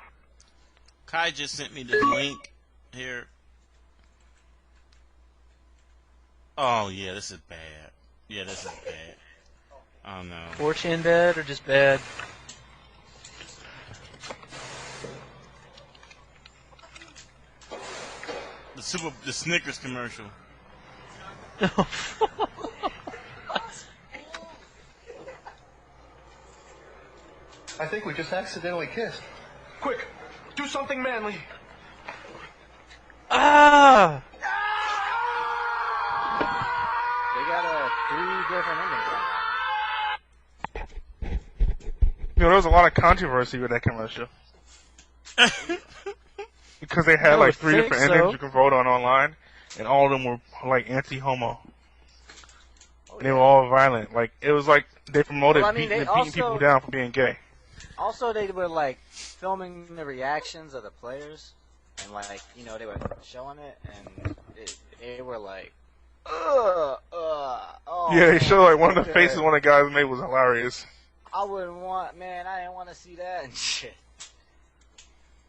Speaker 4: Kai just sent me this link here. Oh yeah, this is bad. Yeah, this is bad. Oh no.
Speaker 8: 4chan bad or just bad?
Speaker 4: The Snickers commercial.
Speaker 13: I think we just accidentally kissed. Quick, do something manly.
Speaker 8: Ah!
Speaker 6: They got 3 different endings.
Speaker 9: There was a lot of controversy with that commercial. Because they had like 3 different endings you could vote on online, and all of them were like anti-homo. And they were all violent. Like it was like they promoted beating people down for being gay.
Speaker 6: Also, they were like filming the reactions of the players. and like they were showing it, and they were like, oh.
Speaker 9: Yeah, they showed like one of the
Speaker 6: okay.
Speaker 9: faces one of the guys made was hilarious.
Speaker 6: I didn't want to see that and shit.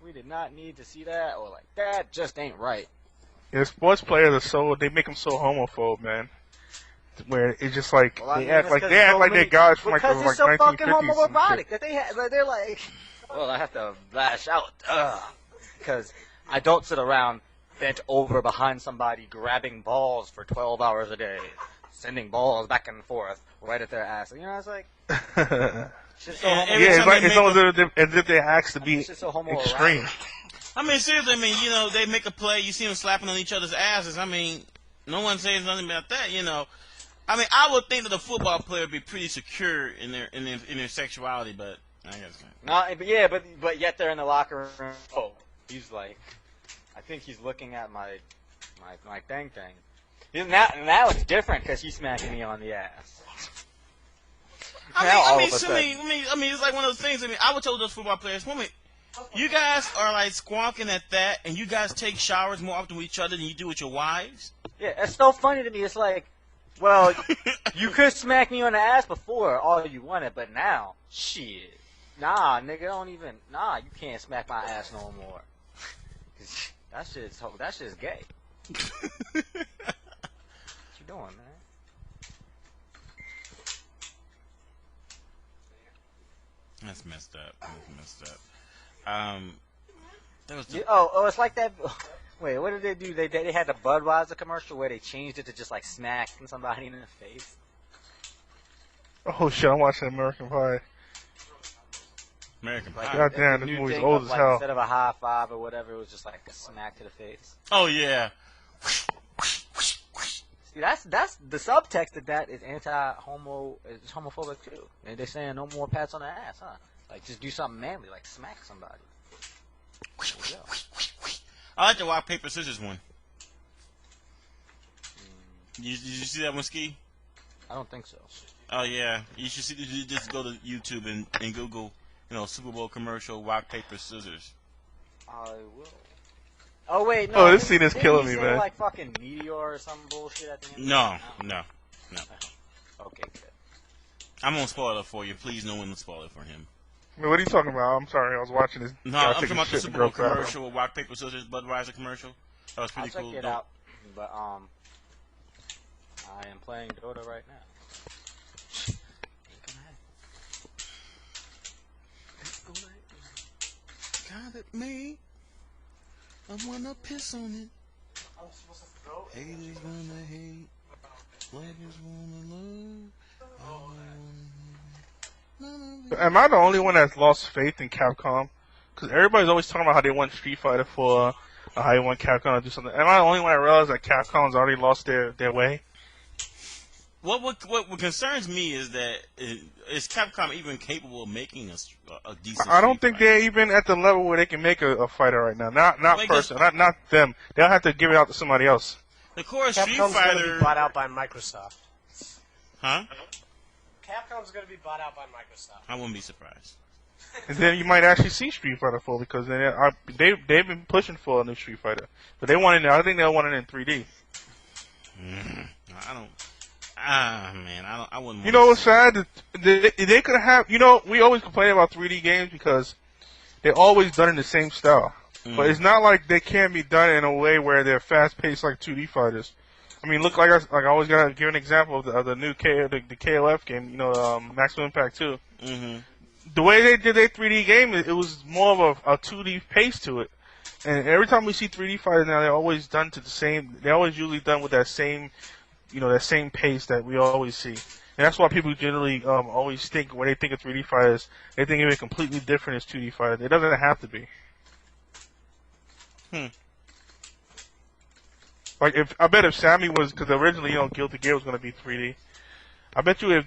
Speaker 6: We did not need to see that, or like that just ain't right.
Speaker 9: Yeah, sports players they make them so homophobe, man. Where it's just like they act like they're guys from like the 1950s.
Speaker 6: Because it's so fucking homoerotic that they're like, well, I have to lash out, because I don't sit around bent over behind somebody grabbing balls for 12 hours a day, sending balls back and forth right at their ass. It's like.
Speaker 9: It's almost as if they're asked to be
Speaker 6: so
Speaker 9: extreme.
Speaker 4: I mean, seriously, they make a play, you see them slapping on each other's asses. No one says nothing about that, I would think that a football player would be pretty secure in their sexuality, but I guess not.
Speaker 6: But yet they're in the locker room. Oh, he's like, I think he's looking at my thing. Now it's different because he's smacking me on the ass.
Speaker 4: It's like one of those things. I would tell those football players, you guys are like squawking at that, and you guys take showers more often with each other than you do with your wives.
Speaker 6: Yeah, it's so funny to me. It's like, well, you could smack me on the ass before all you wanted, but now, shit, nah, nigga, you can't smack my ass no more. That shit's gay. What you doing, man?
Speaker 4: That's messed up.
Speaker 6: It's like that. Wait, what did they do? They had the Budweiser commercial where they changed it to just like smacking somebody in the face.
Speaker 9: Oh shit! I'm watching American Pie.
Speaker 4: American Pie.
Speaker 9: God damn, this movie's old as hell.
Speaker 6: Instead of a high five or whatever, it was just like a smack to the face.
Speaker 4: Oh yeah.
Speaker 6: See, that's the subtext of that is it's homophobic too. And they're saying no more pats on the ass, huh? Like just do something manly, like smack somebody.
Speaker 4: I like the rock paper scissors one. Did you see that one, Ski?
Speaker 6: I don't think so.
Speaker 4: Oh yeah, you should see. You just go to YouTube and Google, Super Bowl commercial rock paper scissors.
Speaker 6: I will. Oh wait, no.
Speaker 9: Oh, this scene is killing me, man.
Speaker 6: Like fucking meteor or some bullshit at the end.
Speaker 4: No.
Speaker 6: Okay, good.
Speaker 4: I'm gonna spoil it for you. Please, no one will spoil it for him.
Speaker 9: I mean, what are you talking about? I'm sorry, I was watching this.
Speaker 4: No, I'm talking about the Super Bowl commercial, rock paper scissors, Budweiser commercial. That was pretty cool.
Speaker 6: I'll check it out, but I am playing Dota right now.
Speaker 4: God at me. I wanna piss on it. Haters wanna hate. Lovers wanna love.
Speaker 9: Am I the only one that's lost faith in Capcom? Because everybody's always talking about how they want Street Fighter 4, or how they want Capcom to do something. Am I the only one that realized that Capcom's already lost their way?
Speaker 4: What concerns me is that is Capcom even capable of making a decent?
Speaker 9: I don't think they're even at the level where they can make a fighter right now. Not them. They'll have to give it out to somebody else.
Speaker 4: The core Street
Speaker 11: Capcom's
Speaker 4: Fighter
Speaker 11: gonna be bought out by Microsoft.
Speaker 4: Huh?
Speaker 11: Capcom's gonna be bought out by Microsoft.
Speaker 4: I wouldn't be surprised.
Speaker 9: And then you might actually see Street Fighter 4 because they've been pushing for a new Street Fighter, but they want it. I think they want it in 3D.
Speaker 4: I don't. Man, I wouldn't.
Speaker 9: You know what's sad? They could have. We always complain about 3D games because they're always done in the same style. But it's not like they can't be done in a way where they're fast-paced like 2D fighters. I mean, look, I always gotta give an example of the new the KOF game. Maximum Impact 2.
Speaker 4: Mm-hmm.
Speaker 9: The way they did their 3D game, it was more of a 2D pace to it. And every time we see 3D fighters now, they're always done to the same. They're always usually done with that same, that same pace that we always see. And that's why people generally always think when they think of 3D fighters, they think of it completely different as 2D fighters. It doesn't have to be. Like I bet if Sammy was, because originally Guilty Gear was going to be 3D. I bet you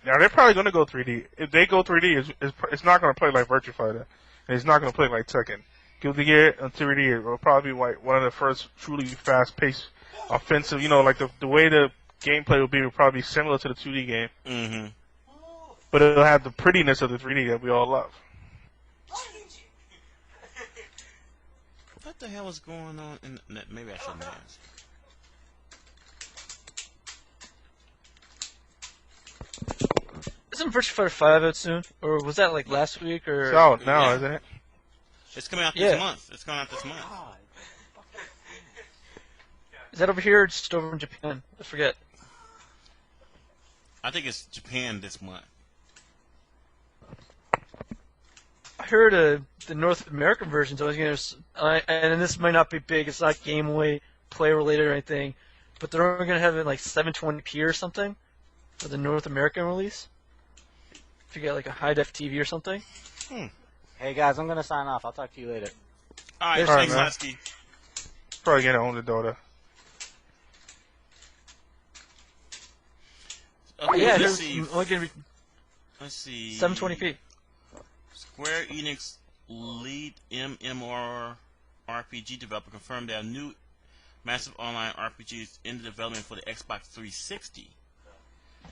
Speaker 9: now they're probably going to go 3D. If they go 3D, it's not going to play like Virtua Fighter, and it's not going to play like Tekken. Guilty Gear in 3D will probably be like one of the first truly fast-paced offensive. Like the way the gameplay will probably be similar to the 2D game.
Speaker 4: Mm-hmm.
Speaker 9: But it'll have the prettiness of the 3D that we all love.
Speaker 4: What What the hell is going on? Maybe I shouldn't ask.
Speaker 8: Isn't Virtua Fighter 5 out soon? Or was that like last week? Or
Speaker 9: It's out now, isn't it?
Speaker 4: It's coming out this month. It's coming out this month.
Speaker 8: Is that over here or just over in Japan? I forget.
Speaker 4: I think it's Japan this month.
Speaker 8: I heard the North American version's always going to... and this might not be big. It's not Game Away, play related or anything. But they're only going to have it like 720p or something for the North American release. If you get like a high-def TV or something.
Speaker 6: Hey guys, I'm going to sign off. I'll talk to you later.
Speaker 4: Alright,
Speaker 9: Alright,
Speaker 4: thanks,
Speaker 9: man.
Speaker 4: Husky.
Speaker 9: Probably gonna own the Dota.
Speaker 4: Okay,
Speaker 8: Yeah,
Speaker 4: let's see.
Speaker 8: Let's see. 720p.
Speaker 4: Square Enix lead MMORPG developer confirmed that a new massive online RPG is in development for the Xbox 360.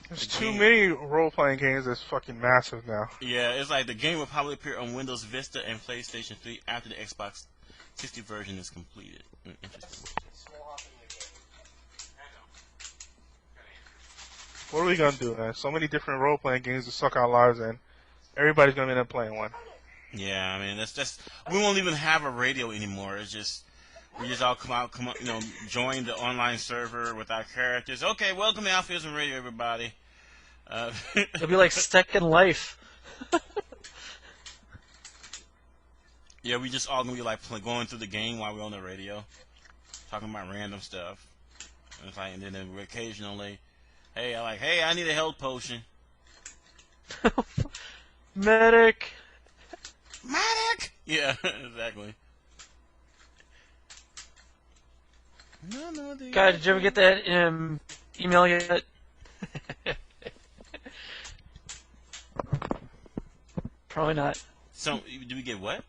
Speaker 9: There's too many role-playing games that's fucking massive now.
Speaker 4: Yeah, it's like the game will probably appear on Windows Vista and PlayStation 3 after the Xbox 60 version is completed. Interesting.
Speaker 9: What are we gonna do, man? So many different role-playing games to suck our lives in. Everybody's gonna end up playing one.
Speaker 4: Yeah, I mean, that's just, we won't even have a radio anymore. It's just, we just all come out, join the online server with our characters. Okay, welcome to AlphaISM Radio, everybody.
Speaker 8: It'll be like Second Life.
Speaker 4: Yeah, we just all gonna be like going through the game while we're on the radio, talking about random stuff. And it's like, and then occasionally, hey, I need a health potion.
Speaker 8: Medic.
Speaker 4: Medic. Yeah, exactly.
Speaker 8: God, did you ever get that email yet? Probably not.
Speaker 4: So, do we get what?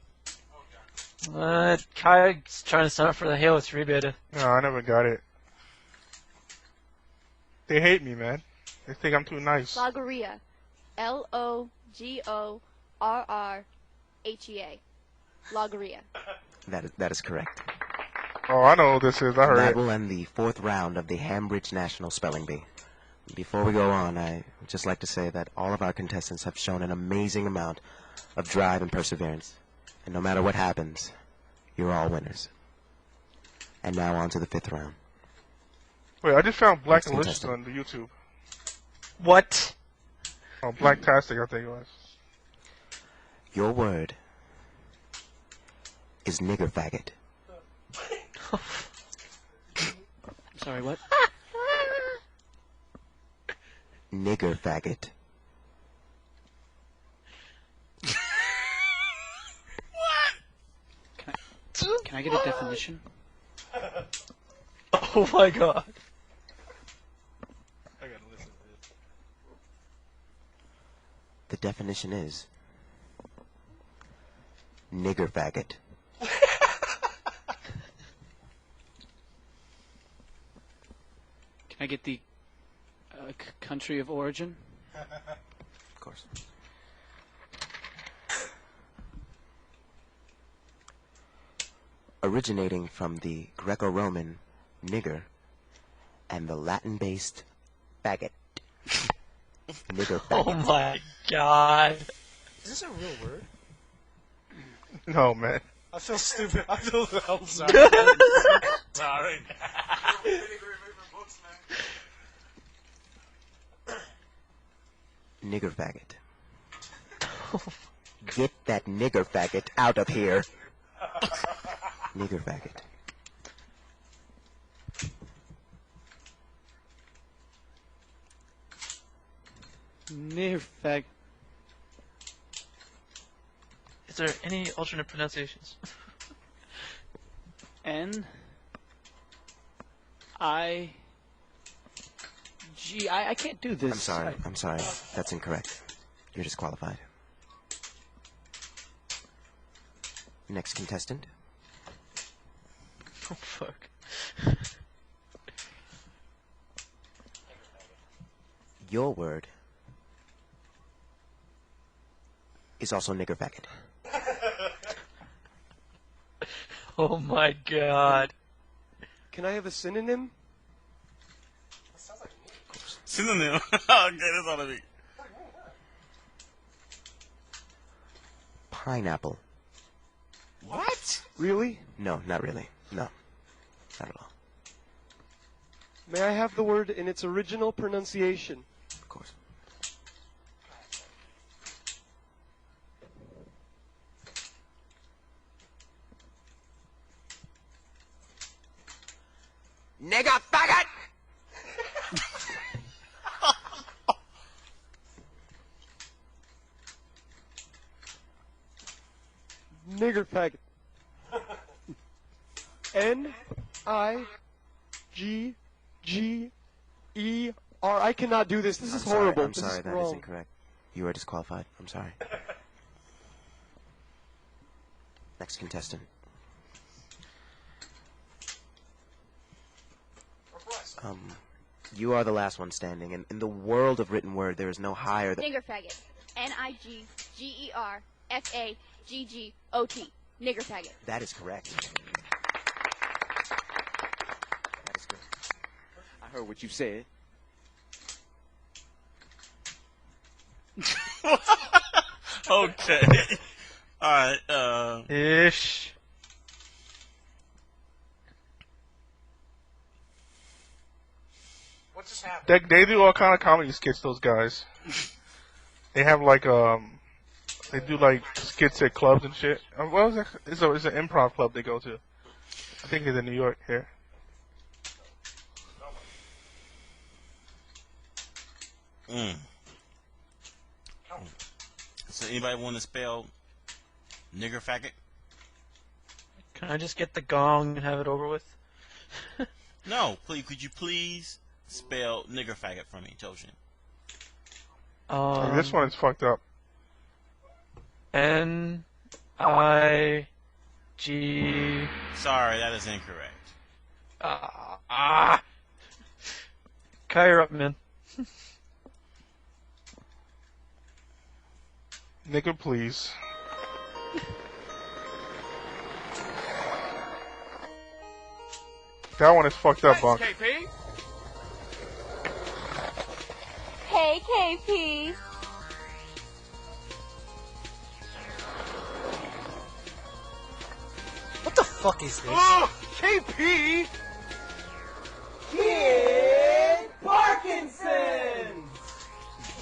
Speaker 8: Kai's trying to sign up for the Halo 3 beta.
Speaker 9: No, I never got it. They hate me, man. They think I'm too nice.
Speaker 16: Logorrhea. Logorrhea. Logorrhea.
Speaker 17: That is correct.
Speaker 9: Oh, I know what this is. I heard
Speaker 17: That
Speaker 9: it.
Speaker 17: will end the 4th round of the Hambridge National Spelling Bee. Before we go on, I would just like to say that all of our contestants have shown an amazing amount of drive and perseverance. And no matter what happens, you're all winners. And now on to the 5th round.
Speaker 9: Wait, I just found Black
Speaker 17: Next
Speaker 9: Delicious
Speaker 17: contestant.
Speaker 9: on the YouTube.
Speaker 8: What?
Speaker 9: Oh, Blacktastic, I think it was.
Speaker 17: Your word is nigger faggot.
Speaker 8: Sorry, what?
Speaker 17: Nigger faggot.
Speaker 18: Can I get a definition?
Speaker 8: Oh my god.
Speaker 9: I gotta listen to this.
Speaker 17: The definition is nigger faggot.
Speaker 18: Can I get the country of origin?
Speaker 17: Of course. Originating from the Greco-Roman nigger and the Latin-based faggot. Nigger faggot.
Speaker 8: Oh my god.
Speaker 11: Is this a real word?
Speaker 9: No, man.
Speaker 11: I feel stupid. I'm sorry. Sorry.
Speaker 17: Nigger faggot. Get that nigger faggot out of here. Nigger faggot.
Speaker 18: Near fact.
Speaker 8: Is there any alternate pronunciations?
Speaker 18: N. I. G. I can't do this.
Speaker 17: I'm sorry. That's incorrect. You're disqualified. Next contestant.
Speaker 8: Oh fuck.
Speaker 17: Your word is also nigger faggot.
Speaker 8: Oh my god.
Speaker 19: Can I have a synonym?
Speaker 4: Synonym. Okay, that's all I mean.
Speaker 17: Pineapple.
Speaker 4: What?
Speaker 19: Really?
Speaker 17: No, not really. No, not at all.
Speaker 19: May I have the word in its original pronunciation?
Speaker 17: Of course. Nigga faggot!
Speaker 19: Nigger faggot. N-I-G-G-E-R. I cannot do this. This is horrible.
Speaker 17: I'm sorry, that is
Speaker 19: wrong.
Speaker 17: incorrect. You are disqualified. I'm sorry. Next contestant. You are the last one standing, and in the world of written word, there is no higher than...
Speaker 16: Nigger faggot. Niggerfaggot. Nigger faggot.
Speaker 17: That is correct. That is good.
Speaker 18: I heard what you said.
Speaker 4: Okay. Alright,
Speaker 8: Ish.
Speaker 5: What just happened?
Speaker 9: They do all kind of comedy skits, those guys. They have like they do like skits at clubs and shit. What was that? It's an improv club they go to. I think it's in New York here.
Speaker 4: So anybody want to spell nigger faggot?
Speaker 8: Can I just get the gong and have it over with?
Speaker 4: No, please. Could you please spell nigger faggot for me, Toshin?
Speaker 9: This one is fucked up.
Speaker 8: N-I-G...
Speaker 4: Sorry, that is incorrect.
Speaker 8: Kyrie up, man.
Speaker 9: Nigga, please. That one is fucked up, Bunk.
Speaker 10: KP?
Speaker 16: Hey, KP.
Speaker 11: What the fuck is this?
Speaker 10: Oh, KP!
Speaker 12: Kid Parkinson's!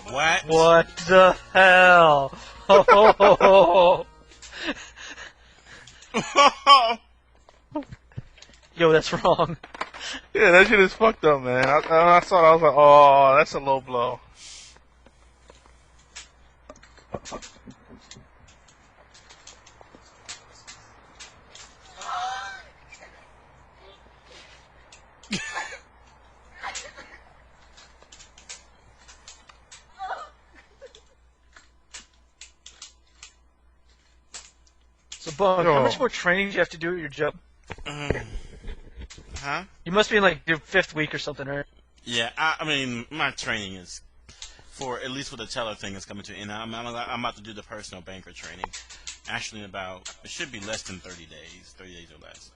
Speaker 4: What?
Speaker 8: What the hell? Yo, that's wrong.
Speaker 9: Yeah, that shit is fucked up, man. I saw it, I was like, oh, that's a low blow.
Speaker 8: So, Bunk, how much more training do you have to do at your job?
Speaker 4: Huh?
Speaker 8: You must be in like your 5th week or something, right?
Speaker 4: Yeah, I mean, my training is at least for the teller thing is coming to an end. I'm about to do the personal banker training. Actually, it should be less than 30 days, 30 days or less.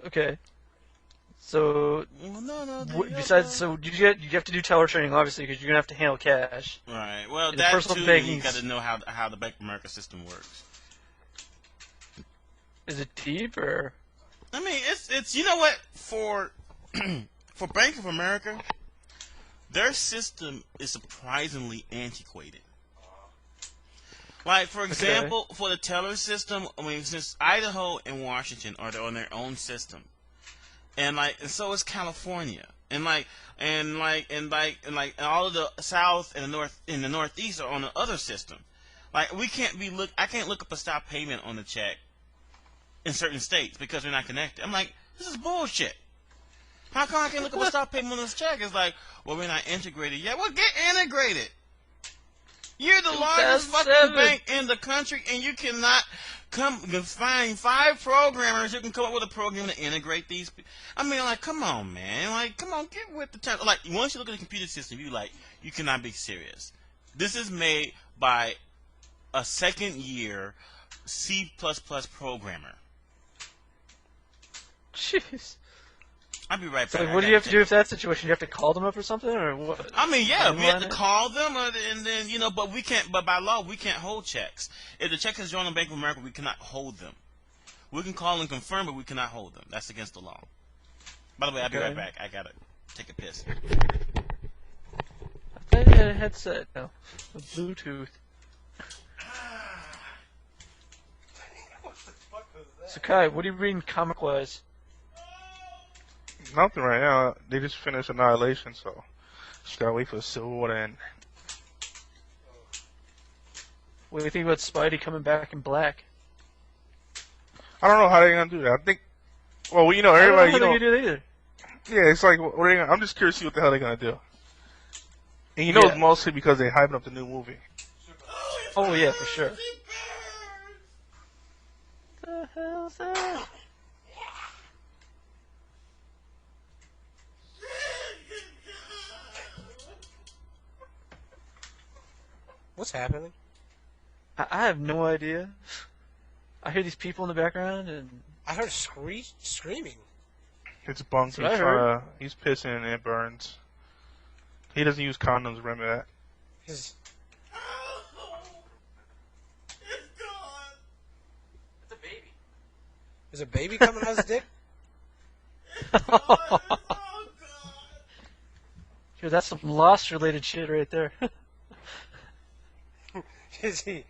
Speaker 8: Okay. So, so you have to do teller training, obviously, because you're gonna have to handle cash.
Speaker 4: Right. Well,
Speaker 8: And
Speaker 4: that
Speaker 8: personal
Speaker 4: too,
Speaker 8: banking
Speaker 4: you got to know how the Bank of America system works.
Speaker 8: Is it deep or?
Speaker 4: I mean, it's you know what, for Bank of America, their system is surprisingly antiquated. Like, for example, for the teller system, I mean, since Idaho and Washington are on their own system, and so is California, and all of the South and the North and the Northeast are on the other system. Like, I can't look up a stop payment on the check in certain states because they're not connected. I'm like, this is bullshit. How come I can't look up a stop payment on this check? It's like, well, we're not integrated yet. Well, get integrated. You're the largest fucking bank in the country, and you cannot find 5 programmers who can come up with a program to integrate these. I mean, like, come on, man. Like, come on, get with the time. Like, once you look at the computer system, you cannot be serious. This is made by a second-year C++ programmer.
Speaker 8: Jeez.
Speaker 4: I'll be right
Speaker 8: So,
Speaker 4: back.
Speaker 8: like, what do you have to do with that situation? You have to call them up or something, or what?
Speaker 4: I mean, yeah, we have to
Speaker 8: Landline it?
Speaker 4: call them, and then but we can't. But by law, we can't hold checks. If the check is drawn on Bank of America, we cannot hold them. We can call and confirm, but we cannot hold them. That's against the law. By the way, I'll be right back. I gotta take a piss.
Speaker 8: I thought you had a headset. No, a Bluetooth. So Kai, what are you reading comic-wise?
Speaker 9: Nothing right now. They just finished Annihilation, so just gotta wait for the Civil War to end.
Speaker 8: What do you think about Spidey coming back in black?
Speaker 9: I don't know how they're gonna do that. I think, well, everybody,
Speaker 8: I don't know how they can do that either.
Speaker 9: Yeah, it's like, I'm just curious to see what the hell they're gonna do. And it's mostly because they're hyping up the new movie.
Speaker 8: Oh yeah, for sure. The hell's that?
Speaker 11: What's happening?
Speaker 8: I have no idea. I hear these people in the background, and
Speaker 11: I heard screaming.
Speaker 9: It's Bunk. He's pissing and it burns. He doesn't use condoms, remember that?
Speaker 11: His... It's a baby. Is a baby coming out of his dick?
Speaker 8: Here, that's some Lost-related shit right there.
Speaker 11: Is he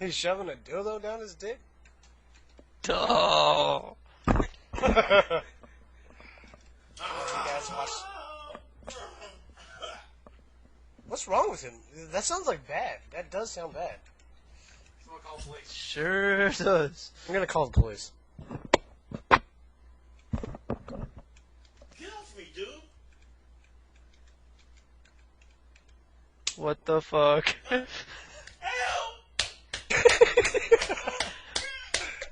Speaker 11: shoving a dildo down his dick?
Speaker 8: Oh.
Speaker 11: What's wrong with him? That sounds like bad. That does sound bad.
Speaker 13: Someone call police.
Speaker 8: Sure does.
Speaker 11: I'm gonna call the police.
Speaker 4: Get off me, dude.
Speaker 8: What the fuck?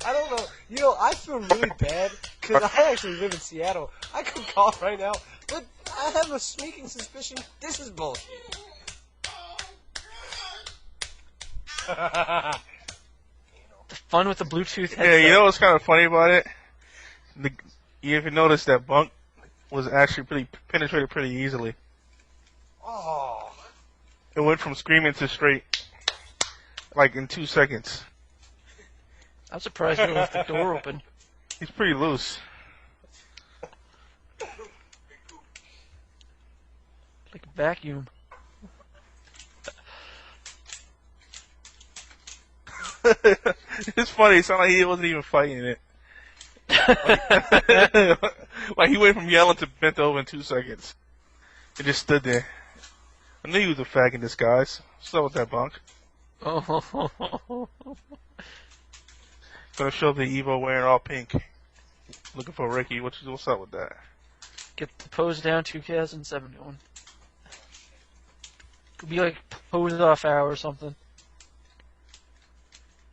Speaker 11: I don't know. I feel really bad because I actually live in Seattle. I could call right now, but I have a sneaking suspicion this is bullshit.
Speaker 8: The fun with the Bluetooth headset.
Speaker 9: Yeah, you know what's kind of funny about it? You ever notice that Bunk was actually penetrated pretty easily?
Speaker 11: Oh.
Speaker 9: It went from screaming to straight, like in 2 seconds.
Speaker 8: I'm surprised you left the door open.
Speaker 9: He's pretty loose.
Speaker 8: Like a vacuum.
Speaker 9: It's funny. It sounded like he wasn't even fighting it. Like he went from yelling to bent over in 2 seconds. He just stood there. I knew he was a fag in disguise. What's up with that, Bunk?
Speaker 8: Oh.
Speaker 9: Gonna show the Evo wearing all pink. Looking for Ricky. What's up with that?
Speaker 8: Get the pose down 2071. Could be like pose off hour or something.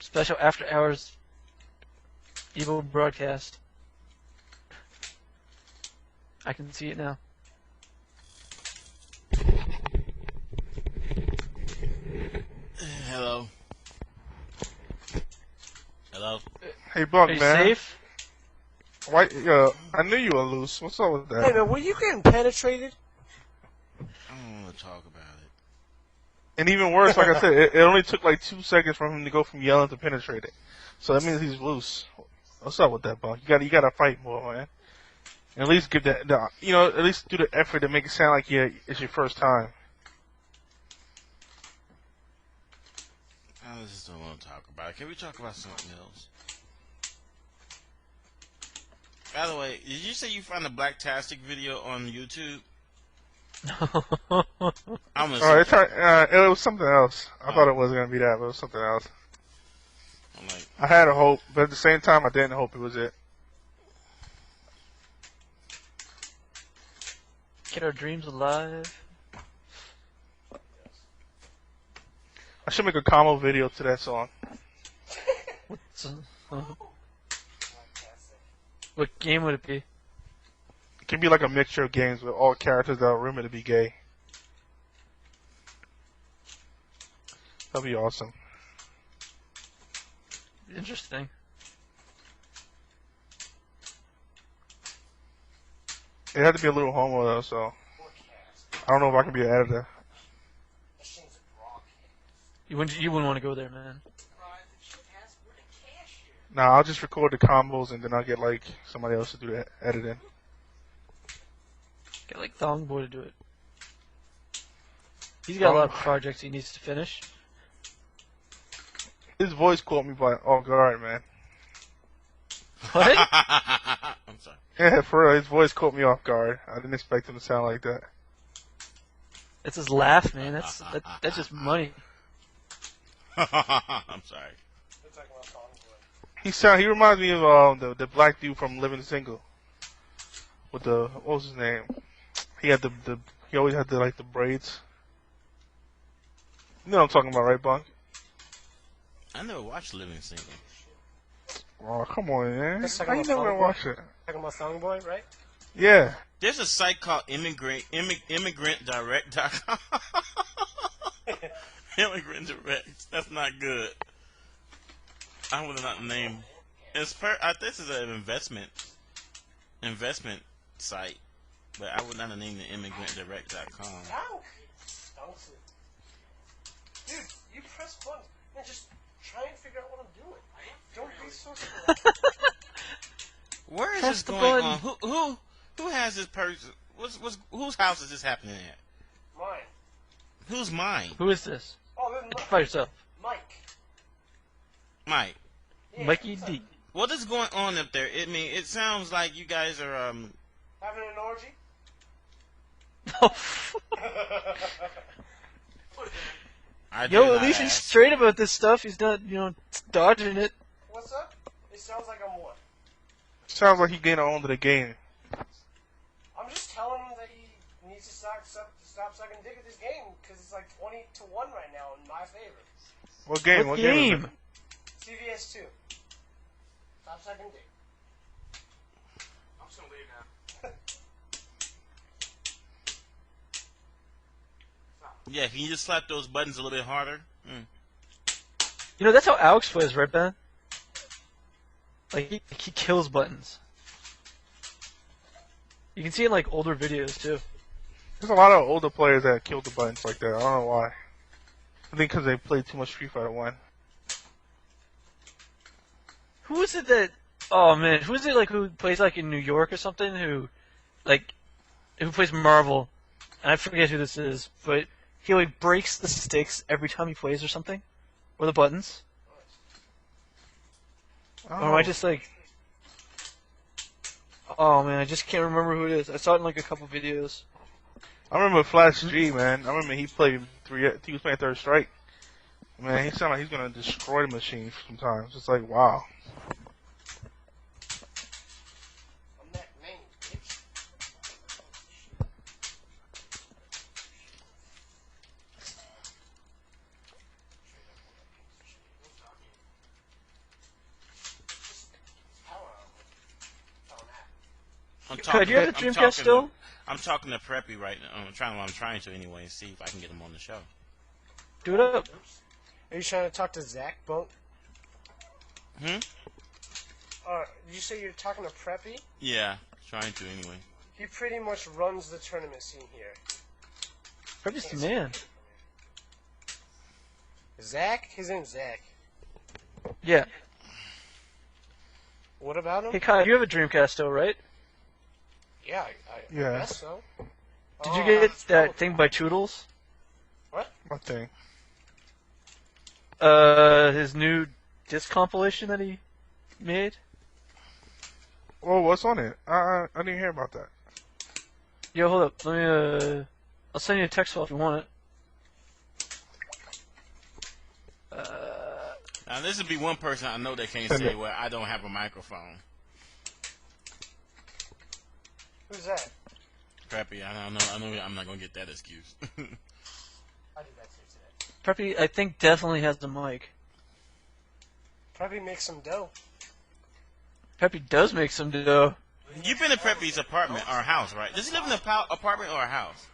Speaker 8: Special after hours Evo broadcast. I can see it now.
Speaker 4: Hello. Hello.
Speaker 9: Hey, Bunk,
Speaker 8: Are you
Speaker 9: man.
Speaker 8: safe?
Speaker 9: Why? I knew you were loose. What's up with that?
Speaker 11: Hey man, were you getting penetrated?
Speaker 4: I don't want to talk about it.
Speaker 9: And even worse, like I said, it only took like 2 seconds for him to go from yelling to penetrate it. So that means he's loose. What's up with that, Bunk? You gotta fight more, man. And at least give at least do the effort to make it sound like it's your first time.
Speaker 4: I just don't want to talk about it. Can we talk about something else? By the way, did you say you found a Blacktastic video on YouTube? I'm gonna
Speaker 9: it was something else. I thought it was gonna be that, but it was something else. I had a hope, but at the same time, I didn't hope it was it.
Speaker 8: Get our dreams alive.
Speaker 9: I should make a combo video to that song.
Speaker 8: What game would it be?
Speaker 9: It can be like a mixture of games with all characters that are rumored to be gay. That'd be awesome.
Speaker 8: interesting.
Speaker 9: It had to be a little homo though, so I don't know if I can be an editor.
Speaker 8: You wouldn't want to go there, man.
Speaker 9: Nah, I'll just record the combos and then I'll get like somebody else to do the editing.
Speaker 8: Get like Thongboy to do it. He's got a lot of projects he needs to finish.
Speaker 9: His voice caught me by off guard, man.
Speaker 8: What?
Speaker 4: I'm sorry.
Speaker 9: Yeah, for real, his voice caught me off guard. I didn't expect him to sound like that.
Speaker 8: It's his laugh, man. That's just money.
Speaker 4: I'm sorry.
Speaker 9: He reminds me of the black dude from Living Single. With the what was his name? He had he always had the braids. You know what I'm talking about, right, Bunk?
Speaker 4: I never watched Living Single.
Speaker 9: Oh, come on, man.
Speaker 11: That's
Speaker 9: How you never watch it?
Speaker 11: Talking about Songboy, right?
Speaker 9: Yeah.
Speaker 4: There's a site called immigrantdirect.com. Immigrant Direct. That's not good. I would not name. This is an investment site, but I would not have named it immigrantdirect.com.
Speaker 11: Dude, you press buttons and just try and figure out what I'm doing. Don't be so
Speaker 4: Where is
Speaker 8: Press
Speaker 4: this
Speaker 8: the
Speaker 4: going
Speaker 8: button.
Speaker 4: on? Who has this person? Whose house is this happening at?
Speaker 11: Mine.
Speaker 4: Who's mine?
Speaker 8: Who is this?
Speaker 11: Oh, then
Speaker 8: By yourself.
Speaker 11: Mike.
Speaker 4: Mike.
Speaker 11: Yeah,
Speaker 8: Mikey D.
Speaker 4: What is going on up there? It sounds like you guys are
Speaker 11: having an orgy?
Speaker 8: Yo, at least he's straight about this stuff. He's not, dodging it.
Speaker 11: What's up? It sounds like I'm what?
Speaker 9: Sounds like he getting on to the game.
Speaker 11: I'm just telling him that he needs to stop sucking dick at this game because it's like 20-1 right now in my favor.
Speaker 9: What game? What game? Is it?
Speaker 11: CVS 2. Stop sucking dick.
Speaker 10: I'm just gonna leave now.
Speaker 4: Yeah, can you just slap those buttons a little bit harder?
Speaker 8: That's how Alex plays, right, Ben? Like, he kills buttons. You can see it in, like, older videos, too.
Speaker 9: There's a lot of older players that kill the buttons like that. I don't know why. I think because they played too much Street Fighter 1.
Speaker 8: Who is it that... Oh, man. Who is it, like, who plays, like, in New York or something? Who plays Marvel. And I forget who this is, but he, like, breaks the sticks every time he plays or something? Or the buttons? Or am I just, like... Oh, man, I just can't remember who it is. I saw it in, like, a couple videos.
Speaker 9: I remember Flash G, man. I remember he was playing Third Strike. Man, he sounded like he's gonna destroy the machine sometimes. It's like, wow.
Speaker 8: Do you have the Dreamcast still?
Speaker 4: I'm talking to Preppy right now. I'm trying to anyway. See if I can get him on the show.
Speaker 8: Do it up.
Speaker 11: Are you trying to talk to Zach, Bunk?
Speaker 5: Hmm?
Speaker 11: Did you say you're talking to Preppy?
Speaker 4: Yeah, trying to anyway.
Speaker 11: He pretty much runs the tournament scene here.
Speaker 8: Preppy's the man.
Speaker 11: Zach? His name's Zach.
Speaker 8: Yeah.
Speaker 11: What about him?
Speaker 8: Hey, Kyle, you have a Dreamcast still, right?
Speaker 11: Yeah, I guess so.
Speaker 8: Did you get that thing by Toodles?
Speaker 11: What?
Speaker 9: What thing?
Speaker 8: His new disc compilation that he made?
Speaker 9: Oh, what's on it? I didn't hear about that.
Speaker 8: Yo, hold up. Let me, I'll send you a text file if you want it.
Speaker 4: Now, this would be one person I know that can't say, well, I don't have a microphone.
Speaker 11: Who's that?
Speaker 4: Preppy, I know I'm not going to get that excuse.
Speaker 11: I did that too today.
Speaker 8: Preppy, I think, definitely has the mic.
Speaker 11: Preppy makes some dough.
Speaker 8: Preppy does make some dough.
Speaker 4: You've been in Preppy's apartment or house, right? Does he live in an apartment or a house?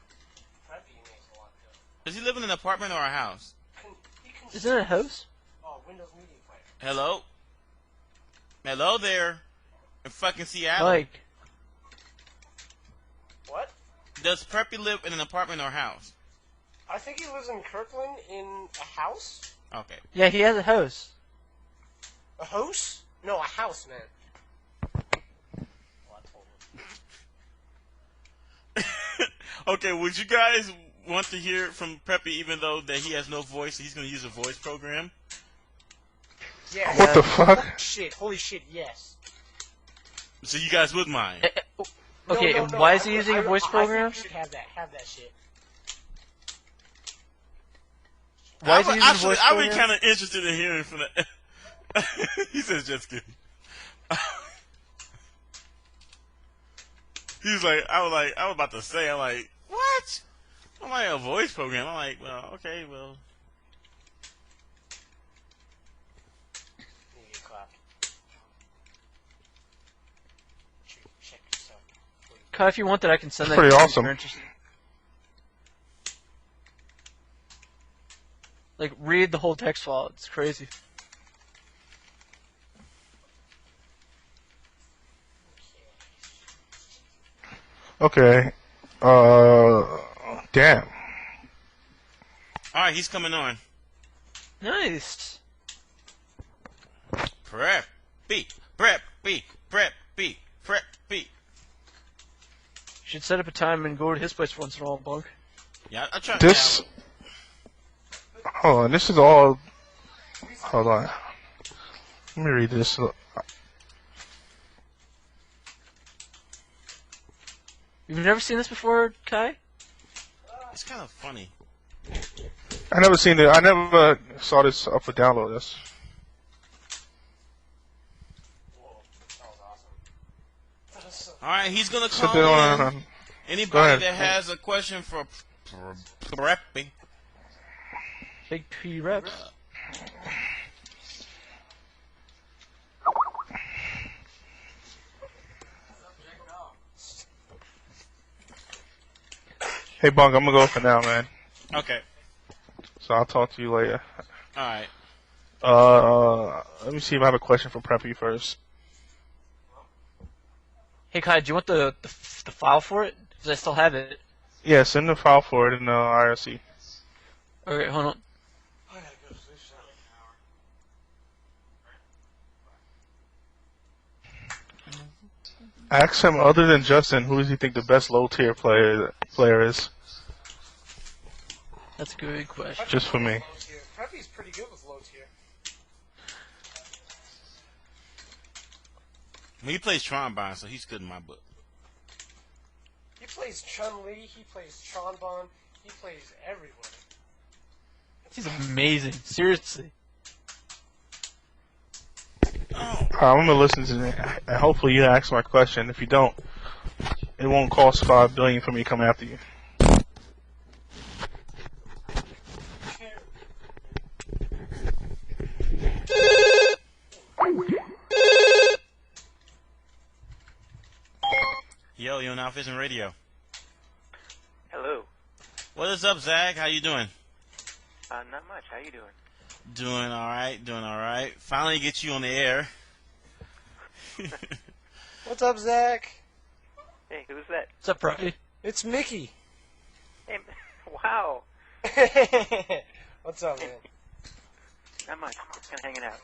Speaker 11: Preppy makes a lot of dough.
Speaker 4: Does he live in an apartment or a house?
Speaker 8: Is it a house?
Speaker 11: Oh, Windows Media Player.
Speaker 4: Hello? Hello there. In fucking Seattle.
Speaker 8: Mike.
Speaker 11: What?
Speaker 4: Does Preppy live in an apartment or house?
Speaker 11: I think he lives in Kirkland in a house.
Speaker 4: Okay.
Speaker 8: Yeah, he has a house.
Speaker 11: A house? No, a house, man.
Speaker 4: Okay, would you guys want to hear from Preppy even though that he has no voice, he's going to use a voice program?
Speaker 11: Yeah.
Speaker 9: What the fuck?
Speaker 11: Holy shit, yes.
Speaker 4: So you guys would mind?
Speaker 8: Okay,
Speaker 11: No,
Speaker 8: and why is he using a voice
Speaker 11: I
Speaker 8: program?
Speaker 11: think you should have that shit.
Speaker 8: Why is he using a voice
Speaker 4: I'd be
Speaker 8: program?
Speaker 4: kind of interested in hearing from the... He says, just kidding. He's like, I was about to say, I'm like, what? I'm like, a voice program. I'm like, well, okay, well.
Speaker 8: Kai, if you want that, I can send that.
Speaker 9: Pretty
Speaker 8: to you if
Speaker 9: awesome.
Speaker 8: you're interested. Like, read the whole text file. It's crazy.
Speaker 9: Okay. Damn.
Speaker 4: Alright, he's coming on.
Speaker 8: Nice.
Speaker 4: Prep B. Prep B. Prep B. Prep B.
Speaker 8: You should set up a time and go to his place once in a while, Bunk.
Speaker 4: Yeah, I tried.
Speaker 9: This. Hold on. This is all. Hold on. Let me read this.
Speaker 8: You've never seen this before, Kai?
Speaker 4: It's kind of funny.
Speaker 9: I never seen it. I never saw this up for download. This.
Speaker 4: Alright, he's gonna
Speaker 9: So
Speaker 4: call in.
Speaker 9: Go
Speaker 4: Anybody
Speaker 9: ahead.
Speaker 4: that has a question for Preppy.
Speaker 8: Big P reps.
Speaker 9: Hey, Bunk, I'm gonna go for now, man.
Speaker 4: Okay.
Speaker 9: So I'll talk to you later.
Speaker 4: Alright.
Speaker 9: Let me see if I have a question for Preppy first.
Speaker 8: Hey, Kai, do you want the file for it? Because I still have it.
Speaker 9: Yeah, send the file for it in IRC.
Speaker 8: Okay, hold on.
Speaker 9: Ask him, other than Justin, who does he think the best low tier player is?
Speaker 8: That's a good question.
Speaker 9: Just for me.
Speaker 11: Preppy's pretty good with low tier.
Speaker 4: He plays trombone, so he's good in my book.
Speaker 11: He plays Chun-Li, he plays trombone, he plays everywhere.
Speaker 8: He's amazing. Seriously.
Speaker 9: I'm gonna listen to it, and hopefully you ask my question. If you don't, it won't cost $5 billion for me to come after you.
Speaker 4: Yo, you're on AlphaISM Radio.
Speaker 20: Hello.
Speaker 4: What is up, Zach? How you doing?
Speaker 20: Not much. How you doing?
Speaker 4: Doing alright, doing alright. Finally get you on the air.
Speaker 11: What's up, Zach?
Speaker 20: Hey, who's that?
Speaker 8: What's up, Preppy?
Speaker 11: It's Mickey.
Speaker 20: Hey, wow.
Speaker 11: What's up, man?
Speaker 20: Not much. Just kind of hanging out.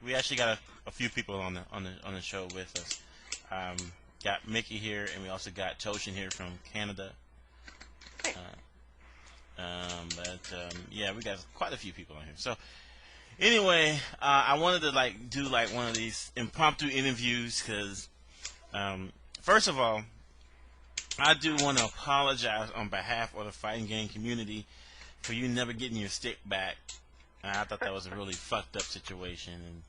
Speaker 4: We actually got a few people on the show with us. Got Mickey here, and we also got Toshin here from Canada. Yeah, we got quite a few people on here. So, anyway, I wanted to do one of these impromptu interviews because, first of all, I do want to apologize on behalf of the fighting game community for you never getting your stick back. I thought that was a really fucked up situation,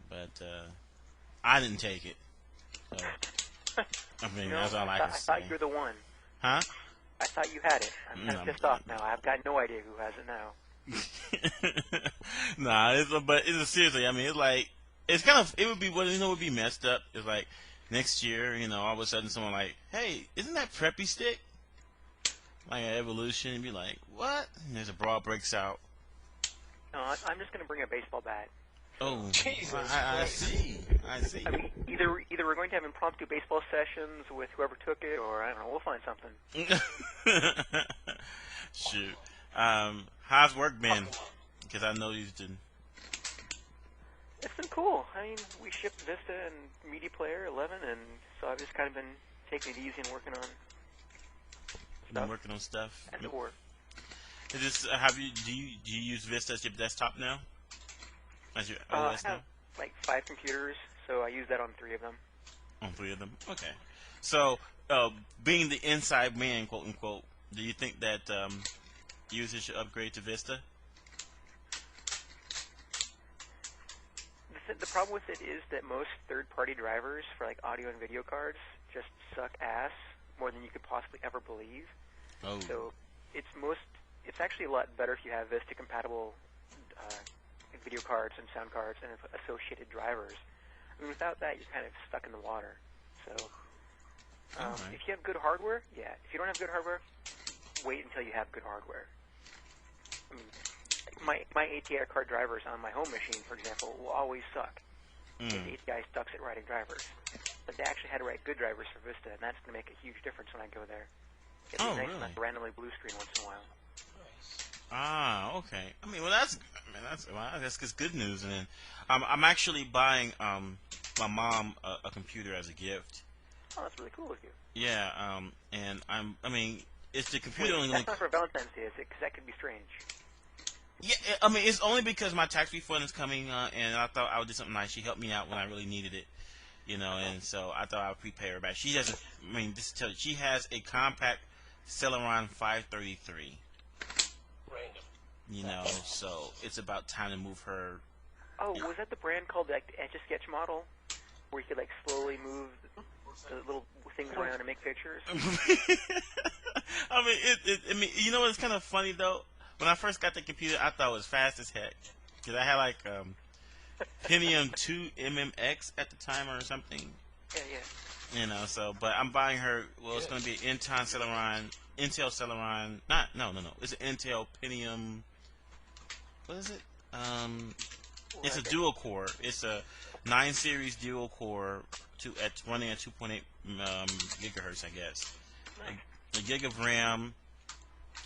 Speaker 4: but I didn't take it. So, I mean, that's all I can say.
Speaker 20: I thought you were the one.
Speaker 4: Huh?
Speaker 20: I thought you had it. I'm kind of pissed off now. I've got no idea who has it now.
Speaker 4: Nah, but seriously. I mean, it would be would be messed up. It's like next year, all of a sudden someone like, hey, isn't that Preppy stick? Like an evolution, and be like, what? And there's a brawl breaks out.
Speaker 20: No, I'm just gonna bring a baseball bat.
Speaker 4: Oh,
Speaker 11: Jesus
Speaker 4: I see. I see.
Speaker 20: I mean, either we're going to have impromptu baseball sessions with whoever took it, or I don't know, we'll find something.
Speaker 4: Shoot. How's work been? Because I know you've been.
Speaker 20: It's been cool. I mean, we shipped Vista and Media Player 11, and so I've just kind of been taking it easy and working on
Speaker 4: Been working on stuff.
Speaker 20: as it were.
Speaker 4: Is this, do you use Vista as your desktop now? As your
Speaker 20: I
Speaker 4: OS now?
Speaker 20: have like 5 computers, so I use that on 3 of them.
Speaker 4: On 3 of them? Okay. So, being the inside man, quote unquote, do you think that users should upgrade to Vista?
Speaker 20: The problem with it is that most third-party drivers for like audio and video cards just suck ass more than you could possibly ever believe.
Speaker 4: Oh.
Speaker 20: So it's actually a lot better if you have Vista compatible video cards and sound cards and associated drivers. I mean, without that, you're kind of stuck in the water. So if you have good hardware, yeah. If you don't have good hardware, wait until you have good hardware. I mean, my ATI card drivers on my home machine, for example, will always suck. The ATI sucks at writing drivers. But they actually had to write good drivers for Vista, and that's going to make a huge difference when I go there. It's nice
Speaker 4: really?
Speaker 20: not to randomly blue screen once in a while.
Speaker 4: Ah, okay. I mean, well, that's just good news. And then, I'm actually buying my mom a computer as a gift.
Speaker 20: Oh, that's really cool of you.
Speaker 4: Yeah. And I mean, it's the computer only.
Speaker 20: That's not for Valentine's Day, is it? Because that could be strange.
Speaker 4: Yeah, I mean, it's only because my tax refund is coming, and I thought I would do something nice. She helped me out when I really needed it, you know, and so I thought I would prepay her back. She has just to tell you, she has a compact Celeron 533.
Speaker 11: Random.
Speaker 4: You know, so it's about time to move her.
Speaker 20: Oh, was that the brand called like the Etch-a-Sketch model, where you could like slowly move the little things around and make pictures?
Speaker 4: I mean, you know what's kind of funny though? When I first got the computer, I thought it was fast as heck. Because I had like Pentium 2 MMX at the time or something.
Speaker 20: Yeah.
Speaker 4: You know, so, but I'm buying her, well, it's going to be an Intel Celeron, no. It's an Intel Pentium, what is it? It's a dual core. It's a 9 series dual core running at 2.8 gigahertz, I guess. A gig of RAM.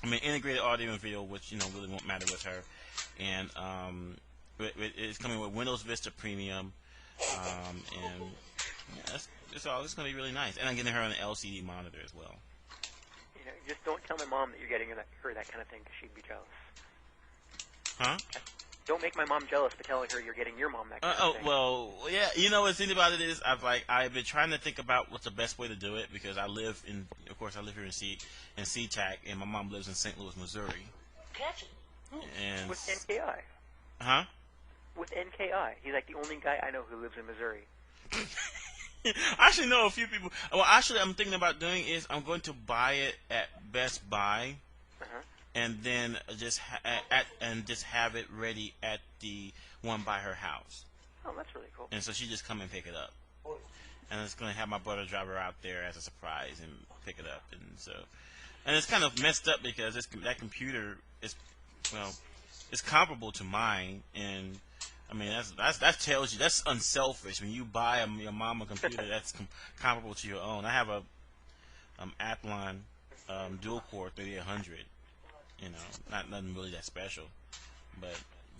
Speaker 4: I mean, integrated audio and video, which, you know, really won't matter with her. And it's coming with Windows Vista Premium. And yeah, it's going to be really nice. And I'm getting her an LCD monitor as well.
Speaker 20: You know, just don't tell my mom that you're getting her that kind of thing, because she'd be jealous.
Speaker 4: Huh?
Speaker 20: Don't make my mom jealous by telling her you're getting your mom that kind of thing.
Speaker 4: Well, yeah. You know what's thing about it is I've been trying to think about what's the best way to do it, because I live here in SeaTac, and my mom lives in St. Louis, Missouri.
Speaker 11: Gotcha.
Speaker 4: And
Speaker 20: with NKI.
Speaker 4: Huh?
Speaker 20: With NKI. He's like the only guy I know who lives in Missouri.
Speaker 4: I actually know a few people. Well, actually, I'm thinking about doing is I'm going to buy it at Best Buy. And then just have it ready at the one by her house.
Speaker 20: Oh, that's really cool.
Speaker 4: And so she just come and pick it up. And it's going to have my brother drive her out there as a surprise and pick it up. And it's kind of messed up because that computer is, well, it's comparable to mine. And I mean, that tells you, that's unselfish. When you buy your mom a computer that's comparable to your own. I have a Athlon dual core 3800. You know, nothing really that special, but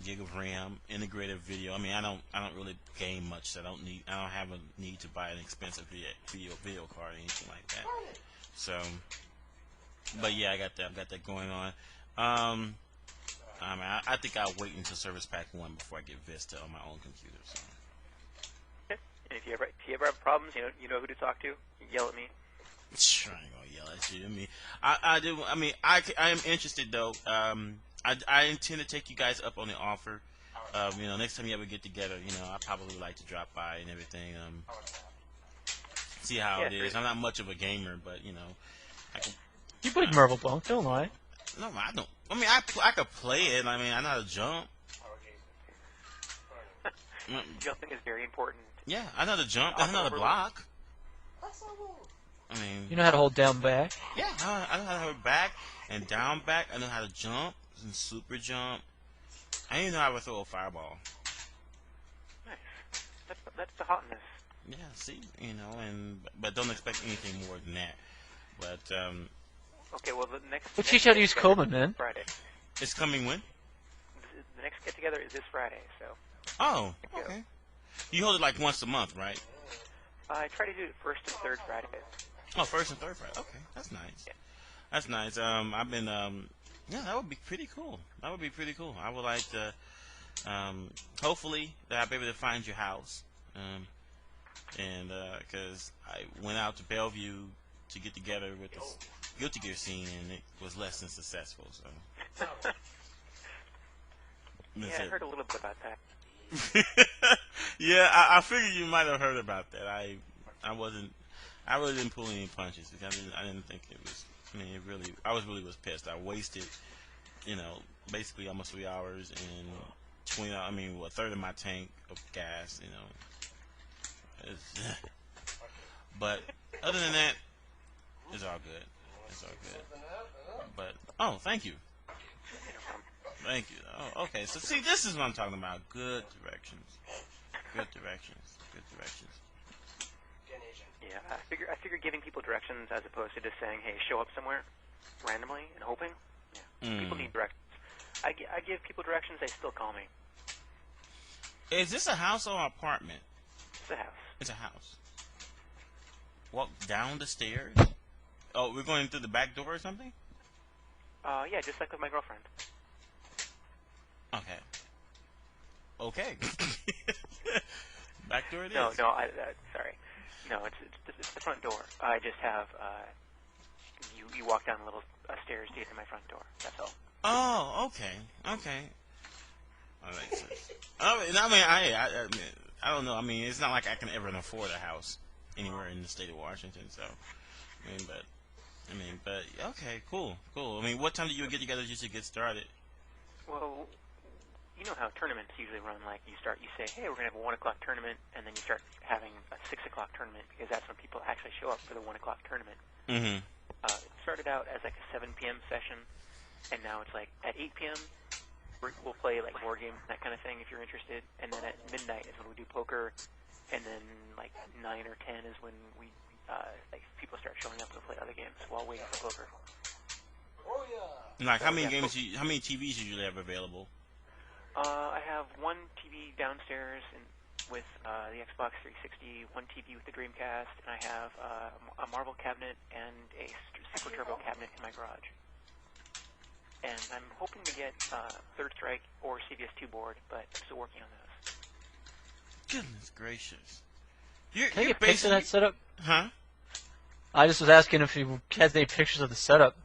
Speaker 4: gig of RAM, integrated video. I mean, I don't really game much, so I don't have a need to buy an expensive video card or anything like that. So, but yeah, I got that going on. I mean, I think I'll wait until Service Pack 1 before I get Vista on my own computer. So.
Speaker 20: Okay. And if you ever have problems, you know who to talk to. You can yell at me.
Speaker 4: Sure, I ain't gonna yell at you. I mean, I am interested though. I intend to take you guys up on the offer. You know, next time you ever get together, you know, I probably would like to drop by and everything. See how it is. I'm not much of a gamer, but you know, I can.
Speaker 8: You play Marvel Bunk, don't lie.
Speaker 4: No, I don't. I mean, I could play it. I mean, I know how to jump.
Speaker 20: Jumping is very important.
Speaker 4: Yeah, I know how to jump. I know how to block. I mean,
Speaker 8: you know how to hold down back?
Speaker 4: Yeah, I know how to hold back and down back. I know how to jump and super jump. I didn't know how to throw a fireball.
Speaker 20: that's the hotness.
Speaker 4: Yeah, see, but don't expect anything more than that. But
Speaker 20: Okay, well the next.
Speaker 8: But teach you how to use Coma, man.
Speaker 20: Friday.
Speaker 4: It's coming when?
Speaker 20: The next get together is this Friday, so.
Speaker 4: Oh, okay. You hold it like once a month, right?
Speaker 20: I try to do it first and third Friday.
Speaker 4: Oh, first and third Friday. Okay, that's nice. Yeah. That's nice. I've been yeah, that would be pretty cool. That would be pretty cool. I would like to hopefully that I'll be able to find your house. And because I went out to Bellevue to get together with the Guilty Gear scene, and it was less than successful. So.
Speaker 20: Yeah, I heard a little bit about that.
Speaker 4: Yeah, I figured you might have heard about that. I really didn't pull any punches because I didn't think it was. I mean, I was pissed. I wasted, basically almost 3 hours and 20. I mean, a third of my tank of gas. But other than that, it's all good. It's all good. But thank you. Thank you. Oh, okay. So see, this is what I'm talking about. Good directions. Good directions. Good directions.
Speaker 20: Yeah, I figure giving people directions as opposed to just saying, "Hey, show up somewhere randomly and hoping." Yeah, people need directions. I give people directions. They still call me.
Speaker 4: Is this a house or an apartment?
Speaker 20: It's a house.
Speaker 4: It's a house. Walk down the stairs. Oh, we're going through the back door or something?
Speaker 20: Yeah, just like with my girlfriend.
Speaker 4: Okay. Okay. Back door it is.
Speaker 20: No, sorry. No, it's the front door. I just have you walk down a little stairs to get to my front door. That's all.
Speaker 4: Oh, okay. Okay. All right. I don't know. I mean, it's not like I can ever afford a house anywhere in the state of Washington. So, but okay, cool. I mean, what time do you get together just to get started?
Speaker 20: Well, you know how tournaments usually run. Like you say, hey, we're gonna have a 1 o'clock tournament, and then you start having a 6 o'clock tournament because that's when people actually show up for the 1 o'clock tournament.
Speaker 4: Mm-hmm.
Speaker 20: It started out as like a 7 p.m. session, and now it's like at 8 p.m. We'll play like board games, that kind of thing, if you're interested. And then at midnight is when we do poker, and then like 9 or 10 is when we people start showing up to play other games while waiting for poker.
Speaker 11: Oh yeah.
Speaker 4: Like how many how many TVs you usually have available?
Speaker 20: I have one TV downstairs with the Xbox 360, one TV with the Dreamcast, and I have a Marvel cabinet and a Super Turbo cabinet in my garage. And I'm hoping to get Third Strike or CVS2 board, but I'm still working on those.
Speaker 4: Goodness gracious.
Speaker 8: Can I get pictures of that setup?
Speaker 4: Huh?
Speaker 8: I just was asking if you had any pictures of the setup.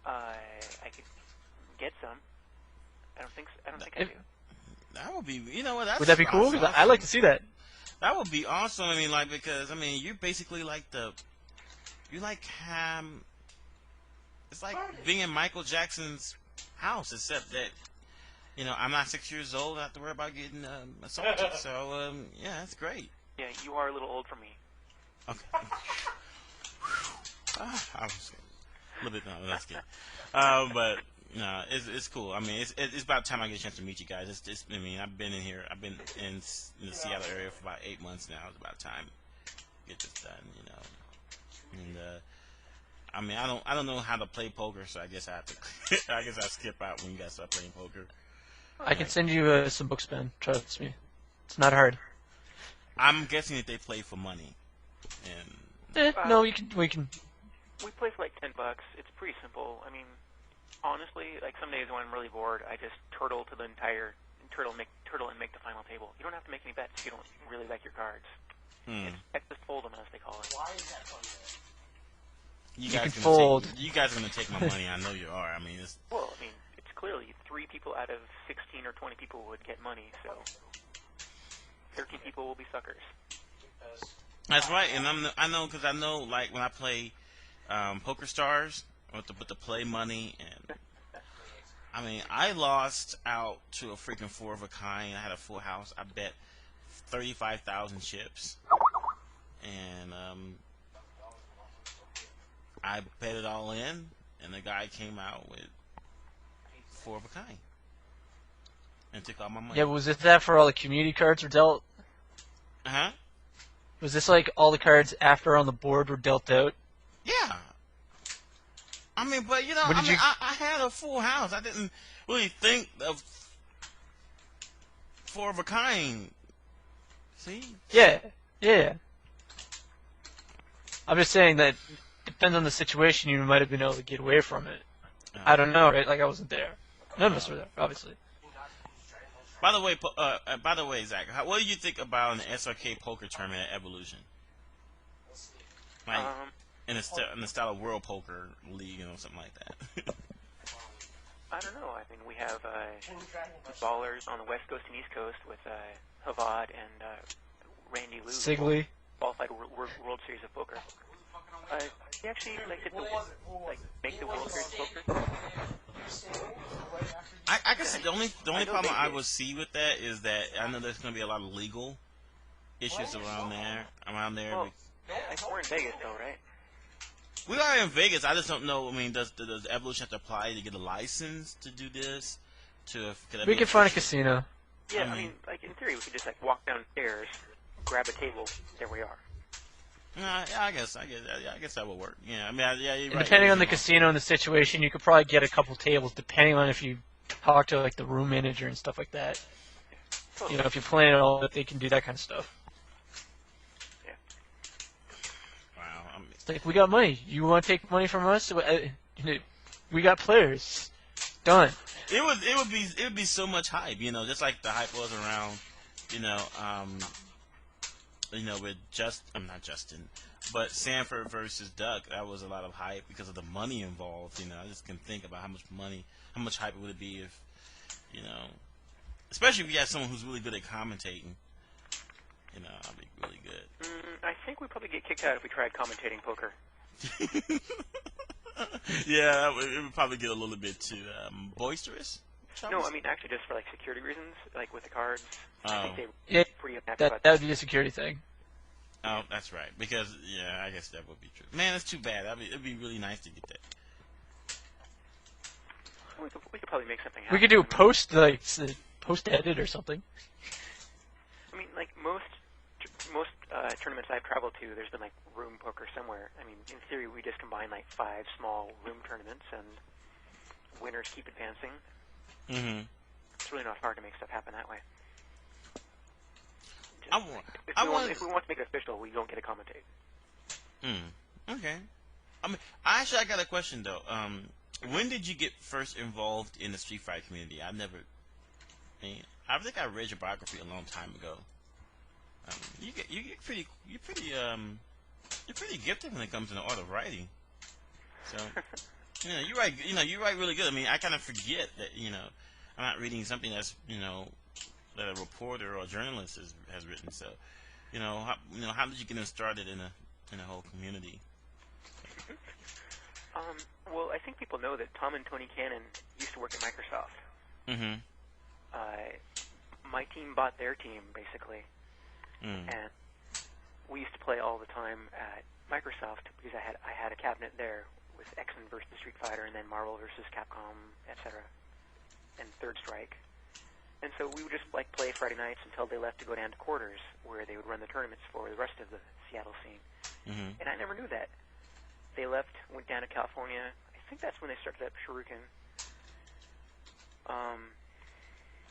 Speaker 20: I could get some. I don't think I do.
Speaker 4: That would be, what?
Speaker 8: Would that be cool? Awesome. I'd like to see that.
Speaker 4: That would be awesome. I mean, because you're basically like it's like being in Michael Jackson's house, except that, I'm not 6 years old. I have to worry about getting assaulted. So, yeah, that's great.
Speaker 20: Yeah, you are a little old for me.
Speaker 4: Okay. I was a little bit, no, that's good. But, no, it's cool. I mean, it's about time I get a chance to meet you guys. I've been in the Seattle area for about 8 months now. It's about time to get this done, And, I don't know how to play poker, so I guess I have to. I guess I skip out when you guys start playing poker.
Speaker 8: I can send you some books, man. Trust me, it's not hard.
Speaker 4: I'm guessing that they play for money. And
Speaker 8: no, we can.
Speaker 20: We play for like $10. It's pretty simple. I mean, honestly, like some days when I'm really bored, I just turtle to the entire turtle and make the final table. You don't have to make any bets if you don't really like your cards. It's Texas Hold'em, as they call it.
Speaker 11: Why is that fun?
Speaker 4: You
Speaker 8: can
Speaker 4: guys
Speaker 8: fold.
Speaker 4: You guys are gonna take my money. I know you are. I mean, it's
Speaker 20: clearly 3 people out of 16 or 20 people would get money, so 13 people will be suckers.
Speaker 4: That's right, and I know because I know like when I play Poker Stars with the play money, and I lost out to a freaking 4 of a kind. I had a full house. I bet 35,000 chips, and I bet it all in, and the guy came out with 4 of a kind. and took all my money.
Speaker 8: Yeah, but was it that for all the community cards were dealt?
Speaker 4: Uh-huh.
Speaker 8: Was this like all the cards after on the board were dealt out?
Speaker 4: Yeah. I mean, but you know, I had a full house. I didn't really think of four of a kind. See?
Speaker 8: Yeah. I'm just saying that depends on the situation. You might have been able to get away from it. I don't know, right? Like I wasn't there. None of us were there, obviously.
Speaker 4: By the way, Zach, what do you think about an SRK poker tournament at Evolution? Like in the style of World Poker League, something like that.
Speaker 20: I don't know. I mean, we have ballers on the West Coast and East Coast with Havad and Randy Lou.
Speaker 8: Sigley.
Speaker 20: Qualified World Series of Poker. He actually make the World Series of Poker.
Speaker 4: I guess the only problem I would see with that is that I know there's going to be a lot of legal issues around there.
Speaker 20: Well, we're in Vegas, though, right?
Speaker 4: We are in Vegas. I just don't know. I mean, does Evolution have to apply to get a license to do this?
Speaker 8: We can find a casino.
Speaker 20: Yeah, I mean, like in theory, we could just walk downstairs, grab a table, there we are.
Speaker 4: I guess that would work. Yeah, I mean, yeah, you're right.
Speaker 8: Depending on the casino and the situation, you could probably get a couple tables, depending on if you talk to like the room manager and stuff like that. You know, if you plan it all, that they can do that kind of stuff.
Speaker 20: Yeah.
Speaker 4: Wow.
Speaker 8: It's like, we got money. You want to take money from us? We got players. Done.
Speaker 4: It would be so much hype, just like the hype was around, with not Justin, but Sanford versus Duck. That was a lot of hype because of the money involved. I just can think about how much hype would it be if, especially if you had someone who's really good at commentating. I'd be really good.
Speaker 20: I think we'd probably get kicked out if we tried commentating poker.
Speaker 4: Yeah, it would probably get a little bit too boisterous.
Speaker 20: No, I mean actually just for security reasons, like with the cards. I think
Speaker 8: Yeah,
Speaker 20: pretty unhappy about
Speaker 8: that would be a security thing.
Speaker 4: Oh, that's right. Because I guess that would be true. Man, it's too bad. It'd be really nice to get that.
Speaker 20: We could probably make something happen.
Speaker 8: We could do post edit or something.
Speaker 20: I mean, most tournaments I've traveled to, there's been room poker somewhere. I mean, in theory, we just combine 5 small room tournaments, and winners keep advancing.
Speaker 4: Mm-hmm.
Speaker 20: It's really not hard to make stuff happen that way. If we want to make it official, we don't get to commentate.
Speaker 4: Okay. I mean, actually, I got a question though. When did you get first involved in the Street Fighter community? I think I read your biography a long time ago. You're pretty gifted when it comes to the art of writing. So, you write really good. I mean, I kind of forget that, I'm not reading something that's, that a reporter or a journalist has written. So, how did you get started in a whole community?
Speaker 20: Well, I think people know that Tom and Tony Cannon used to work at Microsoft.
Speaker 4: Mm-hmm.
Speaker 20: My team bought their team, basically. And we used to play all the time at Microsoft because I had a cabinet there with X-Men versus Street Fighter, and then Marvel versus Capcom, etc., and Third Strike. And so we would just play Friday nights until they left to go down to quarters, where they would run the tournaments for the rest of the Seattle scene.
Speaker 4: Mm-hmm.
Speaker 20: And I never knew that. They left, went down to California. I think that's when they started up Shuriken.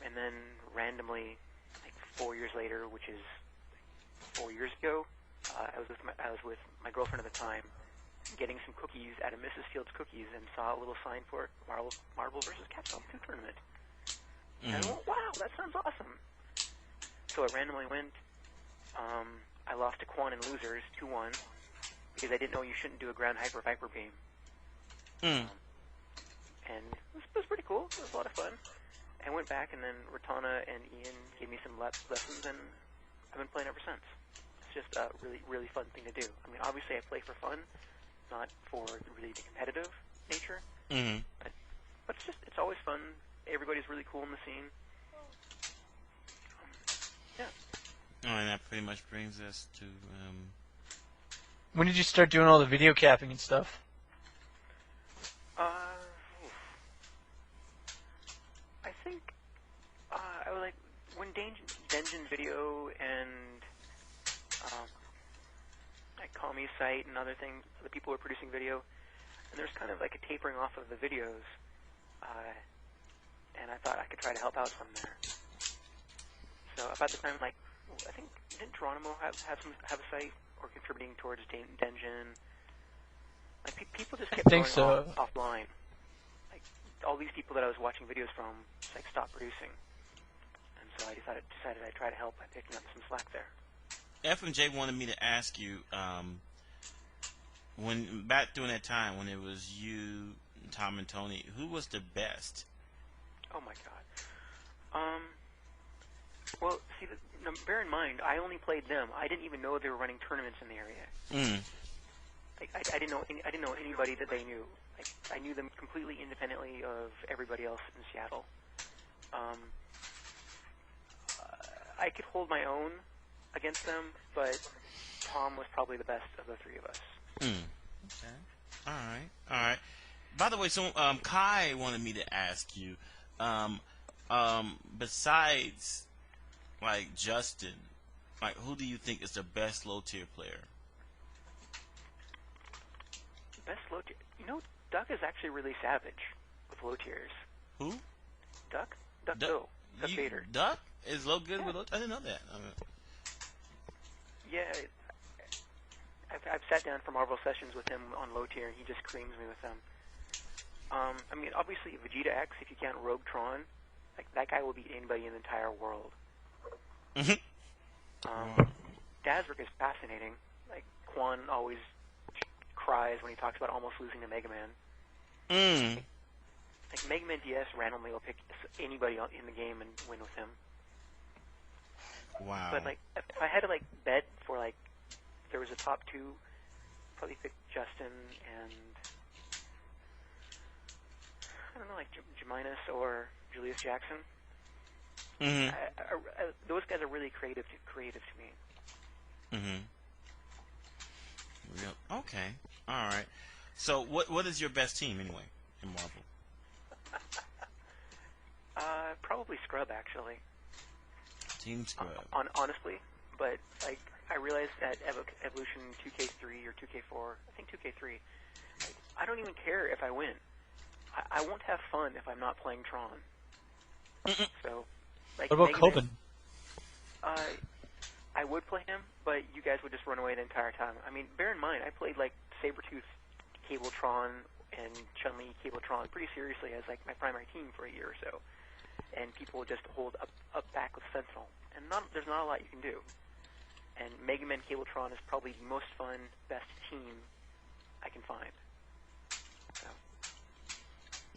Speaker 20: And then randomly, 4 years later, which is 4 years ago, I was with my girlfriend at the time, getting some cookies at a Mrs. Fields Cookies, and saw a little sign for Marvel versus Capcom 2 tournament. And I went, wow, that sounds awesome. So I randomly went. I lost to Quan and Losers 2-1 because I didn't know you shouldn't do a ground hyper viper beam. And it was pretty cool. It was a lot of fun. I went back, and then Ratana and Ian gave me some lessons, and I've been playing ever since. It's just a really, really fun thing to do. I mean, obviously I play for fun, not for really the competitive nature.
Speaker 4: Mm-hmm.
Speaker 20: But it's always fun. Everybody's really cool in the scene. Yeah.
Speaker 4: Oh, and that pretty much brings us to...
Speaker 8: When did you start doing all the video capping and stuff?
Speaker 20: I think Denjin Video and like Kami's site and other things, the people who are producing video, and there's kind of like a tapering off of the videos, and I thought I could try to help out some there. So about the time, like, I think, didn't Geronimo have a site or contributing towards Denjin? Like, people just kept going offline. Like, all these people that I was watching videos from just, like, stopped producing. And so I decided I'd try to help by picking up some slack there.
Speaker 4: FMJ wanted me to ask you, when back during that time when it was you, Tom, and Tony, who was the best?
Speaker 20: Oh my God. Well, see, bear in mind, I only played them. I didn't even know they were running tournaments in the area. Like, I didn't know anybody that they knew. Like, I knew them completely independently of everybody else in Seattle. I could hold my own against them, but Tom was probably the best of the three of us.
Speaker 4: Okay. All right. By the way, so Kai wanted me to ask you, besides like Justin, like who do you think is the best low tier player?
Speaker 20: Best low tier, Duck is actually really savage with low tiers.
Speaker 4: Who?
Speaker 20: Duck Vader.
Speaker 4: Duck is low good with low. I didn't know that.
Speaker 20: Yeah, I've sat down for Marvel sessions with him on low tier, and he just creams me with them. I mean, obviously Vegeta X, if you count Rogue Tron, like that guy will beat anybody in the entire world. Dazzrick is fascinating. Like Quan always cries when he talks about almost losing to Mega Man. Like Mega Man DS randomly will pick anybody in the game and win with him.
Speaker 4: Wow.
Speaker 20: But like, if I had to like bet for like, if there was a top two, probably pick Justin and I don't know, like Jeminas or Julius Jackson. Those guys are really creative to me.
Speaker 4: Okay. All right. So, what is your best team anyway in Marvel?
Speaker 20: Probably Scrub, actually.
Speaker 4: Team Scrub.
Speaker 20: Honestly, but like I realized that Evolution 2K3 or 2K4, I think 2K3. I don't even care if I win. I won't have fun if I'm not playing Tron. So, like,
Speaker 8: what about Coben?
Speaker 20: I would play him, but you guys would just run away the entire time. I mean, bear in mind, I played like Sabretooth, Cabletron, and Chun-Li, Cabletron pretty seriously as like my primary team for a year or so, and people would just hold up back with Sentinel, and there's not a lot you can do. And Mega Man Cabletron is probably the most fun, best team I can find. So.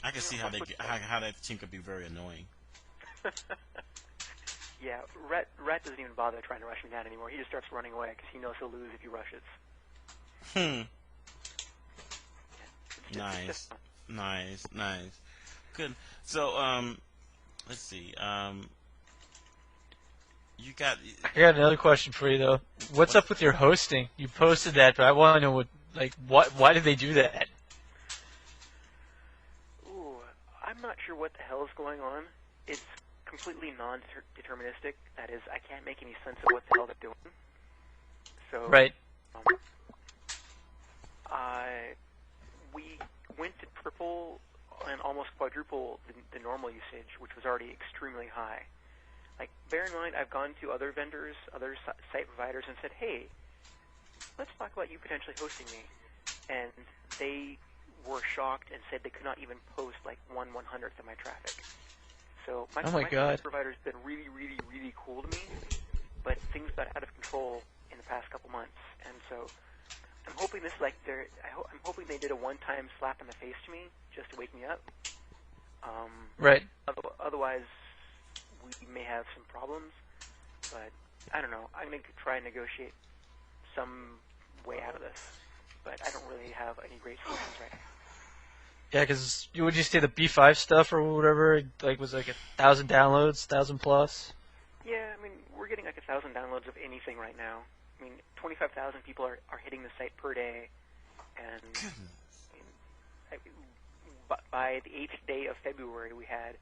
Speaker 4: I can see how that team could be very annoying.
Speaker 20: Yeah, Rhett doesn't even bother trying to rush him down anymore. He just starts running away because he knows he'll lose if he rushes.
Speaker 4: Nice. Good. So, let's see. You got.
Speaker 8: I got another question for you though. What's up with your hosting? You posted that, but I want to know why did they do that?
Speaker 20: Ooh, I'm not sure what the hell is going on. It's completely non-deterministic. That is, I can't make any sense of what the hell they're doing. So,
Speaker 8: right.
Speaker 20: We went to triple and almost quadruple the normal usage, which was already extremely high. Like, bear in mind, I've gone to other vendors, other site providers, and said, hey, let's talk about you potentially hosting me. And they were shocked and said they could not even post like 1/100th of my traffic. So my site provider's been really, really, really cool to me, but things got out of control in the past couple months, and so I'm hoping this I'm hoping they did a one-time slap in the face to me just to wake me up.
Speaker 8: Right.
Speaker 20: Otherwise, we may have some problems, but I don't know. I'm going to try and negotiate some way out of this, but I don't really have any great solutions right now.
Speaker 8: Yeah, because would you say the B5 stuff or whatever, like, was like 1,000 downloads, 1,000 plus?
Speaker 20: Yeah, I mean, we're getting like 1,000 downloads of anything right now. I mean, 25,000 people are hitting the site per day, and by the 8th day of February, we had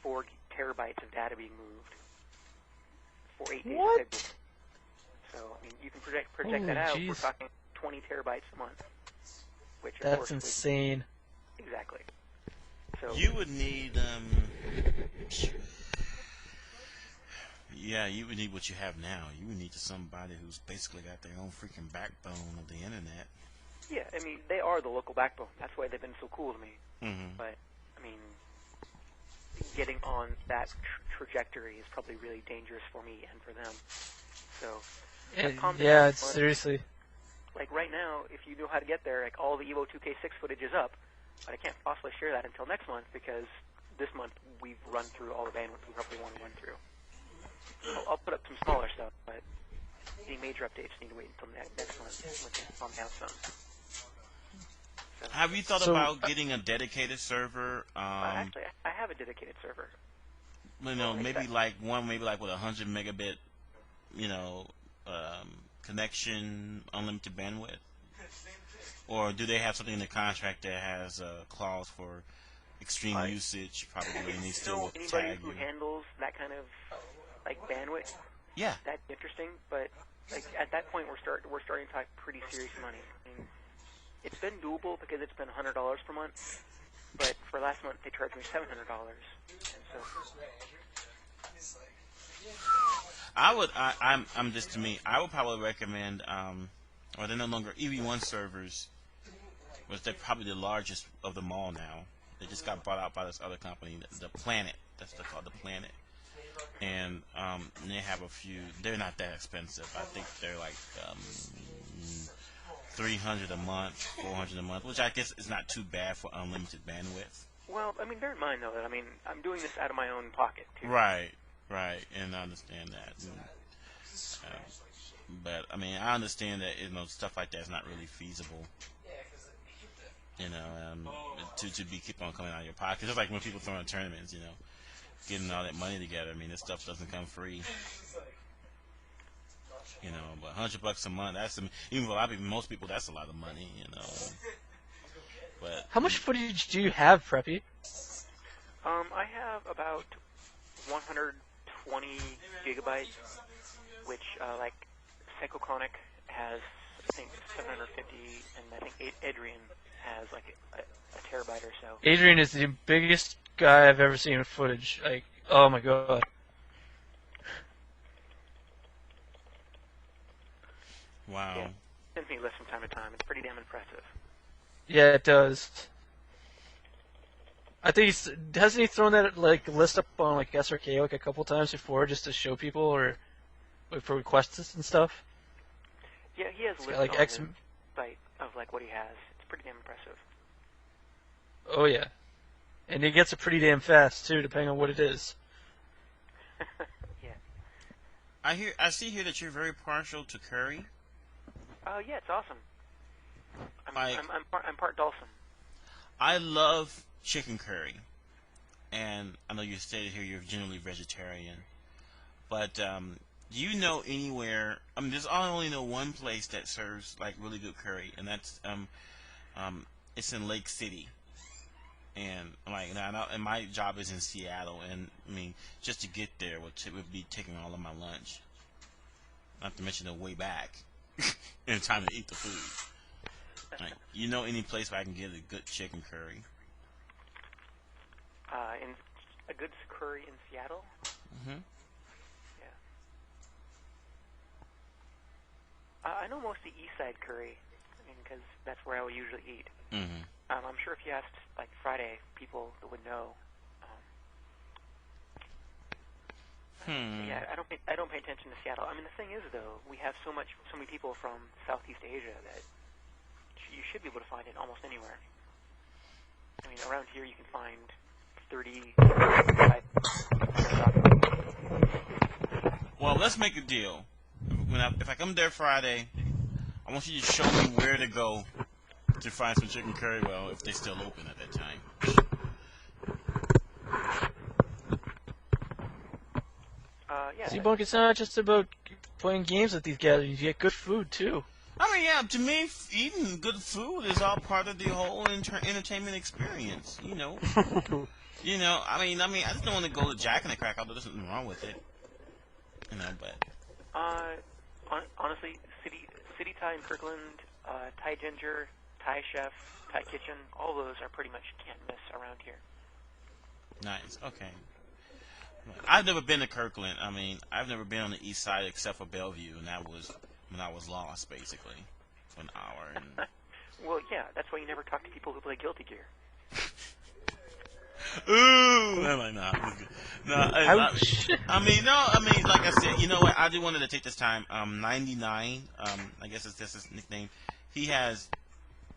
Speaker 20: 4 terabytes of data being moved. for 8 days.
Speaker 8: What?
Speaker 20: Of February. So I mean, you can project that out.
Speaker 8: Jeez.
Speaker 20: We're talking 20 terabytes a month, which of
Speaker 8: That's
Speaker 20: course
Speaker 8: insane.
Speaker 20: Exactly. So
Speaker 4: You would need, yeah, you would need what you have now. You would need somebody who's basically got their own freaking backbone of the internet.
Speaker 20: yeah, I mean, they are the local backbone. That's why they've been so cool to me.
Speaker 4: Mm-hmm.
Speaker 20: But I mean, getting on that trajectory is probably really dangerous for me and for them. So
Speaker 8: Yeah, seriously.
Speaker 20: like right now, if you know how to get there, like all the Evo 2K6 footage is up, but I can't possibly share that until next month because this month we've run through all the bandwidth we probably want to run through. I'll put up some smaller stuff, but any major updates need to wait until next month with the Farmhouse Zone. So,
Speaker 4: Have you thought about getting a dedicated server?
Speaker 20: actually, I have a dedicated server.
Speaker 4: You know, maybe like with 100 megabit, you know, connection, unlimited bandwidth, or do they have something in the contract that has a clause for extreme usage? Probably, and they still will
Speaker 20: Anybody
Speaker 4: tag
Speaker 20: who
Speaker 4: you.
Speaker 20: handles that kind of like bandwidth,
Speaker 4: Yeah.
Speaker 20: that's interesting. But like at that point, we're starting to talk pretty serious money. I mean, it's been doable because it's been $100 per month, but for last month they charged me $700, and so.
Speaker 4: I'm just to me. I would probably recommend, or they're no longer EV1 servers, which they're probably the largest of them all now. They just got bought out by this other company, the Planet. That's what they're called, the Planet. And they have a few. They're not that expensive. I think they're like $300 a month, $400 a month, which I guess is not too bad for unlimited bandwidth.
Speaker 20: Well, I mean, bear in mind though that I mean I'm doing this out of my own pocket too.
Speaker 4: Right, and I understand that. But I mean, I understand that stuff like that is not really feasible. You know, to keep on coming out of your pocket. Just like when people throw in tournaments, you know, getting all that money together. I mean, this stuff doesn't come free. You know, but $100 a month, even for a lot of people, most people, that's a lot of money, you know. But
Speaker 8: How much footage do you have, Preppy?
Speaker 20: I have about 120 gigabytes, which like Psychochronic has I think 750, and I think Adrian has like a terabyte or so.
Speaker 8: Adrian is the biggest guy I've ever seen with footage. Like, oh my god.
Speaker 4: Wow.
Speaker 20: Yeah. Sends me lists from time to time. It's pretty damn impressive.
Speaker 8: Yeah, it does. I think hasn't he thrown that like list up on like SRK like a couple times before just to show people or like, for requests and stuff?
Speaker 20: Yeah, he has
Speaker 8: It's
Speaker 20: lists
Speaker 8: got, like,
Speaker 20: on
Speaker 8: X.
Speaker 20: his site of like what he has. It's pretty damn impressive.
Speaker 8: Oh yeah, and he gets it pretty damn fast too, depending on what it is.
Speaker 20: Yeah.
Speaker 4: I see here that you're very partial to curry.
Speaker 20: Oh yeah, it's awesome. I'm part Dawson.
Speaker 4: I love chicken curry, and I know you stated here you're generally vegetarian, but do you know anywhere? I mean, I only know one place that serves like really good curry, and that's it's in Lake City, and and my job is in Seattle, and I mean just to get there would be taking all of my lunch, not to mention the way back, and time to eat the food. Like, you know any place where I can get a good chicken curry?
Speaker 20: In a good curry in Seattle.
Speaker 4: Mm-hmm.
Speaker 20: Yeah. I know mostly East Side curry. I mean, because that's where I would usually eat.
Speaker 4: Mm-hmm.
Speaker 20: I'm sure if you asked like Friday, people that would know. Yeah, I don't pay attention to Seattle. I mean, the thing is though, we have so many people from Southeast Asia that you should be able to find it almost anywhere. I mean, around here you can find 30.
Speaker 4: Well, let's make a deal. If I come there Friday, I want you to show me where to go to find some chicken curry. Well, if they're still open at that time.
Speaker 20: Yeah.
Speaker 8: See, Bunk, it's not just about playing games with these guys. You get good food too.
Speaker 4: I mean, yeah, to me, eating good food is all part of the whole entertainment experience. You know, I mean, I just don't want to go to Jack in the Crack. Although there's nothing wrong with it. You know, but
Speaker 20: honestly, City Thai in Kirkland, Thai Ginger, Thai Chef, Thai Kitchen, all those are pretty much can't miss around here.
Speaker 4: nice. Okay. I've never been to Kirkland. I mean, I've never been on the east side except for Bellevue, and that was when I was lost, basically, for an hour. And
Speaker 20: Well, yeah, that's why you never talk to people who play Guilty Gear.
Speaker 4: ooh, I'm like, nah, I mean, like I said, you know what? I do wanted to take this time. 99, I guess that's his nickname. He has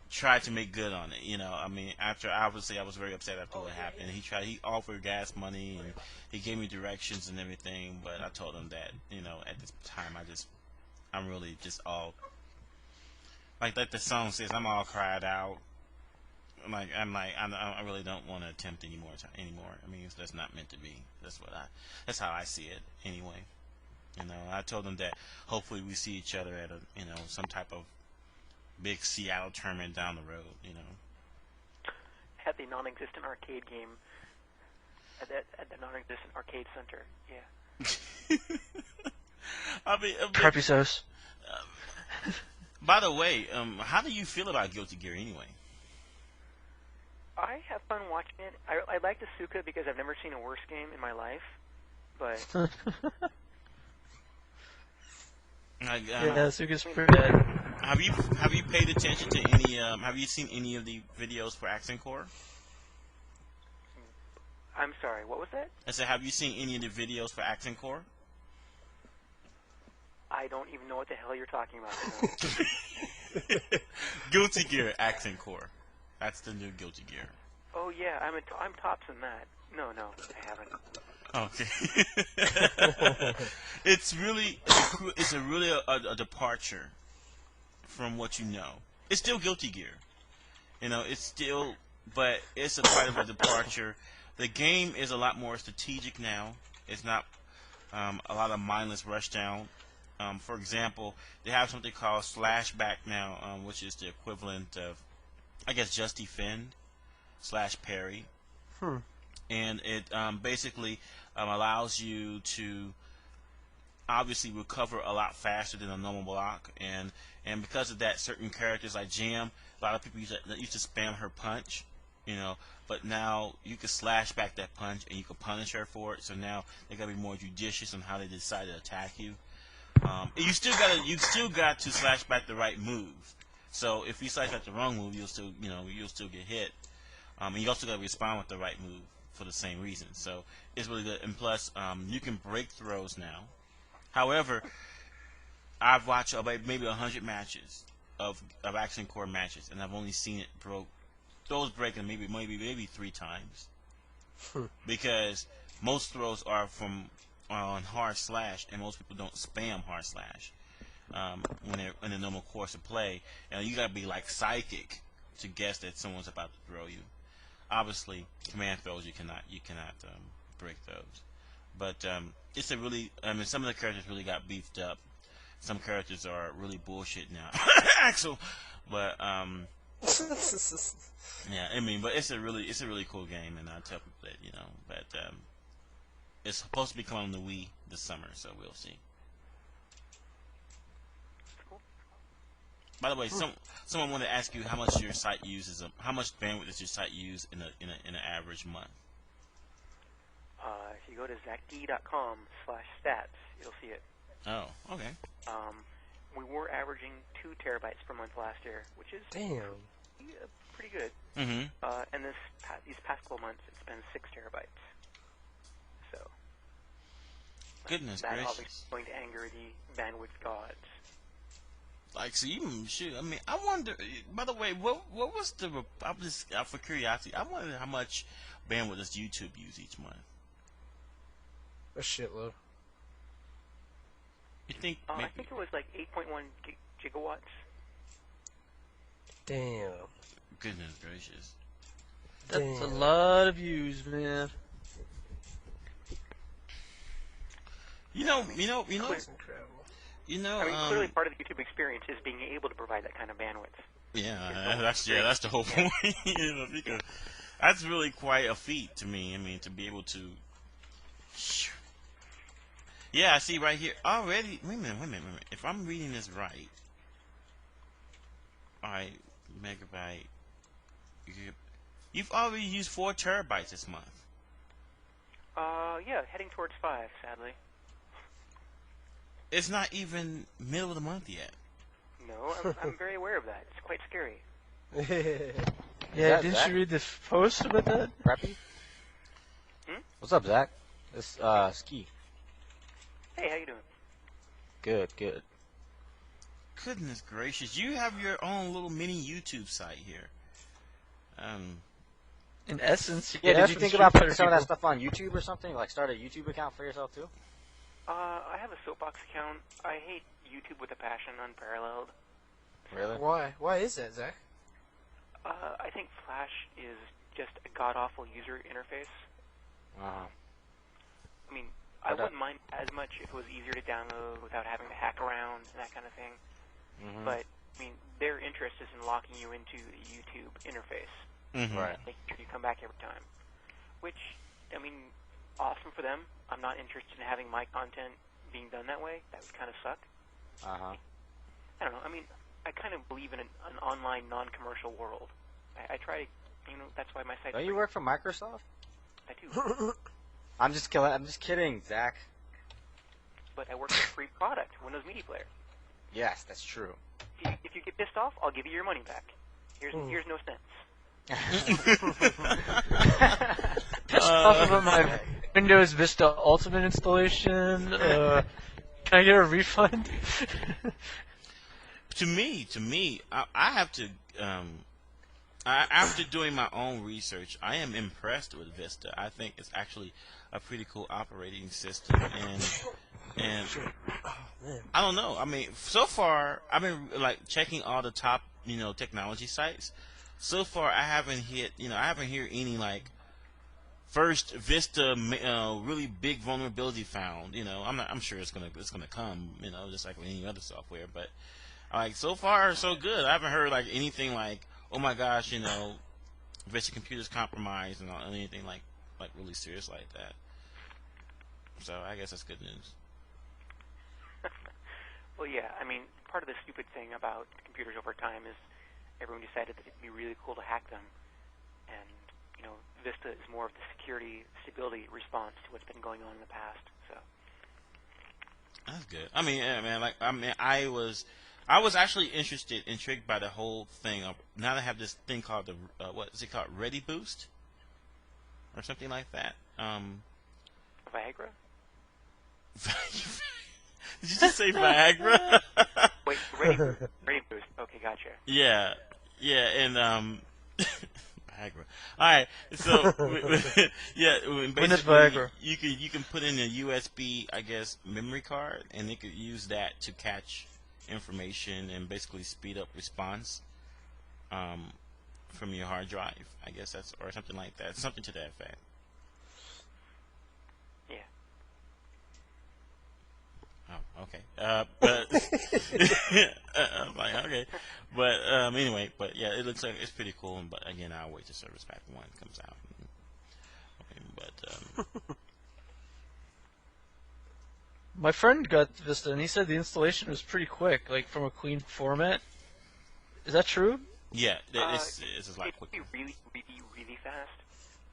Speaker 4: tried to make good on it. You know, I mean, after obviously I was very upset after what happened. He offered gas money and he gave me directions and everything, but I told him that, you know, at this time I'm really just all like the song says, I'm all cried out. I really don't want to attempt anymore. I mean, that's not meant to be. That's how I see it anyway. You know, I told them that hopefully we see each other at some type of big Seattle tournament down the road. You know,
Speaker 20: At the non-existent arcade game, at the non-existent arcade center, yeah.
Speaker 4: I mean,
Speaker 8: Preppy sauce.
Speaker 4: By the way, how do you feel about Guilty Gear anyway?
Speaker 20: I have fun watching it. I like the Suka because I've never seen a worse game in my life, but
Speaker 8: yeah, Suka's pretty bad.
Speaker 4: Have you paid attention to any? Have you seen any of the videos for Accent Core?
Speaker 20: I'm sorry, what was that?
Speaker 4: I said, have you seen any of the videos for Accent Core?
Speaker 20: I don't even know what the hell you're talking about.
Speaker 4: Guilty Gear Accent Core. That's the new Guilty Gear.
Speaker 20: Oh yeah, I'm tops in that. No, I haven't.
Speaker 4: Okay. It's a really departure from what you know. It's still Guilty Gear. You know, it's still, but it's quite of a departure. The game is a lot more strategic now. It's not a lot of mindless rushdown. For example, they have something called Slashback now, which is the equivalent of, I guess, Just Defend / parry. And it basically allows you to obviously recover a lot faster than a normal block, and because of that, certain characters like Jam, a lot of people used to spam her punch, you know, but now you can slash back that punch and you can punish her for it. So now they gotta be more judicious on how they decide to attack you. You still got to slash back the right move. So if you slash back the wrong move, you'll still get hit. And you also got to respond with the right move for the same reason. So it's really good. And plus, you can break throws now. However, I've watched maybe 100 matches of Action Core matches, and I've only seen it throws breaking maybe 3 times. Because most throws are on hard slash, and most people don't spam hard slash when they're in the normal course of play. And you gotta be like psychic to guess that someone's about to throw you. Obviously, command throws you cannot break those. But it's a really, some of the characters really got beefed up. Some characters are really bullshit now. Axel, but yeah, I mean, but it's a really cool game, and I tell people that, but it's supposed to be coming on the Wii this summer, so we'll see. By the way, someone wanted to ask you how much your site uses. How much bandwidth does your site use in an average month?
Speaker 20: If you go to zachd.com/stats, you'll see it.
Speaker 4: Oh, okay.
Speaker 20: We were averaging 2 terabytes per month last year, which is pretty good.
Speaker 4: Mm-hmm.
Speaker 20: And these past couple months, it's been 6 terabytes. So
Speaker 4: goodness
Speaker 20: that
Speaker 4: gracious,
Speaker 20: obviously is going to anger the bandwidth gods.
Speaker 4: Like, so even shoot. I mean, I wonder. By the way, what was the? I'm just for curiosity. I wonder how much bandwidth does YouTube use each month?
Speaker 11: A shitload.
Speaker 4: You think?
Speaker 20: I think it was like 8.1 gigawatts.
Speaker 11: Damn.
Speaker 4: Goodness gracious.
Speaker 8: That's a lot of views, man.
Speaker 4: You know.
Speaker 20: I mean, clearly part of the YouTube experience is being able to provide that kind of bandwidth.
Speaker 4: Yeah, that's the whole point. Because that's really quite a feat to me. I mean, to be able to. Yeah, I see right here already. Wait a minute. If I'm reading this right, all right, megabyte. You've already used 4 terabytes this month.
Speaker 20: Yeah, heading towards 5, sadly.
Speaker 4: It's not even middle of the month yet.
Speaker 20: No, I'm very aware of that. It's quite scary.
Speaker 8: Yeah, didn't you read this post about that?
Speaker 6: Preppy? What's up, Zach? This Ski.
Speaker 20: Hey, how you doing?
Speaker 6: Good, good.
Speaker 4: Goodness gracious, you have your own little mini YouTube site here.
Speaker 8: In essence,
Speaker 6: Yeah, did you think about putting some of that stuff on YouTube or something? Like start a YouTube account for yourself too?
Speaker 20: I have a soapbox account. I hate YouTube with a passion, unparalleled.
Speaker 6: Really?
Speaker 11: Why? Why is that, Zach?
Speaker 20: I think Flash is just a god-awful user interface. I mean, I wouldn't mind as much if it was easier to download without having to hack around and that kind of thing. But, I mean, their interest is in locking you into the YouTube interface.
Speaker 6: Right.
Speaker 20: Making sure you come back every time. Which, I mean, awesome for them. I'm not interested in having my content being done that way. That would kind of suck. I don't know. I mean, I kind of believe in an online, non-commercial world. I try, that's why my site.
Speaker 6: Don't you work for Microsoft?
Speaker 20: I do.
Speaker 6: I'm just kidding, Zach.
Speaker 20: But I work for a free product, Windows Media Player.
Speaker 6: Yes, that's true.
Speaker 20: If you get pissed off, I'll give you your money back. Here's no cents.
Speaker 8: Pissed off about my Windows Vista Ultimate installation. Can I get a refund?
Speaker 4: To me, I have to. After doing my own research, I am impressed with Vista. I think it's actually a pretty cool operating system, and I don't know. I mean, so far I've been like checking all the top technology sites. So far, I haven't hit I haven't heard any like first Vista really big vulnerability found. I'm sure it's gonna come. Just like with any other software, but like so far so good. I haven't heard like anything like, oh my gosh, Vista computers compromised and anything like really serious like that. So I guess that's good news.
Speaker 20: Well, yeah. I mean, part of the stupid thing about computers over time is everyone decided that it'd be really cool to hack them, and Vista is more of the security, stability response to what's been going on in the past. So
Speaker 4: that's good. I mean, yeah, man. I was actually intrigued by the whole thing. Now they have this thing called the what is it called? Ready Boost, or something like that.
Speaker 20: Viagra.
Speaker 4: Did you just say Viagra?
Speaker 20: Wait, Ready Boost. Okay, gotcha.
Speaker 4: Yeah, and Viagra. All right, so basically, you can put in a USB, I guess, memory card, and they could use that to catch information and basically speed up response from your hard drive. I guess that's or something like that, something to that effect.
Speaker 20: Yeah.
Speaker 4: Oh, okay. But I'm like, okay, but anyway, but yeah, it looks like it's pretty cool. But again, I'll wait till Service Pack 1 comes out. Okay, but
Speaker 8: my friend got Vista, and he said the installation was pretty quick, like from a clean format. Is that true?
Speaker 4: Yeah, it's like
Speaker 20: quick. It's really, really, really fast.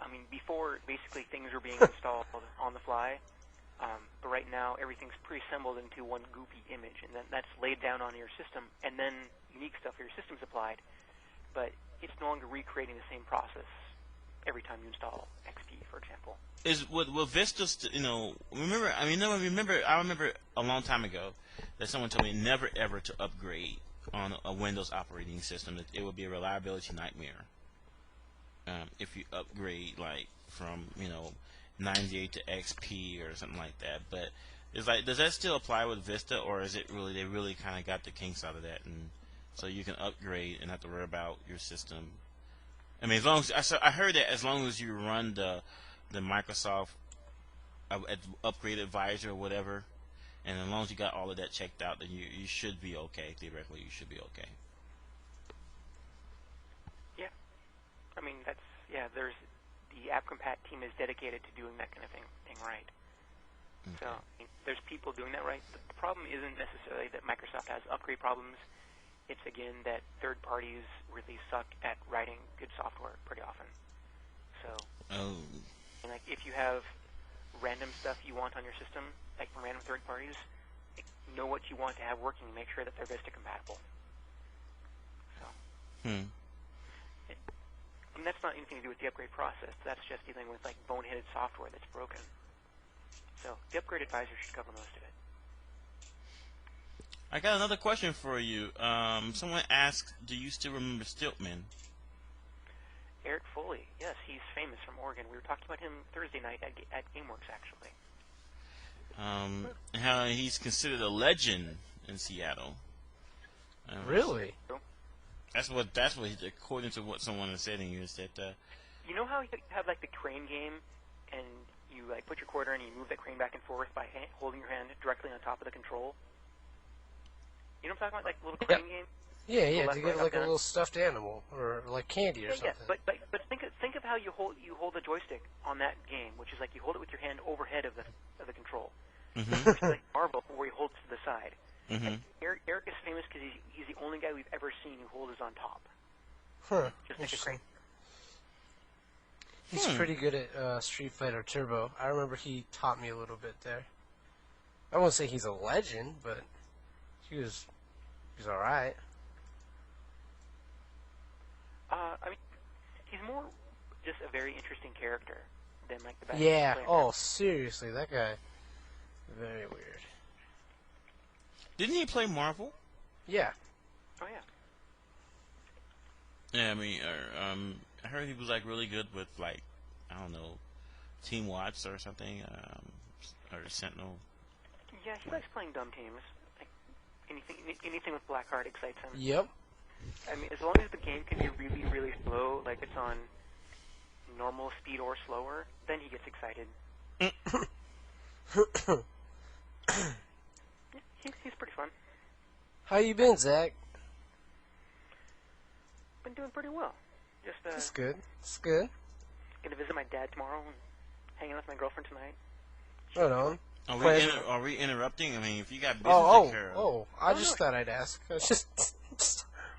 Speaker 20: I mean, before basically things were being installed on the fly. But right now, everything's pre-assembled into one goopy image, and then that's laid down on your system, and then unique stuff for your system's applied. But it's no longer recreating the same process every time you install XP, for example.
Speaker 4: Is with Vista, remember? I remember a long time ago that someone told me never ever to upgrade on a Windows operating system. That it would be a reliability nightmare if you upgrade like from 98 to XP or something like that. But it's like, does that still apply with Vista, or is it really they really kind of got the kinks out of that, and so you can upgrade and not have to worry about your system? I mean, as long as I heard that as long as you run the Microsoft upgrade advisor or whatever, and as long as you got all of that checked out, then you should be okay. Theoretically, you should be okay.
Speaker 20: Yeah, I mean there's the AppCompat team is dedicated to doing that kind of thing right. So there's people doing that right. The problem isn't necessarily that Microsoft has upgrade problems. It's, again, that third parties really suck at writing good software pretty often. So, and, like, if you have random stuff you want on your system, like from random third parties, know what you want to have working and make sure that they're Vista compatible. So, and that's not anything to do with the upgrade process. That's just dealing with, like, boneheaded software that's broken. So the upgrade advisor should cover most of it.
Speaker 4: I got another question for you. Someone asked, do you still remember Stiltman?
Speaker 20: Eric Foley, yes, he's famous from Oregon. We were talking about him Thursday night at GameWorks, actually.
Speaker 4: How he's considered a legend in Seattle.
Speaker 11: Really?
Speaker 4: That's what according to what someone is saying is that.
Speaker 20: You know how you have like the crane game, and you like put your quarter in and you move that crane back and forth by holding your hand directly on top of the control. You know what I'm talking about, like a little crane game.
Speaker 11: Yeah, to get like a little stuffed animal or like candy or something.
Speaker 20: Yeah, but think of how you hold the joystick on that game, which is like you hold it with your hand overhead of the control. Which is like Marvel, where he holds to the side. Like, Eric is famous because he's the only guy we've ever seen who holds on top.
Speaker 11: Huh.
Speaker 20: Just like a crane.
Speaker 11: He's pretty good at Street Fighter Turbo. I remember he taught me a little bit there. I won't say he's a legend, but he's all right.
Speaker 20: I mean, he's more just a very interesting character than like the best.
Speaker 11: Yeah. Oh, seriously, that guy. Very weird.
Speaker 4: Didn't he play Marvel?
Speaker 11: Yeah.
Speaker 20: Oh yeah.
Speaker 4: Yeah, I mean, I heard he was like really good with like, I don't know, Team Watts or something, or Sentinel.
Speaker 20: Yeah, he likes playing dumb teams. Like anything with Blackheart excites him.
Speaker 11: Yep.
Speaker 20: I mean, as long as the game can be really, really slow, like it's on normal speed or slower, then he gets excited. He's pretty fun.
Speaker 11: How you been, Zach?
Speaker 20: Been doing pretty well. Just
Speaker 11: That's good. That's good.
Speaker 20: Gonna visit my dad tomorrow and hanging out with my girlfriend tonight.
Speaker 11: Right on.
Speaker 4: Are we interrupting? I mean, if you got business to take care of.
Speaker 11: I just thought I'd ask.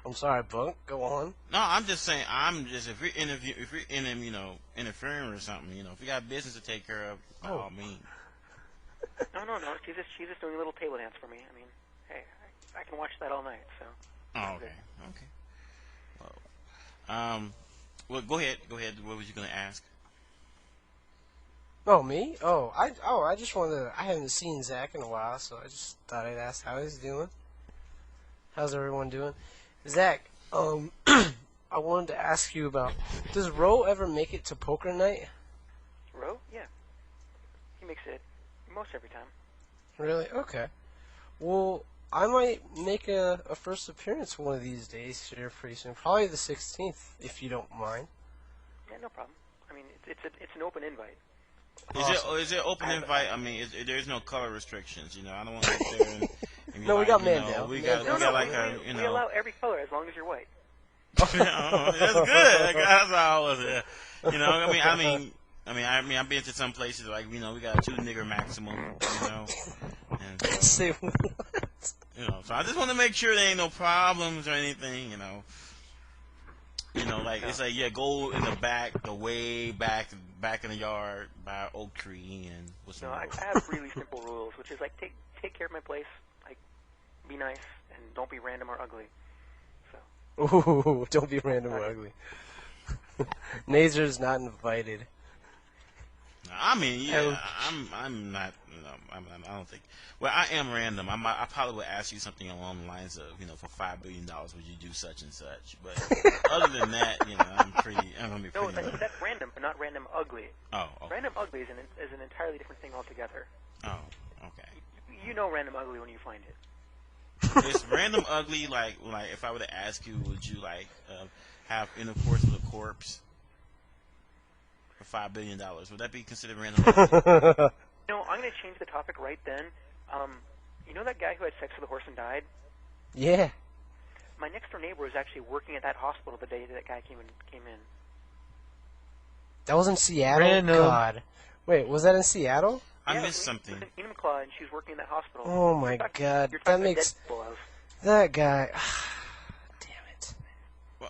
Speaker 11: I'm sorry, Bunk. Go on.
Speaker 4: No, I'm just saying. If you're interfering or something, if you got business to take care of, by all means.
Speaker 20: No. She's just doing a little table dance for me. I mean, hey, I can watch that all night. So.
Speaker 4: Oh, okay. Well, go ahead. What was you gonna ask?
Speaker 11: Oh, me? I just wanted to. I haven't seen Zach in a while, so I just thought I'd ask how he's doing. How's everyone doing? Zach, I wanted to ask you about. Does Ro ever make it to poker night?
Speaker 20: Ro? Yeah. He makes it most every time.
Speaker 11: Really? Okay. Well, I might make a first appearance one of these days here pretty soon. Probably the 16th, if you don't mind.
Speaker 20: Yeah, no problem. I mean, it's an open invite.
Speaker 4: Is it open invite? I mean, there's no color restrictions. I don't want to sit there and
Speaker 11: no, we got
Speaker 4: Mandel. We got like
Speaker 20: we allow every color as long as you're white.
Speaker 4: That's good. That's all I was there. I've been to some places like we got 2 nigger maximum. And
Speaker 11: say what?
Speaker 4: So I just want to make sure there ain't no problems or anything. It's like go in the back, the way back in the yard by an oak tree and what's
Speaker 20: No, I have really simple rules, which is like take care of my place, like be nice and don't be random or ugly. So.
Speaker 11: Ooh, don't be random or ugly. Nazer's not invited.
Speaker 4: I mean, yeah, I'm not. I don't think. Well, I am random. I probably would ask you something along the lines of, for $5 billion, would you do such and such? But other than that, I'm gonna be pretty.
Speaker 20: No, that's random, but not random ugly.
Speaker 4: Oh. Okay.
Speaker 20: Random ugly is an entirely different thing altogether.
Speaker 4: Oh. Okay.
Speaker 20: You know random ugly when you find it.
Speaker 4: Is random ugly like if I were to ask you, would you have intercourse with a corpse for $5 billion? Would that be considered random ugly?
Speaker 20: No, I'm going to change the topic right then. You know that guy who had sex with a horse and died?
Speaker 11: Yeah.
Speaker 20: My next door neighbor was actually working at that hospital the day that guy came in.
Speaker 11: That was in Seattle?
Speaker 8: Random.
Speaker 11: God. Wait, was that in Seattle?
Speaker 4: I missed something.
Speaker 20: It was in Enumclaw, and she was working in that hospital.
Speaker 11: Oh my
Speaker 20: You're talking-
Speaker 11: god,
Speaker 20: you're
Speaker 11: that
Speaker 20: talking
Speaker 11: makes
Speaker 20: Deadpool of.
Speaker 11: that guy.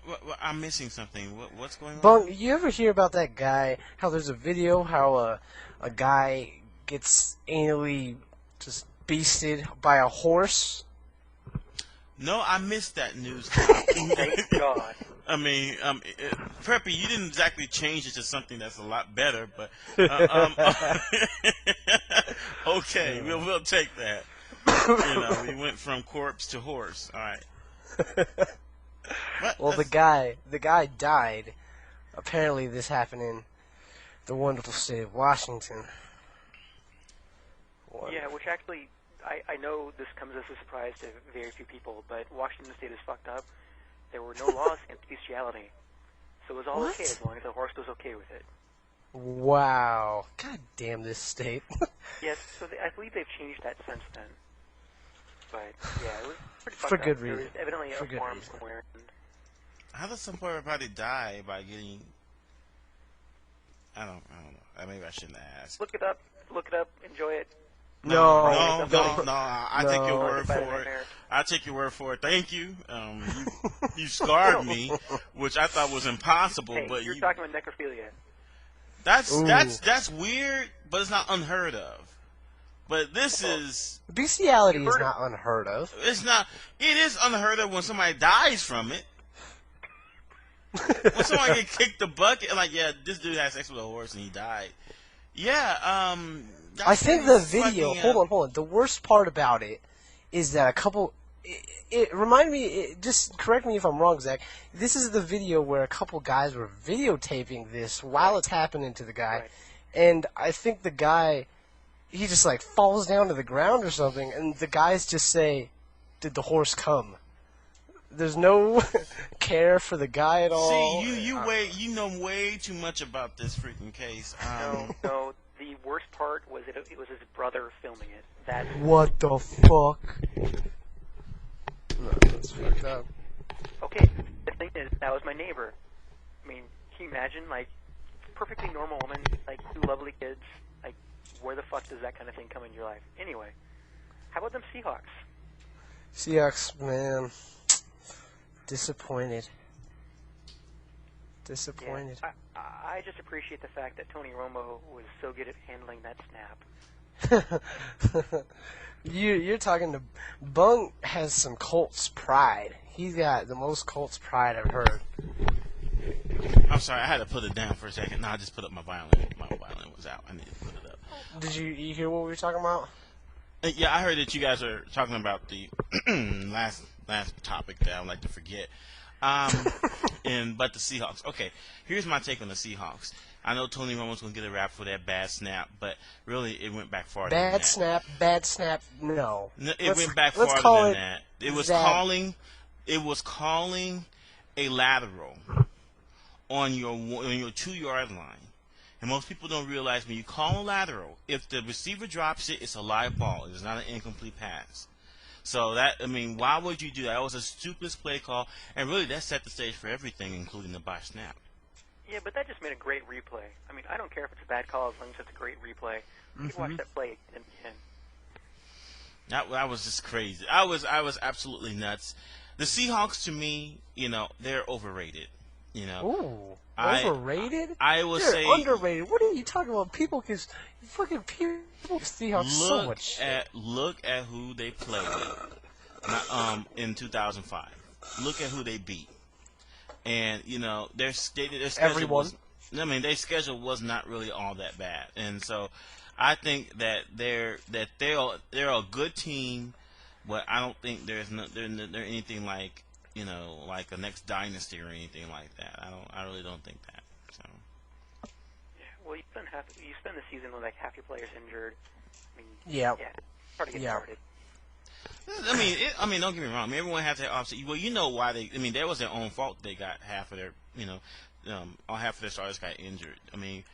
Speaker 4: What, I'm missing something. What's going on?
Speaker 11: Bunk, you ever hear about that guy? How there's a video how a guy gets anally just beasted by a horse?
Speaker 4: No, I missed that news.
Speaker 20: Thank God.
Speaker 4: I mean, Preppy, you didn't exactly change it to something that's a lot better, but okay, we'll take that. You know, we went from corpse to horse. All right.
Speaker 11: Well, the guy died. Apparently, this happened in the wonderful state of Washington.
Speaker 20: Yeah, which actually, I know this comes as a surprise to very few people, but Washington State is fucked up. There were no laws against bestiality, so it was all okay as long as the horse was okay with it.
Speaker 11: Wow. God damn this state.
Speaker 20: Yes, so I believe they've changed that since then. But yeah, it was pretty fucked
Speaker 11: For
Speaker 20: up.
Speaker 11: good
Speaker 20: There was
Speaker 11: reason.
Speaker 20: evidently
Speaker 11: For
Speaker 20: a
Speaker 11: good
Speaker 20: farm
Speaker 11: reason.
Speaker 20: somewhere.
Speaker 4: How does some poor everybody die by getting? I don't know. Maybe I shouldn't ask.
Speaker 20: Look it up, enjoy it.
Speaker 4: No. I take your word for it. I take your word for it. Thank you. You scarred me, which I thought was impossible.
Speaker 20: Hey,
Speaker 4: but
Speaker 20: you're talking about necrophilia.
Speaker 4: That's weird, but it's not unheard of. But this is
Speaker 11: Bestiality is not unheard of.
Speaker 4: it's not. It is unheard of when somebody dies from it. When somebody get kicked the bucket, like this dude had sex with a horse and he died. Yeah,
Speaker 11: I think the video. Hold on. The worst part about it is that a couple. It reminded me. Just correct me if I'm wrong, Zach. This is the video where a couple guys were videotaping this while it's happening to the guy, and I think the guy, he just like falls down to the ground or something, and the guys just say, "Did the horse come?" There's no care for the guy at all.
Speaker 4: See, you know way too much about this freaking case.
Speaker 20: No. The worst part was it was his brother filming it. That's
Speaker 11: what the fuck? No, that's fucked up.
Speaker 20: Okay, the thing is, that was my neighbor. I mean, can you imagine, like, perfectly normal woman, like, 2 lovely kids, like, where the fuck does that kind of thing come in your life? Anyway, how about them Seahawks?
Speaker 11: Seahawks, man. Disappointed.
Speaker 20: Yeah, I just appreciate the fact that Tony Romo was so good at handling that snap.
Speaker 11: You're talking to Bung has some Colts pride. He's got the most Colts pride I've heard.
Speaker 4: I'm sorry, I had to put it down for a second. No, I just put up my violin. My violin was out. I needed to put it up.
Speaker 11: Did you hear what we were talking about?
Speaker 4: Yeah, I heard that you guys are talking about the last topic that I would like to forget. But the Seahawks. Okay, here's my take on the Seahawks. I know Tony Romo's going to get a rap for that bad snap, but really it went back farther than that.
Speaker 11: Bad snap, no.
Speaker 4: It went back farther than that. It was calling a lateral on your 2-yard line. And most people don't realize when you call a lateral, if the receiver drops it, it's a live ball. It is not an incomplete pass. So why would you do that? That was the stupidest play call, and really that set the stage for everything, including the botched snap.
Speaker 20: Yeah, but that just made a great replay. I mean, I don't care if it's a bad call as long as it's a great replay. You can watch that play again.
Speaker 4: That was just crazy. I was absolutely nuts. The Seahawks, to me, they're overrated.
Speaker 11: Ooh, overrated?
Speaker 4: I will
Speaker 11: They're
Speaker 4: say
Speaker 11: underrated. What are you talking about? People Seahawks so much shit.
Speaker 4: Look at who they played in 2005. Look at who they beat. And their schedule their schedule was not really all that bad, and so I think that they're a good team, but I don't think they're anything like like a next dynasty or anything like that. I really don't think that. So.
Speaker 20: Yeah, well, you spend the season with like half your players injured. I mean,
Speaker 11: yeah,
Speaker 20: hard to get started.
Speaker 4: I mean, don't get me wrong. Everyone has their offset. Well, you know why they. I mean, that was their own fault. They got half of their, half of their starters got injured. I mean,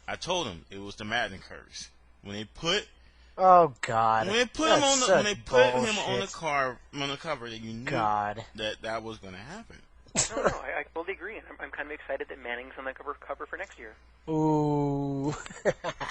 Speaker 4: I told them it was the Madden curse when they put.
Speaker 11: Oh God!
Speaker 4: When they put him on the cover, that you knew that was going to happen.
Speaker 20: No, I totally agree. I'm kind of excited that Manning's on the cover for next year.
Speaker 11: Ooh.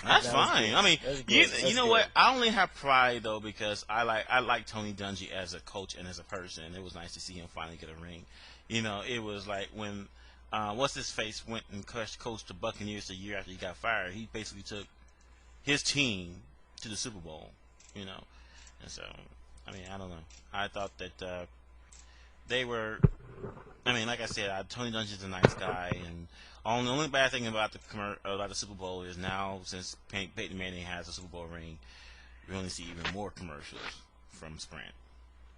Speaker 4: I That's
Speaker 11: That was
Speaker 4: fine.
Speaker 11: good.
Speaker 4: I mean,
Speaker 11: That was
Speaker 4: you
Speaker 11: good. That's
Speaker 4: know
Speaker 11: good.
Speaker 4: what? I only have pride though because I like Tony Dungy as a coach and as a person. It was nice to see him finally get a ring. You know, it was like when what's his face went and coached the Buccaneers a year after he got fired. He basically took his team to the Super Bowl. You know, and so I mean, I don't know. I thought that they were. I mean, like I said, Tony Dungy's a nice guy, and the only bad thing about the Super Bowl is now since Peyton Manning has a Super Bowl ring, we only see even more commercials from Sprint.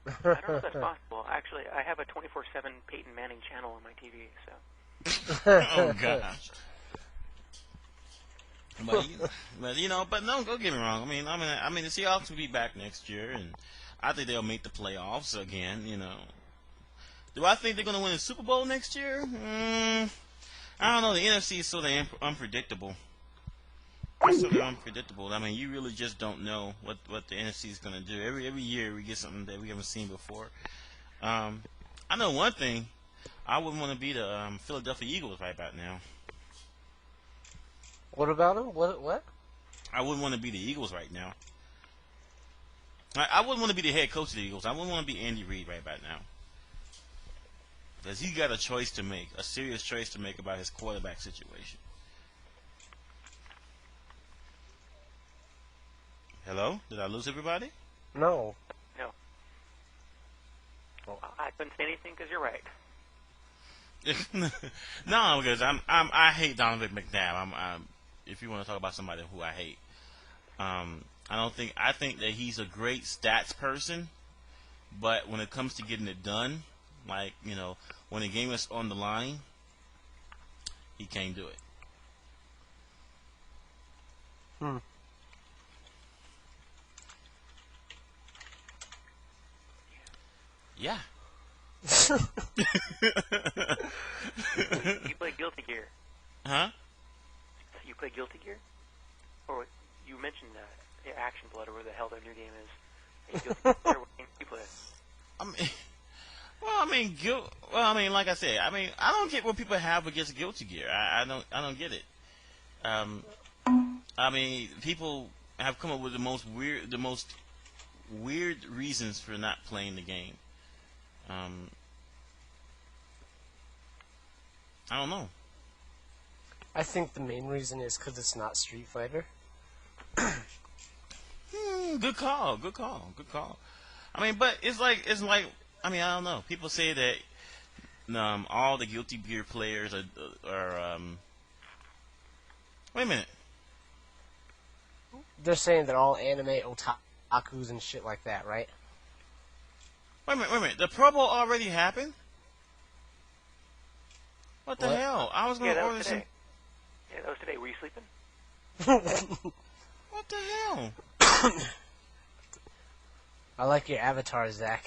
Speaker 20: I don't know if that's possible. Actually, I have a 24/7 Peyton Manning channel on my TV, so.
Speaker 4: Oh gosh. But no, don't get me wrong. I mean, the Seahawks will be back next year, and I think they'll make the playoffs again. You know, do I think they're going to win the Super Bowl next year? I don't know. The NFC is sort of unpredictable. It's sort of unpredictable. I mean, you really just don't know what the NFC is going to do. Every year we get something that we haven't seen before. I know one thing. I wouldn't want to be the Philadelphia Eagles right about now.
Speaker 11: What about him? What?
Speaker 4: I wouldn't want to be the Eagles right now. I wouldn't want to be the head coach of the Eagles. I wouldn't want to be Andy Reid right about now. Because he got a choice to make, a serious choice to make about his quarterback situation. Hello? Did I lose everybody?
Speaker 11: No.
Speaker 20: No. Well, I couldn't say anything because you're right.
Speaker 4: No, because I hate Donovan McNabb. If you want to talk about somebody who I hate, I think that he's a great stats person, but when it comes to getting it done, like, you know, when the game is on the line, he can't do it. Yeah.
Speaker 20: You play Guilty Gear.
Speaker 4: Huh?
Speaker 20: You play Guilty Gear? Or you mentioned Action Blood, or where the hell their new game is. Hey, Guilty Gear, what game do you play?
Speaker 4: Like I said, I don't get what people have against Guilty Gear. I don't get it. People have come up with the most weird reasons for not playing the game. I don't know.
Speaker 11: I think the main reason is because it's not Street Fighter.
Speaker 4: Good call. But it's like I don't know. People say that all the Guilty Gear players are wait a minute.
Speaker 11: They're saying they're all anime otakus and shit like that, right?
Speaker 4: Wait a minute. The Pro Bowl already happened? What the hell? I was going to order some.
Speaker 20: Yeah, that was today. Were you sleeping?
Speaker 4: What the hell?
Speaker 11: I like your avatar, Zach.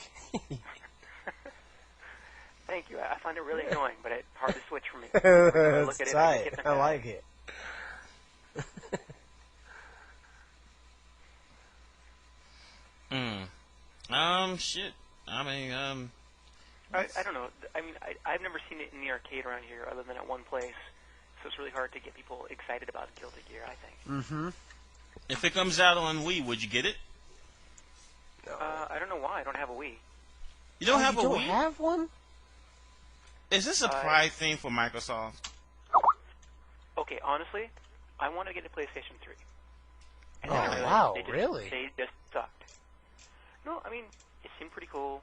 Speaker 20: Thank you. I find it really annoying, but it's hard to switch for me.
Speaker 11: That's tight. I like it.
Speaker 4: Shit.
Speaker 20: I don't know. I've never seen it in the arcade around here other than at one place, so it's really hard to get people excited about Guilty Gear, I think.
Speaker 11: Mm-hmm.
Speaker 4: If it comes out on Wii, would you get it?
Speaker 20: I don't know why. I don't have a Wii.
Speaker 4: You don't have a Wii?
Speaker 11: You don't have one?
Speaker 4: Is this a pride thing for Microsoft?
Speaker 20: Okay, honestly, I want to get a PlayStation 3. And
Speaker 11: wow, really?
Speaker 20: They just sucked. No, it seemed pretty cool.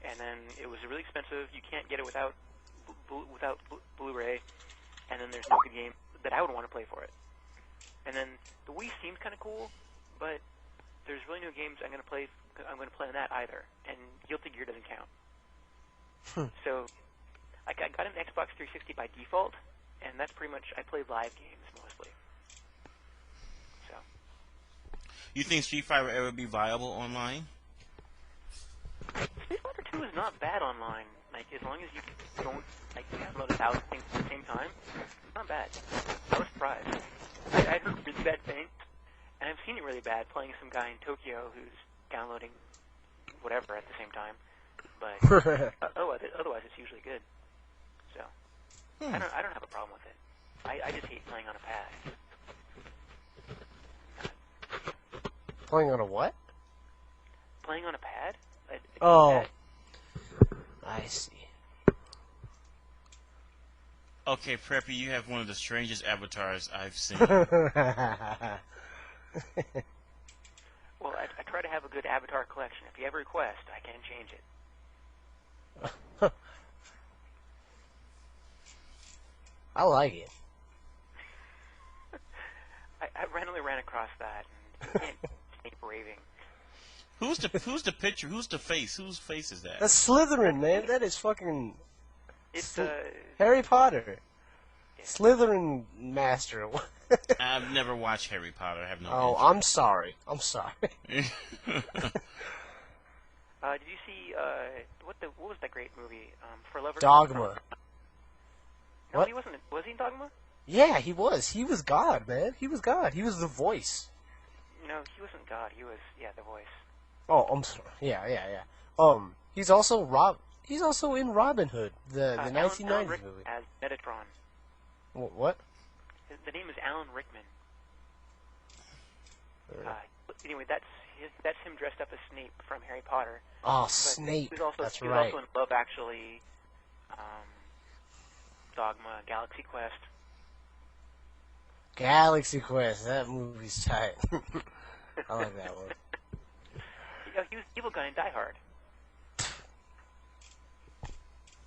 Speaker 20: And then it was really expensive. You can't get it without Blu-ray. And then there's no good game that I would want to play for it. And then the Wii seemed kind of cool, but there's really no games I'm going to play on that either. And Guilty Gear doesn't count. So I got an Xbox 360 by default, and that's pretty much, I play live games mostly. So.
Speaker 4: You think Street Fighter will ever be viable online?
Speaker 20: Street Fighter 2 is not bad online. Like, as long as you don't, download 1,000 things at the same time, it's not bad. I was surprised. I heard really bad things, and I've seen it really bad playing some guy in Tokyo who's downloading whatever at the same time. But otherwise, it's usually good. So I don't have a problem with it. I just hate playing on a pad.
Speaker 11: Playing on a what?
Speaker 20: Playing on a pad? A
Speaker 11: Oh.
Speaker 20: D-pad?
Speaker 11: I see.
Speaker 4: Okay, Preppy, you have one of the strangest avatars I've seen.
Speaker 20: Well, I try to have a good avatar collection. If you ever request, I can change it.
Speaker 11: I like it.
Speaker 20: I randomly ran across that and Snape raving.
Speaker 4: Who's the picture? Who's the face? Whose face is that?
Speaker 11: That's Slytherin, man. That is fucking
Speaker 20: It's
Speaker 11: Harry Potter. Slytherin master.
Speaker 4: I've never watched Harry Potter. I have no.
Speaker 11: Oh, I'm sorry. I'm sorry.
Speaker 20: Did you see what was that great movie? For Lovers?
Speaker 11: Dogma.
Speaker 20: No,
Speaker 11: What?
Speaker 20: he wasn't. Was he in Dogma?
Speaker 11: Yeah, he was. He was God, man. He was God. He was the voice.
Speaker 20: No, he wasn't God. He was the voice.
Speaker 11: Oh, I'm sorry. Yeah. He's also He's also in Robin Hood, the 1990s
Speaker 20: Alan Rickman
Speaker 11: movie.
Speaker 20: as Metatron.
Speaker 11: What?
Speaker 20: The name is Alan Rickman. Anyway, that's him dressed up as Snape from Harry Potter.
Speaker 11: Oh,
Speaker 20: But
Speaker 11: Snape.
Speaker 20: He was also,
Speaker 11: That's
Speaker 20: he was
Speaker 11: right.
Speaker 20: also in Love Actually, Dogma, Galaxy Quest.
Speaker 11: Galaxy Quest. That movie's tight. I like that one.
Speaker 20: He was the evil guy in Die Hard. I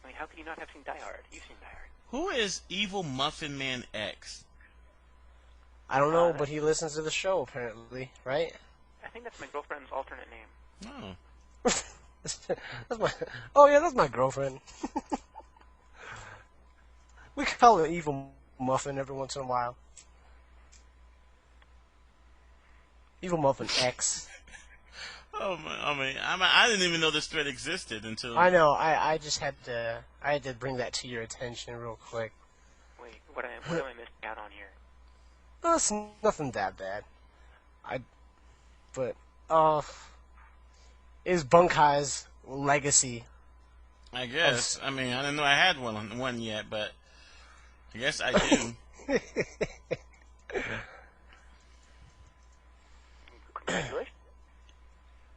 Speaker 20: mean, how can you not have seen Die Hard? You've seen Die Hard.
Speaker 4: Who is Evil Muffin Man X?
Speaker 11: I don't know, but he listens to the show apparently, right?
Speaker 20: I think that's my girlfriend's alternate name.
Speaker 4: Oh.
Speaker 11: That's my. Oh yeah, that's my girlfriend. We call her Evil Muffin every once in a while. Evil Muffin X.
Speaker 4: Oh man, I didn't even know this thread existed until.
Speaker 11: I know. I just had to. I had to bring that to your attention real quick.
Speaker 20: Wait, what am I missing out on here?
Speaker 11: Well, it's nothing that bad. Is Bunkai's legacy?
Speaker 4: I guess. I mean, I didn't know I had one yet, but I guess I do.
Speaker 20: Congratulations.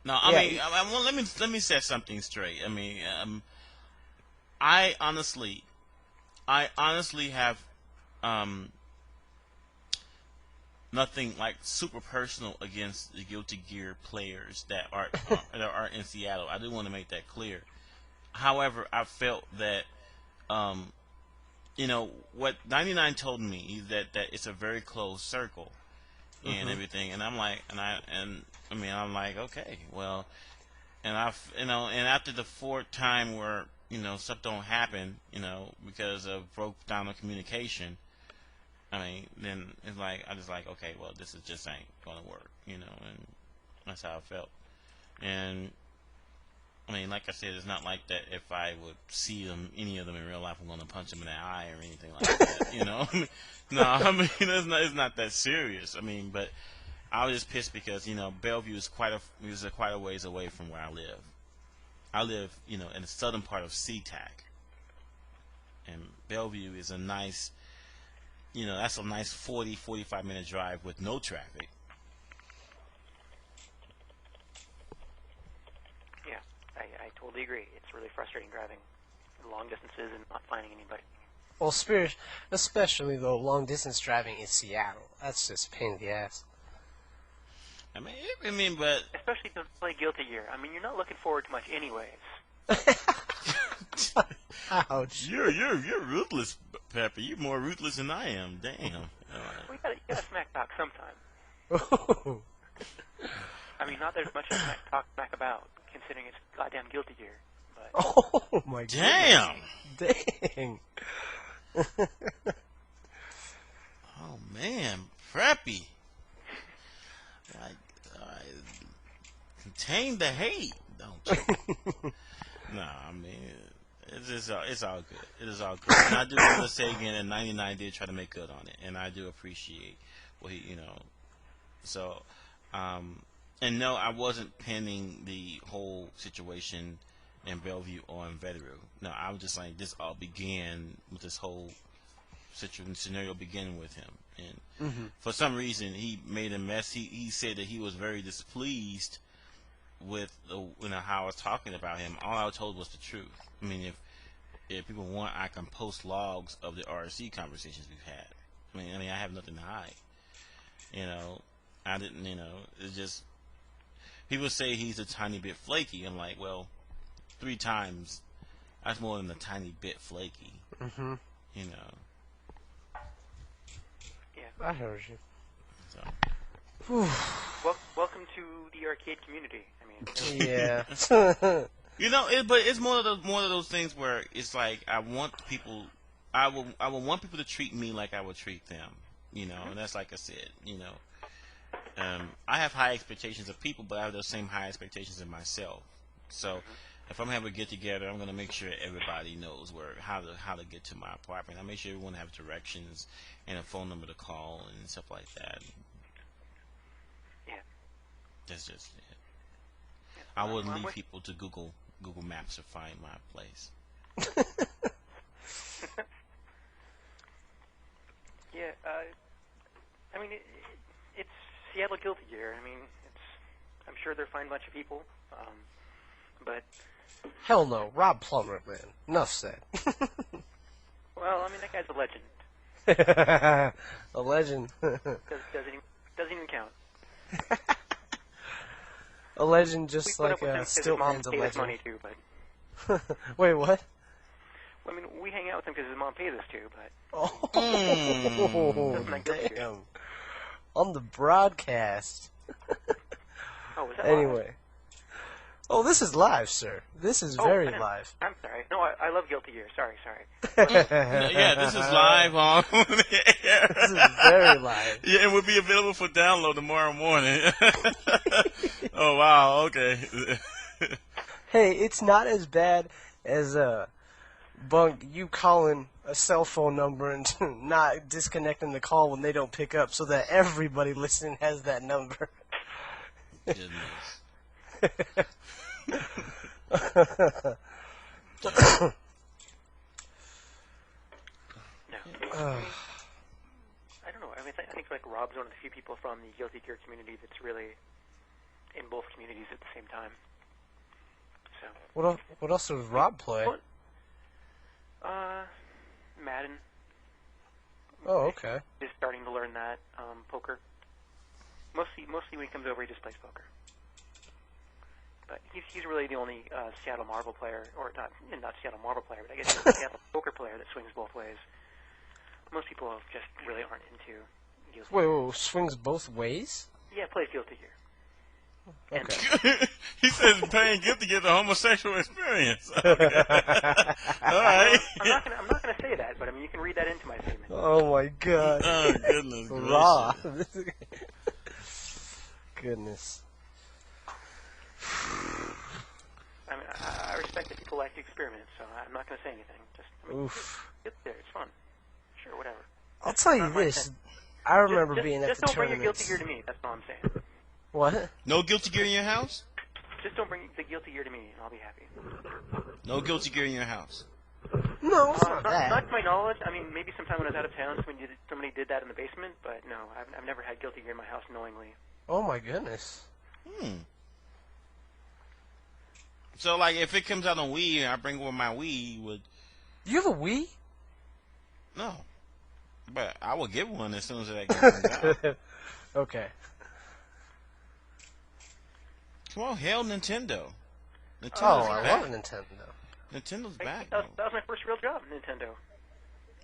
Speaker 4: No, I mean, well, let me set something straight. I mean, I honestly have nothing like super personal against the Guilty Gear players that are in Seattle. I do want to make that clear. However, I felt that what 99 told me is that it's a very closed circle and everything, and I'm like, I'm like, okay, well, and and after the fourth time where stuff don't happen, because of broke down the communication. I mean, then it's like I just like, okay, well, this just ain't gonna work, and that's how I felt. And I mean, like I said, it's not like that. If I would see any of them in real life, I'm gonna punch them in the eye or anything like that, No, I mean, it's not that serious. I mean, but I was just pissed because Bellevue is quite a ways away from where I live. I live, in the southern part of SeaTac, and Bellevue is a nice. That's a nice 40-45 minute drive with no traffic.
Speaker 20: Yeah, I totally agree. It's really frustrating driving long distances and not finding anybody.
Speaker 11: Well, especially though, long distance driving in Seattle. That's just a pain in the ass.
Speaker 4: I mean, but
Speaker 20: especially if you play Guilty Gear. I mean, you're not looking forward to much, anyways.
Speaker 11: Ouch!
Speaker 4: You're ruthless, Pepper. You're more ruthless than I am. Damn.
Speaker 20: You gotta smack talk sometime. I mean, not there's much to smack about, considering it's goddamn Guilty Gear. But
Speaker 11: oh my god!
Speaker 4: Damn.
Speaker 11: Dang.
Speaker 4: Oh man, Preppy. Contain the hate, don't you? No, I mean, it's all good. It is all good. And I do want to say again that 99 did try to make good on it, and I do appreciate what he, So, and no, I wasn't pinning the whole situation in Bellevue on Veteru. No, I was just saying this all began with this whole scenario began with him, and for some reason he made a mess. He said that he was very displeased with how I was talking about him. All I was told was the truth. I mean, if people want, I can post logs of the RSC conversations we've had. I mean, I have nothing to hide. I didn't. It's just people say he's a tiny bit flaky. I'm like, well, 3 times. That's more than a tiny bit flaky.
Speaker 11: Mm-hmm.
Speaker 20: Yeah.
Speaker 11: I heard you.
Speaker 4: So.
Speaker 20: Welcome to the arcade community. I mean.
Speaker 11: Yeah.
Speaker 4: But it's more of those things where it's like I want people. I will want people to treat me like I would treat them. And that's like I said. I have high expectations of people, but I have those same high expectations of myself. So. If I'm having a get together, I'm gonna make sure everybody knows how to get to my apartment. I make sure everyone has directions and a phone number to call and stuff like that.
Speaker 20: Yeah.
Speaker 4: That's just it. I wouldn't leave people to Google Maps to find my place.
Speaker 20: Yeah. I mean, it's Seattle Guilty Gear. I mean, I'm sure they're a fine bunch of people, but.
Speaker 11: Hell no, Rob Plummer, man. Enough said.
Speaker 20: Well, I mean, that guy's a legend.
Speaker 11: A legend.
Speaker 20: Doesn't even count.
Speaker 11: A legend, just
Speaker 20: we
Speaker 11: like Stiltman's a legend.
Speaker 20: Money too, but.
Speaker 11: Wait, what?
Speaker 20: I mean, we hang out with him because his mom pays us too, but.
Speaker 11: Oh, damn. On the broadcast.
Speaker 20: Oh, was that
Speaker 11: anyway.
Speaker 20: live?
Speaker 11: Oh, this is live, sir. This is very live.
Speaker 20: I'm sorry. No, I love Guilty Gear. Sorry.
Speaker 4: Yeah, this is live on the air.
Speaker 11: This is very live.
Speaker 4: Yeah, it will be available for download tomorrow morning. Oh, wow. Okay.
Speaker 11: Hey, it's not as bad as Bunk, you calling a cell phone number and not disconnecting the call when they don't pick up so that everybody listening has that number.
Speaker 4: Goodness.
Speaker 20: No. I don't know. I mean, I think like Rob's one of the few people from the Guilty Gear community that's really in both communities at the same time. So.
Speaker 11: What else does Rob play?
Speaker 20: Madden.
Speaker 11: Oh, okay.
Speaker 20: Just starting to learn that. Poker. Mostly when he comes over, he just plays poker. But he's really the only Seattle Marble player, or not Seattle Marble player, but I guess he's a Seattle poker player that swings both ways. Most people just really aren't into Guilty Gear.
Speaker 11: Wait, swings both ways?
Speaker 20: Yeah, plays Guilty Gear.
Speaker 11: Okay.
Speaker 4: He says paying Guilty Gear the homosexual experience. Okay. All right.
Speaker 20: I'm not gonna say that, but I mean you can read that into my statement.
Speaker 11: Oh my God.
Speaker 4: Oh goodness.
Speaker 11: Raw. Goodness.
Speaker 20: I mean, I respect that people like to experiment, so I'm not going to say anything. Just,
Speaker 11: Oof.
Speaker 20: Get there, it's fun. Sure, whatever.
Speaker 11: I'll tell you this. I remember being at the
Speaker 20: Just don't bring your
Speaker 11: tournaments.
Speaker 20: Guilty Gear to me, that's all I'm saying.
Speaker 11: What?
Speaker 4: No Guilty Gear in your house?
Speaker 20: Just don't bring the Guilty Gear to me, and I'll be happy.
Speaker 4: No Guilty Gear in your house?
Speaker 11: No, it's not that.
Speaker 20: Not to my knowledge. I mean, maybe sometime when I was out of town, somebody did that in the basement, but no, I've never had Guilty Gear in my house knowingly.
Speaker 11: Oh my goodness.
Speaker 4: So, like, if it comes out on Wii and I bring over my Wii, would...
Speaker 11: You have a Wii?
Speaker 4: No. But I will get one as soon as that comes out.
Speaker 11: Okay.
Speaker 4: Come on, hell, Nintendo.
Speaker 11: I love Nintendo.
Speaker 4: Nintendo's back.
Speaker 20: That was my first real job, Nintendo.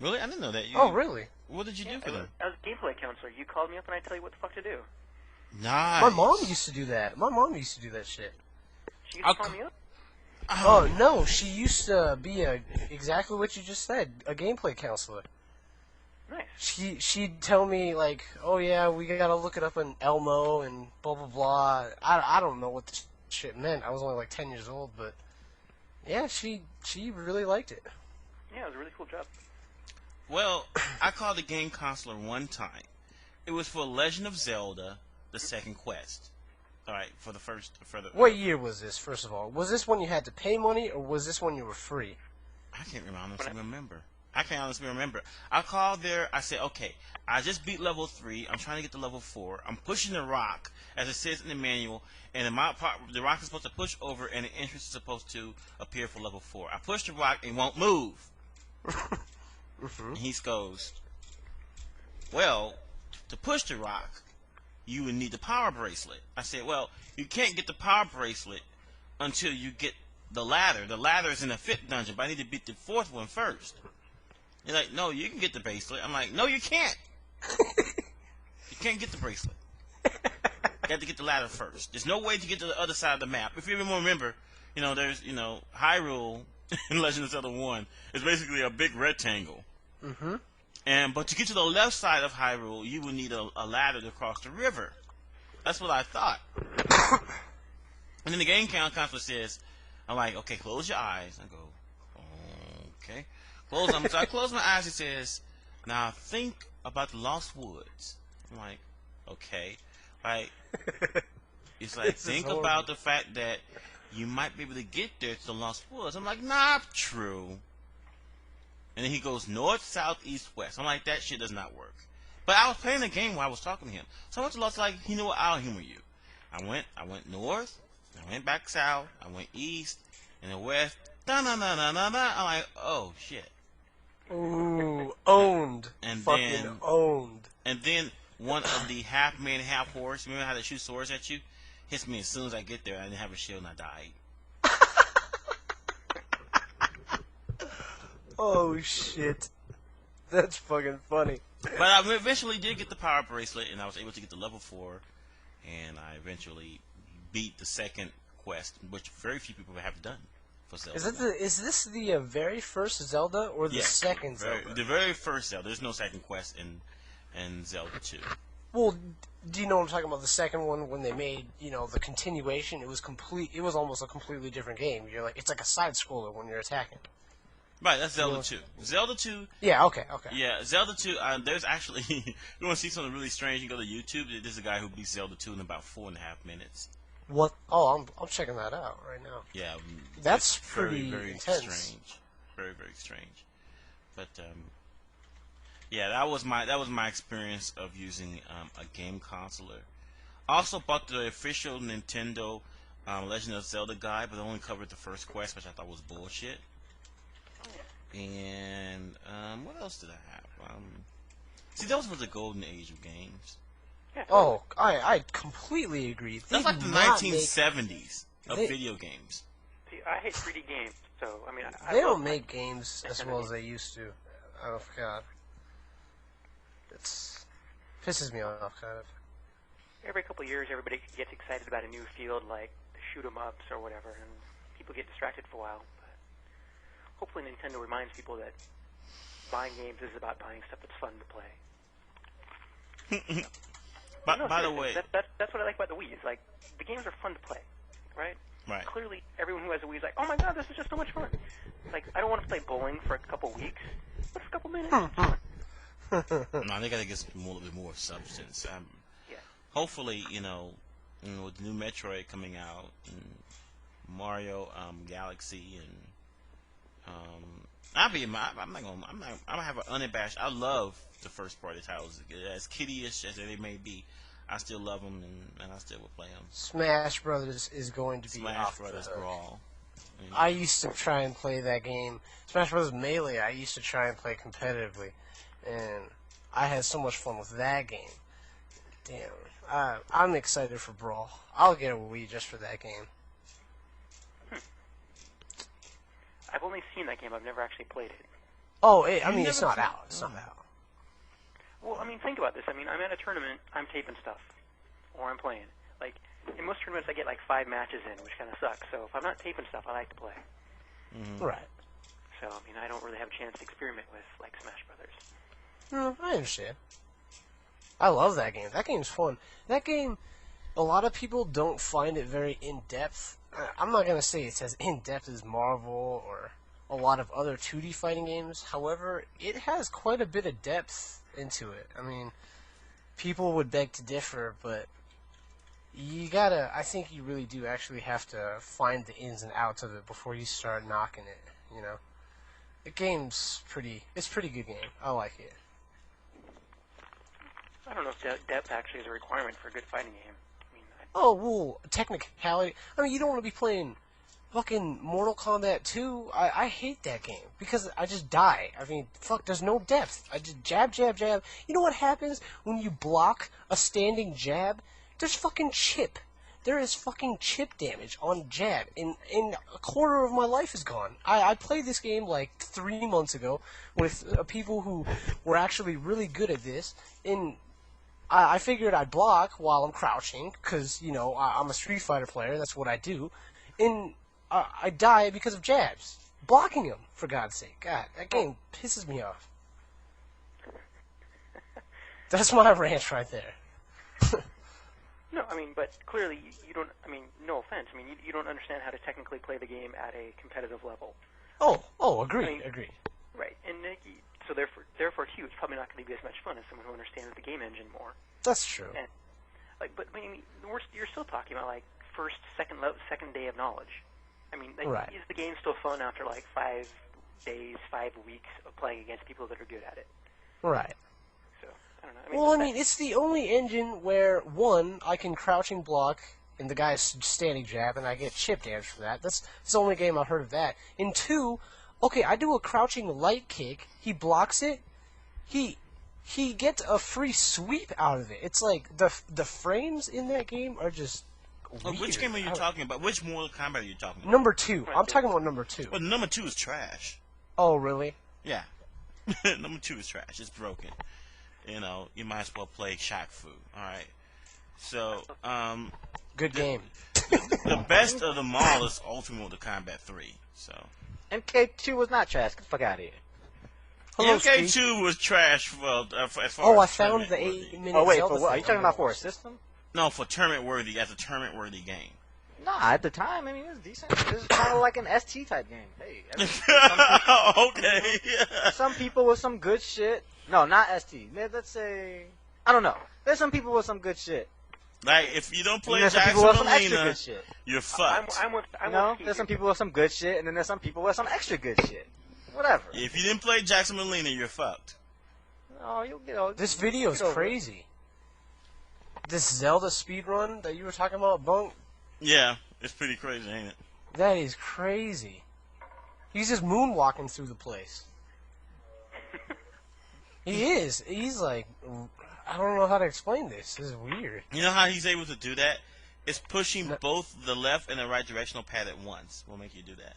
Speaker 4: Really? I didn't know that.
Speaker 11: Oh, really?
Speaker 4: What did you do for them?
Speaker 20: I was a gameplay counselor. You called me up and I tell you what the fuck to do.
Speaker 4: Nice.
Speaker 11: My mom used to do that. My mom used to do that shit.
Speaker 20: She used to call me up?
Speaker 11: Oh, no, she used to be exactly what you just said, a gameplay counselor.
Speaker 20: Nice.
Speaker 11: She'd tell me, like, oh yeah, we gotta look it up in Elmo and blah blah blah. I don't know what this shit meant. I was only like 10 years old, but yeah, she really liked it.
Speaker 20: Yeah, it was a really cool job.
Speaker 4: Well, I called a game counselor one time. It was for Legend of Zelda, the second quest. Alright,
Speaker 11: What year was this, first of all? Was this when you had to pay money, or was this when you were free?
Speaker 4: I can't remember. I can't honestly remember. I called there. I said, okay, I just beat level 3. I'm trying to get to level 4. I'm pushing the rock, as it says in the manual, and the rock is supposed to push over, and the entrance is supposed to appear for level 4. I push the rock, and it won't move. And he goes, well, to push the rock, you would need the power bracelet. I said, well, you can't get the power bracelet until you get the ladder. The ladder is in the 5th dungeon, but I need to beat the 4th one first. You're like, no, you can get the bracelet. I'm like, no, you can't. You can't get the bracelet. You have to get the ladder first. There's no way to get to the other side of the map. If you even remember, there's, Hyrule in Legend of Zelda 1 is basically a big rectangle. But to get to the left side of Hyrule, you would need a ladder to cross the river. That's what I thought. And then the game counselor says, I'm like, okay, close your eyes. I go, okay. So I close my eyes. It says, now think about the Lost Woods. I'm like, okay. Right. It's like, think about the fact that you might be able to get there to the Lost Woods. I'm like, not true. And then he goes north, south, east, west. I'm like, that shit does not work. But I was playing the game while I was talking to him. So I went to Lost, like, you know what, I'll humor you. I went north, I went back south, I went east, and then west. Da-na-na-na-na-na. I'm like, oh, shit.
Speaker 11: Ooh, owned.
Speaker 4: And
Speaker 11: fucking
Speaker 4: then,
Speaker 11: owned.
Speaker 4: And then one of the half man, half horse, remember how they shoot swords at you? Hits me as soon as I get there. I didn't have a shield and I died.
Speaker 11: Oh, shit. That's fucking funny.
Speaker 4: But I eventually did get the power bracelet, and I was able to get to level 4, and I eventually beat the second quest, which very few people have done for Zelda.
Speaker 11: Is this the very first Zelda or the second Zelda?
Speaker 4: The very first Zelda. There's no second quest in Zelda 2.
Speaker 11: Well, do you know what I'm talking about? The second one, when they made, the continuation, it was almost a completely different game. It's like a side scroller when you're attacking.
Speaker 4: Right, that's Zelda 2. Zelda 2...
Speaker 11: Yeah, okay.
Speaker 4: Yeah, Zelda 2, there's actually... you want to see something really strange, you go to YouTube, there's a guy who beats Zelda 2 in about 4.5 minutes.
Speaker 11: What? Oh, I'm checking that out right now.
Speaker 4: Yeah.
Speaker 11: That's
Speaker 4: very, very
Speaker 11: intense.
Speaker 4: strange. Very, very strange. But, yeah, that was my experience of using a game consoler. I also bought the official Nintendo Legend of Zelda guide, but it only covered the first quest, which I thought was bullshit. And what else did I have? See, those were the golden age of games.
Speaker 20: Yeah,
Speaker 11: oh, I completely agree.
Speaker 4: That's like the 1970s of video games.
Speaker 20: See, I hate 3D games, so I mean,
Speaker 11: they don't make games as well as they used to. Oh God, it's pisses me off kind of.
Speaker 20: Every couple of years, everybody gets excited about a new field like shoot 'em ups or whatever, and people get distracted for a while. Hopefully Nintendo reminds people that buying games is about buying stuff that's fun to play.
Speaker 4: By the way...
Speaker 20: That's what I like about the Wii. Is like, the games are fun to play, right?
Speaker 4: Right.
Speaker 20: Clearly, everyone who has a Wii is like, oh my god, this is just so much fun. Like, I don't want to play bowling for a couple weeks. What's a couple minutes?
Speaker 4: No, they gotta get a little bit more substance. Hopefully, with the new Metroid coming out, and Mario Galaxy, and I'm gonna have an unabashed. I love the first party titles. As kiddie-ish as they may be, I still love them, and I still will play them.
Speaker 11: Smash Brothers is going to be
Speaker 4: Smash Brothers Brawl.
Speaker 11: I used to try and play that game. Smash Brothers Melee, I used to try and play competitively, and I had so much fun with that game. Damn, I'm excited for Brawl. I'll get a Wii just for that game.
Speaker 20: I've only seen that game. I've never actually played it.
Speaker 11: Oh, it's not out. It's not out.
Speaker 20: Well, I mean, think about this. I mean, I'm at a tournament. I'm taping stuff, or I'm playing. Like, in most tournaments, I get like 5 matches in, which kind of sucks. So if I'm not taping stuff, I like to play.
Speaker 11: Right.
Speaker 20: So I mean, I don't really have a chance to experiment with like Smash Brothers.
Speaker 11: I understand. I love that game. That game's fun. That game, a lot of people don't find it very in-depth. I'm not going to say it's as in-depth as Marvel or a lot of other 2D fighting games. However, it has quite a bit of depth into it. I mean, people would beg to differ, but I think you really do actually have to find the ins and outs of it before you start knocking it, The game's pretty. It's a pretty good game. I like it.
Speaker 20: I don't know if depth actually is a requirement for a good fighting game.
Speaker 11: Oh, well, technicality. I mean, you don't want to be playing fucking Mortal Kombat 2. I hate that game because I just die. I mean, fuck, there's no depth. I just jab, jab, jab. You know what happens when you block a standing jab? There's fucking chip. There is fucking chip damage on jab, and a quarter of my life is gone. I played this game like 3 months ago with people who were actually really good at this, and I figured I'd block while I'm crouching, because, you know, I'm a Street Fighter player, that's what I do, and I die because of jabs. Blocking them, for God's sake. God, that game pisses me off. That's my rant right there.
Speaker 20: No, I mean, but clearly you don't, I mean, no offense, I mean, you don't understand how to technically play the game at a competitive level.
Speaker 11: Agreed, agreed.
Speaker 20: Right, and so therefore to you, it's probably not going to be as much fun as someone who understands the game engine more.
Speaker 11: That's true.
Speaker 20: And, like, but I mean, you're still talking about like second day of knowledge. I mean, like,
Speaker 11: right.
Speaker 20: Is the game still fun after like 5 days, 5 weeks of playing against people that are good at it?
Speaker 11: Right.
Speaker 20: So I don't know. I mean,
Speaker 11: Well, I mean, it's the only engine where, one, I can crouching block and the guy's standing jab, and I get chip damage from that. That's the only game I've heard of that. And two, okay, I do a crouching light kick, he blocks it, he gets a free sweep out of it. It's like, the frames in that game are just weird.
Speaker 4: Which game are you talking about? Which Mortal Kombat are you talking about?
Speaker 11: Number 2. I'm talking about number 2.
Speaker 4: Well, number 2 is trash.
Speaker 11: Oh, really?
Speaker 4: Yeah. Number 2 is trash. It's broken. You know, you might as well play Shaq Fu. Alright. So,
Speaker 11: good game.
Speaker 4: The best of them all is Ultimate Mortal Kombat 3. So.
Speaker 6: MK2 was not trash. Get the fuck out of here.
Speaker 4: MK2 was trash for as far
Speaker 11: Oh, I
Speaker 4: as
Speaker 11: found the
Speaker 4: tournament-worthy.
Speaker 11: 8-minute
Speaker 6: Oh, wait,
Speaker 11: Zelda
Speaker 6: for what? Are you
Speaker 11: thing.
Speaker 6: talking about for a system?
Speaker 4: No, for tournament-worthy, as a tournament-worthy game.
Speaker 6: Nah, at the time, I mean, it was decent. It was kind of like an ST type game. Hey,
Speaker 4: okay.
Speaker 6: Some people with some good shit. No, not ST. Let's say, I don't know. There's some people with some good shit.
Speaker 4: Like, if you don't play
Speaker 6: there's some
Speaker 4: Jackson
Speaker 6: people with some extra
Speaker 4: Molina,
Speaker 6: good shit.
Speaker 4: you're fucked.
Speaker 6: There's some people with some good shit, and then there's some people with some extra good shit. Whatever.
Speaker 4: If you didn't play Jackson Molina, you're fucked.
Speaker 6: Oh, you'll get over.
Speaker 11: This video is crazy. This Zelda speedrun that you were talking about, Bunk,
Speaker 4: Yeah, it's pretty crazy, ain't it?
Speaker 11: that is crazy. He's just moonwalking through the place. He is. He's like, I don't know how to explain this. This is weird.
Speaker 4: You know how he's able to do that? It's pushing both the left and the right directional pad at once will make you do that.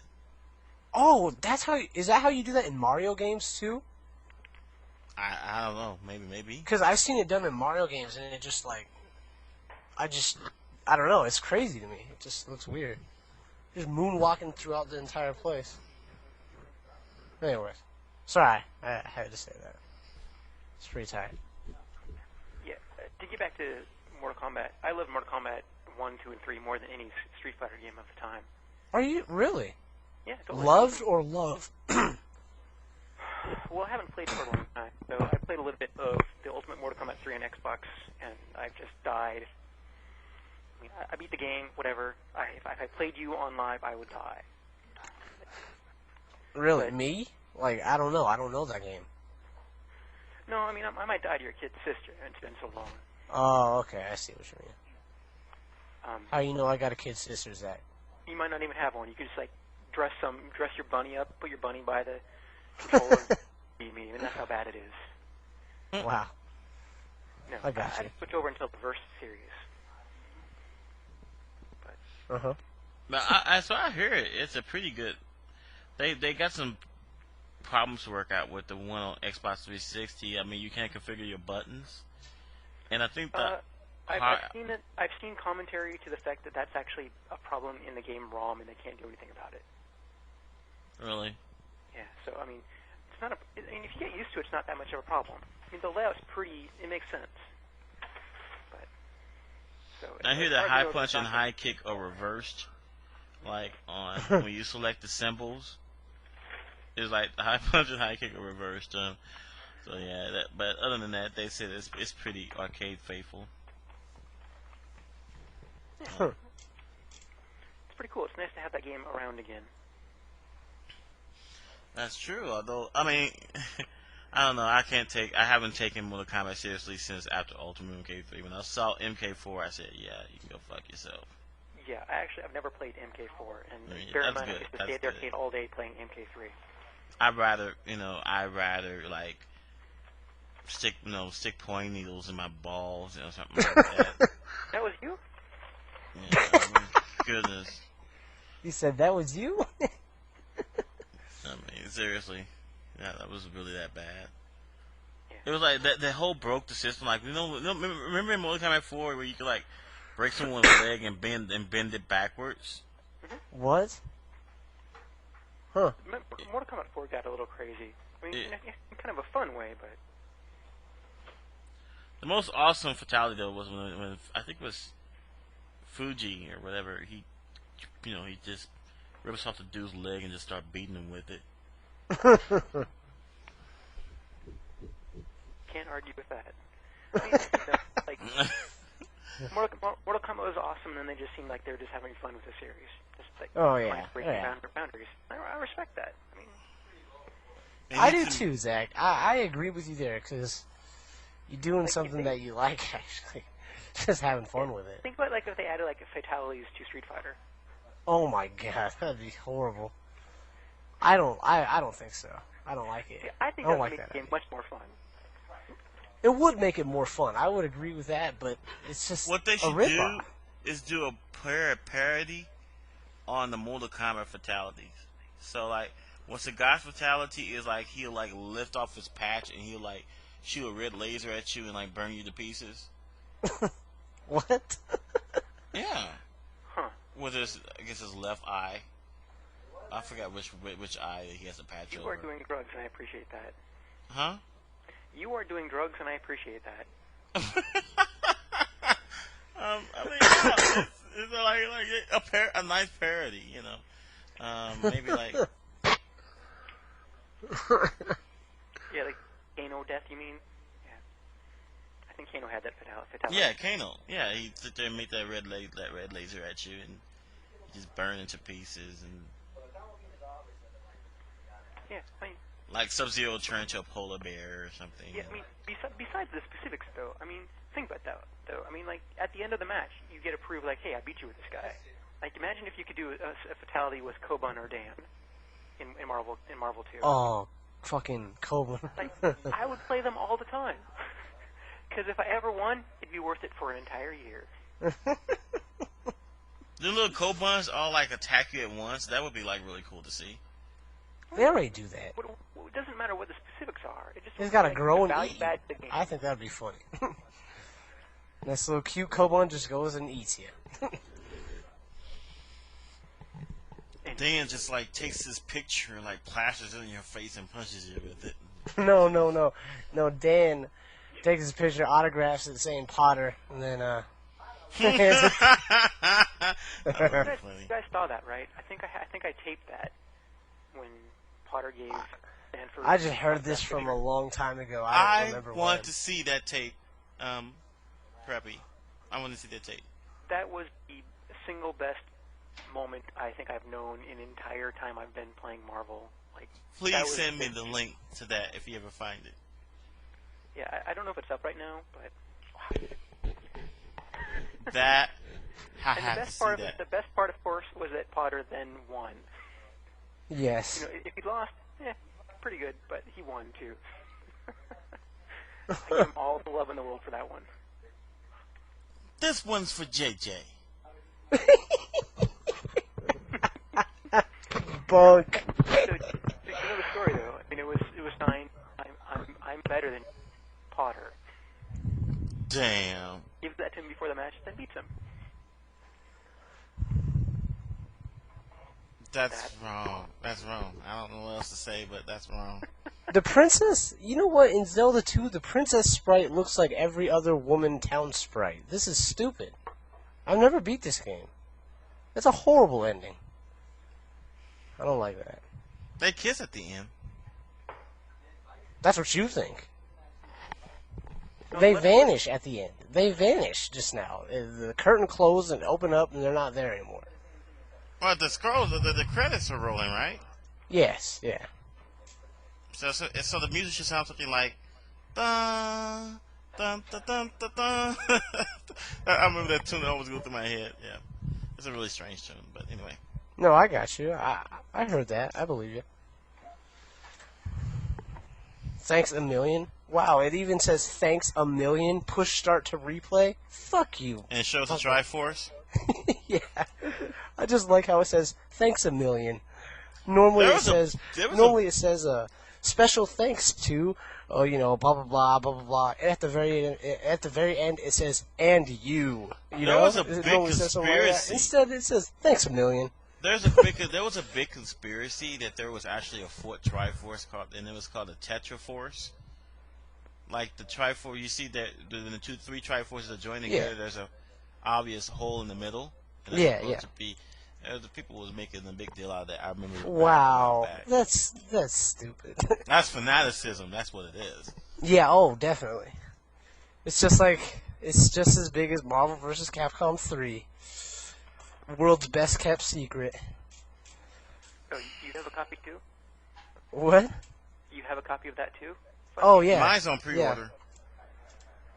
Speaker 11: Oh, is that how you do that in Mario games too?
Speaker 4: I don't know. Maybe.
Speaker 11: Because I've seen it done in Mario games, and it just like, I don't know. It's crazy to me. It just looks weird. Just moonwalking throughout the entire place. Anyways, sorry, I had to say that. It's pretty tight.
Speaker 20: Yeah, to get back to Mortal Kombat, I love Mortal Kombat 1, 2, and 3 more than any Street Fighter game of the time.
Speaker 11: Are you really?
Speaker 20: Yeah, totally.
Speaker 11: Loved or love?
Speaker 20: Well, I haven't played for a long time, so I played a little bit of the Ultimate Mortal Kombat 3 on Xbox, and I've just died. I mean, I beat the game, whatever. If I played you on live, I would die.
Speaker 11: Really?
Speaker 20: But,
Speaker 11: me? Like, I don't know. I don't know that game.
Speaker 20: No, I mean, I might die to your kid's sister. It's been so long.
Speaker 11: Oh, okay. I see what you mean. How you know I got a kid sister, Zach?
Speaker 20: You might not even have one. You could just, like, dress your bunny up, put your bunny by the controller, and beat me, and that's how bad it is.
Speaker 11: Wow.
Speaker 20: No,
Speaker 11: I got
Speaker 20: I
Speaker 11: you.
Speaker 20: switch over until the Verse series.
Speaker 11: Uh-huh.
Speaker 4: But so I hear it. It's a pretty good. They got some problems to work out with the one on Xbox 360. I mean, you can't configure your buttons, and I think that
Speaker 20: I've seen commentary to the fact that that's actually a problem in the game ROM, and they can't do anything about it.
Speaker 4: Really.
Speaker 20: Yeah. So I mean, it's not. I mean, if you get used to it, it's not that much of a problem. I mean, the layout's pretty. It makes sense. But so
Speaker 4: I hear that high punch and high kick are reversed, like on when you select the symbols. It's like the high punch and high kick are reversed. So yeah, but other than that, they said it's pretty arcade faithful.
Speaker 20: Yeah. It's pretty cool. It's nice to have that game around again.
Speaker 4: That's true. Although, I mean, I don't know. I haven't taken Mortal Kombat seriously since after Ultimate MK3. When I saw MK4, I said, yeah, you can go fuck yourself.
Speaker 20: Yeah, I've never played MK4, and
Speaker 4: Yeah,
Speaker 20: bear in
Speaker 4: that's
Speaker 20: mind I
Speaker 4: good.
Speaker 20: used to
Speaker 4: That's
Speaker 20: stay at the
Speaker 4: good.
Speaker 20: arcade all day playing MK3.
Speaker 4: I'd rather like stick pointing needles in my balls, something like that.
Speaker 20: That was you?
Speaker 4: Yeah, I mean, goodness.
Speaker 11: He said that was you.
Speaker 4: I mean, seriously, yeah, that was really that bad. It was like that whole broke the system. Like remember in Mortal Kombat 4 where you could like break someone's leg and bend it backwards?
Speaker 11: What? Huh.
Speaker 20: Mortal Kombat 4 got a little crazy. I mean, in kind of a fun way, but...
Speaker 4: The most awesome fatality though was when I think it was Fuji or whatever. He just rips off the dude's leg and just start beating him with it.
Speaker 20: Can't argue with that. I mean, like, Mortal Kombat was awesome, and they just seemed like they were just having fun with the series. Just like breaking down their boundaries. I respect that. I mean,
Speaker 11: I do too, Zach. I agree with you there, because you're doing something that you like, actually. Just having fun with it.
Speaker 20: Think about like if they added like fatalities to Street Fighter.
Speaker 11: Oh my god, that'd be horrible. I don't think so. I don't like it.
Speaker 20: Yeah, I think
Speaker 11: don't
Speaker 20: that would
Speaker 11: like
Speaker 20: make
Speaker 11: that
Speaker 20: the game much more fun.
Speaker 11: It would make it more fun. I would agree with that, but it's just
Speaker 4: what they
Speaker 11: a
Speaker 4: should
Speaker 11: rip-off.
Speaker 4: do is do a parody on the Mortal Kombat fatalities. So like, once a guy's fatality is like he'll like lift off his patch and he'll like shoot a red laser at you and like burn you to pieces.
Speaker 11: What?
Speaker 4: Yeah.
Speaker 20: Huh.
Speaker 4: With his, I guess his left eye. I forgot which eye he has a patch over.
Speaker 20: You are doing drugs, and I appreciate that.
Speaker 4: Huh?
Speaker 20: You are doing drugs, and I appreciate that.
Speaker 4: I mean, yeah, it's like a nice parody, you know. Maybe like.
Speaker 20: Yeah, like Kano death, you mean? Yeah. I think Kano had that fatality.
Speaker 4: Yeah, Kano. Yeah, he sit there and make that red laser at you, and you just burn into pieces, and
Speaker 20: yeah, I mean,
Speaker 4: like Sub-Zero turn into a polar bear or something.
Speaker 20: yeah, I mean, besides the specifics, though, I mean, think about that, though. I mean, like, at the end of the match, you get to prove, like, hey, I beat you with this guy. Like, imagine if you could do a fatality with Koban or Dan in Marvel 2.
Speaker 11: Oh, fucking Koban.
Speaker 20: Like, I would play them all the time. Because if I ever won, it'd be worth it for an entire year.
Speaker 4: The little Kobans all like attack you at once. That would be like really cool to see.
Speaker 11: They already do that.
Speaker 20: But it doesn't matter what the specifics are. It just
Speaker 11: He's got to
Speaker 20: like
Speaker 11: grow and
Speaker 20: value
Speaker 11: eat.
Speaker 20: add to the game.
Speaker 11: I think that'd be funny. This little cute Koban just goes and eats you.
Speaker 4: Dan just like takes this picture and like plasters it in your face and punches you with it.
Speaker 11: No. Dan takes his picture, autographs it saying Potter, and then
Speaker 20: You guys saw that, right? I think I taped that when Potter gave Stanford.
Speaker 11: I just heard this from a long time ago. I don't remember
Speaker 4: want
Speaker 11: when.
Speaker 4: to see that tape, Preppy. I want to see that tape.
Speaker 20: That was the single best moment I think I've known in the entire time I've been playing Marvel. Like,
Speaker 4: please send me the link to that if you ever find it.
Speaker 20: Yeah, I don't know if it's up right now, but
Speaker 4: that I
Speaker 20: and
Speaker 4: have
Speaker 20: the
Speaker 4: to
Speaker 20: best
Speaker 4: see
Speaker 20: part
Speaker 4: that.
Speaker 20: the best part, of course, was that Potter then won.
Speaker 11: Yes.
Speaker 20: You know, if he lost, pretty good, but he won too. I give him all the love in the world for that one.
Speaker 4: This one's for JJ.
Speaker 11: Bunk.
Speaker 20: So, you know the story though. I mean, it was 9. I'm better than Potter.
Speaker 4: Damn.
Speaker 20: Gives that to him before the match, then beats him.
Speaker 4: That's wrong. That's wrong. I don't know what else to say, but that's wrong.
Speaker 11: The princess, you know what, in Zelda 2, the princess sprite looks like every other woman town sprite. This is stupid. I've never beat this game. It's a horrible ending. I don't like that.
Speaker 4: They kiss at the end.
Speaker 11: That's what you think. They vanish at the end. They vanish just now. The curtain closed and open up and they're not there anymore.
Speaker 4: Well, the scrolls, the credits are rolling, right?
Speaker 11: Yes, yeah.
Speaker 4: So the music should sound something like dun dun dun dun dun dun. I remember that tune that always go through my head. Yeah, it's a really strange tune, but anyway.
Speaker 11: No, I got you. I heard that. I believe you. Thanks a million. Wow, it even says thanks a million. Push start to replay. Fuck you.
Speaker 4: And it shows the Triforce.
Speaker 11: Yeah, I just like how it says thanks a million. Normally it says special thanks to blah blah blah blah blah blah. And at the very end it says and you.
Speaker 4: There was a big conspiracy.
Speaker 11: Instead it says thanks a million.
Speaker 4: There was a big conspiracy that there was actually a fourth Triforce and it was called the Tetraforce. Like the Triforce, you see that when the three Triforces are joining together, there's a obvious hole in the middle. And the people was making a big deal out of that. I remember.
Speaker 11: Wow, that's stupid.
Speaker 4: That's fanaticism. That's what it is.
Speaker 11: Yeah. Oh, definitely. It's just as big as Marvel vs. Capcom 3. World's best kept secret.
Speaker 20: Oh, you have a copy too?
Speaker 11: What?
Speaker 20: You have a copy of that too?
Speaker 11: Oh yeah.
Speaker 4: Mine's on pre-order.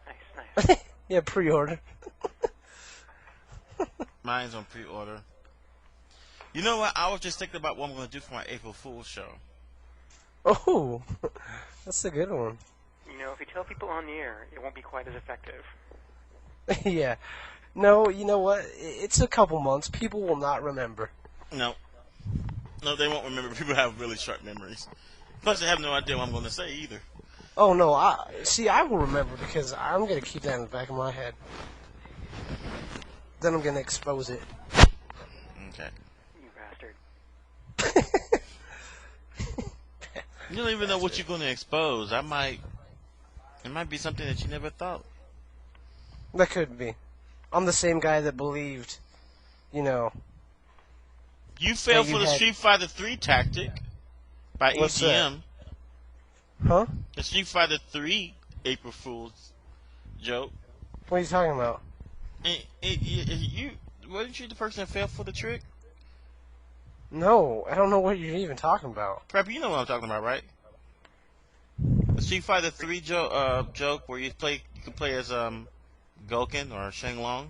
Speaker 20: Yeah. Nice.
Speaker 11: Yeah, pre-order.
Speaker 4: Mine's on pre-order. You know what? I was just thinking about what I'm going to do for my April Fool's show.
Speaker 11: Oh, that's a good one.
Speaker 20: You know, if you tell people on the air, it won't be quite as effective.
Speaker 11: Yeah. No, you know what? It's a couple months. People will not remember.
Speaker 4: No, they won't remember. People have really sharp memories. Plus, they have no idea what I'm going to say either.
Speaker 11: Oh, no. I will remember because I'm going to keep that in the back of my head. Then I'm going to expose it.
Speaker 20: You
Speaker 4: Okay.
Speaker 20: bastard.
Speaker 4: You don't even know what you're going to expose. It might be something that you never thought.
Speaker 11: That could be. I'm the same guy that believed,
Speaker 4: You fell for the Street Fighter 3 tactic by EGM.
Speaker 11: Huh?
Speaker 4: The Street Fighter 3 April Fool's joke.
Speaker 11: What are you talking about?
Speaker 4: Wasn't you the person that fell for the trick?
Speaker 11: No, I don't know what you're even talking about.
Speaker 4: Prep, you know what I'm talking about, right? The Street Fighter 3 joke where you can play as Gouken or Shenlong.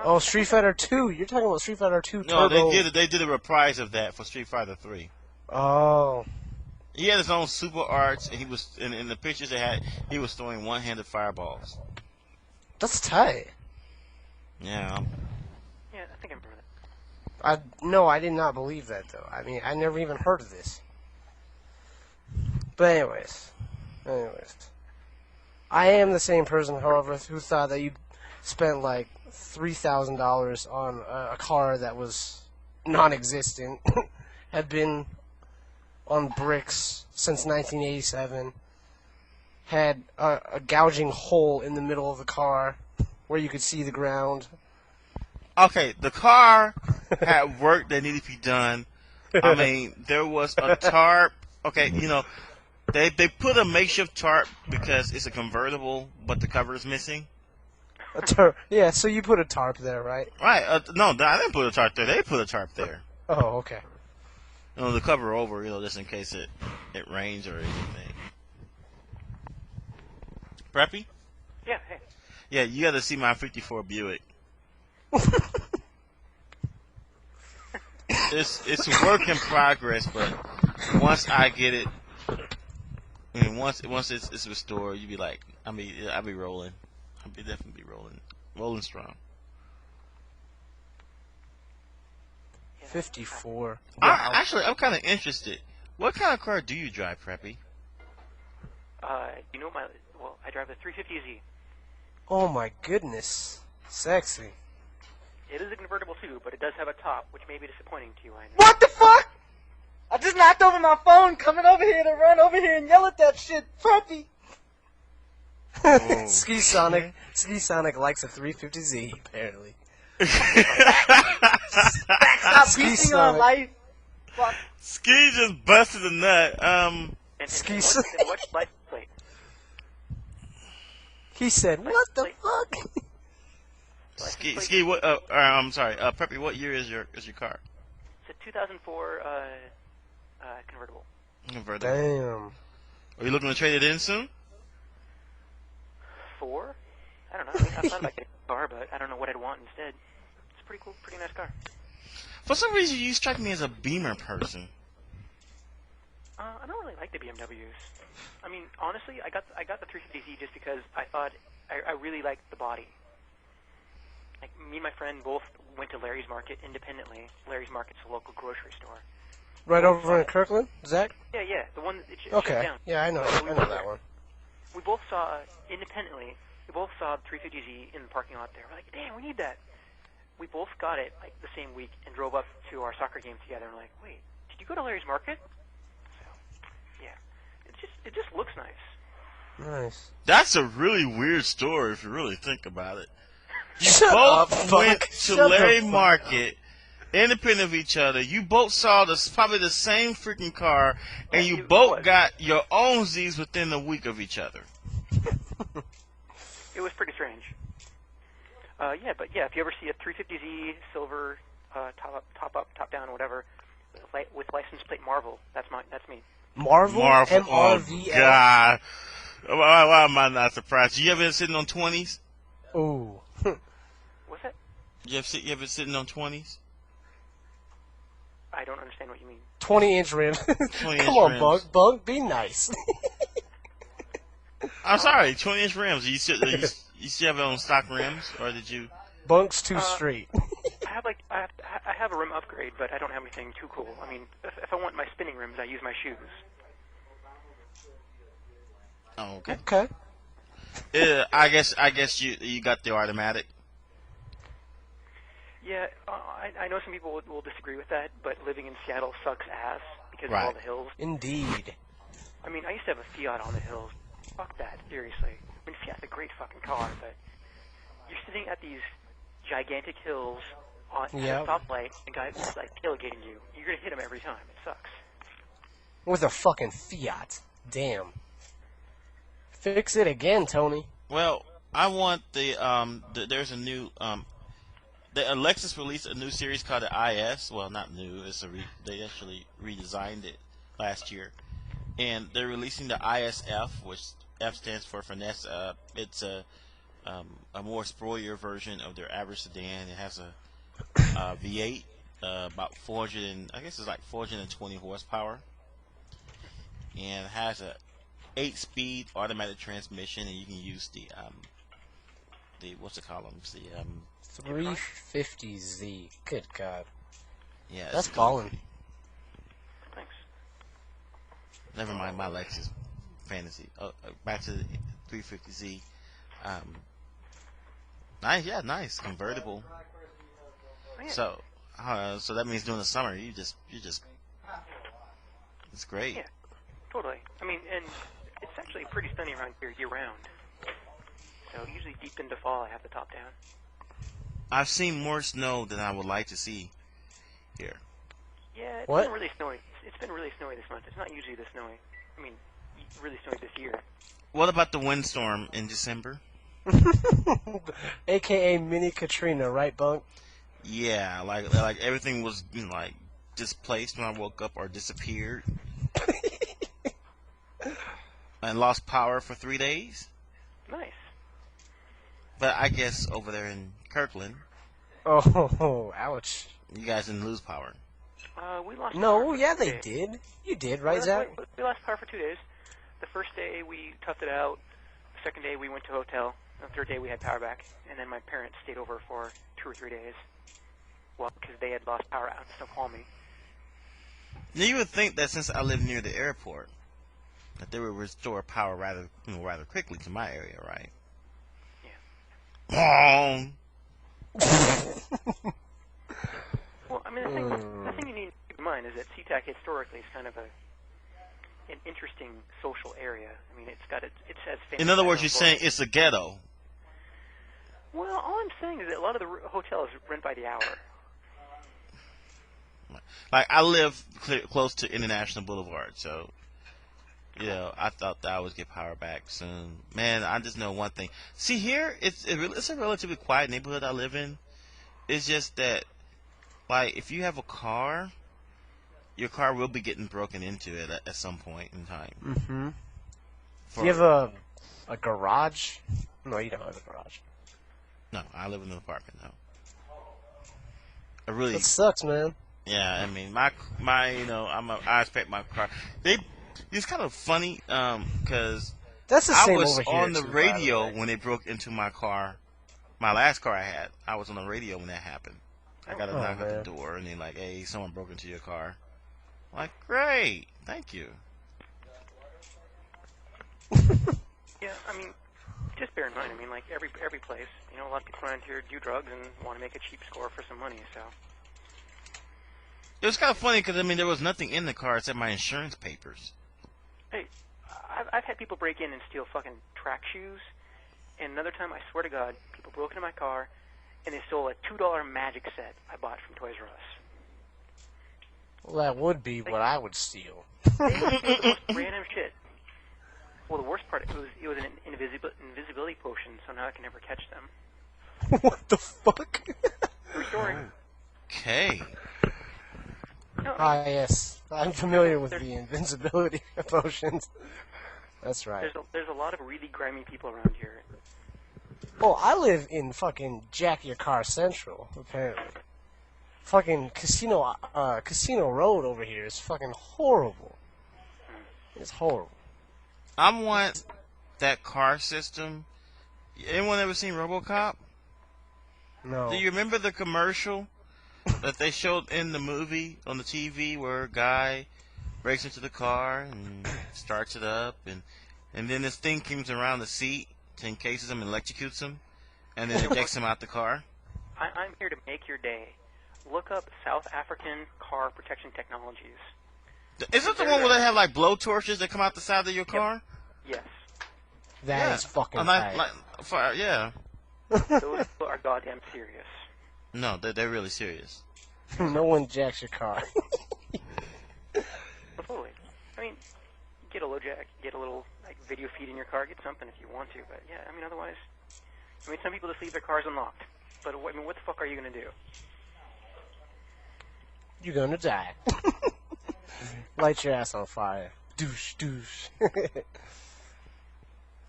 Speaker 11: Oh, Street Fighter 2. You're talking about Street Fighter 2
Speaker 4: No,
Speaker 11: Turbo.
Speaker 4: they did a reprise of that for Street Fighter 3.
Speaker 11: Oh.
Speaker 4: He had his own super arts, and he was in the pictures he was throwing one-handed fireballs.
Speaker 11: That's tight.
Speaker 4: Yeah.
Speaker 20: Yeah, I think I remember that.
Speaker 11: No, I did not believe that though. I mean, I never even heard of this. But anyways, I am the same person, however, who thought that you spent like $3,000 on a car that was non-existent, had been on bricks since 1987, had a gouging hole in the middle of the car where you could see the ground.
Speaker 4: Okay, the car had work that needed to be done. I mean, there was a tarp. Okay, they put a makeshift tarp because it's a convertible, but the cover is missing.
Speaker 11: A tarp. Yeah, so you put a tarp there, right?
Speaker 4: Right. No, I didn't put a tarp there. They put a tarp there.
Speaker 11: Oh, okay.
Speaker 4: The cover over, just in case it rains or anything. Preppy?
Speaker 20: Yeah, hey.
Speaker 4: Yeah, you got to see my 54 Buick. It's a work in progress, but once I get it, once it's restored, you be like, I'll be rolling. I'll be definitely rolling strong.
Speaker 11: 54.
Speaker 4: Actually, I'm kind of interested. What kind of car do you drive, Preppy?
Speaker 20: I drive a 350Z.
Speaker 11: Oh my goodness, sexy.
Speaker 20: It is a convertible too, but it does have a top, which may be disappointing to you, I know.
Speaker 6: What the fuck? I just knocked over my phone coming over here to run over here and yell at that shit, Preppy.
Speaker 11: Skisonic likes a 350Z, apparently.
Speaker 6: Stop beating on life. Fuck.
Speaker 4: Ski just busted a nut.
Speaker 20: Skisonic. What license plate?
Speaker 11: He said, "What the fuck?"
Speaker 4: Ski. What? I'm sorry. Preppy, what year is your car?
Speaker 20: It's a 2004 convertible.
Speaker 4: Convertible.
Speaker 11: Damn.
Speaker 4: Are you looking to trade it in soon?
Speaker 20: 4? I don't know. I mean, I thought about getting a car, but I don't know what I'd want instead. It's a pretty cool, pretty nice car.
Speaker 4: For some reason, you strike me as a Beamer person.
Speaker 20: I don't really like the BMWs. I mean, honestly, I got the 350Z just because I thought I really liked the body. Like, me and my friend both went to Larry's Market independently. Larry's Market's a local grocery store.
Speaker 11: Right over in Kirkland, Zach?
Speaker 20: Yeah, the one that it
Speaker 11: Okay.
Speaker 20: shut down.
Speaker 11: Yeah, I know that one.
Speaker 20: We both saw, independently, we both saw the 350Z in the parking lot there. We're like, damn, we need that. We both got it, like, the same week and drove up to our soccer game together and we're like, wait, did you go to Larry's Market? So, yeah. It just looks nice.
Speaker 11: Nice.
Speaker 4: That's a really weird story if you really think about it. You
Speaker 11: Shut
Speaker 4: both
Speaker 11: up,
Speaker 4: went
Speaker 11: fuck.
Speaker 4: to
Speaker 11: Shut
Speaker 4: Larry
Speaker 11: the fuck
Speaker 4: Market, independent of each other. You both saw probably the same freaking car, and you both got your own Z's within a week of each other.
Speaker 20: It was pretty strange. If you ever see a 350Z silver top up, top down, whatever, with license plate Marvel, that's me.
Speaker 11: Marvel?
Speaker 4: Oh, God. Why am I not surprised? You ever been sitting on 20s?
Speaker 11: Ooh.
Speaker 20: What's that?
Speaker 4: You ever sitting on 20s?
Speaker 20: I don't understand what you mean.
Speaker 11: 20-inch rims.
Speaker 4: 20-inch
Speaker 11: Come on,
Speaker 4: rims.
Speaker 11: Bug, be nice.
Speaker 4: I'm sorry, 20-inch rims. You still have it on stock rims, or did you?
Speaker 11: Bunk's too straight.
Speaker 20: I have a rim upgrade, but I don't have anything too cool. I mean, if I want my spinning rims, I use my shoes.
Speaker 4: Oh, okay.
Speaker 11: Okay.
Speaker 4: I guess you got the automatic.
Speaker 20: Yeah, I know some people will disagree with that, but living in Seattle sucks ass because
Speaker 4: Right.
Speaker 20: of all the hills.
Speaker 11: Indeed.
Speaker 20: I mean, I used to have a Fiat on the hills. Fuck that, seriously. I mean, Fiat's a great fucking car, but you're sitting at these gigantic hills at a stoplight, and guys is like tailgating you. You're gonna hit him every time. It sucks.
Speaker 11: With a fucking Fiat. Damn. Fix it again, Tony.
Speaker 4: Well, I want there's a new the Lexus released a new series called the IS. Well, not new. They actually redesigned it last year, and they're releasing the ISF, which F stands for finesse. It's a more spoilier version of their average sedan. It has a V8, about 420 horsepower, and it has a 8-speed automatic transmission, and you can use the what's it called? The
Speaker 11: 350Z. Good God.
Speaker 4: Yeah,
Speaker 11: that's ballin'.
Speaker 20: Thanks.
Speaker 4: Never mind my Lexus fantasy. Back to the 350Z. Nice convertible. So that means during the summer you just it's great.
Speaker 20: Yeah, totally. I mean, and it's actually pretty sunny around here year round. So usually deep into fall, I have the top down.
Speaker 4: I've seen more snow than I would like to see here.
Speaker 20: Yeah, it's been really snowy. It's been really snowy this month. It's not usually this snowy. I mean, really snowy this year.
Speaker 4: What about the windstorm in December?
Speaker 11: AKA Mini Katrina, right, Bunk?
Speaker 4: Yeah, like everything was like displaced when I woke up or disappeared. And lost power for 3 days.
Speaker 20: Nice.
Speaker 4: But I guess over there in Kirkland.
Speaker 11: Oh, ouch.
Speaker 4: You guys didn't lose power.
Speaker 20: We lost power.
Speaker 11: No,
Speaker 20: for
Speaker 11: yeah,
Speaker 20: 2
Speaker 11: they
Speaker 20: days.
Speaker 11: did. You did, right, Zach?
Speaker 20: We lost power for 2 days. The first day we toughed it out. The second day we went to a hotel. The third day we had power back. And then my parents stayed over for 2 or 3 days. Well, because they had lost power out in Snoqualmie.
Speaker 4: Now you would think that since I live near the airport, that they would restore power rather quickly to my area, right?
Speaker 20: Yeah. Well, I mean, the thing you need to keep in mind is that SeaTac historically is kind of an interesting social area. I mean, it has.
Speaker 4: In other words, you're saying it's a ghetto.
Speaker 20: Well, all I'm saying is that a lot of the hotels rent by the hour.
Speaker 4: Like, I live close to International Boulevard, so, I thought that I would get power back soon. Man, I just know one thing. See, here, it's a relatively quiet neighborhood I live in. It's just that, like, if you have a car, your car will be getting broken into at some point in time.
Speaker 11: Mm-hmm. Do you have a garage? No, you don't have a garage.
Speaker 4: No, I live in an apartment now. It
Speaker 11: sucks, man.
Speaker 4: Yeah, I mean, my I expect my car. It's kind of funny, because
Speaker 11: that's the
Speaker 4: I
Speaker 11: same
Speaker 4: was
Speaker 11: over here
Speaker 4: on the
Speaker 11: too,
Speaker 4: radio when they broke into my car. My last car I had, I was on the radio when that happened. I got a knock at the door, and they're like, "Hey, someone broke into your car." I'm like, great, thank you.
Speaker 20: Yeah, I mean, just bear in mind, I mean, like every place, you know, a lot of people around here do drugs and want to make a cheap score for some money, so.
Speaker 4: It was kind of funny because, I mean, there was nothing in the car except my insurance papers.
Speaker 20: Hey, I've had people break in and steal fucking track shoes, and another time, I swear to God, people broke into my car and they stole a $2 magic set I bought from Toys R Us.
Speaker 11: Well, that would be what I would steal.
Speaker 20: Random shit. Well, the worst part, it was an invisibility potion, so now I can never catch them.
Speaker 11: What the fuck?
Speaker 20: True story.
Speaker 4: Okay.
Speaker 20: No,
Speaker 11: yes. I'm familiar with the invincibility potions. That's right.
Speaker 20: There's a lot of really grimy people around here.
Speaker 11: Oh, I live in fucking Jack Your Car Central, apparently. Fucking Casino Road over here is fucking horrible. It's horrible.
Speaker 4: I want that car system. Anyone ever seen RoboCop?
Speaker 11: No.
Speaker 4: Do you remember the commercial that they showed in the movie on the TV where a guy breaks into the car and starts it up, and then this thing comes around the seat to encases him and electrocutes him, and then ejects him out the car?
Speaker 20: I'm here to make your day. Look up South African car protection technologies.
Speaker 4: Is it the one where they have like blow torches that come out the side of your car?
Speaker 20: Yes.
Speaker 11: That is fucking
Speaker 4: yeah.
Speaker 20: Those people are goddamn serious.
Speaker 4: No, they're really serious.
Speaker 11: No one jacks your car.
Speaker 20: Totally. I mean, get a low jack, get a little like video feed in your car, get something if you want to. But yeah, I mean, otherwise, I mean, some people just leave their cars unlocked. But I mean, what the fuck are you gonna do?
Speaker 11: You're gonna die. Light your ass on fire. Douche, douche.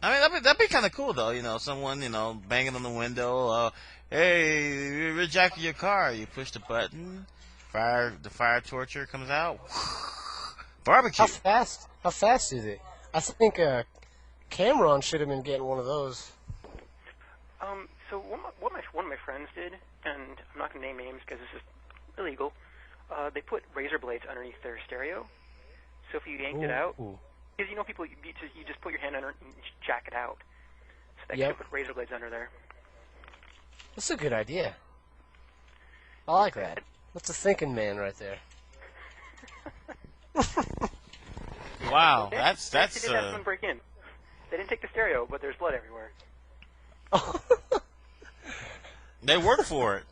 Speaker 4: I mean, that'd be kind of cool, though. You know, someone, banging on the window. Hey, you're jacking your car. You push the button. The fire torture comes out. Barbecue.
Speaker 11: How fast is it? I think Cameron should have been getting one of those.
Speaker 20: So what one of my friends did, and I'm not gonna name names because this is illegal. They put razor blades underneath their stereo. So if you yanked it out, because people, you just put your hand under it and jack it out. So they could put razor blades under there.
Speaker 11: That's a good idea. I like that. That's a thinking man right there.
Speaker 4: Wow,
Speaker 20: They
Speaker 4: that's.
Speaker 20: did have someone break in. They didn't take the stereo, but there's blood everywhere.
Speaker 4: They worked for it.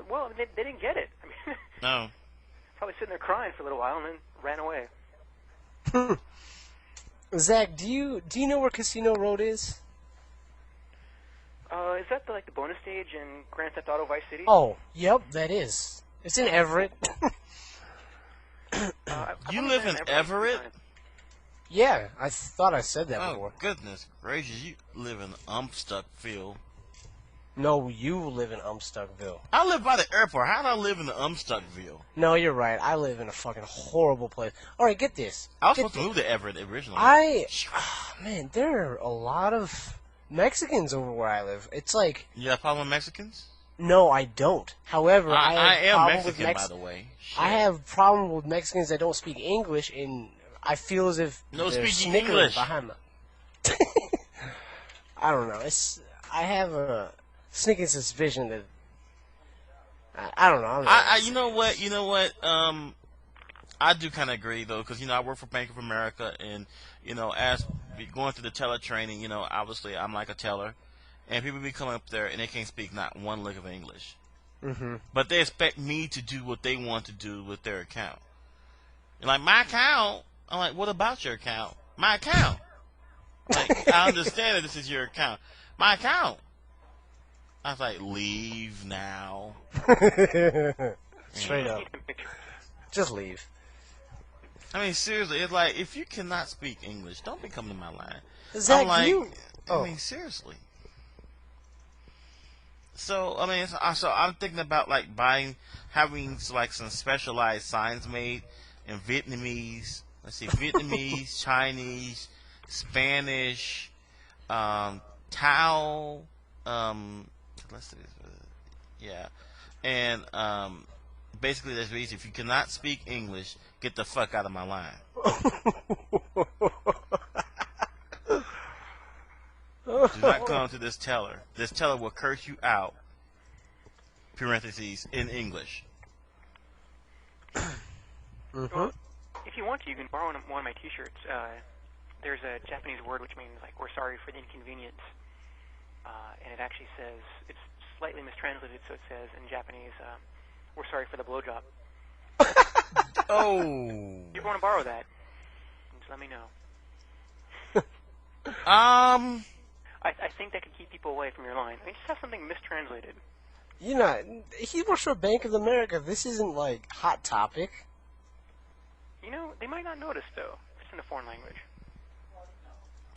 Speaker 20: Well, they didn't get it. I mean,
Speaker 4: No.
Speaker 20: probably sitting there crying for a little while and then ran away.
Speaker 11: Zach, do you know where Casino Road is?
Speaker 20: Is that the bonus stage in Grand Theft Auto Vice City?
Speaker 11: Oh, yep, that is. It's in Everett.
Speaker 4: You live in Everett?
Speaker 11: Yeah, I thought I said that before.
Speaker 4: Oh, goodness gracious, you live in Umstuckville.
Speaker 11: No, you live in Umstuckville.
Speaker 4: I live by the airport. How do I live in the Umstuckville?
Speaker 11: No, you're right. I live in a fucking horrible place. Alright, get this.
Speaker 4: I was supposed to move to Everett originally.
Speaker 11: Man, there are a lot of Mexicans over where I live. It's like...
Speaker 4: You have a problem with Mexicans?
Speaker 11: No, I don't. However, I
Speaker 4: am Mexican, by the way. Shit.
Speaker 11: I have problem with Mexicans that don't speak English, and I feel as if
Speaker 4: no
Speaker 11: they're
Speaker 4: speaking
Speaker 11: snickering
Speaker 4: English
Speaker 11: behind them. I don't know. I have a sneaking suspicion that I don't know.
Speaker 4: You know what? I do kind of agree though, because I work for Bank of America, and as going through the teller training, obviously I'm like a teller, and people be coming up there and they can't speak not one lick of English, but they expect me to do what they want to do with their account. And like, my account, I'm like, what about your account? My account. Like, I understand that this is your account. My account. I was like, leave now.
Speaker 11: Straight up. Just leave.
Speaker 4: I mean, seriously, it's like, if you cannot speak English, don't be coming to my line.
Speaker 11: Zach,
Speaker 4: I'm like,
Speaker 11: Oh.
Speaker 4: I mean, seriously. So, I mean, so I'm thinking about, like, having, like, some specialized signs made in Vietnamese, Vietnamese, Chinese, Spanish, Tao, let's see, yeah, and, basically there's reason, if you cannot speak English, get the fuck out of my line. Do not come to this teller. This teller will curse you out, parentheses, in English.
Speaker 20: Well, if you want to, you can borrow one of my T-shirts. There's a Japanese word which means, like, we're sorry for the inconvenience. And it actually says, it's slightly mistranslated, so it says in Japanese, we're sorry for the blowjob.
Speaker 4: Oh.
Speaker 20: If you want to borrow that, just let me know. I think that could keep people away from your line. I mean, just have something mistranslated.
Speaker 11: You know, he works for Bank of America. This isn't, like, Hot Topic.
Speaker 20: You know, they might not notice, though. It's in a foreign language.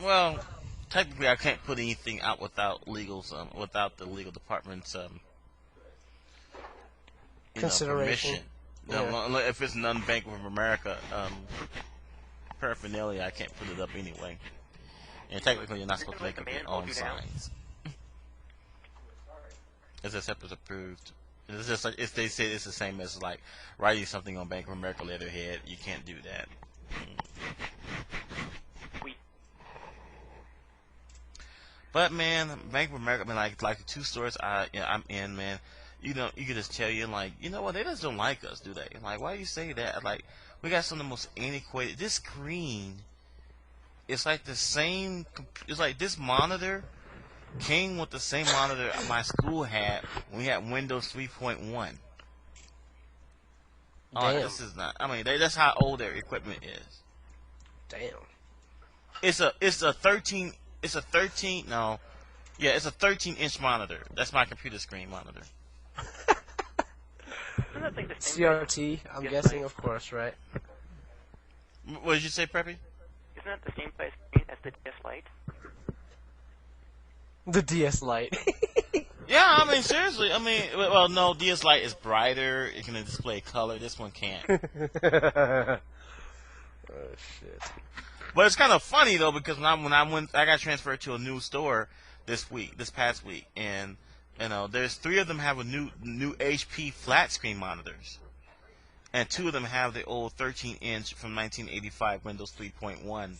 Speaker 4: Well, technically, I can't put anything out without without the legal department's
Speaker 11: Consideration.
Speaker 4: Permission. No, if it's non-Bank of America paraphernalia, I can't put it up anyway. And technically, you're not supposed to make up your own signs. It's except it's approved. It's just like, if they say it's the same as, like, writing something on Bank of America letterhead, you can't do that. But man, Bank of America, I mean, like the two stores I'm in, man, you know, you can just tell you, like, you know what, they just don't like us, do they? Like, why do you say that? Like, we got some of the most antiquated. This screen, it's like the same. It's like this monitor came with the same monitor my school had when we had Windows 3.1. Oh, this is not. I mean, that's how old their equipment is.
Speaker 11: Damn.
Speaker 4: It's a 13. It's a 13. No, yeah, it's a 13-inch monitor. That's my computer screen monitor.
Speaker 11: CRT, I'm guessing, of course, right?
Speaker 4: What did you say, Preppy?
Speaker 20: Isn't that the same size as the DS Lite?
Speaker 11: The DS Lite.
Speaker 4: Yeah, I mean, seriously. I mean, well, no, DS Lite is brighter. It can display color. This one can't.
Speaker 11: Oh, shit.
Speaker 4: But it's kind of funny, though, because when I got transferred to a new store this past week, and, you know, there's 3 of them have a new HP flat screen monitors. And 2 of them have the old 13-inch from 1985 Windows 3.1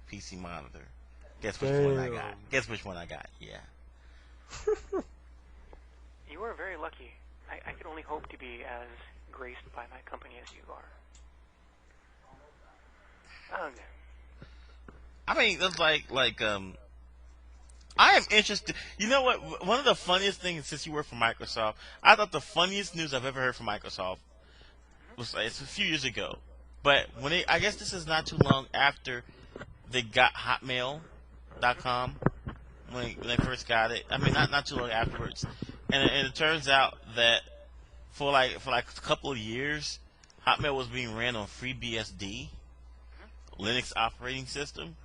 Speaker 4: PC monitor. Guess which one I got? Guess which one I got? Yeah.
Speaker 20: You are very lucky. I could only hope to be as graced by my company as you are. Okay.
Speaker 4: I mean, it's like I am interested. You know what? One of the funniest things, since you work for Microsoft, I thought the funniest news I've ever heard from Microsoft was, it's a few years ago, but when I guess this is not too long after they got Hotmail.com when they first got it. I mean, not too long afterwards, and it turns out that for like a couple of years, Hotmail was being ran on FreeBSD, Linux operating system.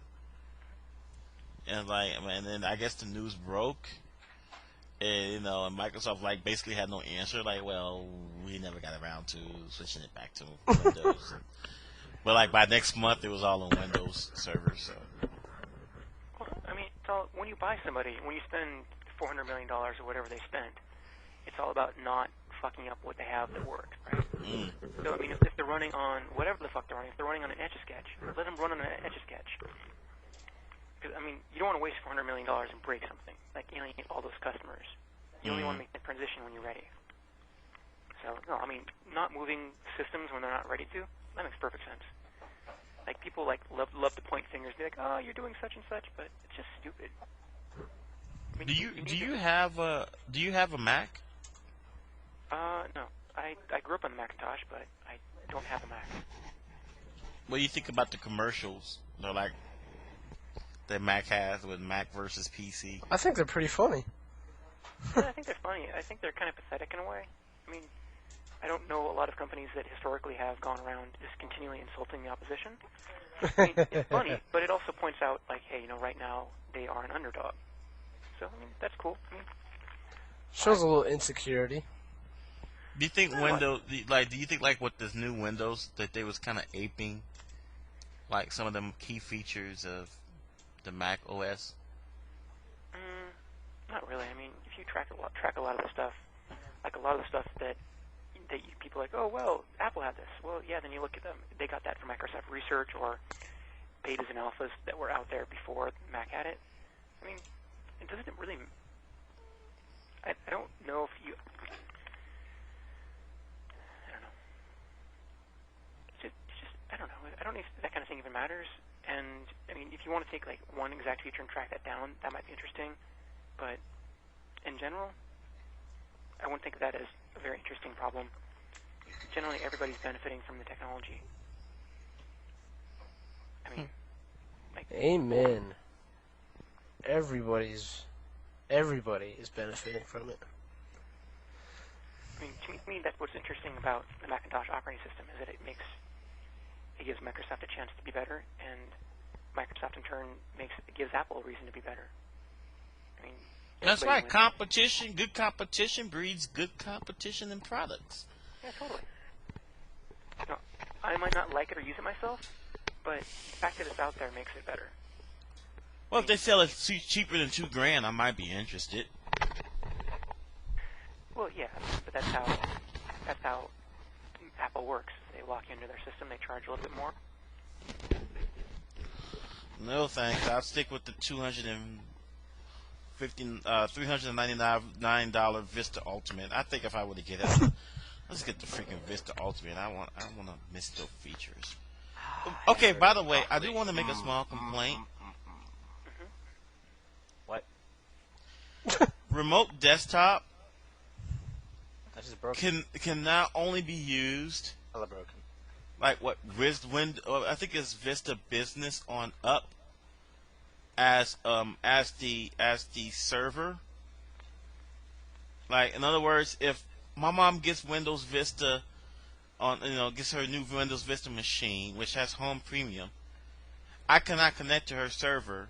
Speaker 4: And and then I guess the news broke, and, you know, and Microsoft basically had no answer. Like, well, we never got around to switching it back to Windows. But by next month, it was all on Windows servers. So.
Speaker 20: Well, I mean, when you buy somebody, when you spend $400 million or whatever they spent, it's all about not fucking up what they have that works, right? So I mean, if they're running on whatever the fuck they're running, if they're running on an Etch-a-Sketch, let them run on an Etch-a-Sketch. Because, I mean, you don't want to waste $400 million and break something, like alienate all those customers. You only want to make the transition when you're ready. So, no, I mean, not moving systems when they're not ready to, that makes perfect sense. Like, people love to point fingers, be like, oh, you're doing such and such, but it's just stupid. I mean, do you have a Mac? No. I grew up on the Macintosh, but I don't have a Mac.
Speaker 4: What do you think about the commercials? They're like that Mac has with Mac versus PC.
Speaker 11: I think they're pretty funny.
Speaker 20: Yeah, I think they're funny. I think they're kind of pathetic in a way. I mean, I don't know a lot of companies that historically have gone around just continually insulting the opposition. I mean, it's funny, but it also points out, like, hey, right now they are an underdog. So, I mean, that's cool. I mean,
Speaker 11: shows a little insecurity.
Speaker 4: Do you think Windows, do you think, like, with this new Windows, that they was kind of aping, like, some of them key features of the Mac OS?
Speaker 20: Not really. I mean, if you track a lot of the stuff, like a lot of the stuff that people are like, oh, well, Apple had this. Well, yeah, then you look at them. They got that from Microsoft Research or betas and alphas that were out there before Mac had it. I mean, it doesn't really... I don't know if you... I don't know. It's just, I don't know. I don't know if that kind of thing even matters. And, I mean, if you want to take, like, one exact feature and track that down, that might be interesting. But, in general, I wouldn't think of that as a very interesting problem. Generally, everybody's benefiting from the technology. I mean, like...
Speaker 11: Amen. Everybody is benefiting from it.
Speaker 20: I mean, to me, that's what's interesting about the Macintosh operating system, is that it gives Microsoft a chance to be better, and Microsoft in turn gives Apple a reason to be better. I mean,
Speaker 4: that's right. Competition, good competition breeds good competition in products.
Speaker 20: Yeah, totally. I might not like it or use it myself, but the fact that it's out there makes it better.
Speaker 4: Well, if they sell it cheaper than $2,000, I might be interested.
Speaker 20: Well, yeah, but that's how Apple works. They lock you into their system. They charge a little bit more.
Speaker 4: No thanks. I'll stick with the $399 Vista Ultimate. I think if I were to get it, let's get the freaking Vista Ultimate. I want to miss those features. Okay, by the way, I do want to make a small complaint.
Speaker 6: What?
Speaker 4: Remote desktop can not only be used.
Speaker 6: Hella broken.
Speaker 4: Like what? I think it's Vista Business on up as the server. Like, in other words, if my mom gets Windows Vista gets her new Windows Vista machine, which has Home Premium, I cannot connect to her server.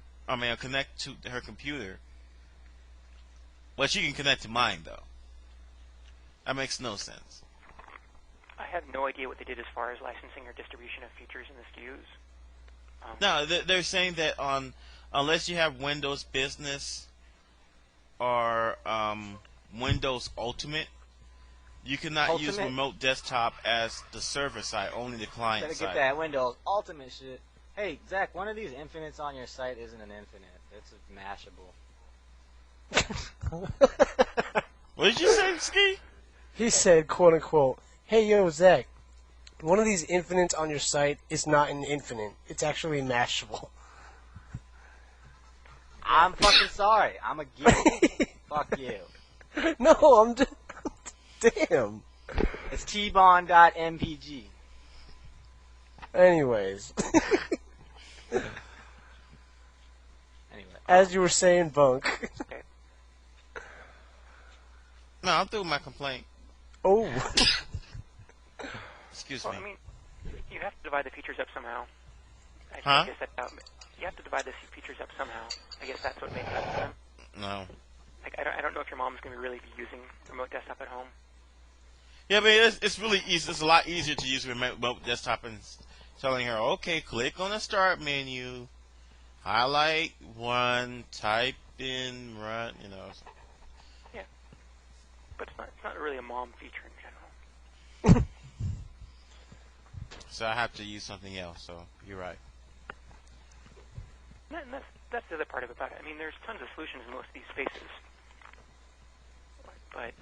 Speaker 4: Connect to her computer. Well, she can connect to mine, though. That makes no sense.
Speaker 20: I have no idea what they did as far as licensing or distribution of features in the SKUs.
Speaker 4: No, they're saying that unless you have Windows Business or Windows Ultimate, you cannot use Remote Desktop as the server side, only the client
Speaker 6: Gotta
Speaker 4: side.
Speaker 6: get that Windows Ultimate shit. Hey, Zach, one of these infinites on your site isn't an infinite. It's mashable.
Speaker 4: What did you say, Ski?
Speaker 11: He said, quote unquote, hey, yo, Zach, one of these infinites on your site is not an infinite. It's actually mashable.
Speaker 6: I'm fucking sorry. I'm a geek. Fuck you.
Speaker 11: No, I'm just... Damn.
Speaker 6: It's tbond.mpg.
Speaker 11: Anyways. As you were saying, Bunk.
Speaker 4: No, I'm through with my complaint.
Speaker 11: Oh.
Speaker 4: Excuse
Speaker 20: me. I mean, you have to divide the features up somehow. I guess that's how, you have to divide the features up somehow. I guess that's what makes sense to them.
Speaker 4: No.
Speaker 20: Like, I don't know if your mom's going to really be using Remote Desktop at home.
Speaker 4: Yeah, but it's really easy. It's a lot easier to use Remote Desktop and telling her, okay, click on the Start menu, highlight one, type in, run,
Speaker 20: Yeah. But it's not really a mom feature in general.
Speaker 4: So I have to use something else, so you're right.
Speaker 20: And that's the other part about it. I mean, there's tons of solutions in most of these spaces. But...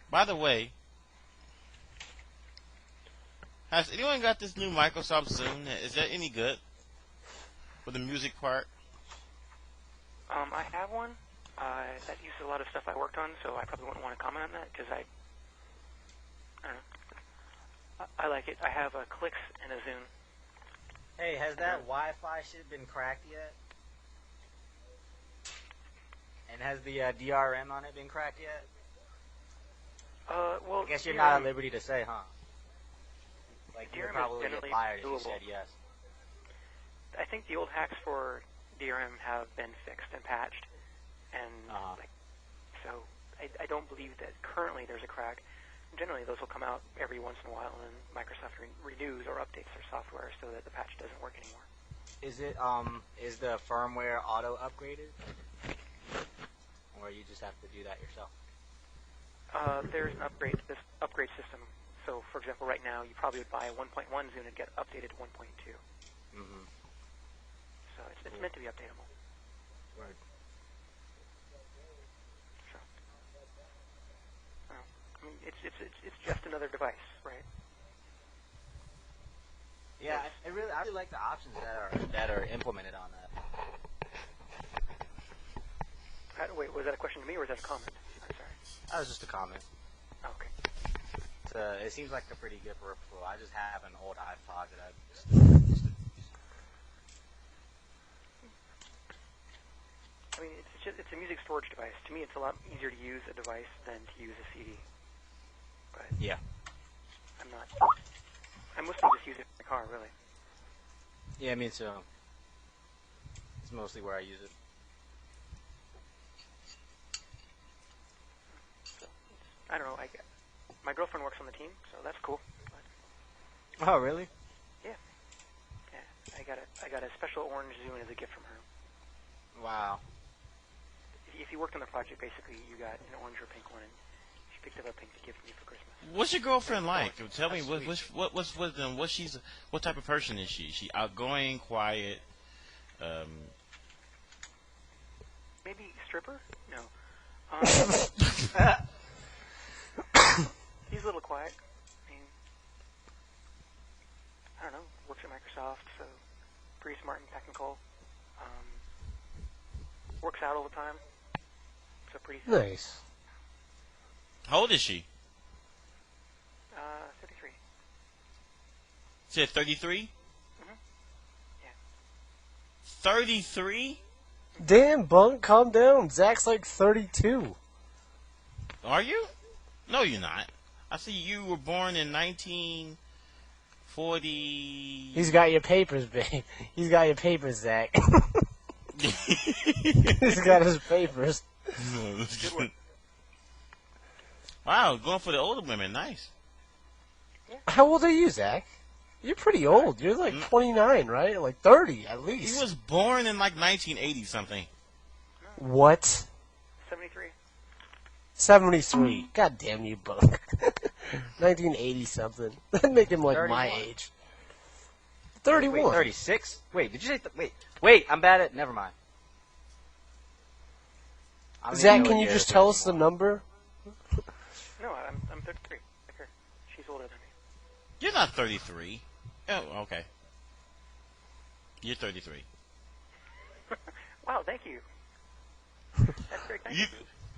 Speaker 4: By the way, has anyone got this new Microsoft Zoom? Is that any good? For the music part?
Speaker 20: I have one. That uses a lot of stuff I worked on, so I probably wouldn't want to comment on that, because I don't know. I like it. I have clicks and a zoom.
Speaker 6: Hey, has that Wi-Fi shit been cracked yet? And has the DRM on it been cracked yet?
Speaker 20: Well,
Speaker 6: I guess you're
Speaker 20: DRM,
Speaker 6: not at liberty to say, huh? Like, you would
Speaker 20: DRM
Speaker 6: probably
Speaker 20: is
Speaker 6: get
Speaker 20: generally
Speaker 6: fired if you
Speaker 20: doable.
Speaker 6: said yes.
Speaker 20: I think the old hacks for DRM have been fixed and patched, and so I don't believe that currently there's a crack. Generally, those will come out every once in a while, and Microsoft renews or updates their software so that the patch doesn't work anymore.
Speaker 6: Is it is the firmware auto upgraded, or you just have to do that yourself?
Speaker 20: There's an upgrade system. So, for example, right now you probably would buy a 1.1 Zune and get updated to 1.2.
Speaker 6: Mm-hmm.
Speaker 20: So it's meant to be updatable.
Speaker 6: Word.
Speaker 20: So, I mean, it's just another device, right?
Speaker 6: Yeah, I really like the options that are implemented on that.
Speaker 20: Wait, was that a question to me or was that a comment? I'm sorry.
Speaker 6: That was just a comment.
Speaker 20: Oh, okay.
Speaker 6: It seems like a pretty good peripheral. I just have an old iPod that
Speaker 20: I mean, it's a music storage device. To me, it's a lot easier to use a device than to use a CD. But
Speaker 6: yeah,
Speaker 20: I mostly just use it in my car, really.
Speaker 6: Yeah, me too. It's mostly where I use it.
Speaker 20: I don't know. My girlfriend works on the team, so that's cool. But,
Speaker 6: oh, really?
Speaker 20: Yeah. I got a special orange Zune as a gift from her.
Speaker 6: Wow.
Speaker 20: If you worked on the project, basically you got an orange or pink one, and she picked up a pink to give me for Christmas.
Speaker 4: What's your girlfriend like? Tell me what type of person is she? Is she outgoing, quiet?
Speaker 20: Maybe stripper? No. He's a little quiet. I mean, I don't know. Works at Microsoft, so pretty smart and technical. Works out all the time. So pretty.
Speaker 11: Nice.
Speaker 4: How old is she?
Speaker 20: 33.
Speaker 4: Said 33?
Speaker 20: Mm-hmm. Yeah.
Speaker 4: 33?
Speaker 11: Damn, Bunk, calm down. Zach's like 32.
Speaker 4: Are you? No, you're not. I see you were born in 1940.
Speaker 11: He's got your papers, babe. He's got your papers, Zach. He's got his papers.
Speaker 4: Wow, going for the older women. Nice.
Speaker 11: How old are you, Zach? You're pretty old. You're like 29, right? Like 30 at least.
Speaker 4: He was born in like 1980 something.
Speaker 11: What?
Speaker 20: 73.
Speaker 11: 73. God damn you, Bunk. 1980 something. That'd make him like
Speaker 6: 31.
Speaker 11: my age. 31.
Speaker 6: Wait, 36? Wait, did you say... Wait, I'm bad at... Never mind. I don't even
Speaker 11: Zach,
Speaker 6: know
Speaker 11: can
Speaker 6: what
Speaker 11: you
Speaker 6: year
Speaker 11: just
Speaker 6: it
Speaker 11: tell
Speaker 6: is
Speaker 11: us the
Speaker 6: anymore.
Speaker 11: number?
Speaker 20: No, I'm 33. Like her. She's older than me.
Speaker 4: You're not 33. Oh, okay. You're 33.
Speaker 20: Wow, thank you. That's very kind of you.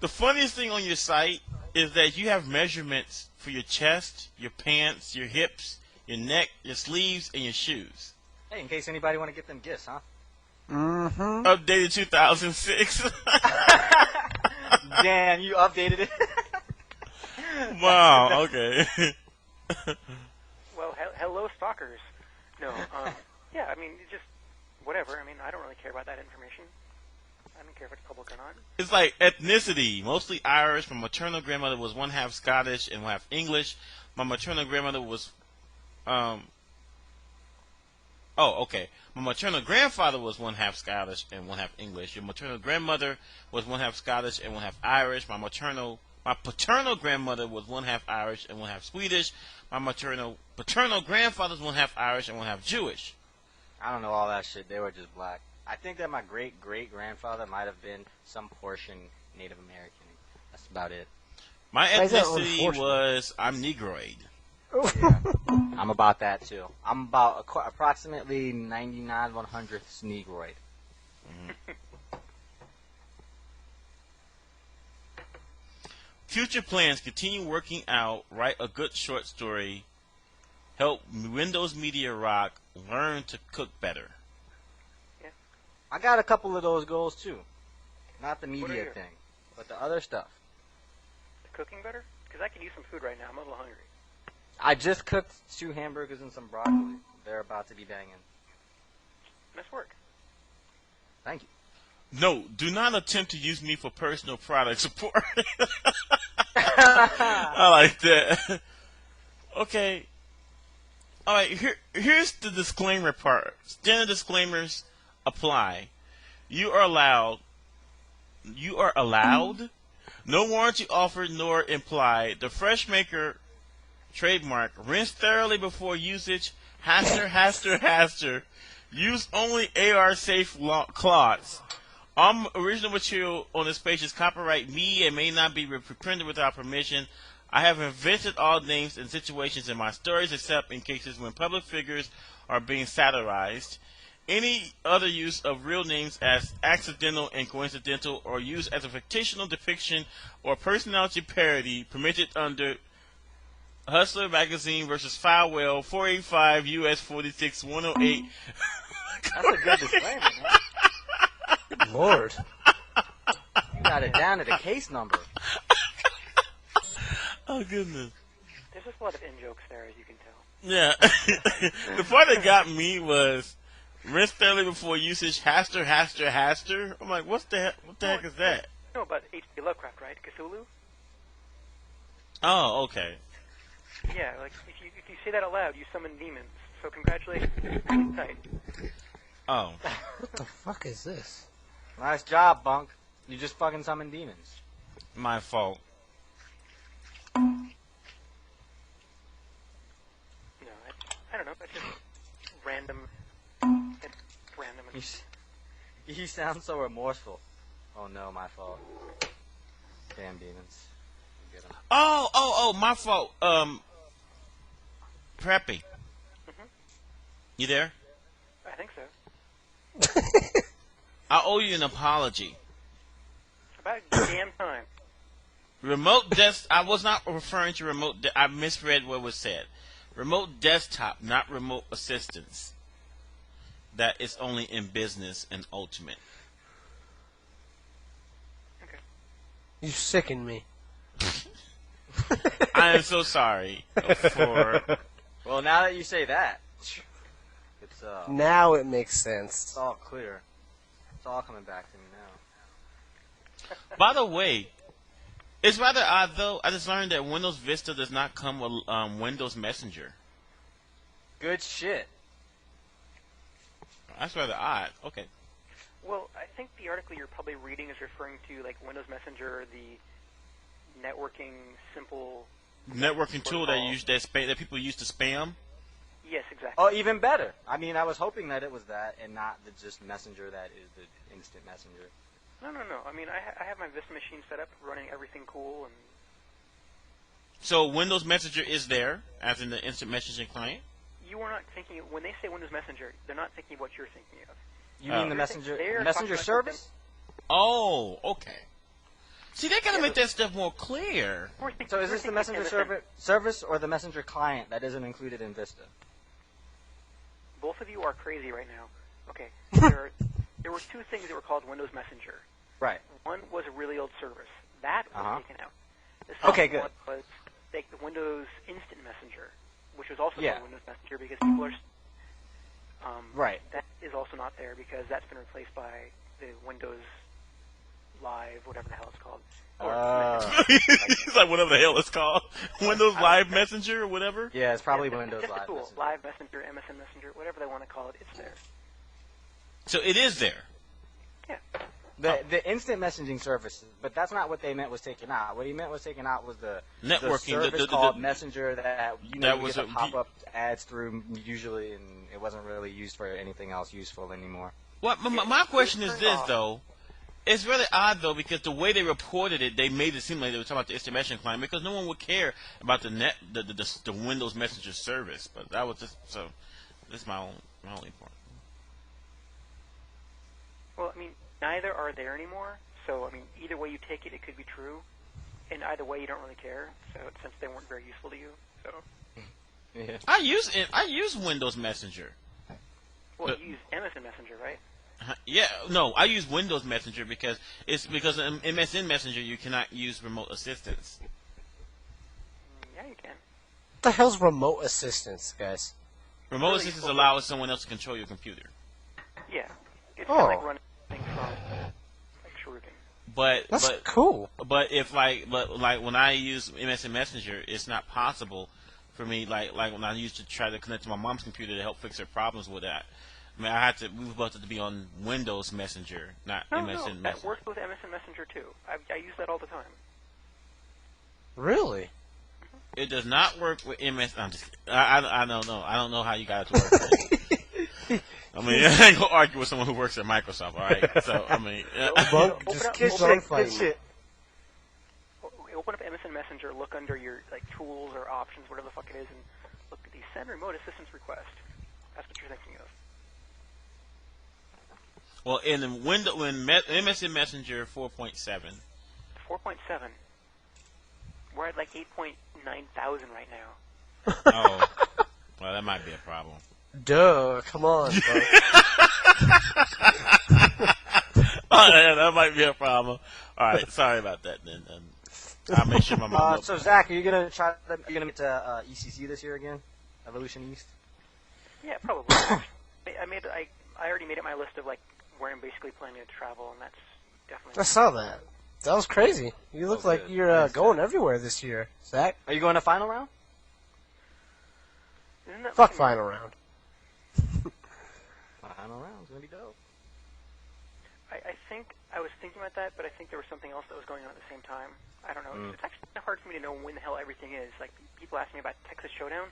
Speaker 4: The funniest thing on your site is that you have measurements for your chest, your pants, your hips, your neck, your sleeves, and your shoes.
Speaker 6: Hey, in case anybody want to get them gifts, huh?
Speaker 11: Mm-hmm.
Speaker 4: Updated 2006.
Speaker 6: Damn, you updated it.
Speaker 4: Wow, okay.
Speaker 20: Well, hello, stalkers. No, yeah, I mean, just whatever. I mean, I don't really care about that information. I don't care if it's public or not.
Speaker 4: It's like ethnicity, mostly Irish. My maternal grandmother was one half Scottish and one half English. My maternal grandmother was, My maternal grandfather was one half Scottish and one half English. Your maternal grandmother was one half Scottish and one half Irish. My paternal grandmother was one half Irish and one half Swedish. My paternal grandfather was one half Irish and one half Jewish.
Speaker 6: I don't know all that shit. They were just black. I think that my great-great-grandfather might have been some portion Native American. That's about it.
Speaker 4: My ethnicity was I'm Negroid.
Speaker 6: Yeah, I'm about that too. I'm about approximately 99 100ths Negroid.
Speaker 4: Mm-hmm. Future plans: continue working out, write a good short story, help Windows Media Rock, learn to cook better.
Speaker 6: I got a couple of those goals too. Not the
Speaker 20: What are
Speaker 6: media
Speaker 20: yours?
Speaker 6: thing, but the other stuff.
Speaker 20: The cooking better? Because I can use some food right now. I'm a little hungry.
Speaker 6: I just cooked 2 hamburgers and some broccoli. They're about to be banging.
Speaker 20: Nice work.
Speaker 6: Thank you.
Speaker 4: No, do not attempt to use me for personal product support. I like that. Okay. All right. Here's the disclaimer part. Standard disclaimers apply. You are allowed. No warranty offered nor implied. The Fresh Maker trademark. Rinse thoroughly before usage. Haster. Use only AR safe cloths. All original material on this page is copyright me and may not be reprinted without permission. I have invented all names and situations in my stories except in cases when public figures are being satirized. Any other use of real names as accidental and coincidental or used as a fictional depiction or personality parody permitted under Hustler Magazine versus Filewell 485 U.S. 46 108.
Speaker 6: That's a good disclaimer, man.
Speaker 11: Good Lord.
Speaker 6: You got it down to the case number.
Speaker 4: Oh, goodness.
Speaker 20: There's just a lot of in-jokes there, as you can tell.
Speaker 4: Yeah. The part that got me was rinse thoroughly before usage, haster. I'm like, what the heck is that?
Speaker 20: You know about H.P. Lovecraft, right? Cthulhu?
Speaker 4: Oh, okay.
Speaker 20: Yeah, like, if you say that out loud, you summon demons. So congratulations. Pretty tight.
Speaker 4: Oh.
Speaker 11: What the fuck is this?
Speaker 6: Nice job, Bunk. You just fucking summoned demons.
Speaker 4: My fault.
Speaker 20: No, I don't know. It's just random. It's random.
Speaker 6: He sounds so remorseful. Oh no, my fault. Damn demons. Get 'em.
Speaker 4: Oh, my fault. Preppy. You there?
Speaker 20: I think so.
Speaker 4: I owe you an apology.
Speaker 20: About damn time.
Speaker 4: Remote I was not referring to remote. I misread what was said. Remote desktop, not remote assistance. That is only in business and ultimate.
Speaker 20: Okay.
Speaker 11: You sicken me.
Speaker 4: I am so sorry for.
Speaker 6: Well, now that you say that, it's
Speaker 11: Now it makes sense.
Speaker 6: It's all clear. It's all coming back to me now.
Speaker 4: By the way, it's rather odd though. I just learned that Windows Vista does not come with Windows Messenger.
Speaker 6: Good shit.
Speaker 4: That's rather odd. Okay.
Speaker 20: Well, I think the article you're probably reading is referring to like Windows Messenger, the networking simple
Speaker 4: Networking tool that people use to spam.
Speaker 20: Yes, exactly.
Speaker 6: Oh, even better. I mean, I was hoping that it was that and not the just Messenger that is the instant messenger.
Speaker 20: No. I mean, I have my Vista machine set up, running everything cool, and
Speaker 4: So Windows Messenger is there, as in the instant messaging client.
Speaker 20: you are not thinking when they say Windows Messenger, they're not thinking of what you're thinking of.
Speaker 6: You mean the messenger service?
Speaker 4: Oh, okay. See, they gotta make that stuff more clear.
Speaker 6: So is this the messenger service or the messenger client that isn't included in Vista?
Speaker 20: Both of you are crazy right now. Okay, there were two things that were called Windows Messenger.
Speaker 6: Right.
Speaker 20: One was a really old service. That was taken out. The
Speaker 6: Okay,
Speaker 20: second
Speaker 6: good.
Speaker 20: one was the Windows Instant Messenger, which was also
Speaker 6: Yeah.
Speaker 20: called Windows Messenger because people are...
Speaker 6: Right.
Speaker 20: That is also not there because that's been replaced by the Windows Live, whatever the hell it's called.
Speaker 4: It's like whatever the hell it's called. Windows Live Messenger or whatever?
Speaker 6: Yeah, it's probably
Speaker 20: Yeah,
Speaker 6: Windows
Speaker 20: just
Speaker 6: Live
Speaker 20: a tool.
Speaker 6: Messenger.
Speaker 20: Live Messenger, MSN Messenger, whatever they want to call it, it's there.
Speaker 4: So it is there.
Speaker 6: The instant messaging service, but that's not what they meant was taken out. What he meant was taken out was the
Speaker 4: Networking,
Speaker 6: service called Messenger that you
Speaker 4: that
Speaker 6: get
Speaker 4: was
Speaker 6: the
Speaker 4: a-
Speaker 6: pop-up ads through usually, and it wasn't really used for anything else useful anymore.
Speaker 4: Well, my question is this though. It's really odd though because the way they reported it, they made it seem like they were talking about the instant messaging client because no one would care about the Windows Messenger service. But that was just so. This is my only point.
Speaker 20: Well, I mean, neither are there anymore. So, I mean, either way you take it, it could be true. And either way, you don't really care. So, since they weren't very useful to you, so.
Speaker 6: Yeah.
Speaker 4: I use Windows Messenger.
Speaker 20: Well,
Speaker 4: But-
Speaker 20: you use MSN Messenger, right?
Speaker 4: Yeah, no, I use Windows Messenger because in MSN Messenger you cannot use remote assistance.
Speaker 20: Yeah, you can.
Speaker 11: What the hell's remote assistance, guys?
Speaker 4: Remote assistance allows someone else to control your computer.
Speaker 20: Yeah, it's kind of like running things from like shorting.
Speaker 11: That's cool.
Speaker 4: But if like when I use MSN Messenger, it's not possible for me like when I used to try to connect to my mom's computer to help fix her problems with that. I mean, we were supposed to be on Windows Messenger, not MSN Messenger.
Speaker 20: That works with MSN Messenger too. I use that all the time.
Speaker 11: Really?
Speaker 4: It does not work with MS. I'm just. I don't know. I don't know how you got it to work. I mean, I ain't gonna argue with someone who works at Microsoft. All right. So I mean,
Speaker 20: open up MSN Messenger, look under your like tools or options, whatever the fuck it is, and look at the send remote assistance request. That's what you're thinking of.
Speaker 4: Well, in the MSN Messenger 4.7.
Speaker 20: 4.7. We're at like 8.9 thousand right now.
Speaker 4: Oh, well, that might be a problem.
Speaker 11: Duh, come on, bro.
Speaker 4: Oh, yeah, that might be a problem. All right, sorry about that. Then I'll make sure my mom.
Speaker 6: So Zach, are you gonna get to ECC this year again? Evolution East.
Speaker 20: Yeah, probably. I already made it my list of like where I'm basically planning to travel, and that's definitely.
Speaker 11: I saw that. That was crazy. You look like you're going everywhere this year, Zach.
Speaker 6: Are you going to final round?
Speaker 11: Fuck final round.
Speaker 6: Final round's gonna be dope.
Speaker 20: I think I was thinking about that, but I think there was something else that was going on at the same time. I don't know. It's actually kind of hard for me to know when the hell everything is. Like people ask me about Texas Showdown.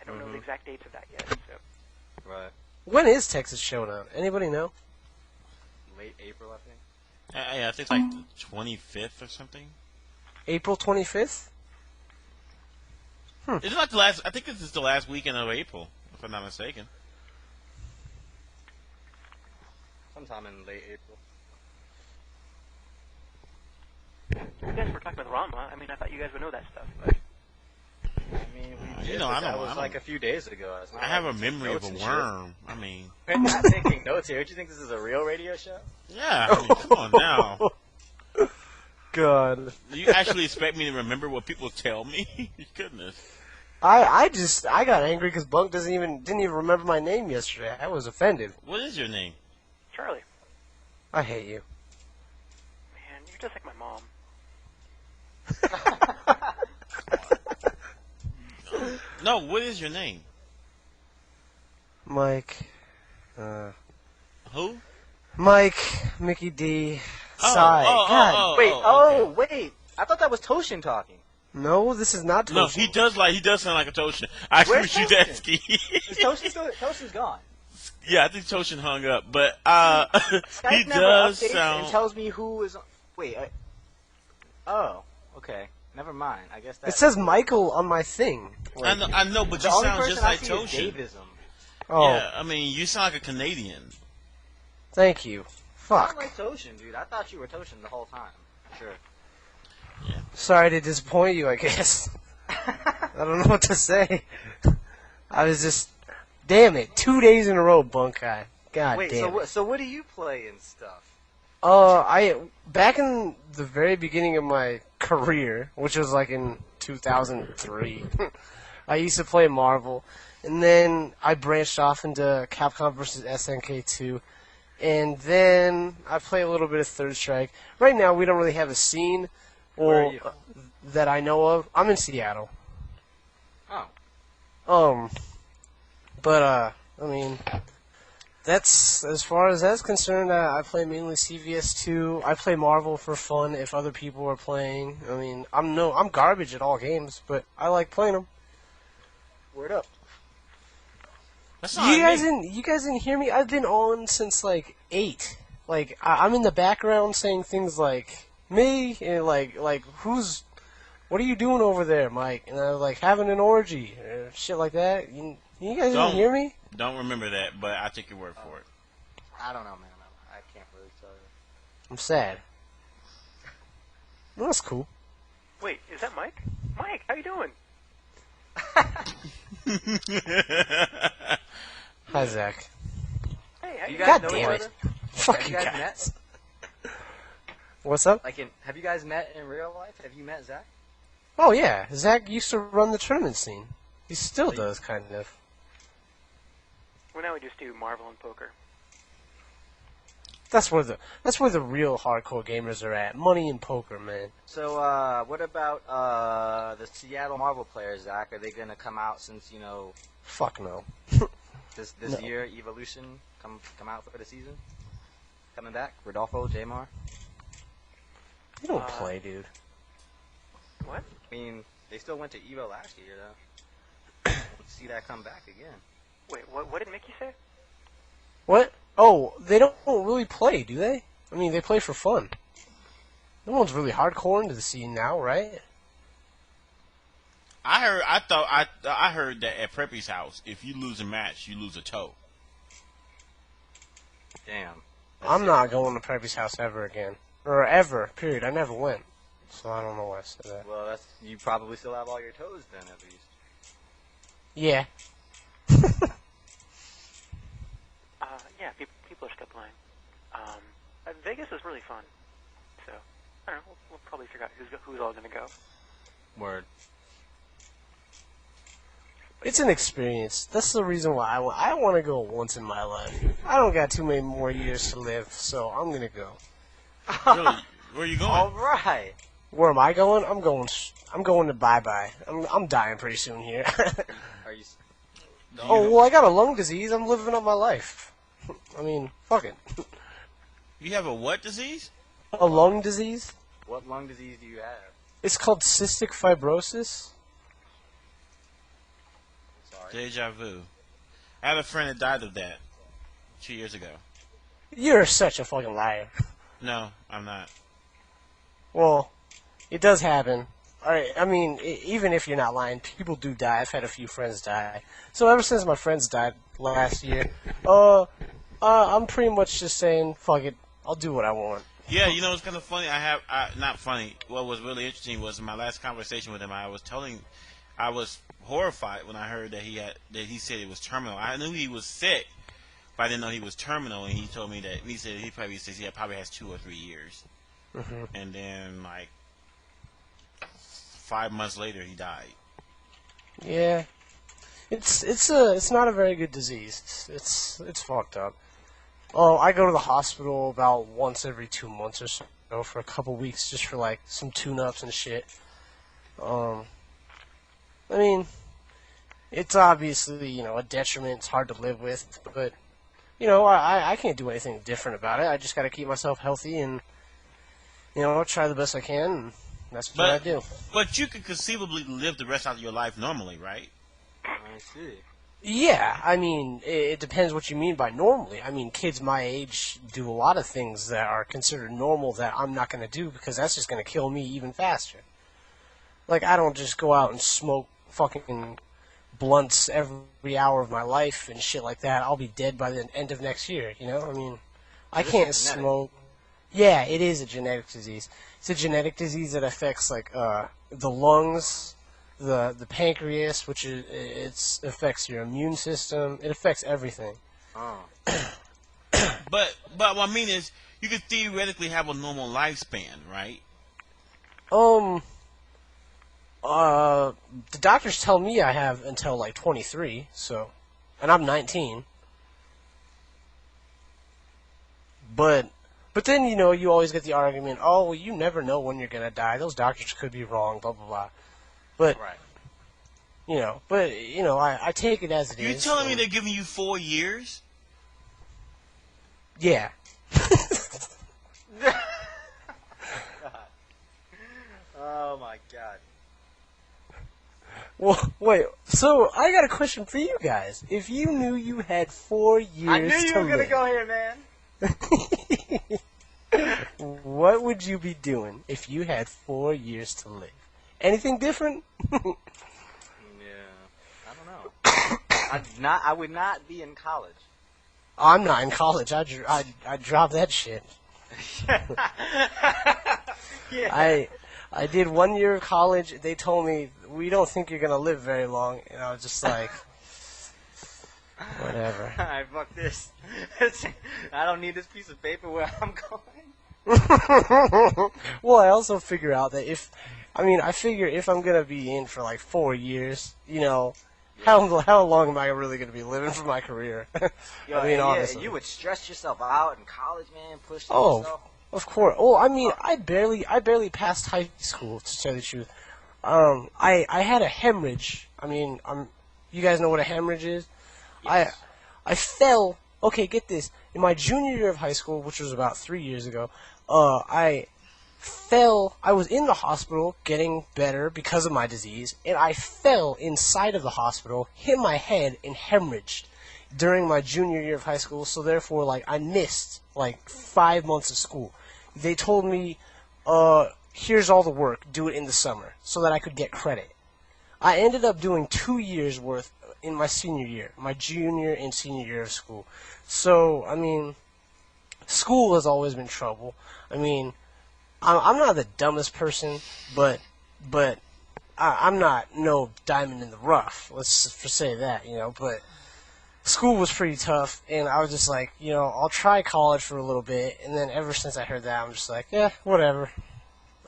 Speaker 20: I don't know the exact dates of that yet. So.
Speaker 6: Right.
Speaker 11: When is Texas Showdown? Anybody know?
Speaker 6: Late April, I think.
Speaker 4: Yeah, I think it's like the 25th or something.
Speaker 11: April 25th?
Speaker 4: It's like the last. I think this is the last weekend of April, if I'm not mistaken.
Speaker 6: Sometime in late April.
Speaker 20: You guys were talking about Rama. I mean, I thought you guys would know that stuff. But.
Speaker 6: I mean, we did,
Speaker 4: that
Speaker 6: was like a few days ago.
Speaker 4: I have a memory of a worm. I mean,
Speaker 6: we're not taking notes here. Do you think this is a real radio show?
Speaker 4: Yeah, I mean, come on now.
Speaker 11: God.
Speaker 4: Do you actually expect me to remember what people tell me? Goodness.
Speaker 11: I got angry because Bunk didn't even remember my name yesterday. I was offended.
Speaker 4: What is your name?
Speaker 20: Charlie.
Speaker 11: I hate you.
Speaker 20: Man, you're just like my mom.
Speaker 4: No, what is your name?
Speaker 11: Mike.
Speaker 4: Who?
Speaker 11: Mike, Mickey D. Sai. God.
Speaker 6: Wait. I thought that was Toshin talking.
Speaker 11: No, this is not Toshin.
Speaker 4: No, he does sound like a Toshin. I agree with you, Desky.
Speaker 6: Is Toshin still? Toshin's gone.
Speaker 4: Yeah, I think Toshin hung up, but he
Speaker 6: never
Speaker 4: does
Speaker 6: updates
Speaker 4: sound.
Speaker 6: and tells me who is. Wait. Oh, okay. Never mind. I guess that.
Speaker 11: It says Michael on my thing.
Speaker 4: Like, I know, but you sound just like Toshin.
Speaker 11: Oh.
Speaker 4: Yeah, I mean, you sound like a Canadian.
Speaker 11: Thank you. Fuck.
Speaker 6: I sound like Toshin, dude. I thought you were Toshin the whole time. Sure.
Speaker 4: Yeah.
Speaker 11: Sorry to disappoint you, I guess. I don't know what to say. I was just... Damn it. 2 days in a row, Bunkai. God damn it.
Speaker 6: So what do you play and stuff?
Speaker 11: Back in the very beginning of my career, which was like in 2003, I used to play Marvel, and then I branched off into Capcom vs. SNK 2, and then I play a little bit of Third Strike. Right now, we don't really have a scene that I know of. I'm in Seattle.
Speaker 6: Oh.
Speaker 11: I mean, that's as far as that's concerned. I play mainly CVS2. I play Marvel for fun if other people are playing. I mean, I'm garbage at all games, but I like playing them.
Speaker 6: Word up.
Speaker 11: You guys didn't hear me? I've been on since like 8. Like I'm in the background saying things like me and like what are you doing over there, Mike? And I was like having an orgy or shit like that. You guys didn't hear me?
Speaker 4: Don't remember that, but I take your word for it.
Speaker 6: I don't know, man. I can't really tell you.
Speaker 11: I'm sad. Well, that's cool.
Speaker 20: Wait, is that Mike? Mike, how you doing?
Speaker 11: Hi, Zach.
Speaker 20: Hey, how you
Speaker 6: guys
Speaker 11: God
Speaker 6: know
Speaker 11: damn
Speaker 6: each
Speaker 11: it.
Speaker 6: other?
Speaker 11: Fuck
Speaker 6: Have
Speaker 11: you
Speaker 6: you guys
Speaker 11: guys. What's up?
Speaker 6: Have you guys met in real life? Have you met Zach?
Speaker 11: Oh yeah, Zach used to run the tournament scene. He still does, kind of.
Speaker 20: Well, now we just do Marvel and poker.
Speaker 11: That's where the real hardcore gamers are at. Money and poker, man.
Speaker 6: So, what about the Seattle Marvel players, Zach? Are they gonna come out since
Speaker 11: Fuck no.
Speaker 6: this
Speaker 11: No.
Speaker 6: year Evolution come out for the season? Coming back, Rodolfo, Jamar.
Speaker 11: You don't play, dude.
Speaker 20: What?
Speaker 6: I mean, they still went to Evo last year, though. See that come back again.
Speaker 20: Wait, what did Mickey say?
Speaker 11: What? Oh, they don't really play, do they? I mean, they play for fun. No one's really hardcore into the scene now, right?
Speaker 4: I heard that at Preppy's house, if you lose a match, you lose a toe.
Speaker 6: Damn.
Speaker 11: I'm not going to Preppy's house ever again. Or ever, period. I never went. So I don't know why I said that.
Speaker 6: Well, you probably still have all your toes then, at least.
Speaker 11: Yeah.
Speaker 20: Yeah, people are still playing. Vegas is really fun. So, I don't know, we'll probably figure out who's all going to go.
Speaker 6: Word.
Speaker 11: It's an experience. That's the reason why I want to go once in my life. I don't got too many more years to live, so I'm going to go.
Speaker 4: Really? Where are you going?
Speaker 6: All right.
Speaker 11: Where am I going? I'm going to bye-bye. I'm dying pretty soon here.
Speaker 6: Are you?
Speaker 11: Oh, well, I got a lung disease. I'm living up my life. I mean, fuck it.
Speaker 4: You have a what disease?
Speaker 11: A lung disease?
Speaker 6: What lung disease do you have?
Speaker 11: It's called cystic fibrosis.
Speaker 6: Sorry.
Speaker 4: Deja vu. I had a friend that died of that 2 years ago.
Speaker 11: You're such a fucking liar.
Speaker 4: No, I'm not.
Speaker 11: Well, it does happen. Alright, I mean, even if you're not lying, people do die. I've had a few friends die. So ever since my friends died last year, I'm pretty much just saying, fuck it, I'll do what I want.
Speaker 4: Yeah, it's kind of funny. Not funny. What was really interesting was in my last conversation with him, I was horrified when I heard that he said it was terminal. I knew he was sick, but I didn't know he was terminal. And he told me that he said he probably has 2 or 3 years.
Speaker 11: Mm-hmm.
Speaker 4: And then 5 months later, he died.
Speaker 11: Yeah, it's not a very good disease. It's fucked up. Oh, I go to the hospital about once every 2 months or so for a couple weeks just for some tune-ups and shit. I mean, it's obviously a detriment. It's hard to live with, but I can't do anything different about it. I just got to keep myself healthy and try the best I can. And that's what I do.
Speaker 4: But you could conceivably live the rest of your life normally, right?
Speaker 6: I see.
Speaker 11: Yeah, I mean, it depends what you mean by normally. I mean, kids my age do a lot of things that are considered normal that I'm not going to do because that's just going to kill me even faster. Like, I don't just go out and smoke fucking blunts every hour of my life and shit like that. I'll be dead by the end of next year, I mean, I can't smoke. Yeah, it is a genetic disease. It's a genetic disease that affects, the lungs, the pancreas, which it affects your immune system. It affects everything.
Speaker 6: Oh.
Speaker 4: But what I mean is, you could theoretically have a normal lifespan, right?
Speaker 11: The doctors tell me I have until 23, so, and I'm 19. But then, you always get the argument, oh, well, you never know when you're gonna die. Those doctors could be wrong, blah, blah, blah. But,
Speaker 6: right.
Speaker 11: I take it as it is.
Speaker 4: You're telling me they're giving you 4 years?
Speaker 11: Yeah.
Speaker 6: Oh my god.
Speaker 11: Well, wait, so I got a question for you guys. If you knew you had 4 years to live...
Speaker 6: I knew you were going to go here, man.
Speaker 11: What would you be doing if you had 4 years to live? Anything different?
Speaker 6: Yeah, I don't know. I would not be in college.
Speaker 11: I'm not in college. I'd drop that shit.
Speaker 6: Yeah.
Speaker 11: I did 1 year of college. They told me, we don't think you're going to live very long. And I was just like, Whatever.
Speaker 6: Alright, fuck this. I don't need this piece of paper where I'm going.
Speaker 11: Well, I also figure out that I figure if I'm gonna be in for like 4 years, how long am I really gonna be living for my career?
Speaker 6: Yo,
Speaker 11: honestly.
Speaker 6: you would stress yourself out in college, man. Push
Speaker 11: Oh,
Speaker 6: yourself.
Speaker 11: of course. Oh, I barely passed high school, to tell you the truth. I had a hemorrhage. You guys know what a hemorrhage is?
Speaker 6: Yes.
Speaker 11: I fell. Okay, get this. In my junior year of high school, which was about 3 years ago, I fell. I was in the hospital getting better because of my disease, and I fell inside of the hospital, hit my head, and hemorrhaged during my junior year of high school. So therefore, I missed 5 months of school. They told me, here's all the work, do it in the summer, so that I could get credit. I ended up doing 2 years worth in my senior year, my junior and senior year of school. So, school has always been trouble. I'm not the dumbest person, but I'm not no diamond in the rough. Let's just say that, but school was pretty tough, and I was just like, I'll try college for a little bit, and then ever since I heard that, I'm just like, yeah, whatever.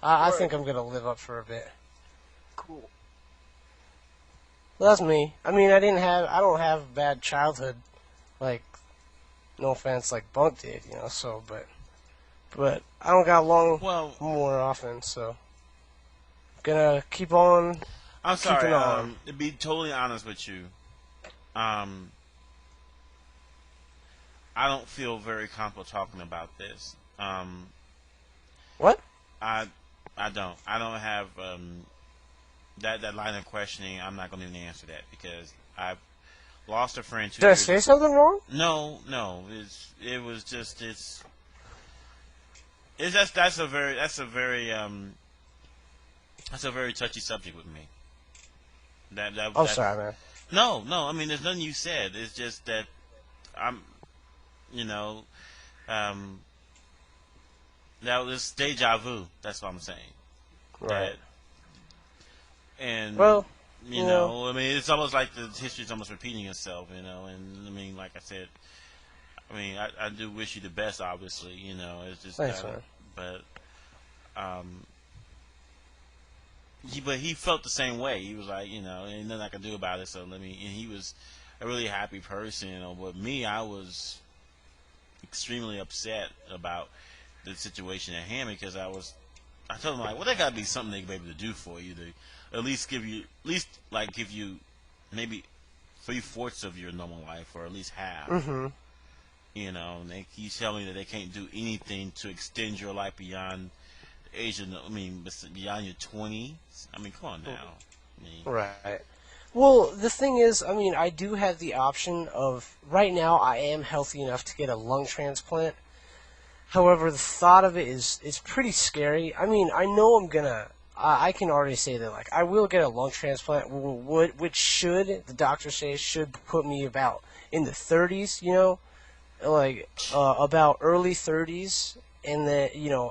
Speaker 11: I think I'm going to live up for a bit.
Speaker 6: Cool.
Speaker 11: Well, that's me. I don't have a bad childhood, no offense, like Bunk did, but I don't got along more often, so gonna keep on.
Speaker 4: I'm sorry.
Speaker 11: keeping on.
Speaker 4: To be totally honest with you, I don't feel very comfortable talking about this.
Speaker 11: What?
Speaker 4: I don't. I don't have that line of questioning. I'm not going to even answer that because I've lost a friend.
Speaker 11: Did I say something wrong?
Speaker 4: No. That's a very touchy subject with me.
Speaker 11: Sorry, man.
Speaker 4: No. There's nothing you said. It's just that that was deja vu. That's what I'm saying.
Speaker 11: Right.
Speaker 4: And
Speaker 11: well,
Speaker 4: it's almost like the history's almost repeating itself, and like I said, I do wish you the best, obviously, it's just
Speaker 11: thanks, man.
Speaker 4: But he felt the same way. He was like, ain't nothing I can do about it, so and he was a really happy person, but me, I was extremely upset about the situation at hand because I told him, there gotta be something they can be able to do for you to at least give you maybe 3/4 of your normal life, or at least half.
Speaker 11: Mm-hmm.
Speaker 4: And he's telling me that they can't do anything to extend your life beyond the age of, beyond your 20s. Come on now.
Speaker 11: Right. Well, the thing is, I do have the option of, right now I am healthy enough to get a lung transplant. However, the thought of it is pretty scary. I know I'm gonna. I can already say that I will get a lung transplant, which the doctors say should put me about in the 30s. About early 30s, and then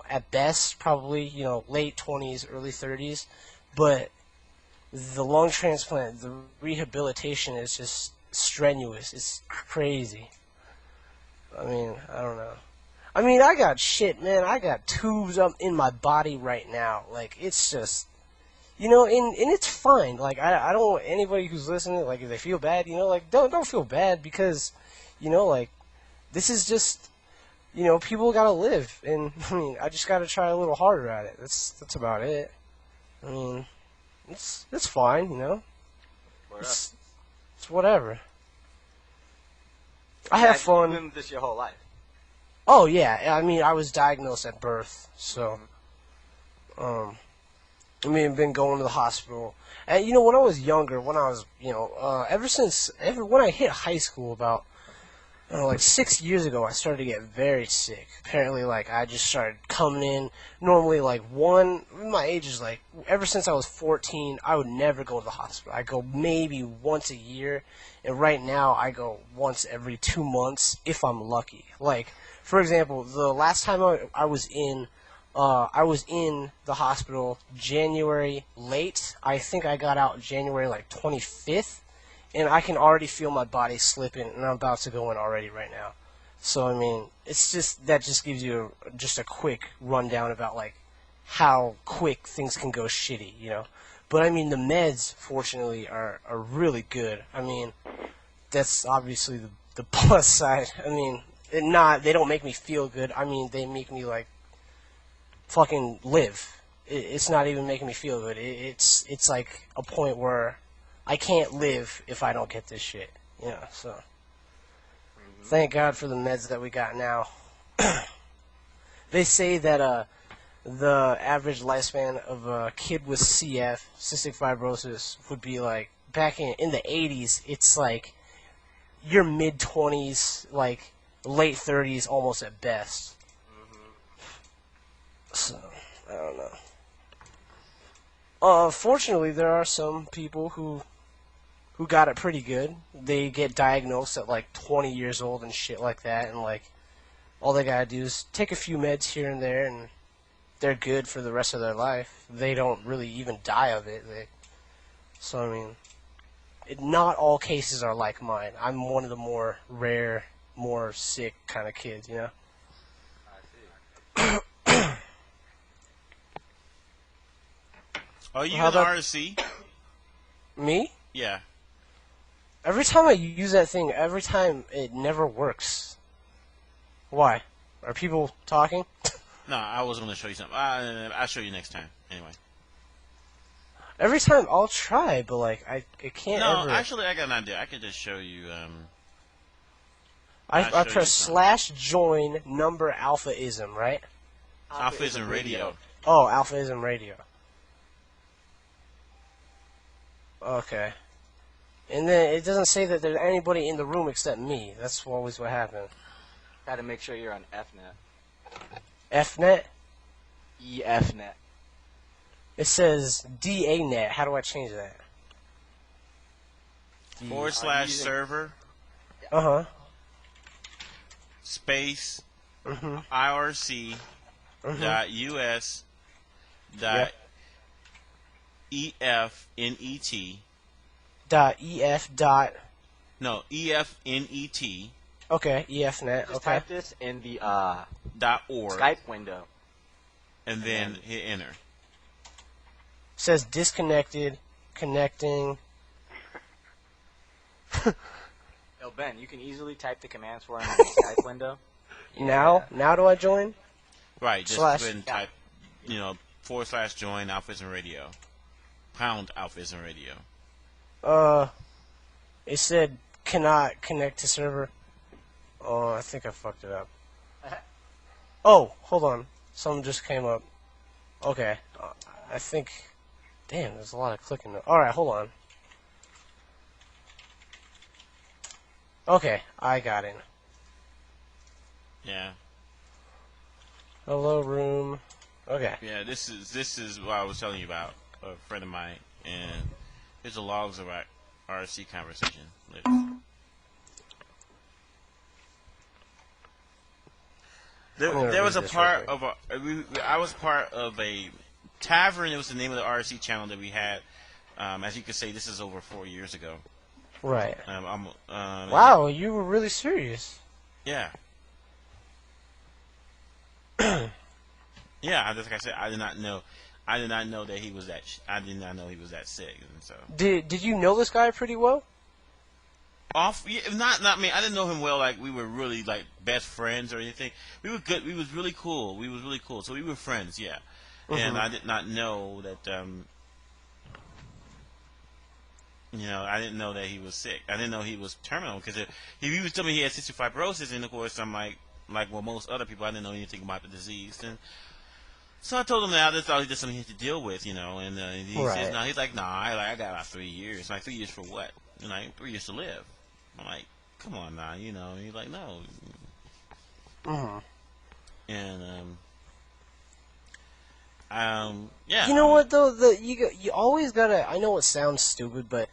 Speaker 11: at best probably late 20s, early 30s. But the lung transplant, the rehabilitation is just strenuous. It's crazy. I don't know. I got shit, man. I got tubes up in my body right now. It's just, and it's fine. I don't want anybody who's listening, if they feel bad, don't feel bad because, this is just, people gotta live. And, I just gotta try a little harder at it. That's about it. It's fine, It's whatever. I have fun.
Speaker 6: You've lived this your whole life.
Speaker 11: Oh yeah, I was diagnosed at birth, so I've been going to the hospital. And when I was younger, when I was when I hit high school about 6 years ago, I started to get very sick. Apparently, I just started coming in. Normally, my age is ever since I was 14, I would never go to the hospital. I go maybe once a year, and right now I go once every 2 months if I'm lucky. For example, the last time I was in the hospital January late. I think I got out January 25th, and I can already feel my body slipping, and I'm about to go in already right now. So I mean, it's just that just gives you just a quick rundown about like how quick things can go shitty, you know. But I mean, the meds, fortunately, are really good. I mean, that's obviously the plus side. I mean, they don't make me feel good. I mean, they make me like fucking live. It's not even making me feel good. It's like a point where I can't live if I don't get this shit. You know, so thank God for the meds that we got now. They say that the average lifespan of a kid with CF, cystic fibrosis, would be like back in the 80s. It's like your mid-20s, like late 30s, almost at best. So I don't know. Fortunately, there are some people who got it pretty good. They get diagnosed at like 20 years old and shit like that, and like all they gotta do is take a few meds here and there, and they're good for the rest of their life. They don't really even die of it. So I mean, not all cases are like mine. I'm one of the more rare, more sick kind of kids, you know.
Speaker 4: Oh, you
Speaker 11: How
Speaker 4: use
Speaker 11: about-
Speaker 4: RSC?
Speaker 11: Me?
Speaker 4: Yeah.
Speaker 11: Every time I use that thing, every time it never works. Why? Are people talking?
Speaker 4: No, I was going to show you something. I'll show you next time. Anyway.
Speaker 11: Every time I'll try, but like I can't
Speaker 4: No,
Speaker 11: ever.
Speaker 4: actually, I got an idea. I can just show you.
Speaker 11: I
Speaker 4: I'll show you
Speaker 11: press
Speaker 4: something.
Speaker 11: /join number AlphaISM, right?
Speaker 4: AlphaISM Radio.
Speaker 11: Oh, AlphaISM Radio. Okay. And then it doesn't say that there's anybody in the room except me. That's always what happened.
Speaker 6: Got to make sure you're on FNet.
Speaker 11: FNet?
Speaker 6: EFNet.
Speaker 11: It says DANet. How do I change that?
Speaker 4: / server.
Speaker 11: Uh-huh.
Speaker 4: Space.
Speaker 11: Mhm.
Speaker 4: IRC. Dot US. Dot EFNET.
Speaker 11: Dot EF dot.
Speaker 4: No, EFNET.
Speaker 11: Okay, EFNet.
Speaker 6: Just
Speaker 11: Okay.
Speaker 6: type this in the
Speaker 4: .org.
Speaker 6: Skype window.
Speaker 4: And then hit enter.
Speaker 11: Says disconnected, connecting.
Speaker 6: Yo, Ben, you can easily type the commands for him in the Skype window.
Speaker 11: Now do I join?
Speaker 4: Right, just go
Speaker 11: Slash-
Speaker 4: ahead and type, / join AlphaISM Radio. Pound AlphaISM Radio.
Speaker 11: It said cannot connect to server. Oh, I think I fucked it up. Oh, hold on. Something just came up. Okay. I think... Damn, there's a lot of clicking. Alright, hold on. Okay, I got in.
Speaker 4: Yeah.
Speaker 11: Hello, room. Okay.
Speaker 4: Yeah, this is what I was telling you about. A friend of mine, and here's the logs of our RSC conversation. There was a part of I was part of a tavern. It was the name of the RSC channel that we had. As you could say, this is over 4 years ago.
Speaker 11: Right. Wow, you were really serious.
Speaker 4: Yeah. Yeah, like I said, I did not know that he was that. I did not know he was that sick, and so.
Speaker 11: Did you know this guy pretty well?
Speaker 4: Not me. I didn't know him well. Like we were really like best friends or anything. We were good. We was really cool. So we were friends. Yeah. And I did not know that. I didn't know that he was sick. I didn't know he was terminal because if he was telling me he had cystic fibrosis, and of course I'm like most other people, I didn't know anything about the disease. And so I told him that that's all just something he had to deal with, And he says, "No." He's like, "Nah, I got about 3 years." I'm like, 3 years for what? And like 3 years to live. I'm like, "Come on now, And he's like, "No." And yeah.
Speaker 11: You know what though? You always gotta. I know it sounds stupid, but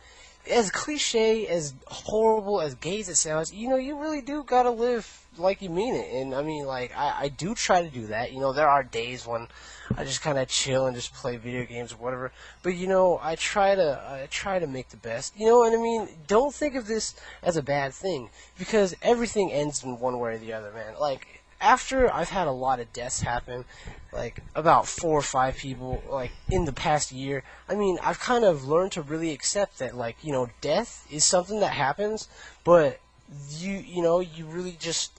Speaker 11: as cliche, as horrible, as gay as it sounds, you really do gotta live like you mean it. And I mean, like, I do try to do that. You know, there are days when I just kind of chill and just play video games or whatever. But you know, I try to make the best. You know what I mean? Don't think of this as a bad thing, because everything ends in one way or the other, man. Like, after I've had a lot of deaths happen, like about 4 or 5 people, like in the past year, I mean, I've kind of learned to really accept that, like, you know, death is something that happens, but you know, you really just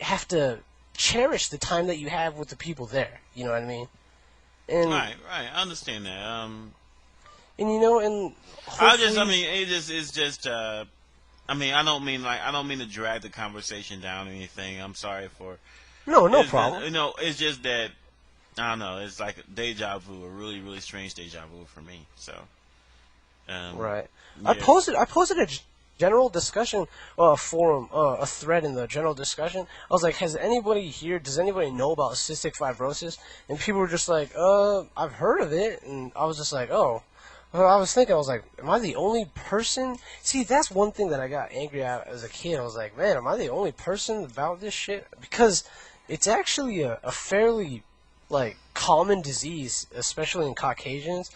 Speaker 11: have to cherish the time that you have with the people there. You know what I mean? And
Speaker 4: Right. I understand that.
Speaker 11: and you know, and
Speaker 4: I mean, it's just. I mean, I don't mean to drag the conversation down or anything. I'm sorry for.
Speaker 11: No
Speaker 4: It's
Speaker 11: problem.
Speaker 4: That, you know, it's just that I don't know. It's like a deja vu, a really, really strange deja vu for me. So.
Speaker 11: Right.
Speaker 4: Yeah.
Speaker 11: I posted a general discussion forum, a thread in the general discussion. I was like, does anybody know about cystic fibrosis? And people were just like, I've heard of it. And I was just like, oh. Well, I was like, am I the only person? See, that's one thing that I got angry at as a kid. I was like, man, am I the only person about this shit? Because it's actually a fairly, like, common disease, especially in Caucasians.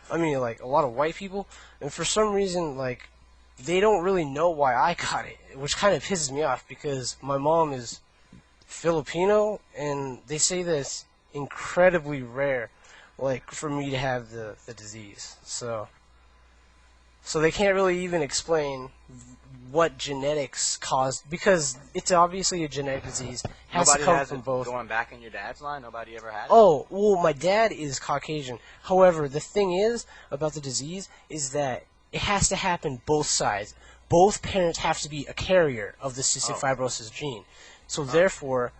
Speaker 11: I mean, like, a lot of white people. And for some reason, like, they don't really know why I got it, which kind of pisses me off, because my mom is Filipino, and they say that it's incredibly rare, like, for me to have the disease. So they can't really even explain what genetics caused, because it's obviously a genetic disease.
Speaker 6: Nobody has
Speaker 11: from
Speaker 6: it
Speaker 11: both.
Speaker 6: going back in your dad's line? Nobody ever had it?
Speaker 11: Oh, well, my dad is Caucasian. However, the thing is about the disease is that it has to happen both sides. Both parents have to be a carrier of the cystic fibrosis gene. So therefore,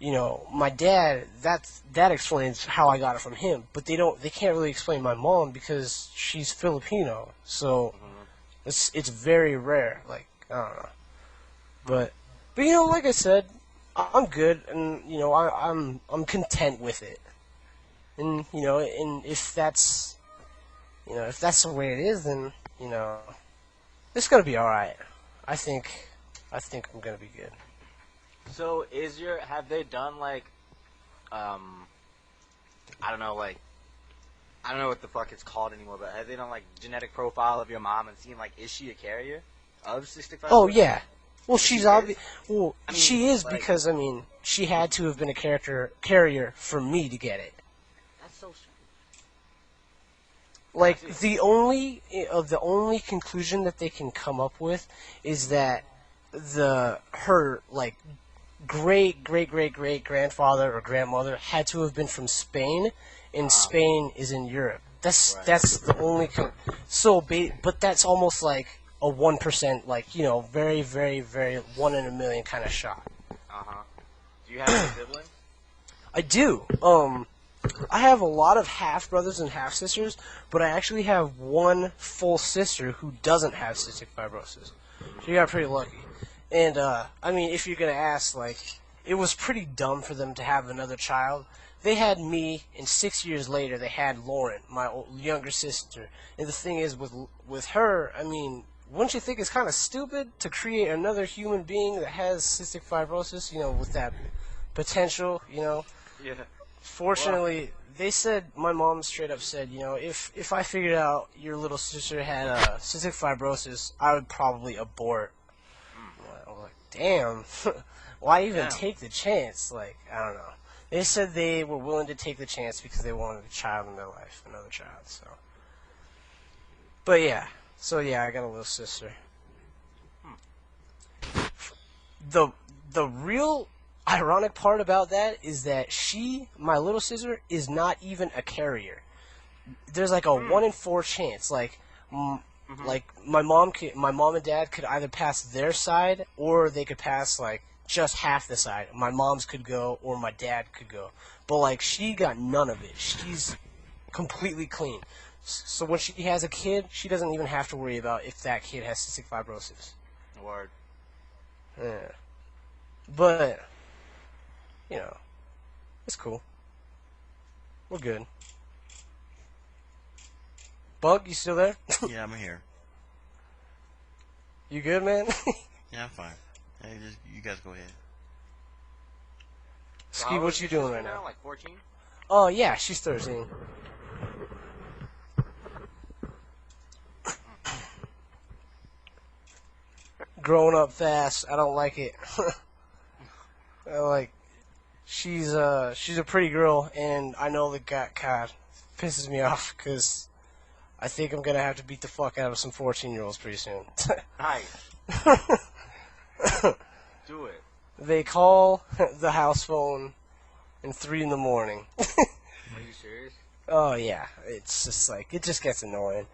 Speaker 11: you know, my dad, that explains how I got it from him. But they can't really explain my mom, because she's Filipino. So it's very rare. Like, I don't know. But you know, like I said, I'm good, and you know, I'm content with it. And you know, and if that's the way it is, then you know, it's gonna be all right. I think I'm gonna be good.
Speaker 6: So have they done like, I don't know what the fuck it's called anymore, but have they done like genetic profile of your mom and seen like, is she a carrier of cystic fibrosis?
Speaker 11: Oh yeah. Well, she's obvious. Well,
Speaker 6: I mean,
Speaker 11: she is,
Speaker 6: like,
Speaker 11: because I mean, she had to have been a carrier for me to get it.
Speaker 6: That's so strange.
Speaker 11: Like, the only conclusion that they can come up with is that her like great grandfather or grandmother had to have been from Spain, and Spain is in Europe. That's the only but that's almost like a 1%, like, you know, very, very, very 1 in a million kind of shot.
Speaker 6: Do you have any siblings?
Speaker 11: I do. I have a lot of half brothers and half sisters, but I actually have one full sister who doesn't have cystic fibrosis. So you got pretty lucky. And I mean, if you're gonna ask, like, it was pretty dumb for them to have another child. They had me, and 6 years later they had Lauren, my younger sister. And the thing is, with her, I mean, wouldn't you think it's kind of stupid to create another human being that has cystic fibrosis, you know, with that potential, you know?
Speaker 6: Yeah.
Speaker 11: Fortunately, my mom straight up said, you know, if I figured out your little sister had cystic fibrosis, I would probably abort. I was like, damn, why even take the chance? Like, I don't know. They said they were willing to take the chance because they wanted a child in their life, another child, so. But yeah. So yeah, I got a little sister. The real ironic part about that is that my little sister, is not even a carrier. There's like a 1 in 4 chance. Like, like my mom and dad could either pass their side, or they could pass like just half the side. My mom's could go, or my dad could go. But like, she got none of it. She's completely clean. So when she has a kid, she doesn't even have to worry about if that kid has cystic fibrosis.
Speaker 6: Word.
Speaker 11: Yeah. But, you know, it's cool. We're good. Bug, you still there?
Speaker 4: Yeah, I'm here.
Speaker 11: You good, man?
Speaker 4: Yeah, I'm fine. Hey, you guys go ahead.
Speaker 11: Ski, what you doing right now?
Speaker 6: Like 14?
Speaker 11: Oh, yeah, she's 13. Growing up fast, I don't like it. She's a pretty girl, and I know that God pisses me off because I think I'm gonna have to beat the fuck out of some 14-year-olds pretty soon.
Speaker 6: Nice. Do it.
Speaker 11: They call the house phone at 3 in the morning.
Speaker 6: Are you serious?
Speaker 11: Oh yeah, it's just like it just gets annoying.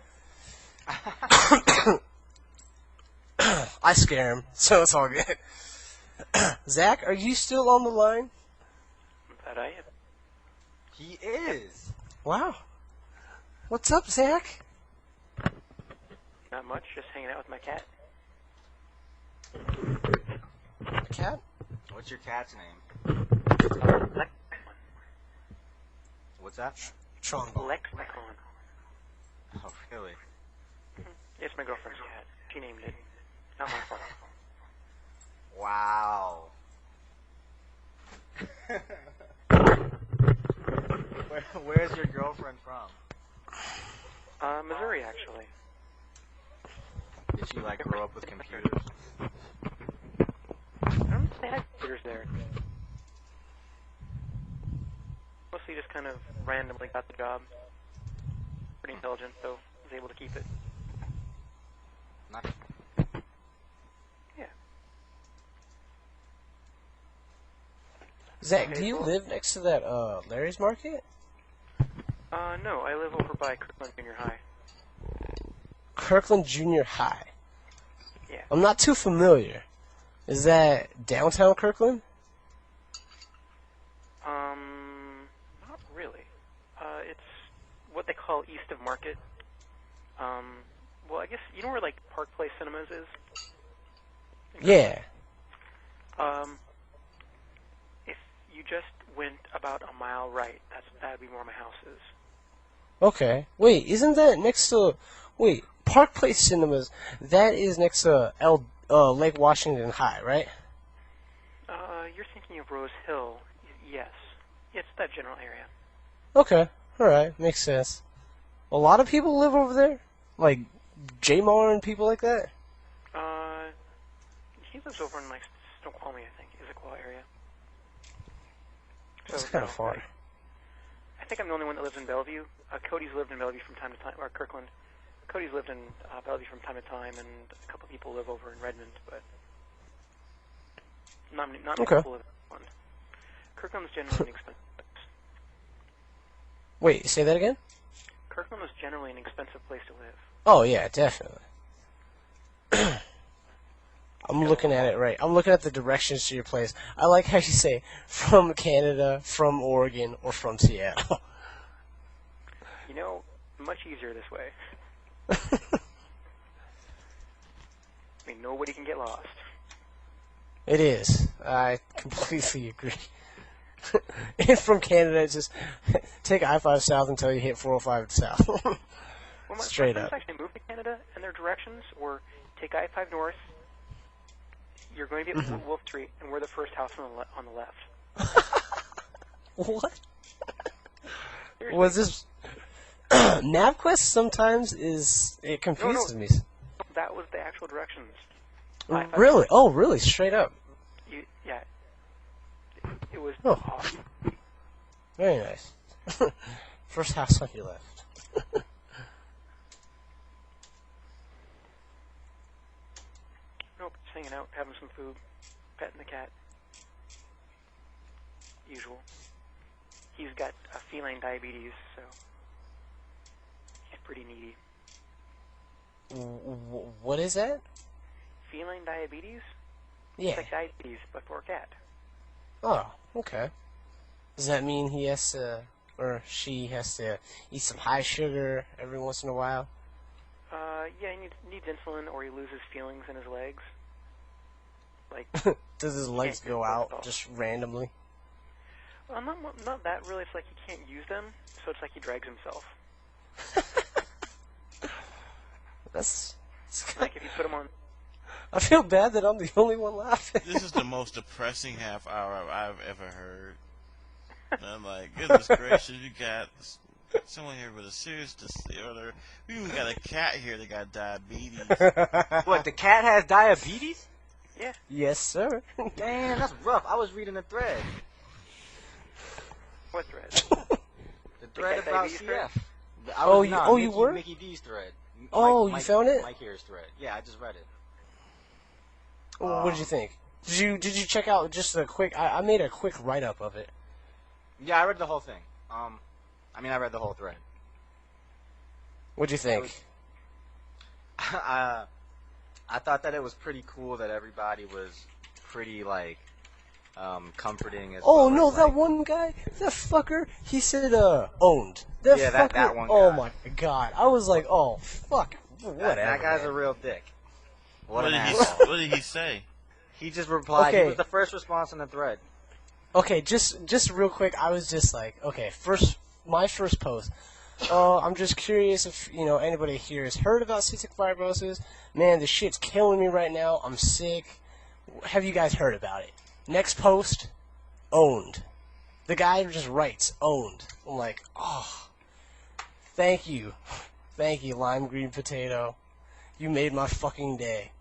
Speaker 11: I scare him, so it's all good. Zach, are you still on the line?
Speaker 20: That I am.
Speaker 6: He is.
Speaker 11: Wow. What's up, Zach?
Speaker 20: Not much, just hanging out with my cat.
Speaker 11: Cat?
Speaker 6: What's your cat's name? What's that?
Speaker 11: Trombone.
Speaker 20: Lexicon.
Speaker 6: Oh, really?
Speaker 20: It's my girlfriend's cat. She named it. Not my fault.
Speaker 6: Wow. Where's your girlfriend from?
Speaker 20: Missouri, actually.
Speaker 6: Did she like grow up with computers?
Speaker 20: I don't think they had computers there. Mostly just kind of randomly got the job. Pretty intelligent, so was able to keep it.
Speaker 6: Not.
Speaker 20: Yeah.
Speaker 11: Zach, do you live next to that Larry's Market?
Speaker 20: No, I live over by Kirkland Junior High.
Speaker 11: Kirkland Junior High.
Speaker 20: Yeah.
Speaker 11: I'm not too familiar. Is that downtown Kirkland?
Speaker 20: Not really. It's what they call east of Market. Well, I guess you know where like Park Place Cinemas is.
Speaker 11: Yeah.
Speaker 20: If you just went about a mile right, that'd be where my house is.
Speaker 11: Okay. Wait, isn't that next to... Wait, Park Place Cinemas, that is next to Lake Washington High, right?
Speaker 20: You're thinking of Rose Hill. Yes. It's that general area.
Speaker 11: Okay. Alright, makes sense. A lot of people live over there? Like, J-Mar and people like that?
Speaker 20: He lives over in, like, Snoqualmie, I think, Issaquah area.
Speaker 11: That's kind of far.
Speaker 20: I think I'm the only one that lives in Bellevue. Cody's lived in Bellevue from time to time, or Kirkland. Cody's lived in Bellevue from time to time, and a couple people live over in Redmond, but not many people live in Kirkland. Kirkland's generally an expensive place.
Speaker 11: Wait, say that again?
Speaker 20: Kirkland is generally an expensive place to live.
Speaker 11: Oh, yeah, definitely. I'm looking at it right. I'm looking at the directions to your place. I like how you say from Canada, from Oregon, or from Seattle.
Speaker 20: You know, much easier this way. I mean, nobody can get lost.
Speaker 11: It is. I completely agree. And from Canada, it's just take I-5 south until you hit 405 south.
Speaker 20: Well, my
Speaker 11: Straight
Speaker 20: friends
Speaker 11: up.
Speaker 20: actually moved to Canada, and their directions were take I-5 north. You're going to be at Wolf Street, and we're the first house on the left.
Speaker 11: What? Was this NavQuest? Sometimes it confuses me.
Speaker 20: That was the actual directions.
Speaker 11: Really? Oh, really? Straight up.
Speaker 20: Yeah. It was
Speaker 11: Oh.
Speaker 20: awesome.
Speaker 11: Very nice. First house on your left.
Speaker 20: Nope, just hanging out, having some food, petting the cat. Usual. He's got a feline diabetes, so he's pretty needy.
Speaker 11: What is that?
Speaker 20: Feline diabetes?
Speaker 11: Yeah.
Speaker 20: It's like diabetes, but for a cat.
Speaker 11: Oh, okay. Does that mean he has to, or she has to eat some high sugar every once in a while?
Speaker 20: Yeah, he needs insulin, or he loses feelings in his legs. Like,
Speaker 11: Does his legs go out just randomly?
Speaker 20: well, not that really. It's like he can't use them, so it's like he drags himself.
Speaker 11: That's
Speaker 20: Like if you put him on.
Speaker 11: I feel bad that I'm the only one laughing.
Speaker 4: This is the most depressing half hour I've ever heard. I'm like, goodness gracious, you got someone here with a serious disorder. We even got a cat here that got diabetes.
Speaker 6: What, the cat has diabetes?
Speaker 20: Yeah.
Speaker 11: Yes, sir.
Speaker 6: Damn, that's rough. I was reading a thread.
Speaker 20: What thread?
Speaker 6: The thread about
Speaker 20: diabetes
Speaker 6: CF.
Speaker 20: thread?
Speaker 6: You
Speaker 11: were?
Speaker 6: Mickey D's thread.
Speaker 11: You found it?
Speaker 6: Mike here's thread. Yeah, I just read it.
Speaker 11: Well, what did you think? Did you check out just a quick? I made a quick write up of it.
Speaker 6: Yeah, I read the whole thing. I read the whole thread.
Speaker 11: What'd you think?
Speaker 6: I thought that it was pretty cool that everybody was pretty comforting as well.
Speaker 11: Oh no,
Speaker 6: as,
Speaker 11: that one guy, that fucker, he said owned. That
Speaker 6: yeah,
Speaker 11: fucker,
Speaker 6: that one guy.
Speaker 11: Oh my god, I was like, oh fuck, whatever.
Speaker 6: That guy's
Speaker 11: man.
Speaker 6: a real dick.
Speaker 4: What did he say?
Speaker 6: He just replied.
Speaker 11: Okay.
Speaker 6: He was the first response in the thread.
Speaker 11: Okay, just real quick, I was just like, okay, my first post. I'm just curious if anybody here has heard about cystic fibrosis. Man, this shit's killing me right now. I'm sick. Have you guys heard about it? Next post, owned. The guy just writes owned. I'm like, oh, thank you, lime green potato. You made my fucking day.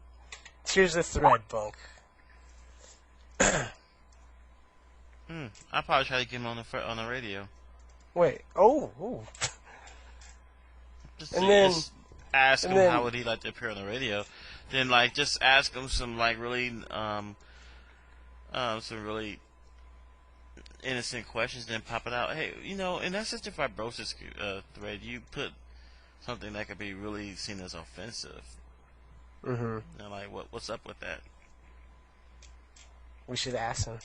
Speaker 11: Here's the thread, Bunk.
Speaker 4: I probably try to get him on the radio.
Speaker 11: Wait. Oh.
Speaker 4: Just ask him how would he like to appear on the radio. Then just ask him some really some really innocent questions. Then pop it out. Hey, in that cystic fibrosis thread, you put something that could be really seen as offensive.
Speaker 11: Mm-hmm.
Speaker 4: What's up with that?
Speaker 11: We should ask him.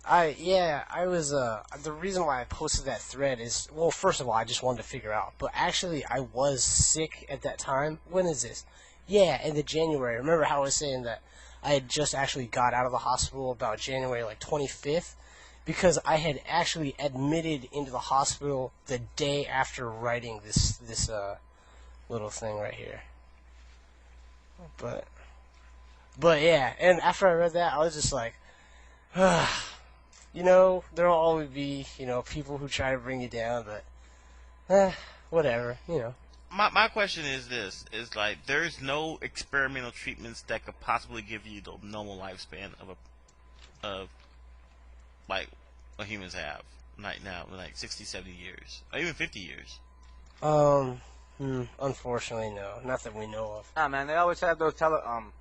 Speaker 11: I was, the reason why I posted that thread is, well, first of all, I just wanted to figure out, but actually, I was sick at that time. When is this? Yeah, in the January. Remember how I was saying that I had just actually got out of the hospital about January, 25th? Because I had actually admitted into the hospital the day after writing this little thing right here. But yeah, and after I read that, I was just like, there'll always be, people who try to bring you down, but, whatever,
Speaker 4: My question is this, there's no experimental treatments that could possibly give you the normal lifespan of what humans have right now, 60, 70 years, or even 50 years.
Speaker 11: Unfortunately, no. Not that we know of.
Speaker 6: Nah, man, they always have those telethons,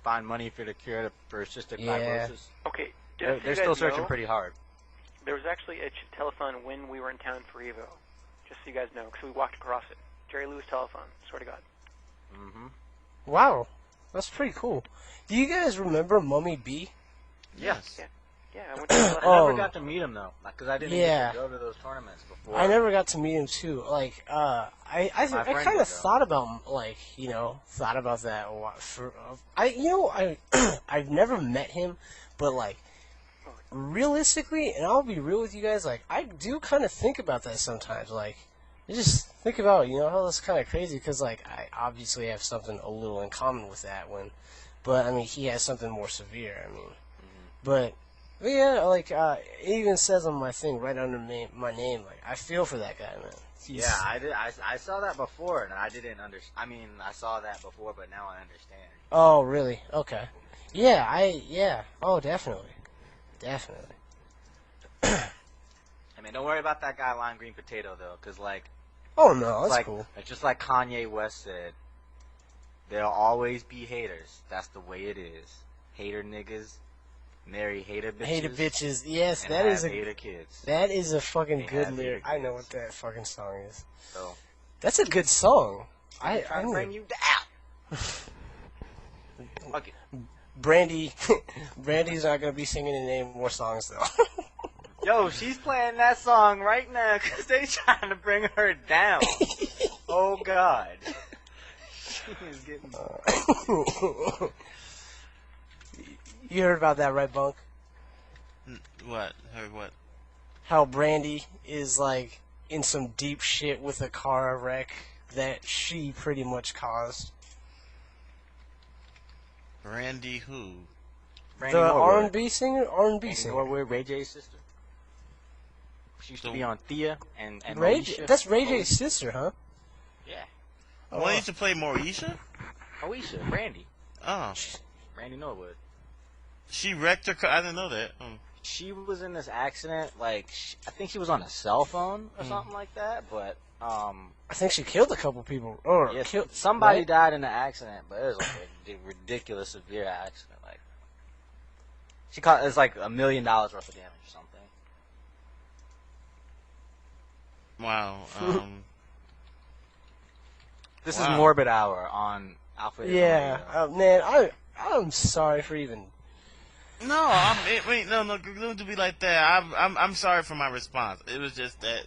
Speaker 6: find money for the cure for cystic fibrosis.
Speaker 20: Okay,
Speaker 6: they're still searching pretty hard.
Speaker 20: There was actually a telethon when we were in town for Evo, just so you guys know, because we walked across it. Jerry Lewis telethon, swear to God.
Speaker 6: Mm-hmm.
Speaker 11: Wow, that's pretty cool. Do you guys remember Mummy B?
Speaker 6: Yes.
Speaker 20: Yeah, I went to
Speaker 6: I never got to meet him though, because I didn't get to go to those tournaments before.
Speaker 11: I never got to meet him too. I kind of thought about that a lot. I've never met him, but realistically, and I'll be real with you guys, I do kind of think about that sometimes. I just think about how that's kind of crazy because I obviously have something a little in common with that but he has something more severe. But yeah, it even says on my thing right under my name, I feel for that guy, man.
Speaker 6: Yeah, I saw that before, and I didn't understand. I saw that before, but now I understand.
Speaker 11: Oh, really? Okay. Yeah, oh, definitely.
Speaker 6: Don't worry about that guy, Lime Green Potato, though, because,
Speaker 11: oh, no, that's cool.
Speaker 6: Just like Kanye West said, there'll always be haters. That's the way it is. Hater niggas marry hater bitches.
Speaker 11: Hater bitches, yes,
Speaker 6: that is hater kids.
Speaker 11: That is a fucking good lyric. I know what that fucking song is. So that's a good song. I
Speaker 6: bring you down.
Speaker 11: Okay. Brandy's not gonna be singing any more songs though.
Speaker 6: Yo, she's playing that song right now because they trying to bring her down. Oh God. She is getting.
Speaker 11: You heard about that, right, Bunk?
Speaker 4: What? Heard what?
Speaker 11: How Brandy is in some deep shit with a car wreck that she pretty much caused.
Speaker 4: Brandy who?
Speaker 6: Randy
Speaker 11: The
Speaker 6: Norwood.
Speaker 11: R&B singer? R&B
Speaker 6: Randy
Speaker 11: singer.
Speaker 6: Norwood, Ray J's sister. She used to be on Thea and
Speaker 11: Ray
Speaker 6: Moesha.
Speaker 11: That's Ray J's sister, huh?
Speaker 6: Yeah.
Speaker 4: One used to play Moesha?
Speaker 6: Moesha, Randy.
Speaker 4: Oh.
Speaker 6: Randy Norwood.
Speaker 4: She wrecked her car. I didn't know that.
Speaker 6: She was in this accident, like, I think she was on a cell phone or something like that, but,
Speaker 11: I think she killed a couple people. Or
Speaker 6: yeah,
Speaker 11: killed
Speaker 6: somebody
Speaker 11: right?
Speaker 6: died in the accident, but it was like a ridiculous, severe accident. Like, she caught, it's like $1 million worth of damage or something.
Speaker 4: Wow.
Speaker 6: This is Morbid Hour on AlphaISM.
Speaker 11: Yeah, man, I'm sorry for even.
Speaker 4: No, no, to be like that. I'm sorry for my response. It was just that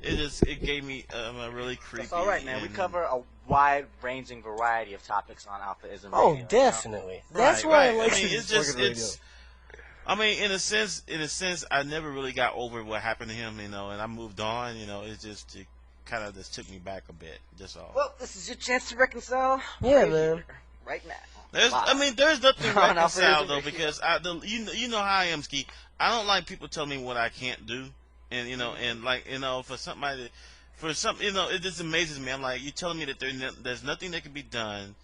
Speaker 4: it gave me a really creepy.
Speaker 6: It's all right, man. We cover a wide-ranging variety of topics on AlphaISM.
Speaker 11: Oh,
Speaker 6: Radio,
Speaker 11: definitely.
Speaker 6: You know?
Speaker 11: That's why I like
Speaker 4: it's. I mean, in a sense, I never really got over what happened to him, and I moved on. It's just it kind of just took me back a bit. Just all.
Speaker 6: Well, this is your chance to reconcile.
Speaker 11: Yeah, man.
Speaker 6: Right now.
Speaker 4: There's nothing to reconcile though, because you know how I am, Ski. I don't like people telling me what I can't do, and for somebody, it just amazes me. I'm like, you're telling me that there's nothing that can be done,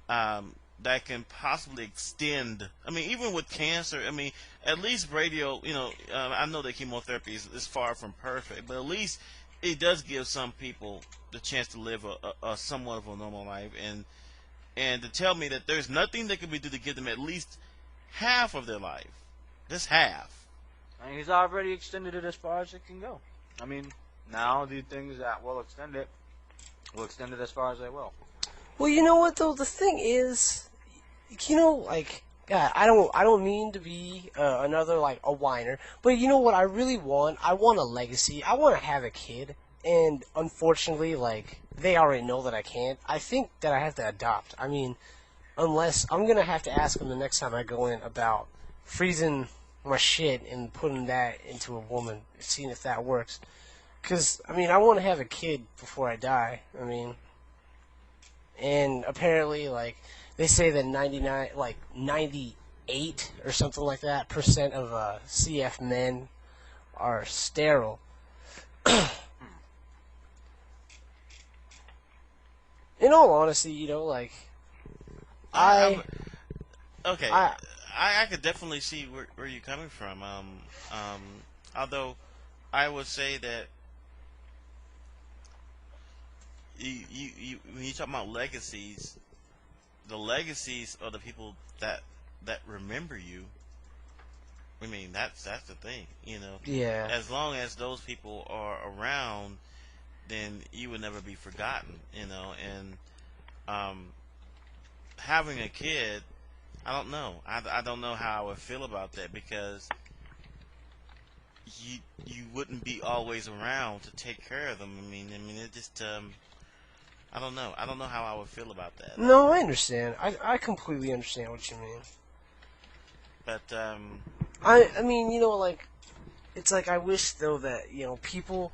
Speaker 4: that can possibly extend. I mean, even with cancer, I mean, at least radio, I know that chemotherapy is far from perfect, but at least it does give some people the chance to live a somewhat of a normal life, and to tell me that there's nothing that can be done to give them at least half of their life. Just half.
Speaker 6: I mean, he's already extended it as far as it can go. I mean, now the things that will extend it as far as they will.
Speaker 11: Well, you know what though? The thing is, like, God, I don't mean to be another like a whiner, but you know what I really want? I want a legacy. I want to have a kid, and unfortunately, like, they already know that I can't. I think that I have to adopt. I mean, unless I'm gonna have to ask them the next time I go in about freezing my shit and putting that into a woman, seeing if that works. Cause I mean, I want to have a kid before I die. I mean, and apparently, like, they say that 98 or something like that % of CF men are sterile. In all honesty, like, I
Speaker 4: could definitely see where you're coming from. Although I would say that you when you talk about legacies, the legacies are the people that remember you. I mean, that's the thing,
Speaker 11: Yeah.
Speaker 4: As long as those people are around, then you would never be forgotten, and having a kid, I don't know. I don't know how I would feel about that, because you wouldn't be always around to take care of them. I mean it just I don't know. I don't know how I would feel about that.
Speaker 11: No, I understand. I completely understand what you mean.
Speaker 4: But
Speaker 11: I mean, like, it's like I wish though that people,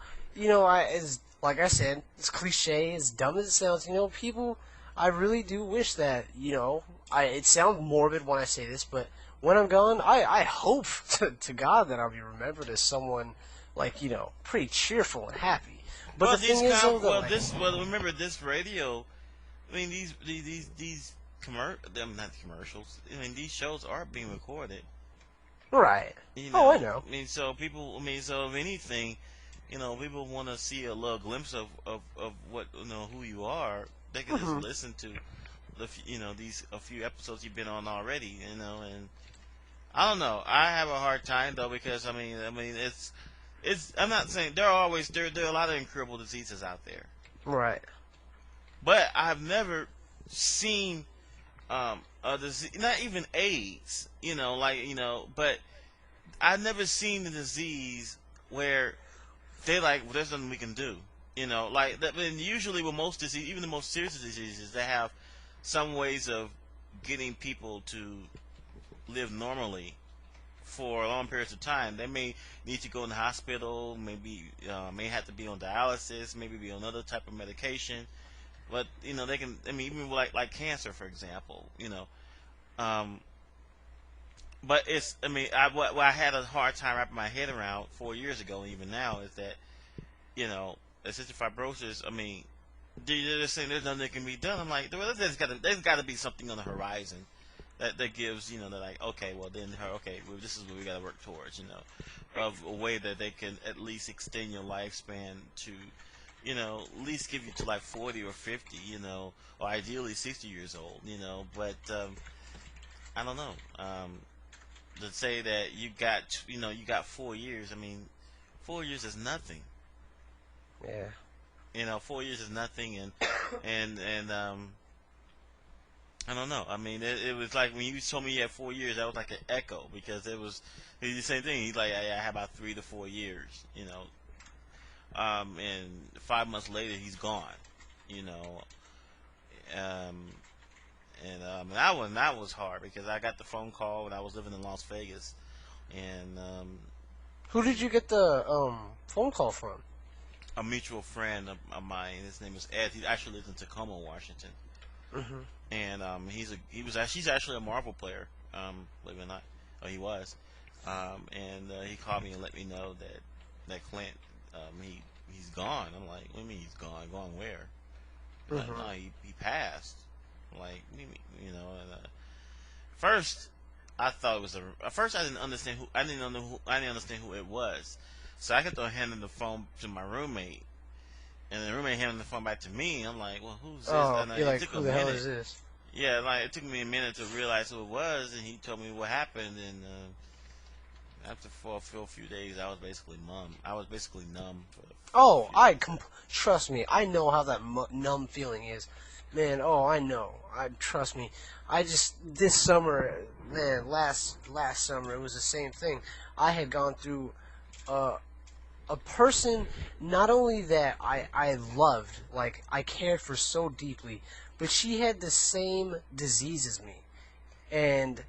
Speaker 11: like I said, it's cliche, as dumb as it sounds. People, I really do wish that it sounds morbid when I say this, but when I'm gone, I hope to God that I'll be remembered as someone like pretty cheerful and happy. But the thing is,
Speaker 4: remember this radio. I mean, these not commercials. I mean, these shows are being recorded.
Speaker 11: Right. Oh, I know.
Speaker 4: I mean, so people. I mean, so if anything, people want to see a little glimpse of what who you are. They can just listen to a few episodes you've been on already. And I don't know. I have a hard time though, because I mean it's. I'm not saying there are a lot of incurable diseases out there.
Speaker 11: Right.
Speaker 4: But I've never seen a disease, not even AIDS, but I've never seen a disease where they there's nothing we can do. And usually with most diseases, even the most serious diseases, they have some ways of getting people to live normally for long periods of time. They may need to go in the hospital, maybe may have to be on dialysis, maybe be on another type of medication. But they can. I mean, even like cancer, for example. but it's, I mean, what I had a hard time wrapping my head around 4 years ago, and even now, is that, cystic fibrosis. I mean, they're just saying there's nothing that can be done. I'm like, well, there's got to be something on the horizon that gives, they're like, okay, well then, well, this is what we got to work towards, of a way that they can at least extend your lifespan to, at least give you to like 40 or 50, or ideally 60 years old, but I don't know. To say that you got 4 years, I mean, 4 years is nothing.
Speaker 11: Yeah.
Speaker 4: 4 years is nothing, and I don't know. I mean, it was like when you told me you had 4 years, that was like an echo, because it was the same thing. He's like, I have about 3 to 4 years, and 5 months later he's gone, and that was hard, because I got the phone call when I was living in Las Vegas, and
Speaker 11: Who did you get the phone call from?
Speaker 4: a mutual friend of mine. His name is Ed. He actually lives in Tacoma, Washington.
Speaker 11: Mm-hmm.
Speaker 4: And he's actually a Marvel player, believe it or not. Oh, he was. And he called me and let me know that Clint, he's gone. I'm like, what do you mean he's gone? Gone where? He's like, no, he passed. I'm like, and first I thought it was first I didn't understand who it was. So I kept on handing the phone to my roommate, and the roommate handed the phone back to me. I'm like, well, who's this?
Speaker 11: Oh,
Speaker 4: and
Speaker 11: you're like, who the hell is this?
Speaker 4: Yeah, like, it took me a minute to realize who it was, and he told me what happened, and after for a few days, I was basically numb.
Speaker 11: Trust me, I know how that numb feeling is. Man, I know. Trust me. This summer, man, last summer, it was the same thing. I had gone through a person, not only that I loved, like, I cared for so deeply, but she had the same disease as me. And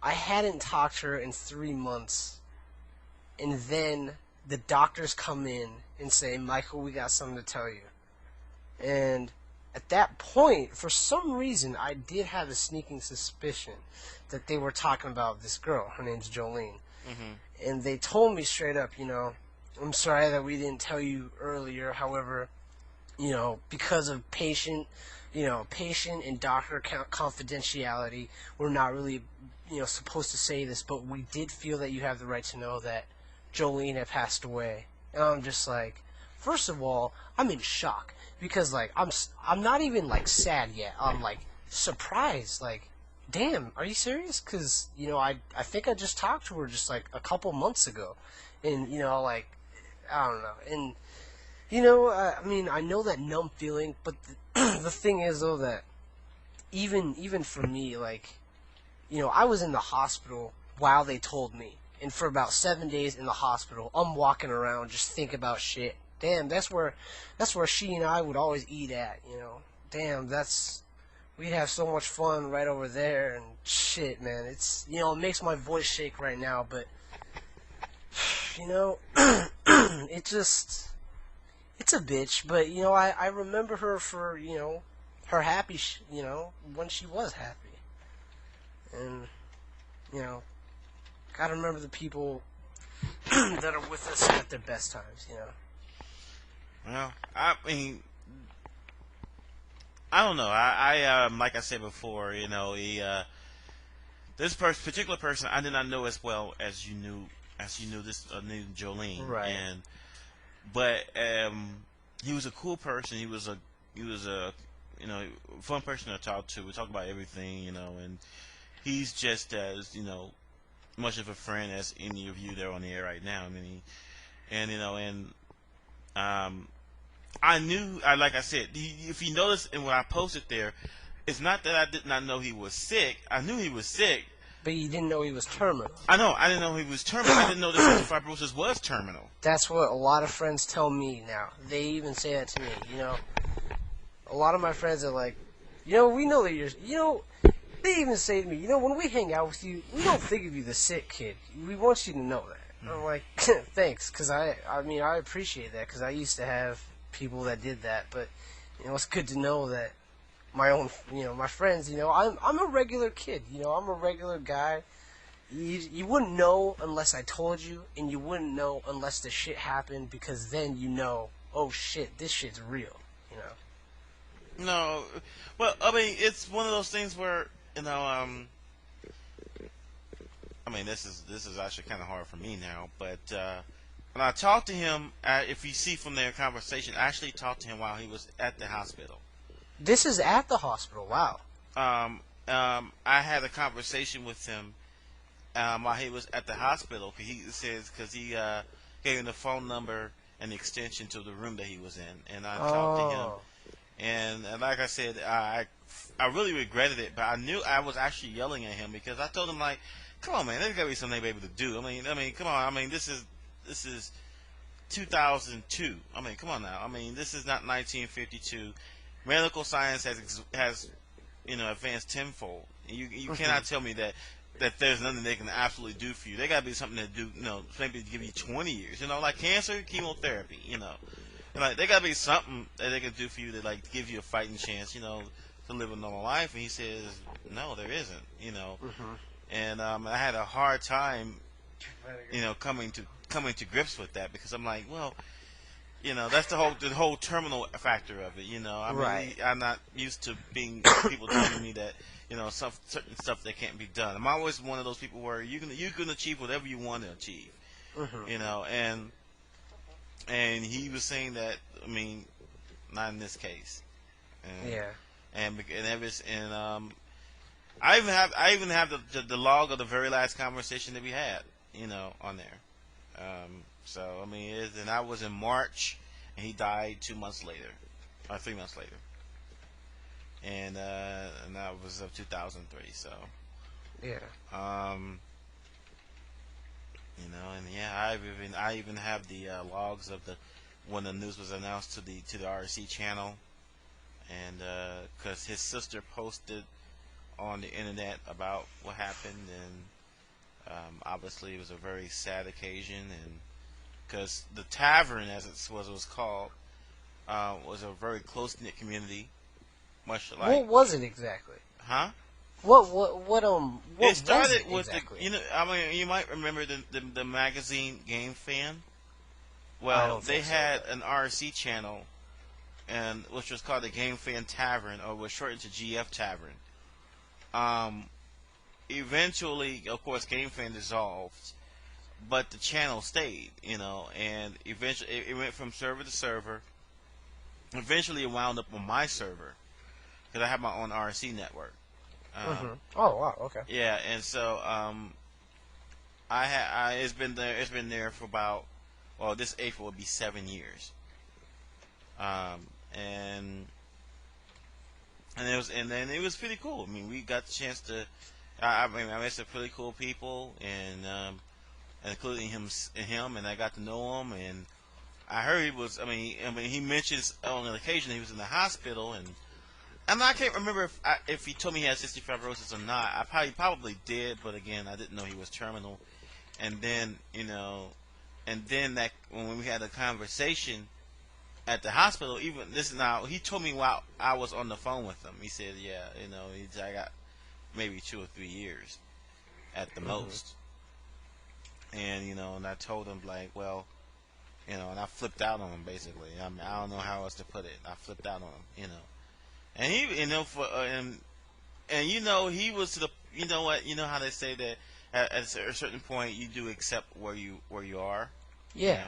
Speaker 11: I hadn't talked to her in 3 months. And then the doctors come in and say, Michael, we got something to tell you. And at that point, for some reason, I did have a sneaking suspicion that they were talking about this girl. Her name's Jolene. Mm-hmm. And they told me straight up, I'm sorry that we didn't tell you earlier. However, because of patient and doctor confidentiality, we're not really, supposed to say this, but we did feel that you have the right to know that Jolene had passed away. And I'm just like, first of all, I'm in shock, because, like, I'm not even, like, sad yet. I'm, like, surprised, like, damn, are you serious? Because, I think I just talked to her just, like, a couple months ago. And, like, I don't know. And, I mean, I know that numb feeling, but the thing is, though, that even for me, like, I was in the hospital while they told me. And for about 7 days in the hospital, I'm walking around just thinking about shit. Damn, that's where she and I would always eat at, Damn, we'd have so much fun right over there, and shit, man. It's, it makes my voice shake right now, but, it's a bitch, but, I remember her for, her happy, when she was happy. And, gotta remember the people that are with us at their best times,
Speaker 4: Well, I mean, I don't know. I like I said before, this particular person I did not know as well as you knew this named Jolene,
Speaker 11: right?
Speaker 4: But he was a cool person. He was a fun person to talk to. We talk about everything, and he's just as much of a friend as any of you that are on the air right now. I mean, I knew, like I said, if you notice, and when I posted there, it's not that I did not know he was sick. I knew he was sick.
Speaker 11: But you didn't know he was terminal.
Speaker 4: I know. I didn't know he was terminal. I didn't know that cystic fibrosis was terminal.
Speaker 11: That's what a lot of friends tell me now. They even say that to me, A lot of my friends are like, we know that you're, they even say to me, when we hang out with you, we don't think of you the sick kid. We want you to know that. I'm like, thanks, because I appreciate that, because I used to have people that did that, but, it's good to know that my own, my friends, I'm a regular kid, I'm a regular guy, You wouldn't know unless I told you, and you wouldn't know unless the shit happened, because then you know, oh shit, this shit's real, you know?
Speaker 4: No, well, I mean, it's one of those things where, you know, I mean, this is actually kind of hard for me now, but when I talked to him, if you see from their conversation, I actually talked to him while he was at the hospital.
Speaker 11: This is at the hospital, wow.
Speaker 4: I had a conversation with him while he was at the hospital. Because he gave him the phone number and the extension to the room that he was in, and I talked to him. And like I said, I really regretted it, but I knew I was actually yelling at him because I told him, like, come on, man, there's gotta be something they're able to do. I mean, come on. I mean, this is 2002. I mean, come on now. I mean, this is not 1952. Medical science has advanced tenfold. You cannot tell me that there's nothing they can absolutely do for you. There gotta be something to do. Maybe give you 20 years. Like cancer, chemotherapy. Like there gotta be something that they can do for you to like give you a fighting chance. To live a normal life. And he says, no, there isn't. And I had a hard time, coming to grips with that because I'm like, well, that's the whole terminal factor of it.
Speaker 11: Right.
Speaker 4: I'm not used to people telling me that certain stuff that can't be done. I'm always one of those people where you can achieve whatever you want to achieve. And he was saying that, I mean, not in this case. I even have the log of the very last conversation that we had, on there. So I mean, and I was in March, and he died 2 months later, or 3 months later, and that was of 2003. So
Speaker 11: yeah.
Speaker 4: And I even have the logs of when the news was announced to the RC channel, and because his sister posted on the internet about what happened, and obviously it was a very sad occasion, and because the tavern, as it was called, was a very close-knit community, much like.
Speaker 11: What was it exactly?
Speaker 4: Huh?
Speaker 11: What
Speaker 4: it started
Speaker 11: was it
Speaker 4: with
Speaker 11: exactly?
Speaker 4: you might remember the magazine Game Fan. Well, they had an RC channel, and which was called the Game Fan Tavern, or was shortened to GF Tavern. Eventually, of course, Game Fan dissolved, but the channel stayed, and eventually it went from server to server. Eventually, it wound up on my server because I have my own RC network.
Speaker 11: Oh wow, okay.
Speaker 4: Yeah, and so it's been there for about, well, this April will be 7 years. And it was pretty cool. I mean, we got the chance to. I met some pretty cool people, and including him, and I got to know him. And I heard he was. I mean, he mentions on an occasion he was in the hospital, and I can't remember if he told me he had cystic fibrosis or not. I probably did, but again, I didn't know he was terminal. And then that when we had a conversation at the hospital, he told me while I was on the phone with him. He said, yeah, I got maybe 2 or 3 years at the most. And, and I told him, like, well, and I flipped out on him, basically. I mean, I don't know how else to put it. I flipped out on him, And he, he was to the, how they say that at a certain point you do accept where you are.
Speaker 11: Yeah.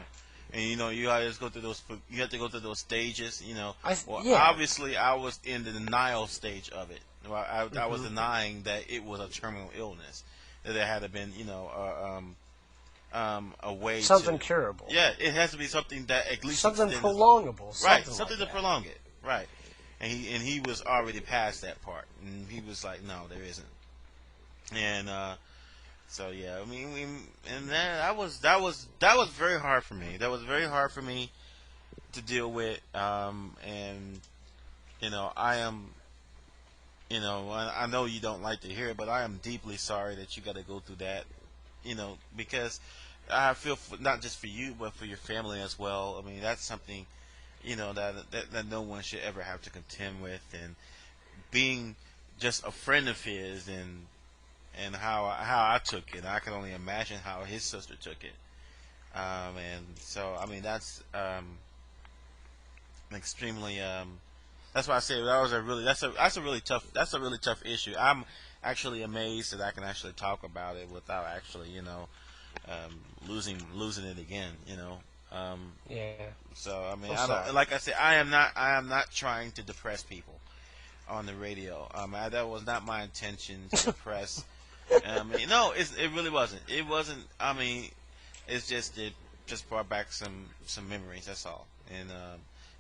Speaker 4: And you always go through those. You have to go through those stages.
Speaker 11: Yeah.
Speaker 4: Obviously, I was in the denial stage of it. I was denying that it was a terminal illness. That there had to been, a way.
Speaker 11: Something curable.
Speaker 4: Yeah, it has to be something that at least
Speaker 11: something prolongable.
Speaker 4: Right, something to prolong it. Right, and he was already past that part, and he was like, no, there isn't. And so yeah, I mean, and that was very hard for me. That was very hard for me to deal with. And I am, I know you don't like to hear it, but I am deeply sorry that you got to go through that. Because I feel not just for you, but for your family as well. I mean, that's something, that no one should ever have to contend with. And being just a friend of his, and how I took it. I can only imagine how his sister took it. And so I mean that's extremely. That's why I say that was a really that's a really tough issue. I'm actually amazed that I can actually talk about it without actually losing it again.
Speaker 11: Yeah.
Speaker 4: So I mean,
Speaker 11: I'm sorry.
Speaker 4: like I said, I am not trying to depress people on the radio. That was not my intention to depress. No, it really wasn't. It wasn't. I mean, it's just it just brought back some memories. That's all. And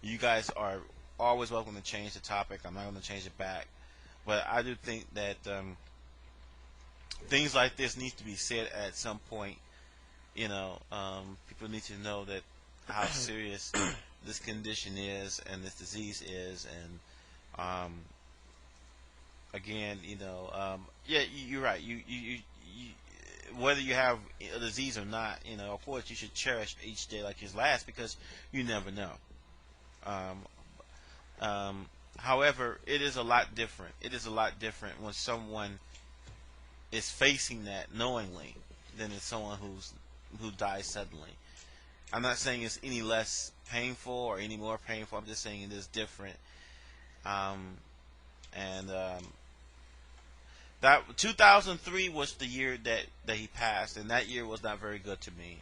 Speaker 4: you guys are always welcome to change the topic. I'm not going to change it back, but I do think that things like this need to be said at some point. People need to know that how serious this condition is and this disease is, and again, yeah, you're right. You whether you have a disease or not, of course, you should cherish each day like his last because you never know. However, it is a lot different. It is a lot different when someone is facing that knowingly than it's someone who dies suddenly. I'm not saying it's any less painful or any more painful. I'm just saying it is different. That 2003 was the year that he passed, and that year was not very good to me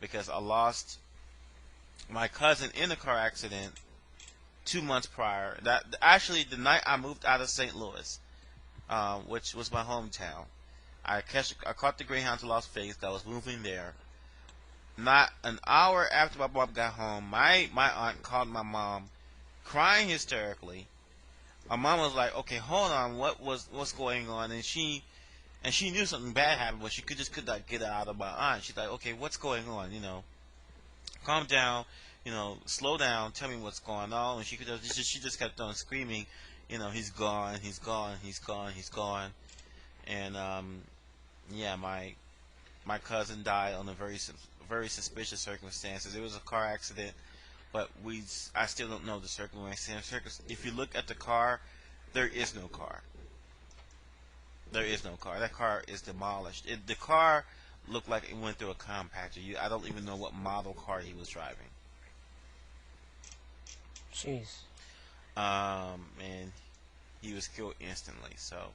Speaker 4: because I lost my cousin in a car accident 2 months prior. That actually the night I moved out of St. Louis, which was my hometown. I caught the Greyhound to Las Vegas. I was moving there. Not an hour after my mom got home, my aunt called my mom, crying hysterically. My mom was like, "Okay, hold on, what's going on?" And she knew something bad happened, but she could not get it out of my aunt. She's like, "Okay, what's going on? Calm down. Slow down. Tell me what's going on." And she just kept on screaming, "He's gone, he's gone, he's gone, he's gone." And yeah, my cousin died on a very suspicious circumstances. It was a car accident, but I still don't know the circumstances. If you look at the car, there is no car. There is no car. That car is demolished. The car looked like it went through a compactor. I don't even know what model car he was driving.
Speaker 11: Jeez.
Speaker 4: And he was killed instantly. So,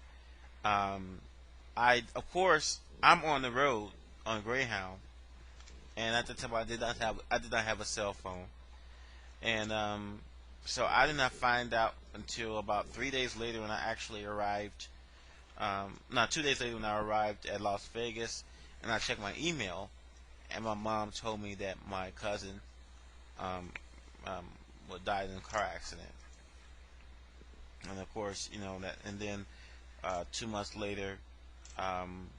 Speaker 4: of course, I'm on the road on Greyhound, and at the time I did not have a cell phone, and so I did not find out until about 3 days later when I actually arrived. 2 days later when I arrived at Las Vegas, and I checked my email, and my mom told me that my cousin died in a car accident. And of course, that. And then 2 months later, then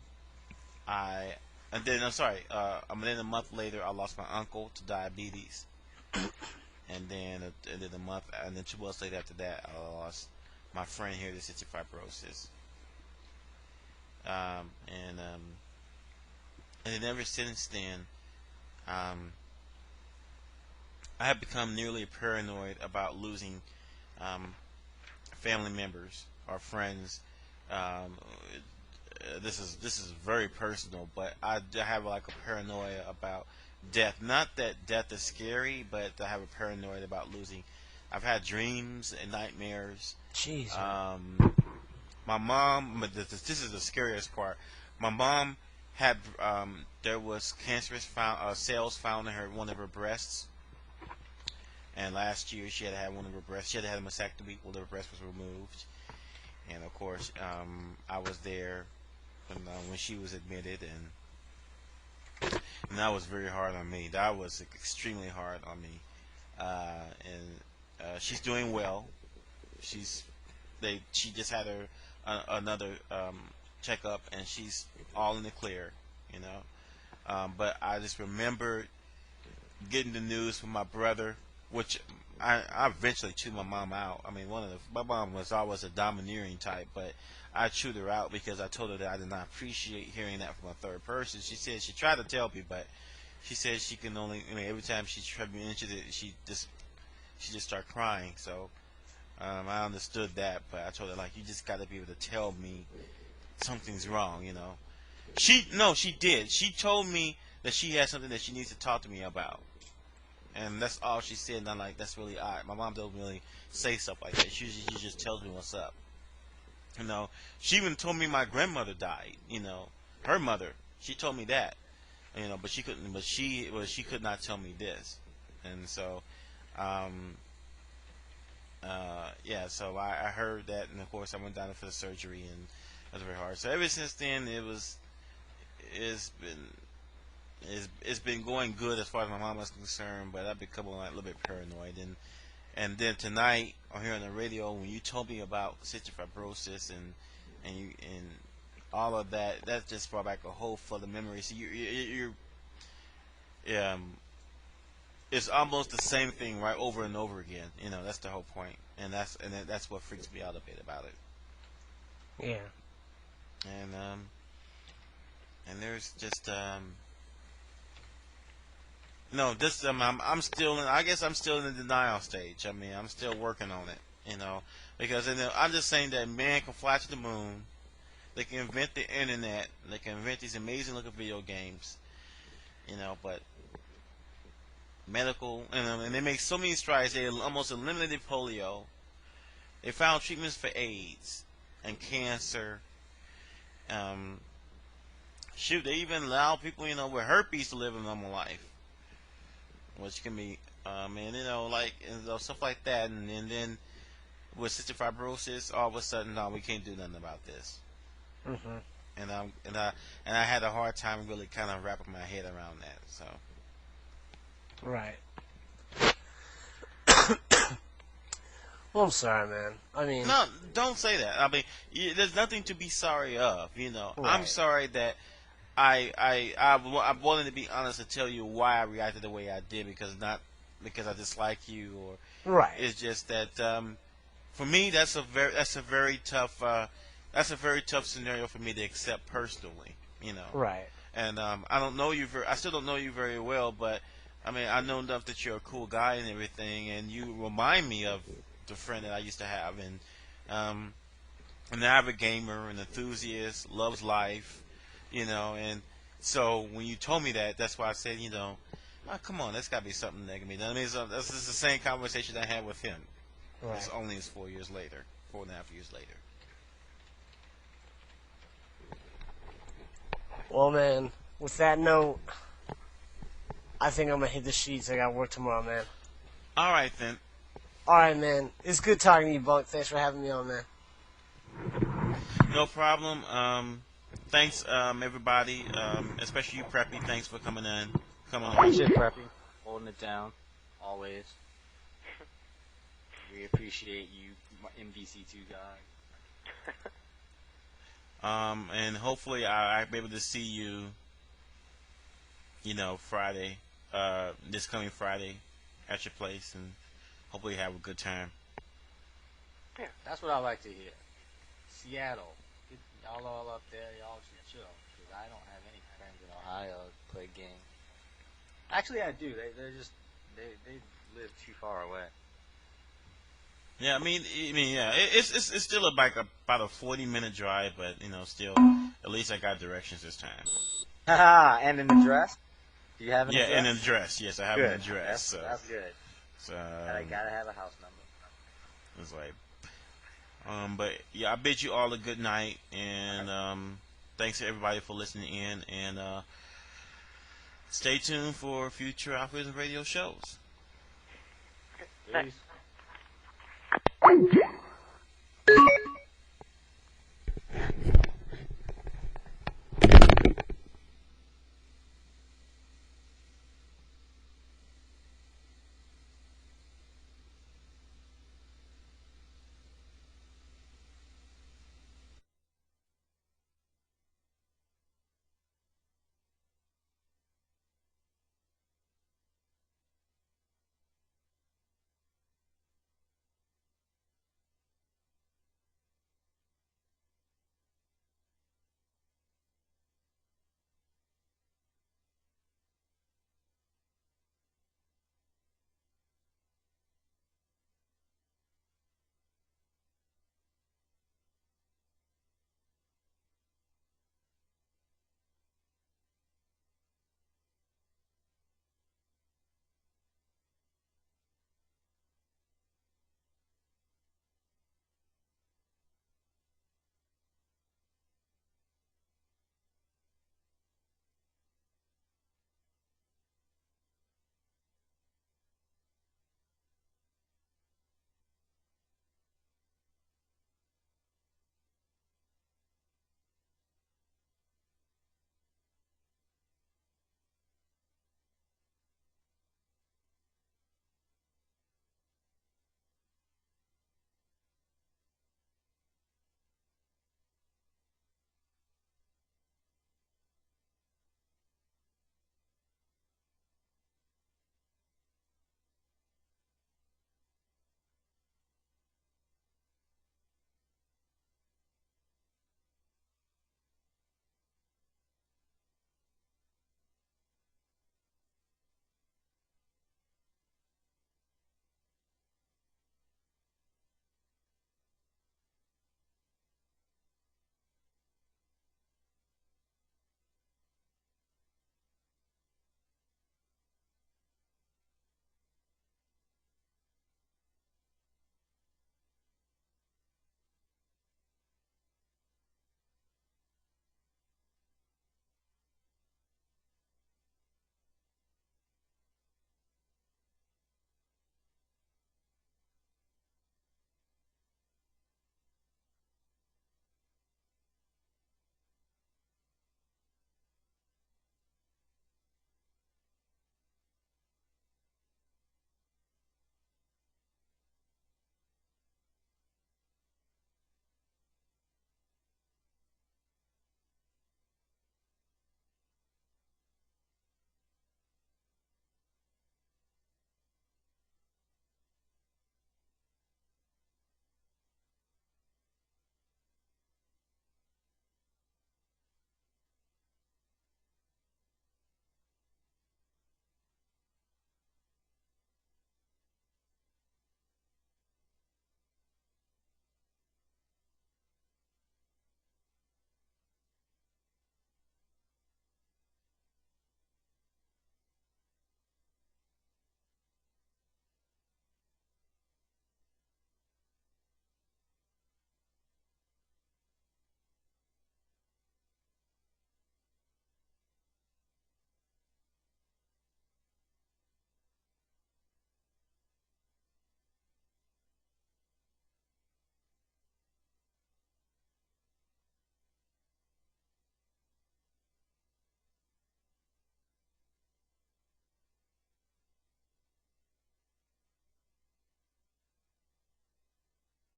Speaker 4: a month later, I lost my uncle to diabetes. And then 2 months later after that, I lost my friend here to cystic fibrosis. And then ever since then, I have become nearly paranoid about losing family members or friends. This is very personal, but I have like a paranoia about death. Not that death is scary, but I have a paranoia about losing. I've had dreams and nightmares.
Speaker 11: Jeez.
Speaker 4: My mom, but this is the scariest part. My mom had there was cancerous cells found in one of her breasts, and last year she had one of her breasts. She had had a mastectomy where her breast was removed, and of course I was there when she was admitted, and that was very hard on me. That was extremely hard on me, and she's doing well. She just had another checkup, and she's all in the clear, but I just remember getting the news from my brother, which I eventually chewed my mom out. I mean, my mom was always a domineering type, but I chewed her out because I told her that I did not appreciate hearing that from a third person. She said she tried to tell me, but she said she can only. Every time she tried to mention it, she just started crying. So I understood that, but I told her, like, you just got to be able to tell me something's wrong, you know. She did. She told me that she had something that she needs to talk to me about. And that's all she said, and I'm like, that's really odd. My mom doesn't really say stuff like that. She just tells me what's up. You know, she even told me my grandmother died, you know. Her mother. She told me that. You know, but she could not tell me this. And so yeah, so I heard that, and of course I went down for the surgery, and it was very hard. So ever since then it's been going good as far as my mom is concerned, but I've become a little bit paranoid. And then tonight, I hear on the radio when you told me about cystic fibrosis and all of that, that just brought back a whole flood of memories. So it's almost the same thing right over and over again. You know, that's the whole point, and that's what freaks me out a bit about it.
Speaker 11: Yeah.
Speaker 4: And there's just no, this I'm still in. I guess I'm still in the denial stage. I mean, I'm still working on it. You know, because I'm just saying that man can fly to the moon. They can invent the internet. They can invent these amazing looking video games. You know, but medical and they make so many strides. They almost eliminated polio. They found treatments for AIDS and cancer. Shoot, they even allow people, you know, with herpes to live a normal life, which can be, and you know, like stuff like that. And then with cystic fibrosis, all of a sudden, no, we can't do nothing about this.
Speaker 11: Mhm.
Speaker 4: And I had a hard time really kind of wrapping my head around that. So.
Speaker 11: Right. Well, I'm sorry, man. I mean,
Speaker 4: no, don't say that. I mean, there's nothing to be sorry of. You know,
Speaker 11: right.
Speaker 4: I'm sorry that I'm willing to be honest and tell you why I reacted the way I did, because not because I dislike you, or
Speaker 11: right.
Speaker 4: It's just that for me that's a very tough scenario for me to accept personally. You know,
Speaker 11: right.
Speaker 4: And I still don't know you very well, but I mean, I know enough that you're a cool guy and everything, and you remind me of the friend that I used to have, and an avid gamer, an enthusiast, loves life, you know. And so when you told me that, that's why I said, you know, oh, come on, that's got to be something that can be done. I mean, this is the same conversation I had with him.
Speaker 11: Right.
Speaker 4: It's only 4.5 years later.
Speaker 11: Well, man, with that note, I think I'm gonna hit the sheets. I got work tomorrow, man.
Speaker 4: All right, then.
Speaker 11: All right, man. It's good talking to you, Bunk. Thanks for having me on, man.
Speaker 4: No problem. Thanks, everybody, especially you, Preppy. Thanks for coming on.
Speaker 6: Shit, Preppy. Holding it down. Always. We appreciate you, MVC2 guy.
Speaker 4: And hopefully I'll be able to see you, you know, Friday, this coming Friday at your place, and hopefully have a good time.
Speaker 6: Yeah, that's what I like to hear. Seattle. Get y'all all up there, y'all should chill, because I don't have any friends in Ohio to play games. Actually, I do. They live too far away.
Speaker 4: Yeah, I mean, yeah, it's still about a 40-minute drive, but you know, still, at least I got directions this time.
Speaker 6: Haha, and an address? Do you have an address?
Speaker 4: Yeah, and an address. Yes, I have
Speaker 6: good.
Speaker 4: an address.
Speaker 6: That's good.
Speaker 4: So
Speaker 6: and I gotta have a house number.
Speaker 4: It's like, but yeah, I bid you all a good night, and thanks to everybody for listening in, and stay tuned for future AlphaISM radio shows.
Speaker 6: Peace.